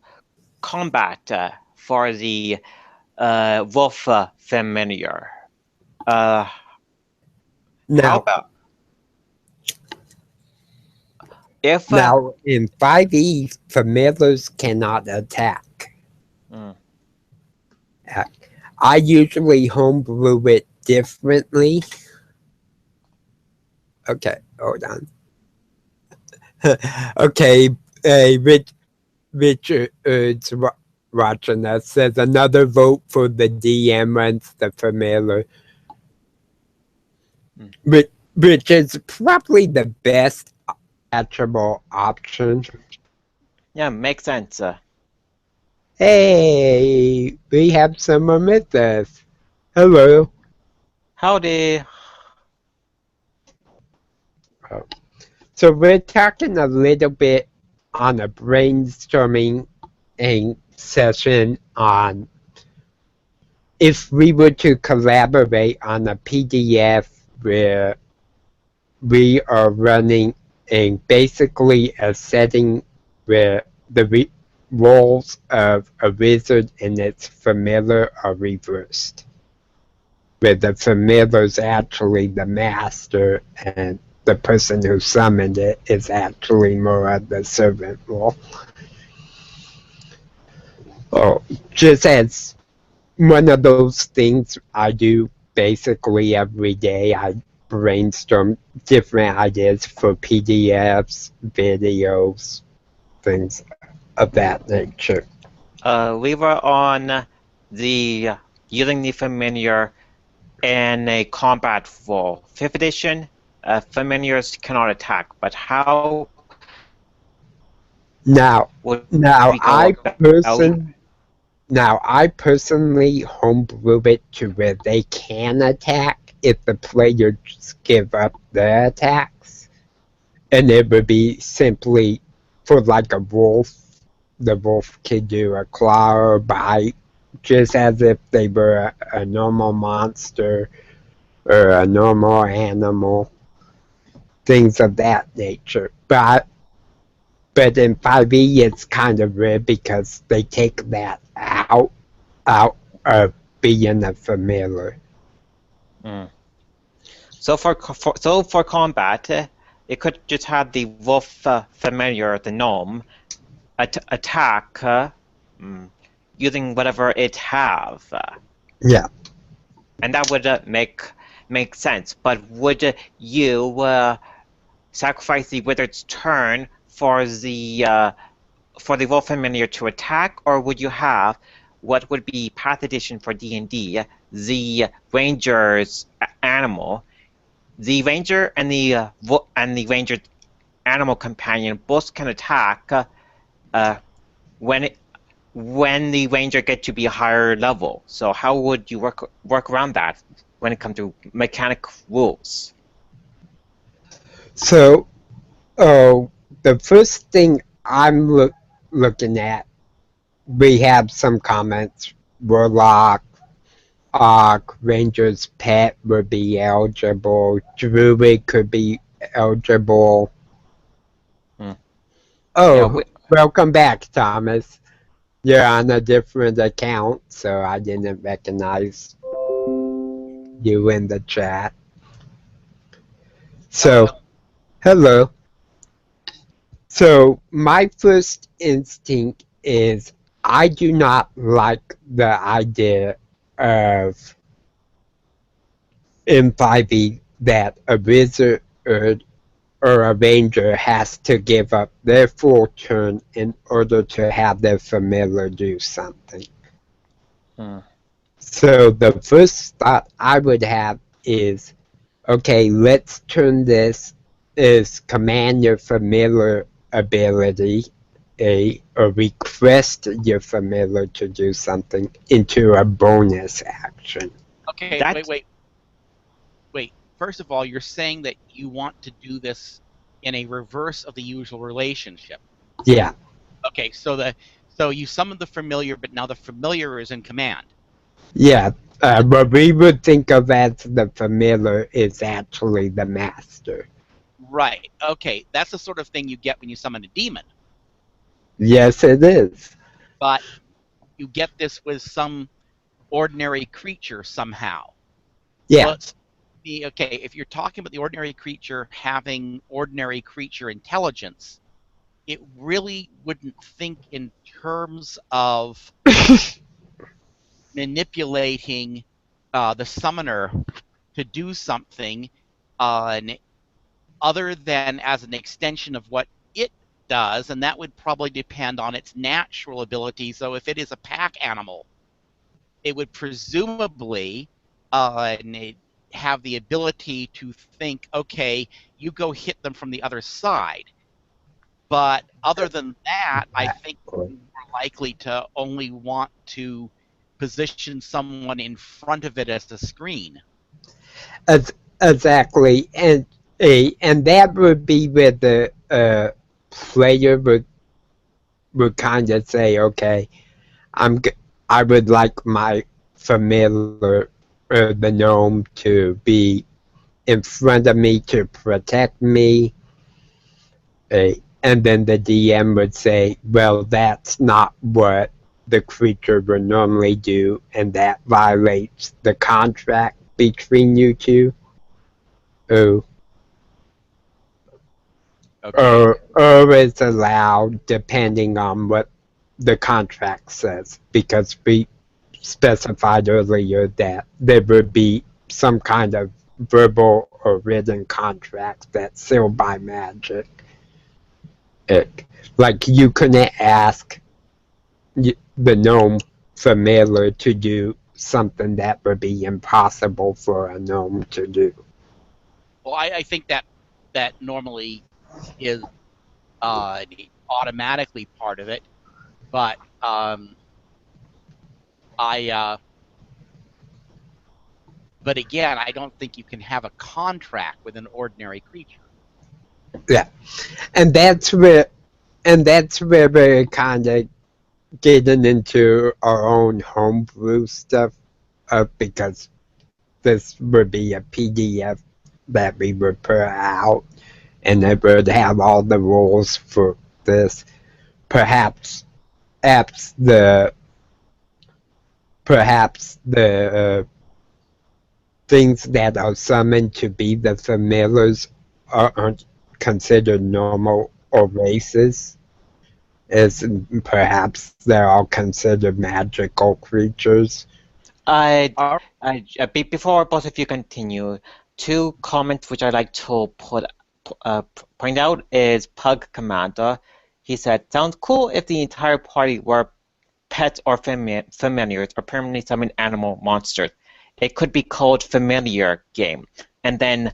Speaker 4: Combat for the wolf familiar. How
Speaker 1: Now,
Speaker 4: about if
Speaker 1: now in 5e, familiars cannot attack.
Speaker 4: mm,
Speaker 1: I usually homebrew it differently. Okay, hold on. Okay, Richard's watching us says another vote for the DM runs the familiar. Which is probably the best attachable option.
Speaker 4: yeah, makes sense.
Speaker 1: Hey, we have someone with us. Hello.
Speaker 4: Howdy.
Speaker 1: So we're talking a little bit on a brainstorming session on if we were to collaborate on a PDF where we are running basically a setting where the roles of a wizard and its familiar are reversed, where the familiar is actually the master and the person who summoned it is actually more of the servant role. Oh, just as one of those things I do basically every day, I brainstorm different ideas for PDFs, videos, things of that nature.
Speaker 4: We were on the using the familiar in a combat role. 5th edition, familiars cannot attack, but how
Speaker 1: Now
Speaker 4: would
Speaker 1: I
Speaker 4: personally
Speaker 1: homebrew it to where they can attack if the players give up their attacks, and it would be simply for like a wolf. The wolf could do a claw or bite, just as if they were a normal monster or a normal animal, things of that nature. But in 5e, it's kind of weird because they take that out of being a familiar.
Speaker 4: So for combat, it could just have the wolf familiar, the gnome, attack using whatever it have.
Speaker 1: Yeah.
Speaker 4: And that would make sense. But would you sacrifice the wizard's turn for the wolf familiar to attack, or would you have what would be Path Edition for D&D, the ranger's animal? The ranger and the ranger animal companion both can attack when the ranger get to be a higher level. So how would you work around that when it comes to mechanic rules?
Speaker 1: So, the first thing I'm looking at, we have some comments. Warlock, Ranger's pet would be eligible. Druid could be eligible. Oh, yeah, welcome back, Thomas. You're on a different account, so I didn't recognize you in the chat. So, hello. So, my first instinct is I do not like the idea of in 5e that a wizard or a ranger has to give up their full turn in order to have their familiar do something. So the first thought I would have is, okay, let's turn this as command your familiar ability, or request your familiar to do something, into a bonus action.
Speaker 5: Okay, wait. first of all, you're saying that you want to do this in a reverse of the usual relationship.
Speaker 1: Yeah.
Speaker 5: Okay, so you summon the familiar, but now the familiar is in command.
Speaker 1: Yeah. What we would think of as the familiar is actually the master.
Speaker 5: Right. Okay, that's the sort of thing you get when you summon a demon.
Speaker 1: Yes, it is.
Speaker 5: But you get this with some ordinary creature somehow.
Speaker 1: Yeah.
Speaker 5: Well, okay, if you're talking about the ordinary creature having ordinary creature intelligence, it really wouldn't think in terms of manipulating the summoner to do something other than as an extension of what it does, and that would probably depend on its natural ability. So if it is a pack animal, it would presumably have the ability to think, okay, you go hit them from the other side. But other than that, I think you're more likely to only want to position someone in front of it as a screen.
Speaker 1: Exactly. And that would be where the player would kind of say, okay, I would like my familiar, the gnome, to be in front of me to protect me. And then the DM would say, well, that's not what the creature would normally do, and that violates the contract between you two. Oh.
Speaker 5: Okay.
Speaker 1: Or it's allowed depending on what the contract says, because we specified earlier that there would be some kind of verbal or written contract that's sealed by magic. Like you couldn't ask the gnome familiar to do something that would be impossible for a gnome to do.
Speaker 5: Well, I think that normally is automatically part of it, but but again, I don't think you can have a contract with an ordinary creature.
Speaker 1: Yeah, and that's where we're kind of getting into our own homebrew stuff, because this would be a PDF that we would put out, and it would have all the rules for this. Perhaps the things that are summoned to be the familiars aren't considered normal or races, as perhaps they're all considered magical creatures.
Speaker 4: Before both of you continue, two comments which I'd like to point out is Pug Commander. He said, sounds cool if the entire party were pets or familiars or permanently summoned animal monsters. It could be called Familiar Game. And then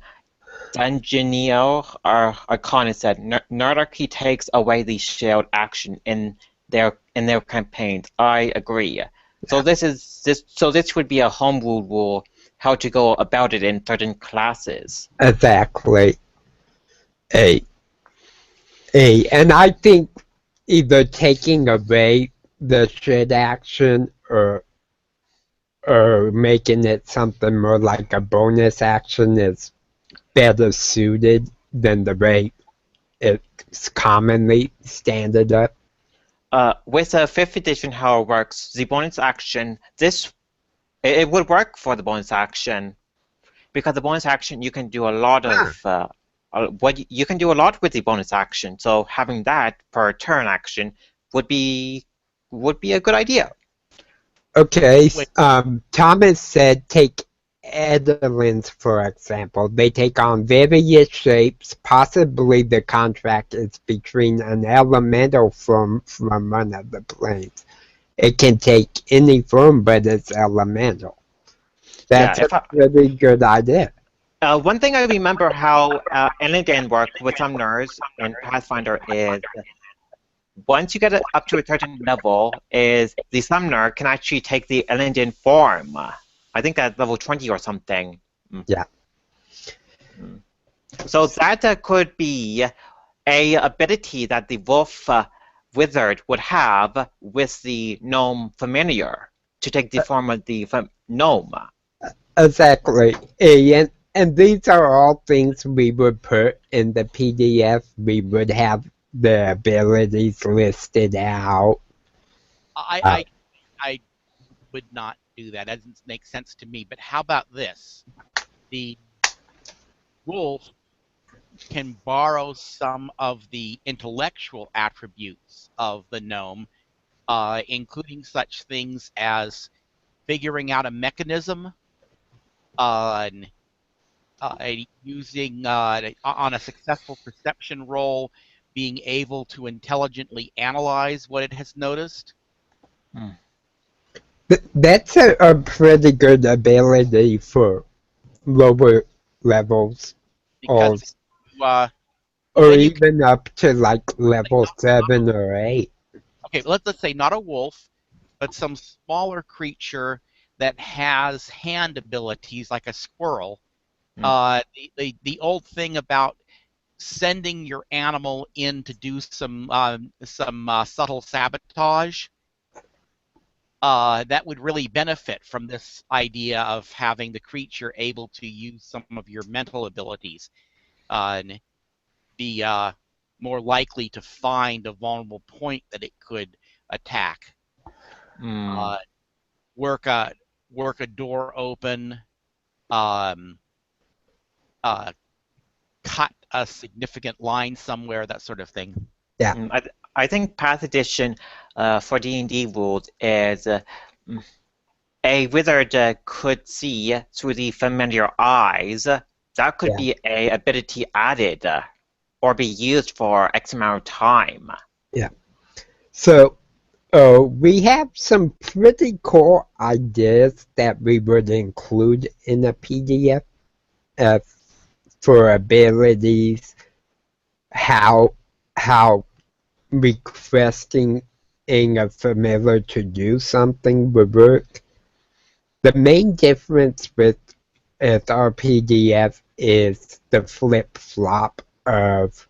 Speaker 4: Dungeoneer Arcana said, Nerdarchy takes away the shared action in their campaigns. I agree. So this would be a homebrew rule, how to go about it in certain classes.
Speaker 1: Exactly. And I think either taking away the shared action or making it something more like a bonus action is better suited than the way it's commonly standard up.
Speaker 4: With the 5th edition, how it works, the bonus action, it would work for the bonus action, because the bonus action you can do a lot of you can do a lot with the bonus action. So having that per turn action would be a good idea.
Speaker 1: Okay, Thomas said take Edelins, for example. They take on various shapes. Possibly the contract is between an elemental form from one of the planes. It can take any form, but it's elemental. That's a really good idea.
Speaker 4: One thing I remember how Elendin worked with some nerds in Pathfinder is once you get it up to a certain level, is the summoner can actually take the Elendin form. I think that's level 20 or something.
Speaker 1: Yeah.
Speaker 4: So that could be a ability that the wolf wizard would have with the gnome familiar to take the form of the gnome.
Speaker 1: Exactly. And these are all things we would put in the PDF. We would have the abilities listed out.
Speaker 5: I would not do that. That doesn't make sense to me. But how about this? The wolf can borrow some of the intellectual attributes of the gnome, including such things as figuring out a mechanism, uh, using on a successful perception roll, being able to intelligently analyze what it has noticed.
Speaker 1: That's a pretty good ability for lower levels, or
Speaker 5: Because uh,
Speaker 1: or
Speaker 5: then you can
Speaker 1: even up to like level
Speaker 5: not,
Speaker 1: 7 or 8.
Speaker 5: okay, let's say not a wolf, but some smaller creature that has hand abilities like a squirrel. The old thing about sending your animal in to do some subtle sabotage, that would really benefit from this idea of having the creature able to use some of your mental abilities, and be more likely to find a vulnerable point that it could attack. Work a door open, um, cut a significant line somewhere, that sort of thing.
Speaker 1: Yeah.
Speaker 4: I think Path Edition for D&D rules is a wizard could see through the familiar eyes. That could be a ability added or be used for X amount of time.
Speaker 1: Yeah. So we have some pretty cool ideas that we would include in a PDF for abilities, how requesting a familiar to do something would work. The main difference with our PDF is the flip-flop of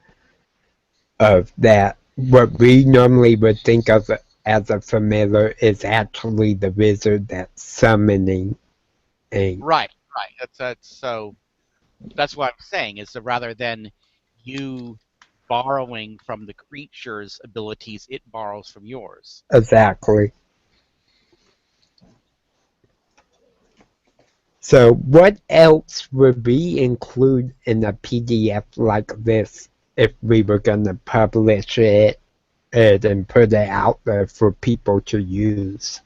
Speaker 1: that. What we normally would think of as a familiar is actually the wizard that's summoning.
Speaker 5: Right. So that's what I'm saying, is that rather than you borrowing from the creature's abilities, it borrows from yours.
Speaker 1: Exactly. So what else would we include in a PDF like this if we were going to publish it and put it out there for people to use?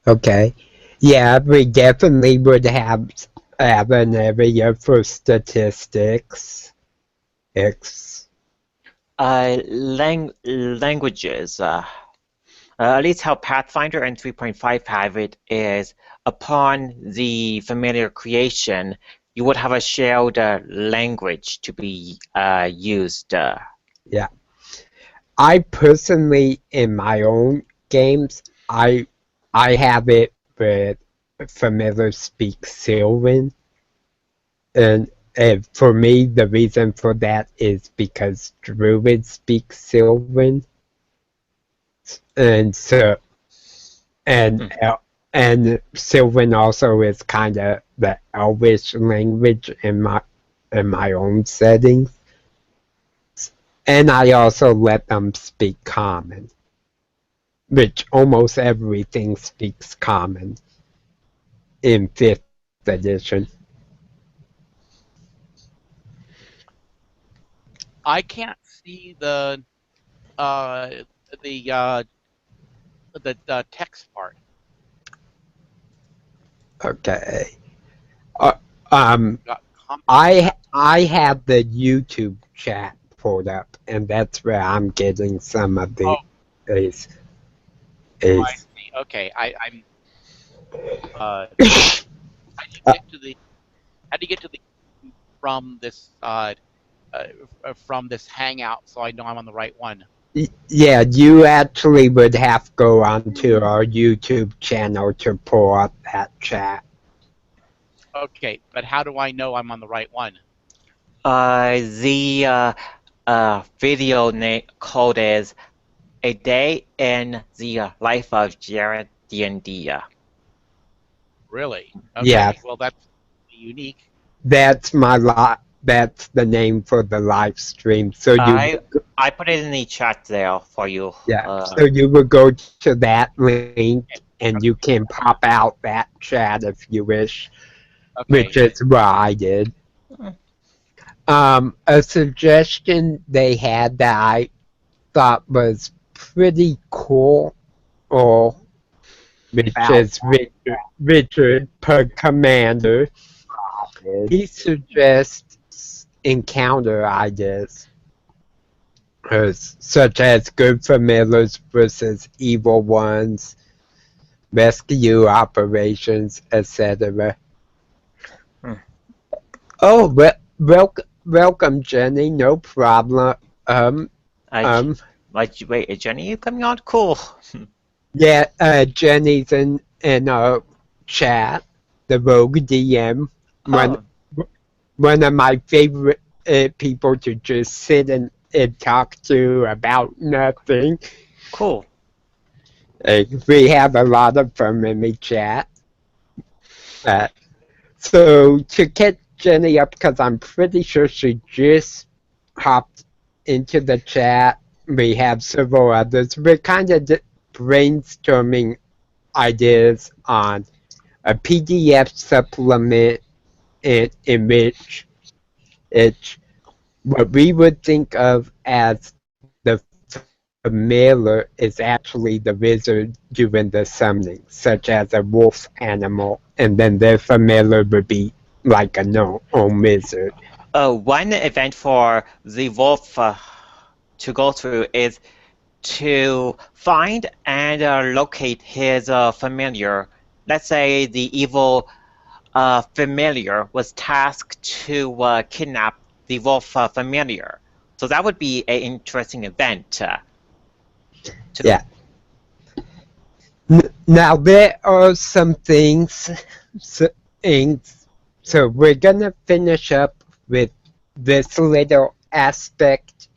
Speaker 1: Okay. Yeah, we definitely would have an area for statistics.
Speaker 4: Languages. At least how Pathfinder and 3.5 have it is upon the familiar creation, you would have a shared language to be used.
Speaker 1: Yeah. I personally, in my own games, I have it with familiar speak Sylvan, and for me, the reason for that is because Druid speaks Sylvan, and so and Sylvan also is kind of the Elvish language in my own settings, and I also let them speak Common, which almost everything speaks Common in 5th edition.
Speaker 5: I can't see the text part.
Speaker 1: Okay.
Speaker 5: Got
Speaker 1: I have the YouTube chat pulled up, and that's where I'm getting some of the is.
Speaker 5: I see. Okay, I didn't get to the How do you get to the from this Hangout so I know I'm on the right one?
Speaker 1: Yeah, you actually would have to go onto our YouTube channel to pull up that chat.
Speaker 5: Okay, but how do I know I'm on the right one?
Speaker 4: The video name code is A Day in the Life of Jarin Dnd.
Speaker 5: Really? Okay.
Speaker 1: Yeah,
Speaker 5: Well, that's unique.
Speaker 1: that's that's the name for the live stream. So you
Speaker 4: I put it in the chat there for you.
Speaker 1: so you would go to that link and
Speaker 5: Okay.
Speaker 1: you can pop out that chat if you wish,
Speaker 5: Okay.
Speaker 1: which is what I did. A suggestion they had that I thought was pretty cool, or which is Richard per commander. He suggests encounter ideas, such as good familiars versus evil ones, rescue operations, etc. Oh, welcome, Jenny. No problem.
Speaker 4: Wait, is Jenny coming on? Cool.
Speaker 1: Yeah, Jenny's in our chat. The Rogue DM. One of my favorite people to just sit and talk to about nothing.
Speaker 4: Cool.
Speaker 1: We have a lot of fun in the chat. So to catch Jenny up, because I'm pretty sure she just hopped into the chat, we have several others. We're kind of brainstorming ideas on a PDF supplement in which it's what we would think of as the familiar is actually the wizard doing the summoning, such as a wolf animal, and then their familiar would be like a gnome wizard.
Speaker 4: One event for the wolf to go through is to find and locate his familiar. Let's say the evil familiar was tasked to kidnap the wolf familiar. So that would be an interesting event.
Speaker 1: Yeah. Now there are some things, so we're gonna finish up with this little aspect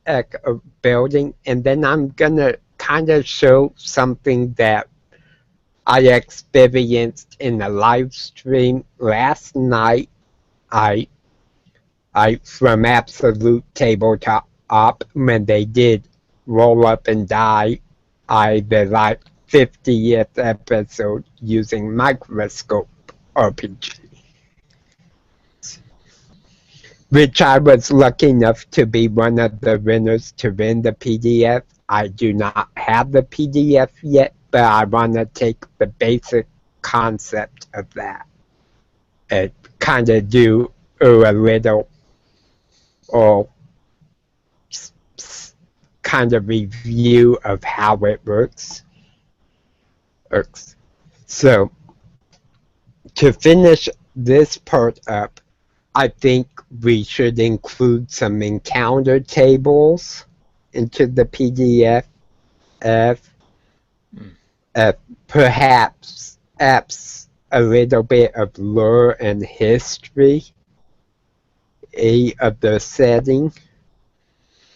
Speaker 1: of building, and then I'm gonna kind of show something that I experienced in a live stream last night. I from Absolute Tabletop when they did Roll Up and Die, the like 50th episode using Microscope RPG, which I was lucky enough to be one of the winners to win the PDF. I do not have the PDF yet, but I want to take the basic concept of that and kind of do a little or kind of review of how it works. So to finish this part up, I think we should include some encounter tables into the PDF. Perhaps a little bit of lore and history of the setting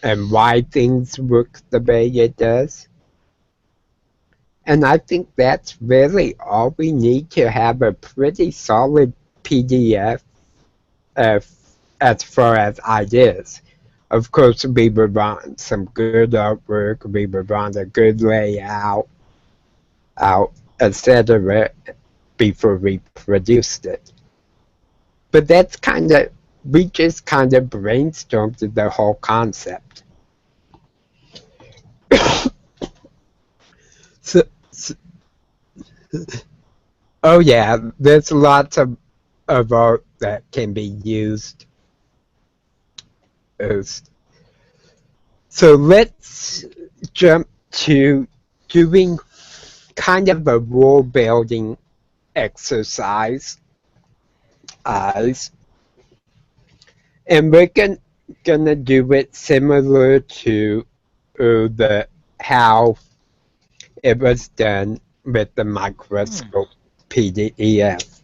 Speaker 1: and why things work the way it does. And I think that's really all we need to have a pretty solid PDF as far as ideas. Of course, we would want some good artwork, we would want a good layout, etc. before we produced it. But that's we just kind of brainstormed the whole concept. Oh yeah, there's lots of art that can be used. So let's jump to doing kind of a world building exercise. eyes. And we're gonna do it similar to the how it was done with the microscope PDF.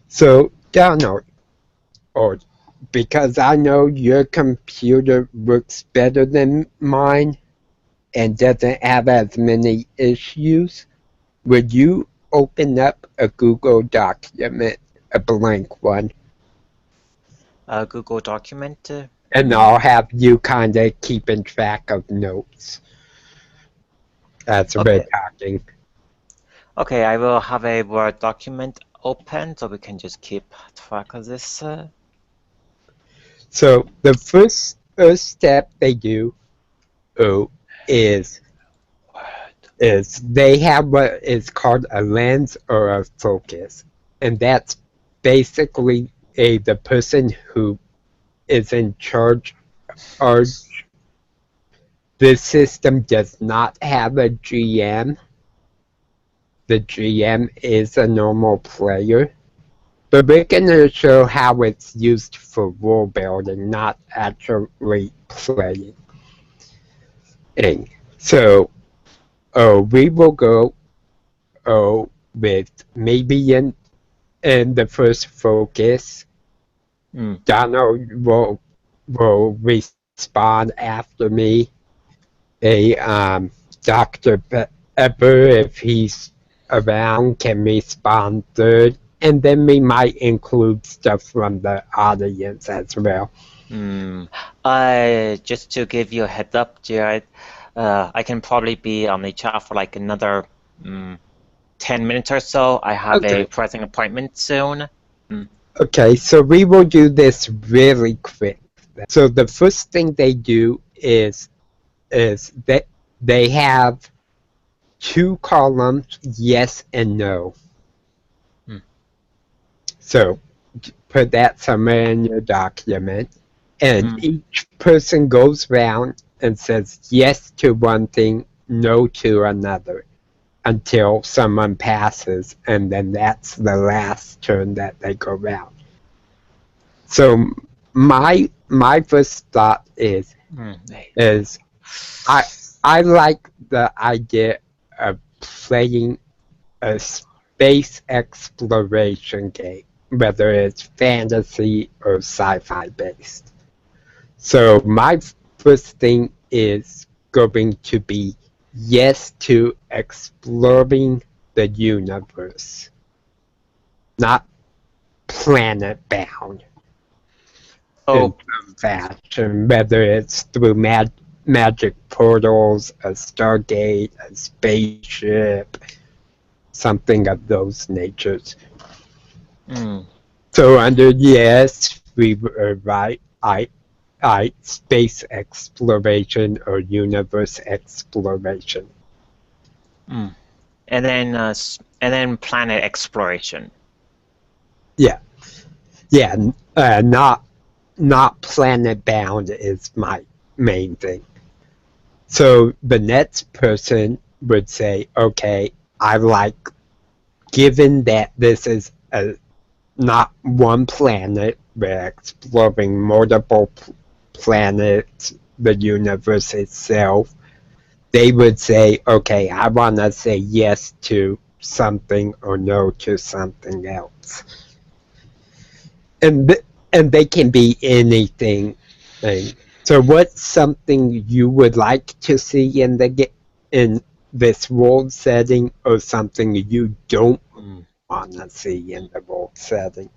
Speaker 1: So Donald, or because I know your computer works better than mine and doesn't have as many issues, would you open up a Google document, a blank one,
Speaker 4: A Google document.
Speaker 1: and I'll have you kind of keeping track of notes as we're
Speaker 4: Okay.
Speaker 1: talking.
Speaker 4: Okay, I will have a Word document open so we can just keep track of this.
Speaker 1: So the first step they do is they have what is called a lens or a focus, and that's basically the person who is in charge. Or this system does not have a GM. The GM is a normal player, but we're going to show how it's used for world building, not actually playing. So we will go with maybe in the first focus, Donald will respond after me. Dr. Pepper, if he's around, can respond third, and then we might include stuff from the audience as well.
Speaker 4: Just to give you a heads up, Jared, I can probably be on the chat for like another 10 minutes or so. I have a pressing appointment soon.
Speaker 1: Okay, so we will do this really quick. So the first thing they do is that they have two columns, yes and no. So put that somewhere in your document, and each person goes around and says yes to one thing, no to another, until someone passes, and then that's the last turn that they go around. So my first thought is I like the idea of playing a space exploration game, whether it's fantasy or sci-fi based. So my first thing is going to be yes to exploring the universe, not planet bound in some fashion, whether it's through magic portals, a stargate, a spaceship, something of those natures. So under yes, we were right. I space exploration or universe exploration.
Speaker 4: And then planet exploration.
Speaker 1: Yeah, not planet bound is my main thing. So the next person would say, okay, I like, given that this is not one planet, we're exploring multiple planets, the universe itself, they would say, okay, I want to say yes to something or no to something else. And they can be anything. So what's something you would like to see in this world setting, or something you don't want to see in the world setting?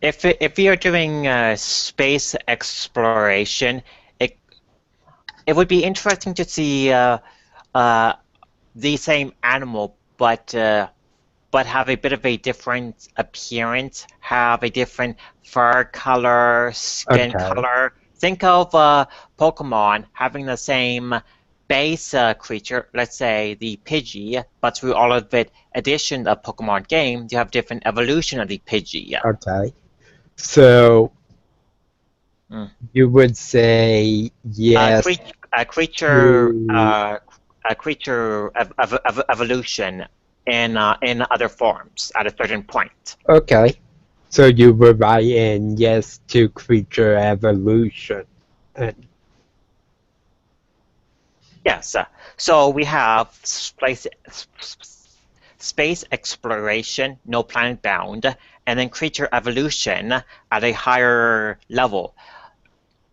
Speaker 4: If you're doing space exploration, it would be interesting to see the same animal, but have a bit of a different appearance, have a different fur color, skin color. Think of Pokemon having the same base creature, let's say the Pidgey, but through all of the addition of Pokemon game, you have different evolution of the Pidgey.
Speaker 1: Okay. So you would say yes.
Speaker 4: A creature a creature evolution in other forms at a certain point.
Speaker 1: Okay. So you were right in yes to creature evolution. And
Speaker 4: Yes. So we have space exploration, no planet bound, and then creature evolution at a higher level.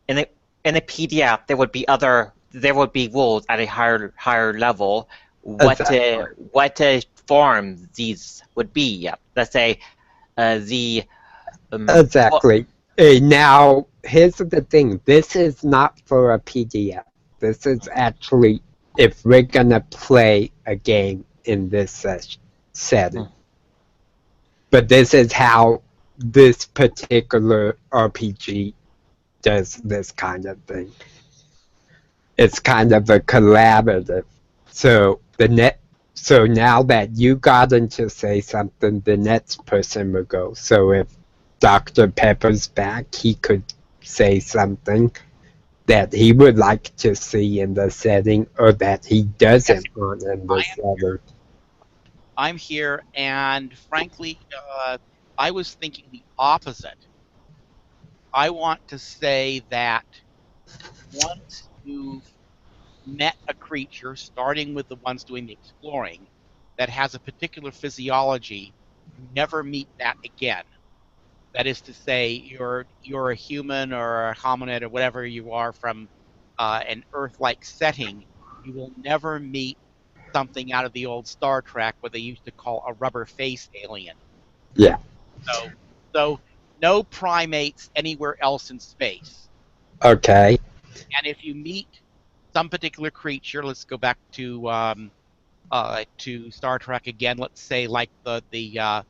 Speaker 4: In a PDF, there would be rules at a higher level.
Speaker 1: exactly.
Speaker 4: What form these would be? Let's say the
Speaker 1: Exactly. Now, here's the thing. This is not for a PDF. This is actually if we're gonna play a game in this setting. But this is how this particular RPG does this kind of thing. It's kind of a collaborative. So so now that you got into say something, the next person will go. So if Dr. Pepper's back, he could say something that he would like to see in the setting or that he doesn't want in the setting.
Speaker 5: I'm here, and frankly, I was thinking the opposite. I want to say that once you've met a creature, starting with the ones doing the exploring, that has a particular physiology, you never meet that again. That is to say, you're a human or a hominid or whatever you are from an Earth-like setting. You will never meet something out of the old Star Trek, what they used to call a rubber face alien.
Speaker 1: Yeah.
Speaker 5: So no primates anywhere else in space.
Speaker 1: Okay.
Speaker 5: And if you meet some particular creature, let's go back to Star Trek again. Let's say like the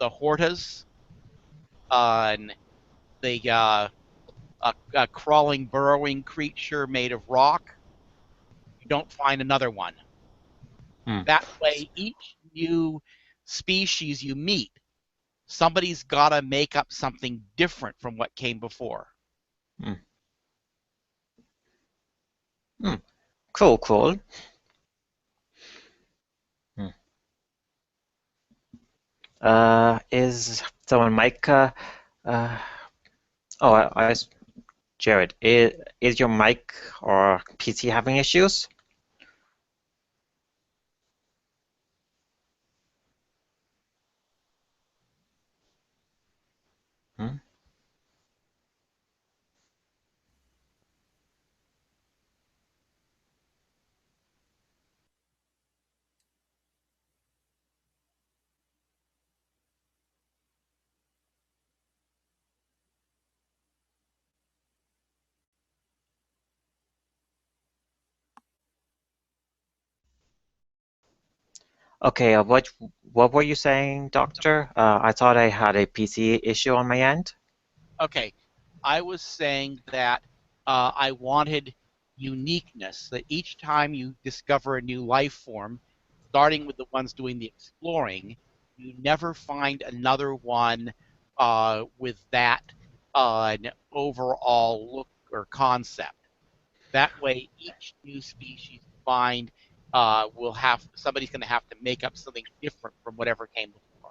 Speaker 5: Hortas, the a crawling, burrowing creature made of rock. You don't find another one. That way, each new species you meet, somebody's got to make up something different from what came before.
Speaker 4: Cool. Is someone mic? Jared, is your mic or PC having issues? Okay, what were you saying, Doctor? I thought I had a PC issue on my end.
Speaker 5: Okay, I was saying that I wanted uniqueness, that each time you discover a new life form, starting with the ones doing the exploring, you never find another one with that overall look or concept. That way, each new species you find somebody's going to have to make up something different from whatever came before.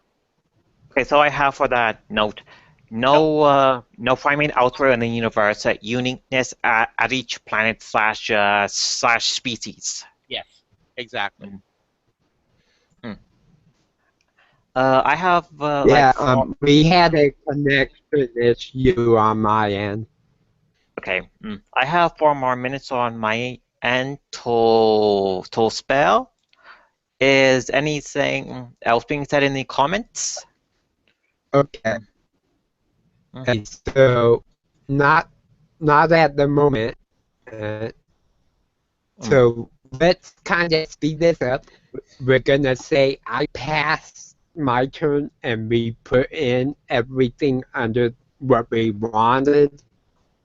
Speaker 4: Okay, so I have for that note, no primate elsewhere in the universe, uniqueness at each planet slash species.
Speaker 5: Yes, exactly.
Speaker 4: I have
Speaker 1: Yeah, we had a connection issue on my end.
Speaker 4: Okay, I have 4 more minutes on my end to spell. Is anything else being said in the comments?
Speaker 1: Okay. And so not at the moment. So let's kind of speed this up. We're gonna say I pass my turn and we put in everything under what we wanted.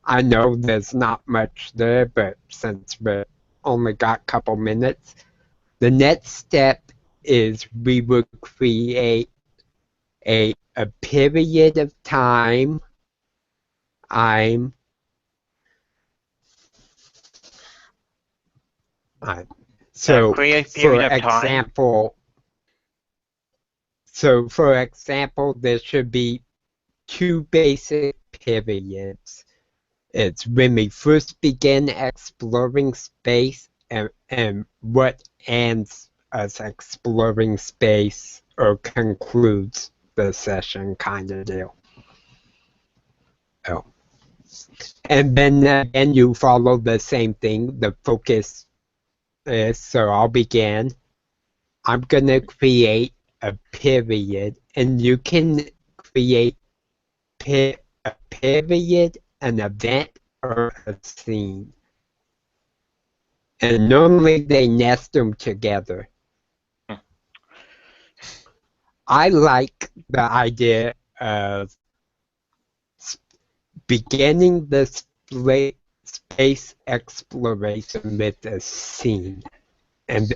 Speaker 1: I know there's not much there, but since we only got a couple minutes, the next step is we would create a period of time. I'm So,
Speaker 4: create
Speaker 1: for
Speaker 4: period of time.
Speaker 1: example, there should be two basic periods. It's when we first begin exploring space and what ends us exploring space or concludes the session kind of deal. Oh. And then again, you follow the same thing. The focus is, so I'll begin. I'm going to create a period, and you can create a period, an event, or a scene. And normally they nest them together. I like the idea of beginning the space exploration with a scene. And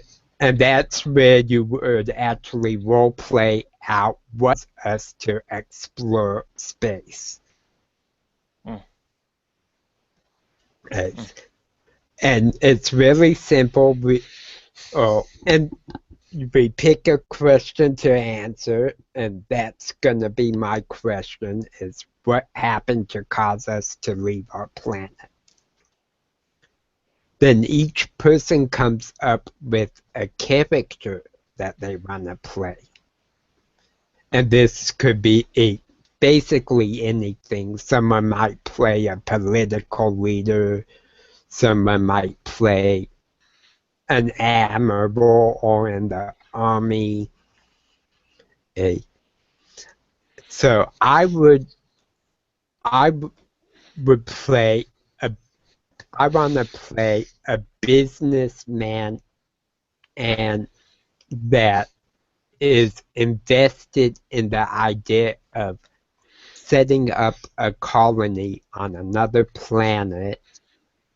Speaker 1: that's where you would actually role play out what us to explore space. And it's really simple. And we pick a question to answer, and that's gonna be my question: is what happened to cause us to leave our planet? Then each person comes up with a character that they want to play. And this could be basically anything. Someone might play a political leader, someone might play an admiral or in the army. So I would play I want to play a businessman and that is invested in the idea of setting up a colony on another planet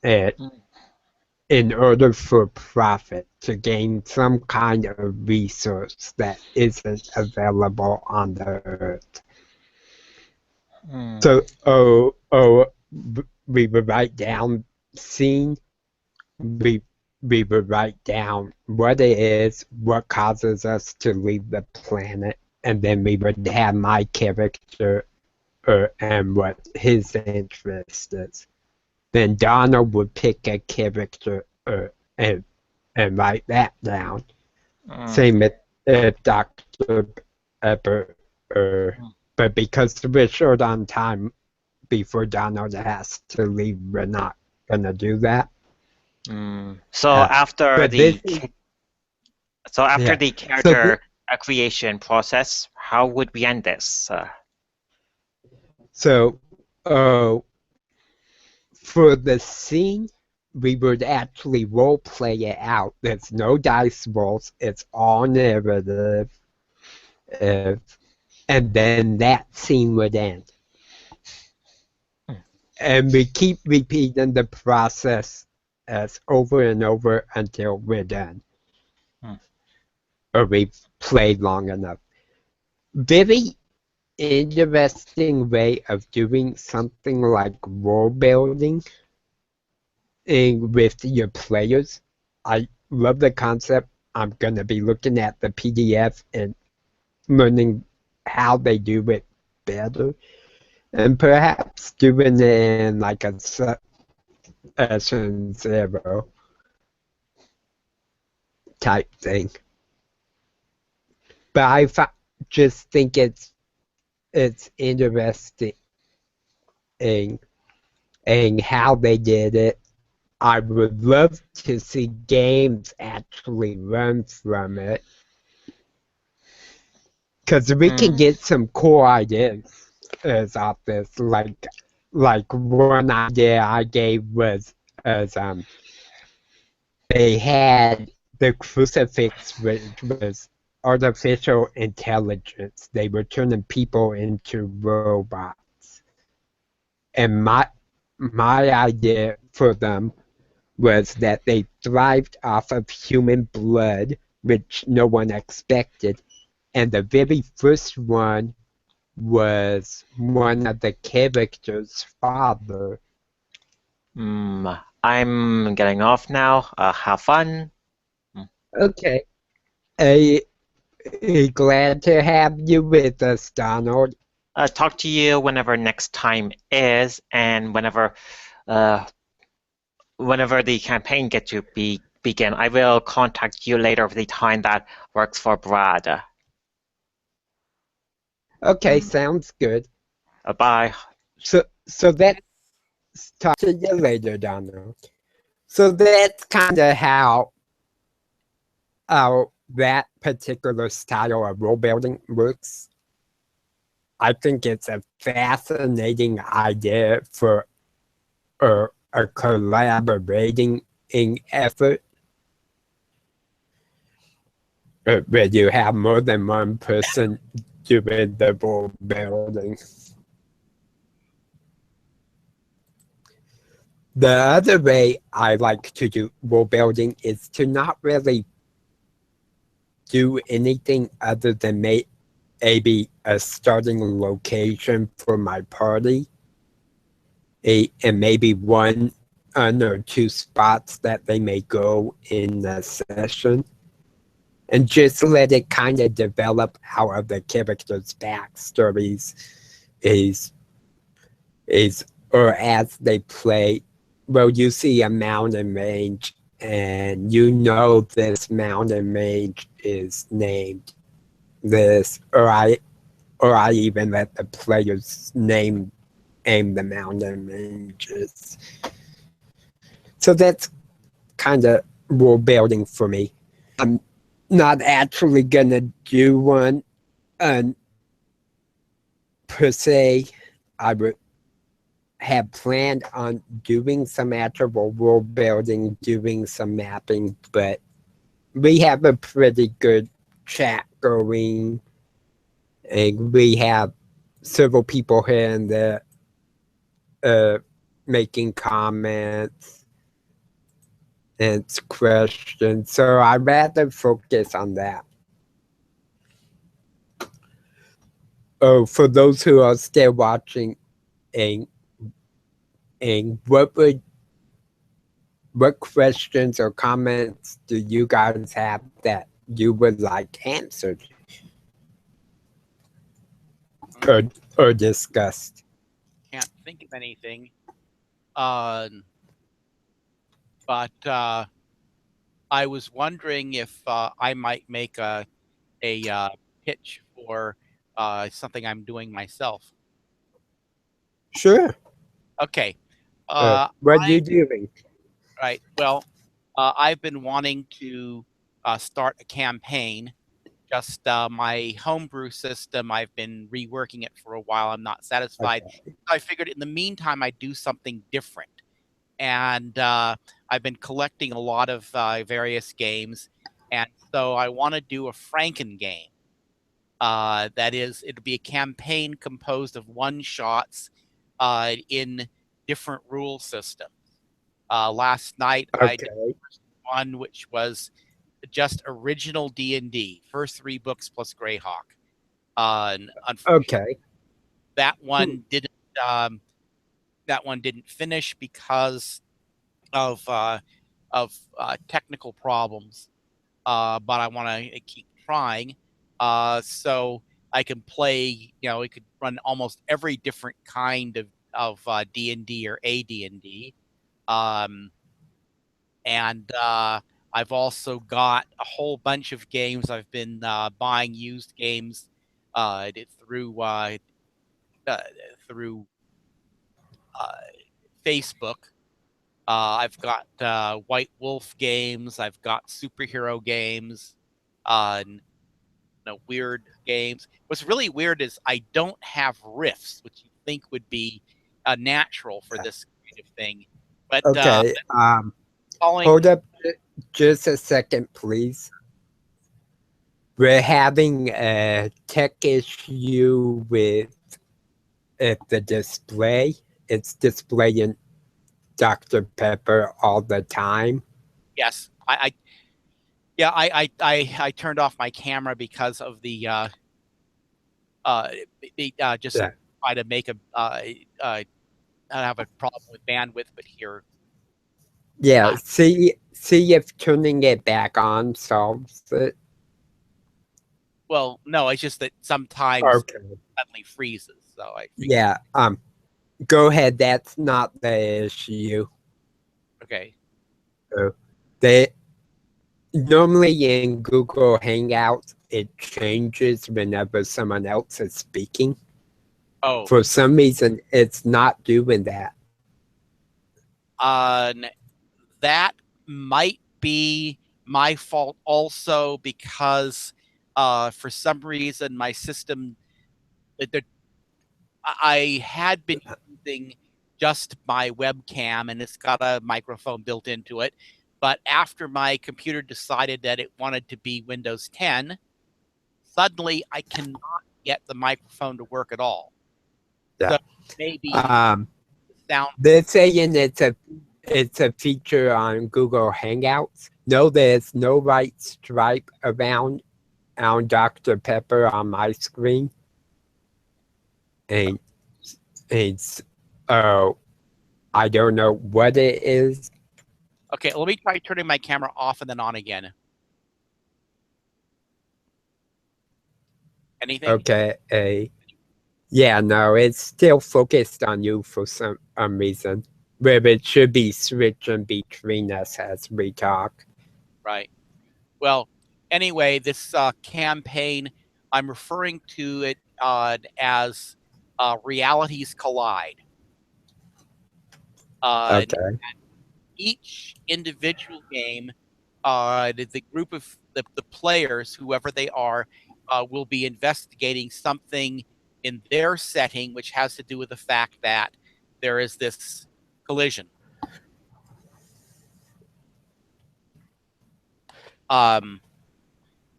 Speaker 1: in order for profit, to gain some kind of resource that isn't available on the Earth. So, we would write down scene. We would write down what it is, what causes us to leave the planet, and then we would have my character and what his interest is. Then Donald would pick a character and write that down. Same with Dr. Pepper. But because we're short on time before Donald has to leave, we're not going to do that.
Speaker 4: So after the
Speaker 1: Yeah.
Speaker 4: character creation process, how would we end this?
Speaker 1: So, for the scene, we would actually role play it out. There's no dice rolls. It's all narrative. And then that scene would end. And we keep repeating the process as over and over until we're done. Or we've played long enough. Very interesting way of doing something like world building with your players. I love the concept. I'm going to be looking at the PDF and learning how they do it better. And perhaps doing it in like a session 0 type thing. But I just think it's interesting in how they did it. I would love to see games actually run from it, because we can get some cool ideas off this. Like one idea I gave was they had the crucifix, which was artificial intelligence. They were turning people into robots, and my idea for them was that they thrived off of human blood, which no one expected, and the very first one was one of the characters' father.
Speaker 4: I'm getting off now. Have fun.
Speaker 1: Okay. A, glad to have you with us, Donald.
Speaker 4: Talk to you whenever next time is, and uh, whenever the campaign gets to begin. I will contact you later with the time that works for Brad.
Speaker 1: Okay, sounds good.
Speaker 4: Bye.
Speaker 1: So that's talk to you later, Donald. So that's kind of how that particular style of role building works. I think it's a fascinating idea for a collaborating effort where you have more than one person doing the role building. The other way I like to do role building is to not really do anything other than maybe a starting location for my party, and maybe one or two spots that they may go in the session, and just let it kind of develop out of the characters' backstories is or as they play. Well, you see a mountain range, and you know this mountain range is named this, or I even let the players name the mountain ranges. So that's kind of role building for me. I'm not actually gonna do one per se. I would have planned on doing some actual world building, doing some mapping, but we have a pretty good chat going, and we have several people here and there making comments and questions. So I'd rather focus on that. Oh, for those who are still watching, and what questions or comments do you guys have that you would like answered or discussed?
Speaker 5: Can't think of anything. But I was wondering if I might make a pitch for something I'm doing myself.
Speaker 1: Sure.
Speaker 5: Okay.
Speaker 1: What are you doing?
Speaker 5: Right. Well, I've been wanting to start a campaign. Just my homebrew system, I've been reworking it for a while. I'm not satisfied.
Speaker 1: Okay.
Speaker 5: I figured in the meantime, I'd do something different. And I've been collecting a lot of various games. And so I want to do a Franken game. That is, it'll be a campaign composed of one-shots in different rule systems. Last night, I did
Speaker 1: Okay.
Speaker 5: one which was just original D&D, first 3 books plus Greyhawk. Unfortunately,
Speaker 1: Okay.
Speaker 5: that one didn't. That one didn't finish because of technical problems. But I want to keep trying. So I can play. You know, it could run almost every different kind of D&D or AD&D. And I've also got a whole bunch of games. I've been buying used games through through Facebook. I've got White Wolf games. I've got superhero games. Weird games. What's really weird is I don't have riffs, which you think would be natural for this kind of thing. But
Speaker 1: Okay.
Speaker 5: following.
Speaker 1: Hold up just a second, please. We're having a tech issue with the display. It's displaying Dr. Pepper all the time.
Speaker 5: Yes, I turned off my camera because of the just
Speaker 1: Yeah.
Speaker 5: try to make a have a problem with bandwidth, but here.
Speaker 1: Yeah, see if turning it back on solves it.
Speaker 5: Well, no, it's just that sometimes
Speaker 1: Okay.
Speaker 5: it suddenly freezes. So I think,
Speaker 1: Yeah. Go ahead. That's not the issue.
Speaker 5: okay.
Speaker 1: They normally in Google Hangouts it changes whenever someone else is speaking.
Speaker 5: Oh,
Speaker 1: For some reason, it's not doing that.
Speaker 5: that might be my fault also because for some reason my system, I had been using just my webcam and it's got a microphone built into it. But after my computer decided that it wanted to be Windows 10, suddenly I cannot get the microphone to work at all.
Speaker 1: Yeah.
Speaker 5: So maybe sound.
Speaker 1: They're saying it's a feature on Google Hangouts. No, there's no white stripe around on Dr. Pepper on my screen. And it's I don't know what it is.
Speaker 5: Okay, let me try turning my camera off and then on again. Anything?
Speaker 1: Okay. Yeah, no, it's still focused on you for some reason. Where it should be switching between us as we talk.
Speaker 5: Right. Well, anyway, this campaign, I'm referring to it as Realities Collide.
Speaker 1: Okay.
Speaker 5: Each individual game, the group of the players, whoever they are, will be investigating something in their setting, which has to do with the fact that there is this collision. And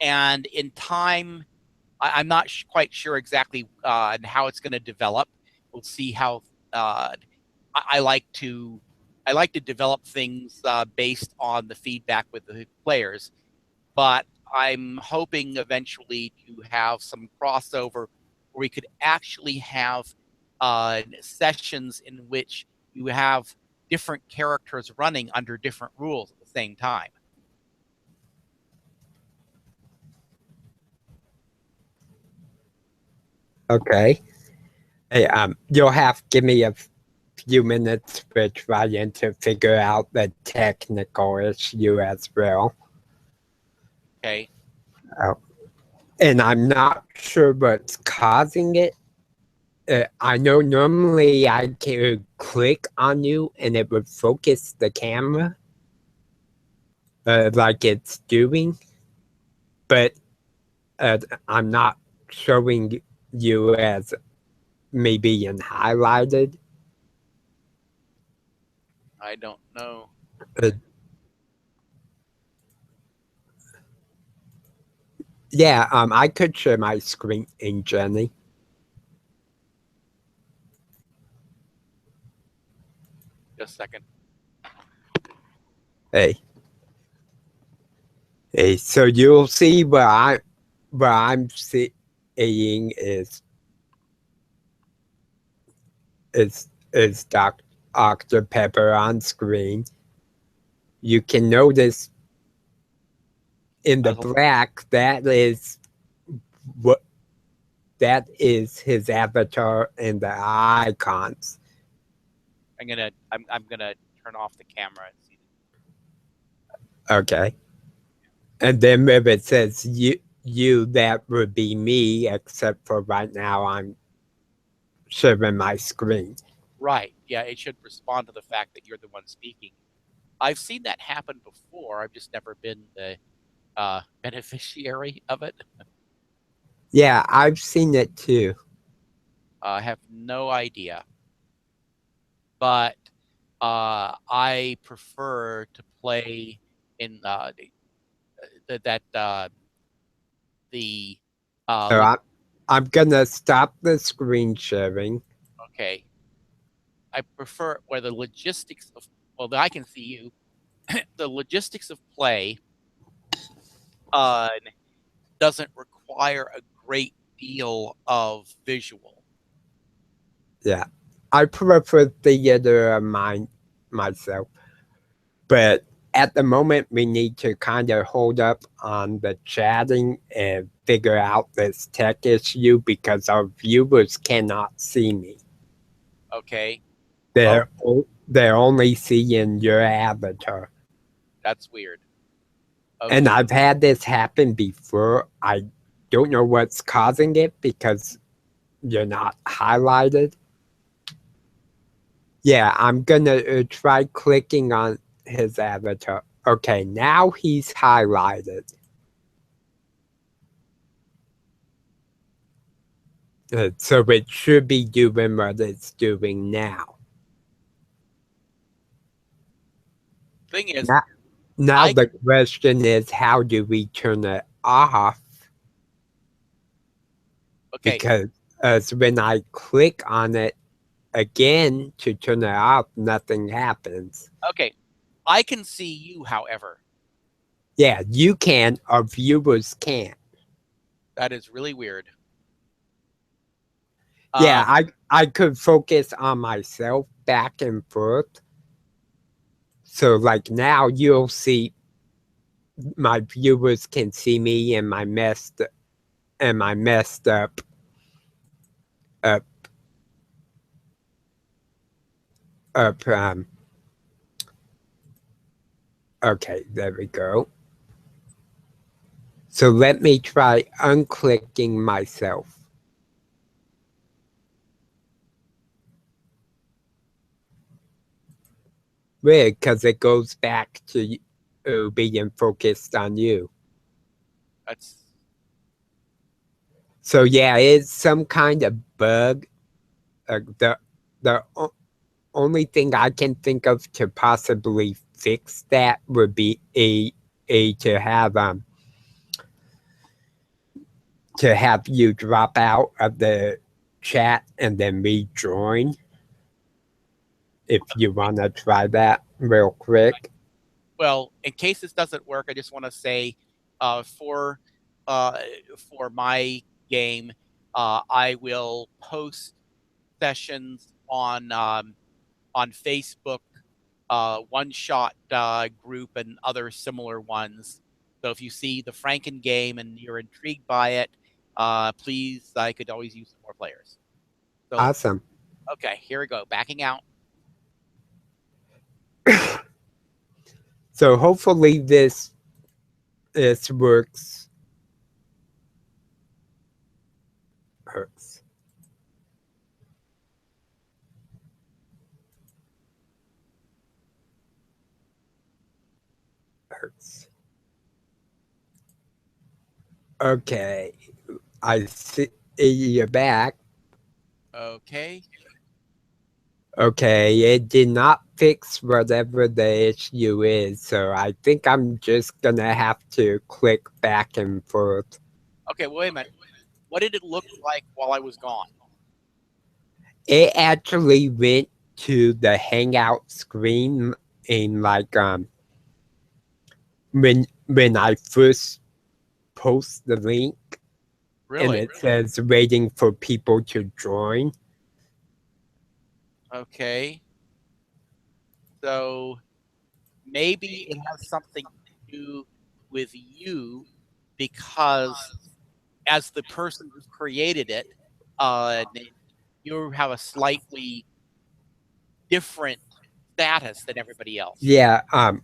Speaker 5: in time, I'm not quite sure exactly how it's going to develop. We'll see how. I like to develop things based on the feedback with the players, but I'm hoping eventually to have some crossover where we could actually have sessions in which you have different characters running under different rules at the same time.
Speaker 1: Okay. Hey, you'll have to give me a few minutes for trying to figure out the technical issue as well.
Speaker 5: Okay.
Speaker 1: And I'm not sure what's causing it. I know normally I could click on you and it would focus the camera like it's doing, but I'm not showing you as maybe in highlighted.
Speaker 5: I don't know.
Speaker 1: Yeah, I could share my screen in Jenny.
Speaker 5: Just a second.
Speaker 1: Hey, so you'll see where I'm seeing is Dr. Pepper on screen. You can notice in the black that is his avatar and the icons.
Speaker 5: I'm gonna turn off the camera and see.
Speaker 1: Okay. And then if it says you, that would be me, except for right now I'm sharing my screen.
Speaker 5: Right. Yeah, it should respond to the fact that you're the one speaking. I've seen that happen before. I've just never been the beneficiary of it.
Speaker 1: Yeah, I've seen it too.
Speaker 5: I have no idea. But I prefer to play in the
Speaker 1: So I'm gonna stop the screen sharing.
Speaker 5: okay. I prefer where the logistics of, well, I can see you. The logistics of play doesn't require a great deal of visual.
Speaker 1: Yeah, I prefer theater of myself. But at the moment, we need to kind of hold up on the chatting and figure out this tech issue because our viewers cannot see me.
Speaker 5: Okay.
Speaker 1: They're only seeing your avatar.
Speaker 5: That's weird. Okay.
Speaker 1: And I've had this happen before. I don't know what's causing it because you're not highlighted. Yeah, I'm gonna try clicking on his avatar. Okay, now he's highlighted. So it should be doing what it's doing now.
Speaker 5: Thing is,
Speaker 1: Now the question is, how do we turn it off?
Speaker 5: okay.
Speaker 1: Because when I click on it again to turn it off, nothing happens.
Speaker 5: Okay. I can see you, however.
Speaker 1: Yeah, you can, our viewers can't.
Speaker 5: That is really weird.
Speaker 1: Yeah, I could focus on myself back and forth. So like now you'll see my viewers can see me and my messed up okay, there we go. So let me try unclicking myself. Weird, because it goes back to being focused on you.
Speaker 5: That's
Speaker 1: So yeah, it's some kind of bug. The only thing I can think of to possibly fix that would be to have you drop out of the chat and then rejoin. If you want to try that real quick.
Speaker 5: well. In case this doesn't work, I just want to say, for my game, I will post sessions on Facebook, One Shot group, and other similar ones. So if you see the Franken game and you're intrigued by it, please, I could always use some more players. So,
Speaker 1: Awesome.
Speaker 5: okay, here we go. Backing out.
Speaker 1: So hopefully this works. Hurts. Hurts. Okay, I see you're back.
Speaker 5: Okay.
Speaker 1: Okay, it did not fix whatever the issue is, so I think I'm just gonna have to click back and forth.
Speaker 5: Okay, wait a minute. What did it look like while I was gone?
Speaker 1: It actually went to the Hangout screen in like when I first post the link, and
Speaker 5: Really?
Speaker 1: it says waiting for people to join.
Speaker 5: Okay. So maybe it has something to do with you, because as the person who created it, you have a slightly different status than everybody else.
Speaker 1: Yeah, I'm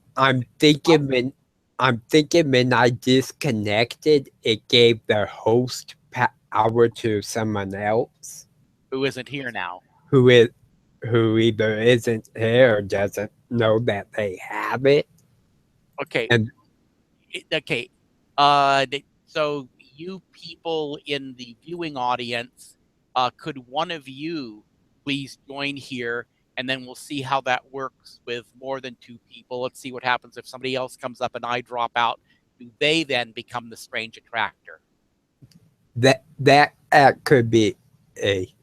Speaker 1: thinking when I disconnected, it gave the host power to someone else
Speaker 5: Who isn't here now?
Speaker 1: who either isn't here or doesn't know that they have it.
Speaker 5: Okay.
Speaker 1: And
Speaker 5: Okay. So you people in the viewing audience, could one of you please join here, and then we'll see how that works with more than two people. Let's see what happens if somebody else comes up and I drop out. Do they then become the strange attractor?
Speaker 1: that could be a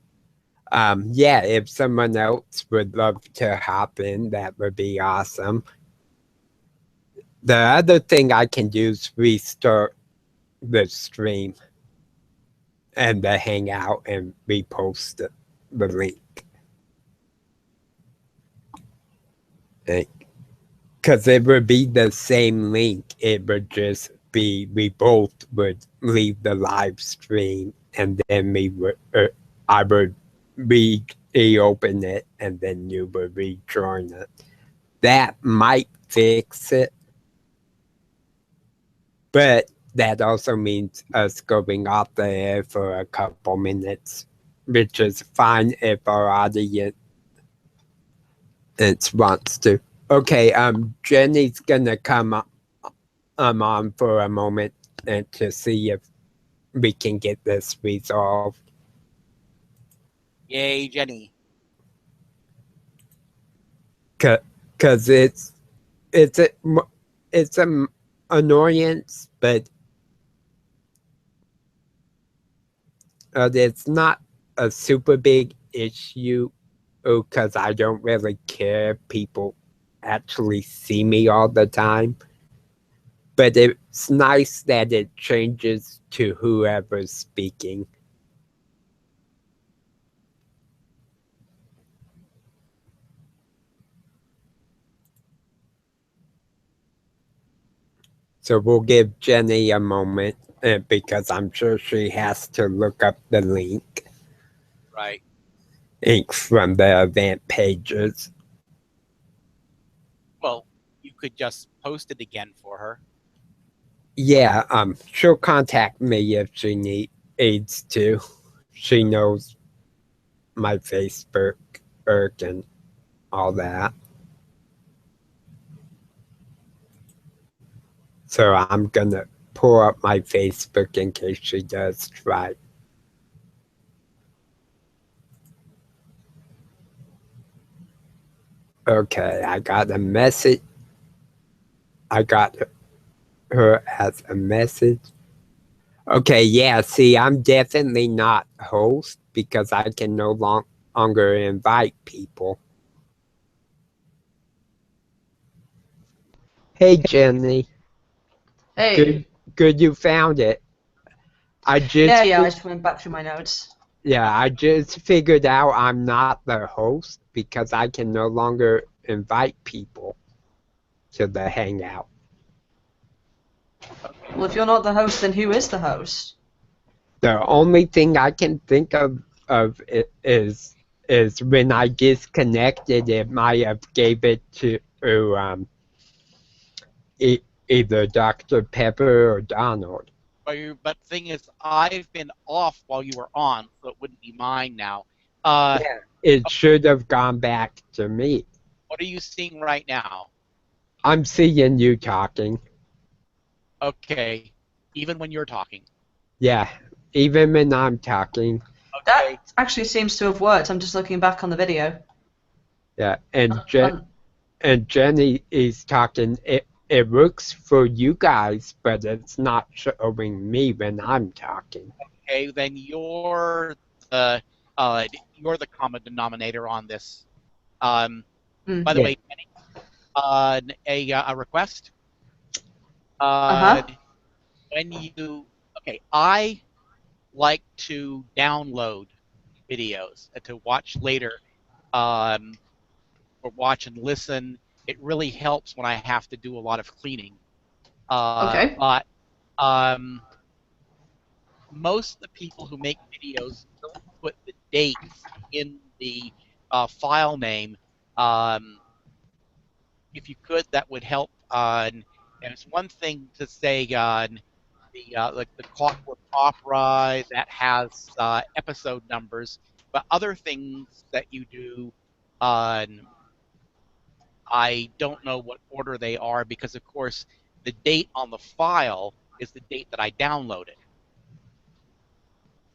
Speaker 1: yeah, if someone else would love to hop in, that would be awesome. The other thing I can do is restart the stream and the Hangout and repost the link. Because Because it would be the same link. It would just be we both would leave the live stream, and then I would reopen it, and then you would rejoin it. That might fix it, but that also means us going off the air for a couple minutes, which is fine if our audience wants to. Okay, Jenny's gonna come on for a moment and to see if we can get this resolved.
Speaker 5: Yay, Jenny.
Speaker 1: Cause it's an annoyance, but it's not a super big issue. Because I don't really care if people actually see me all the time. But it's nice that it changes to whoever's speaking. So we'll give Jenny a moment because I'm sure she has to look up the link.
Speaker 5: Right.
Speaker 1: From the event pages.
Speaker 5: Well, you could just post it again for her.
Speaker 1: Yeah, she'll contact me if she needs to. She knows my Facebook and all that. So I'm gonna pull up my Facebook in case she does try. Okay, I got a message. I got her as a message. Okay, yeah, see, I'm definitely not host because I can no longer invite people. Hey, Jenny.
Speaker 6: Hey.
Speaker 1: Good you found it. I
Speaker 6: just went back through my notes.
Speaker 1: Yeah, I just figured out I'm not the host because I can no longer invite people to the Hangout.
Speaker 6: Well, if you're not the host, then who is the host?
Speaker 1: The only thing I can think of it is when I disconnected, it might have gave it to either Dr. Pepper or Donald.
Speaker 5: But the thing is, I've been off while you were on, so it wouldn't be mine now.
Speaker 1: It should have gone back to me.
Speaker 5: What are you seeing right now?
Speaker 1: I'm seeing you talking.
Speaker 5: Okay, even when you're talking.
Speaker 1: Yeah, even when I'm talking.
Speaker 5: Okay.
Speaker 6: That actually seems to have worked. I'm just looking back on the video.
Speaker 1: Yeah, and Jenny is talking. It works for you guys, but it's not showing me when I'm talking.
Speaker 5: Okay, then you're the common denominator on this. By the way, Jenny, a request. When you I like to download videos to watch later, or watch and listen. It really helps when I have to do a lot of cleaning. But most of the people who make videos don't put the dates in the file name. If you could, that would help. And it's one thing to say like the Clockwork Opera that has episode numbers, but other things that you do, I don't know what order they are because, of course, the date on the file is the date that I downloaded.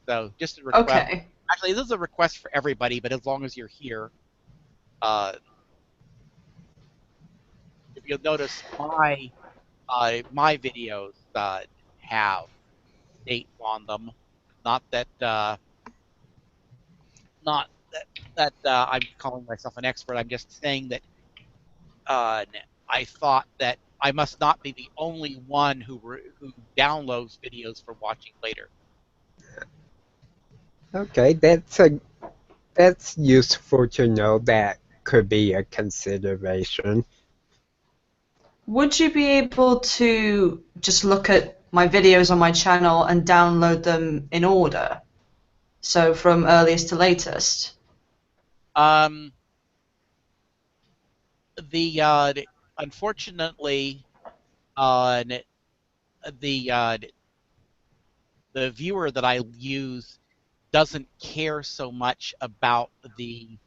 Speaker 5: So just a request.
Speaker 6: Okay.
Speaker 5: Actually, this is a request for everybody, but as long as you're here, if you'll notice, my videos have dates on them. Not that I'm calling myself an expert. I'm just saying that I thought that I must not be the only one who downloads videos for watching later.
Speaker 1: Okay, that's useful to know. That could be a consideration.
Speaker 6: Would you be able to just look at my videos on my channel and download them in order? So from earliest to latest?
Speaker 5: Unfortunately, the viewer that I use doesn't care so much about the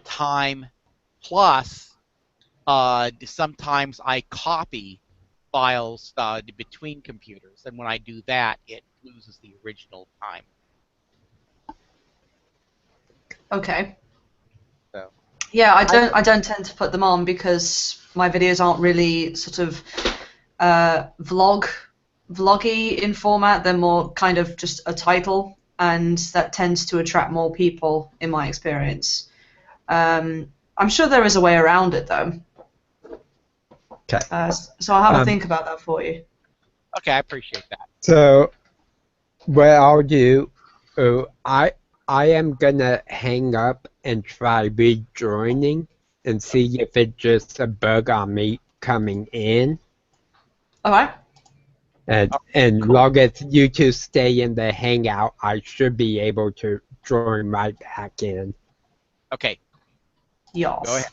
Speaker 5: time. Plus, sometimes I copy files between computers, and when I do that, it loses the original time.
Speaker 6: Okay.
Speaker 5: So.
Speaker 6: Yeah, I don't tend to put them on because my videos aren't really sort of vloggy in format. They're more kind of just a title, and that tends to attract more people in my experience. I'm sure there is a way around it though.
Speaker 1: Okay.
Speaker 6: So I'll have a think about that for you.
Speaker 5: Okay, I appreciate that.
Speaker 1: So what I'll do, I am gonna hang up and try rejoining and see if it's just a bug on me coming in.
Speaker 6: All right.
Speaker 1: And
Speaker 5: Cool.
Speaker 1: long as you two stay in the Hangout, I should be able to join right back in.
Speaker 5: Okay.
Speaker 6: Yes.
Speaker 5: Go ahead.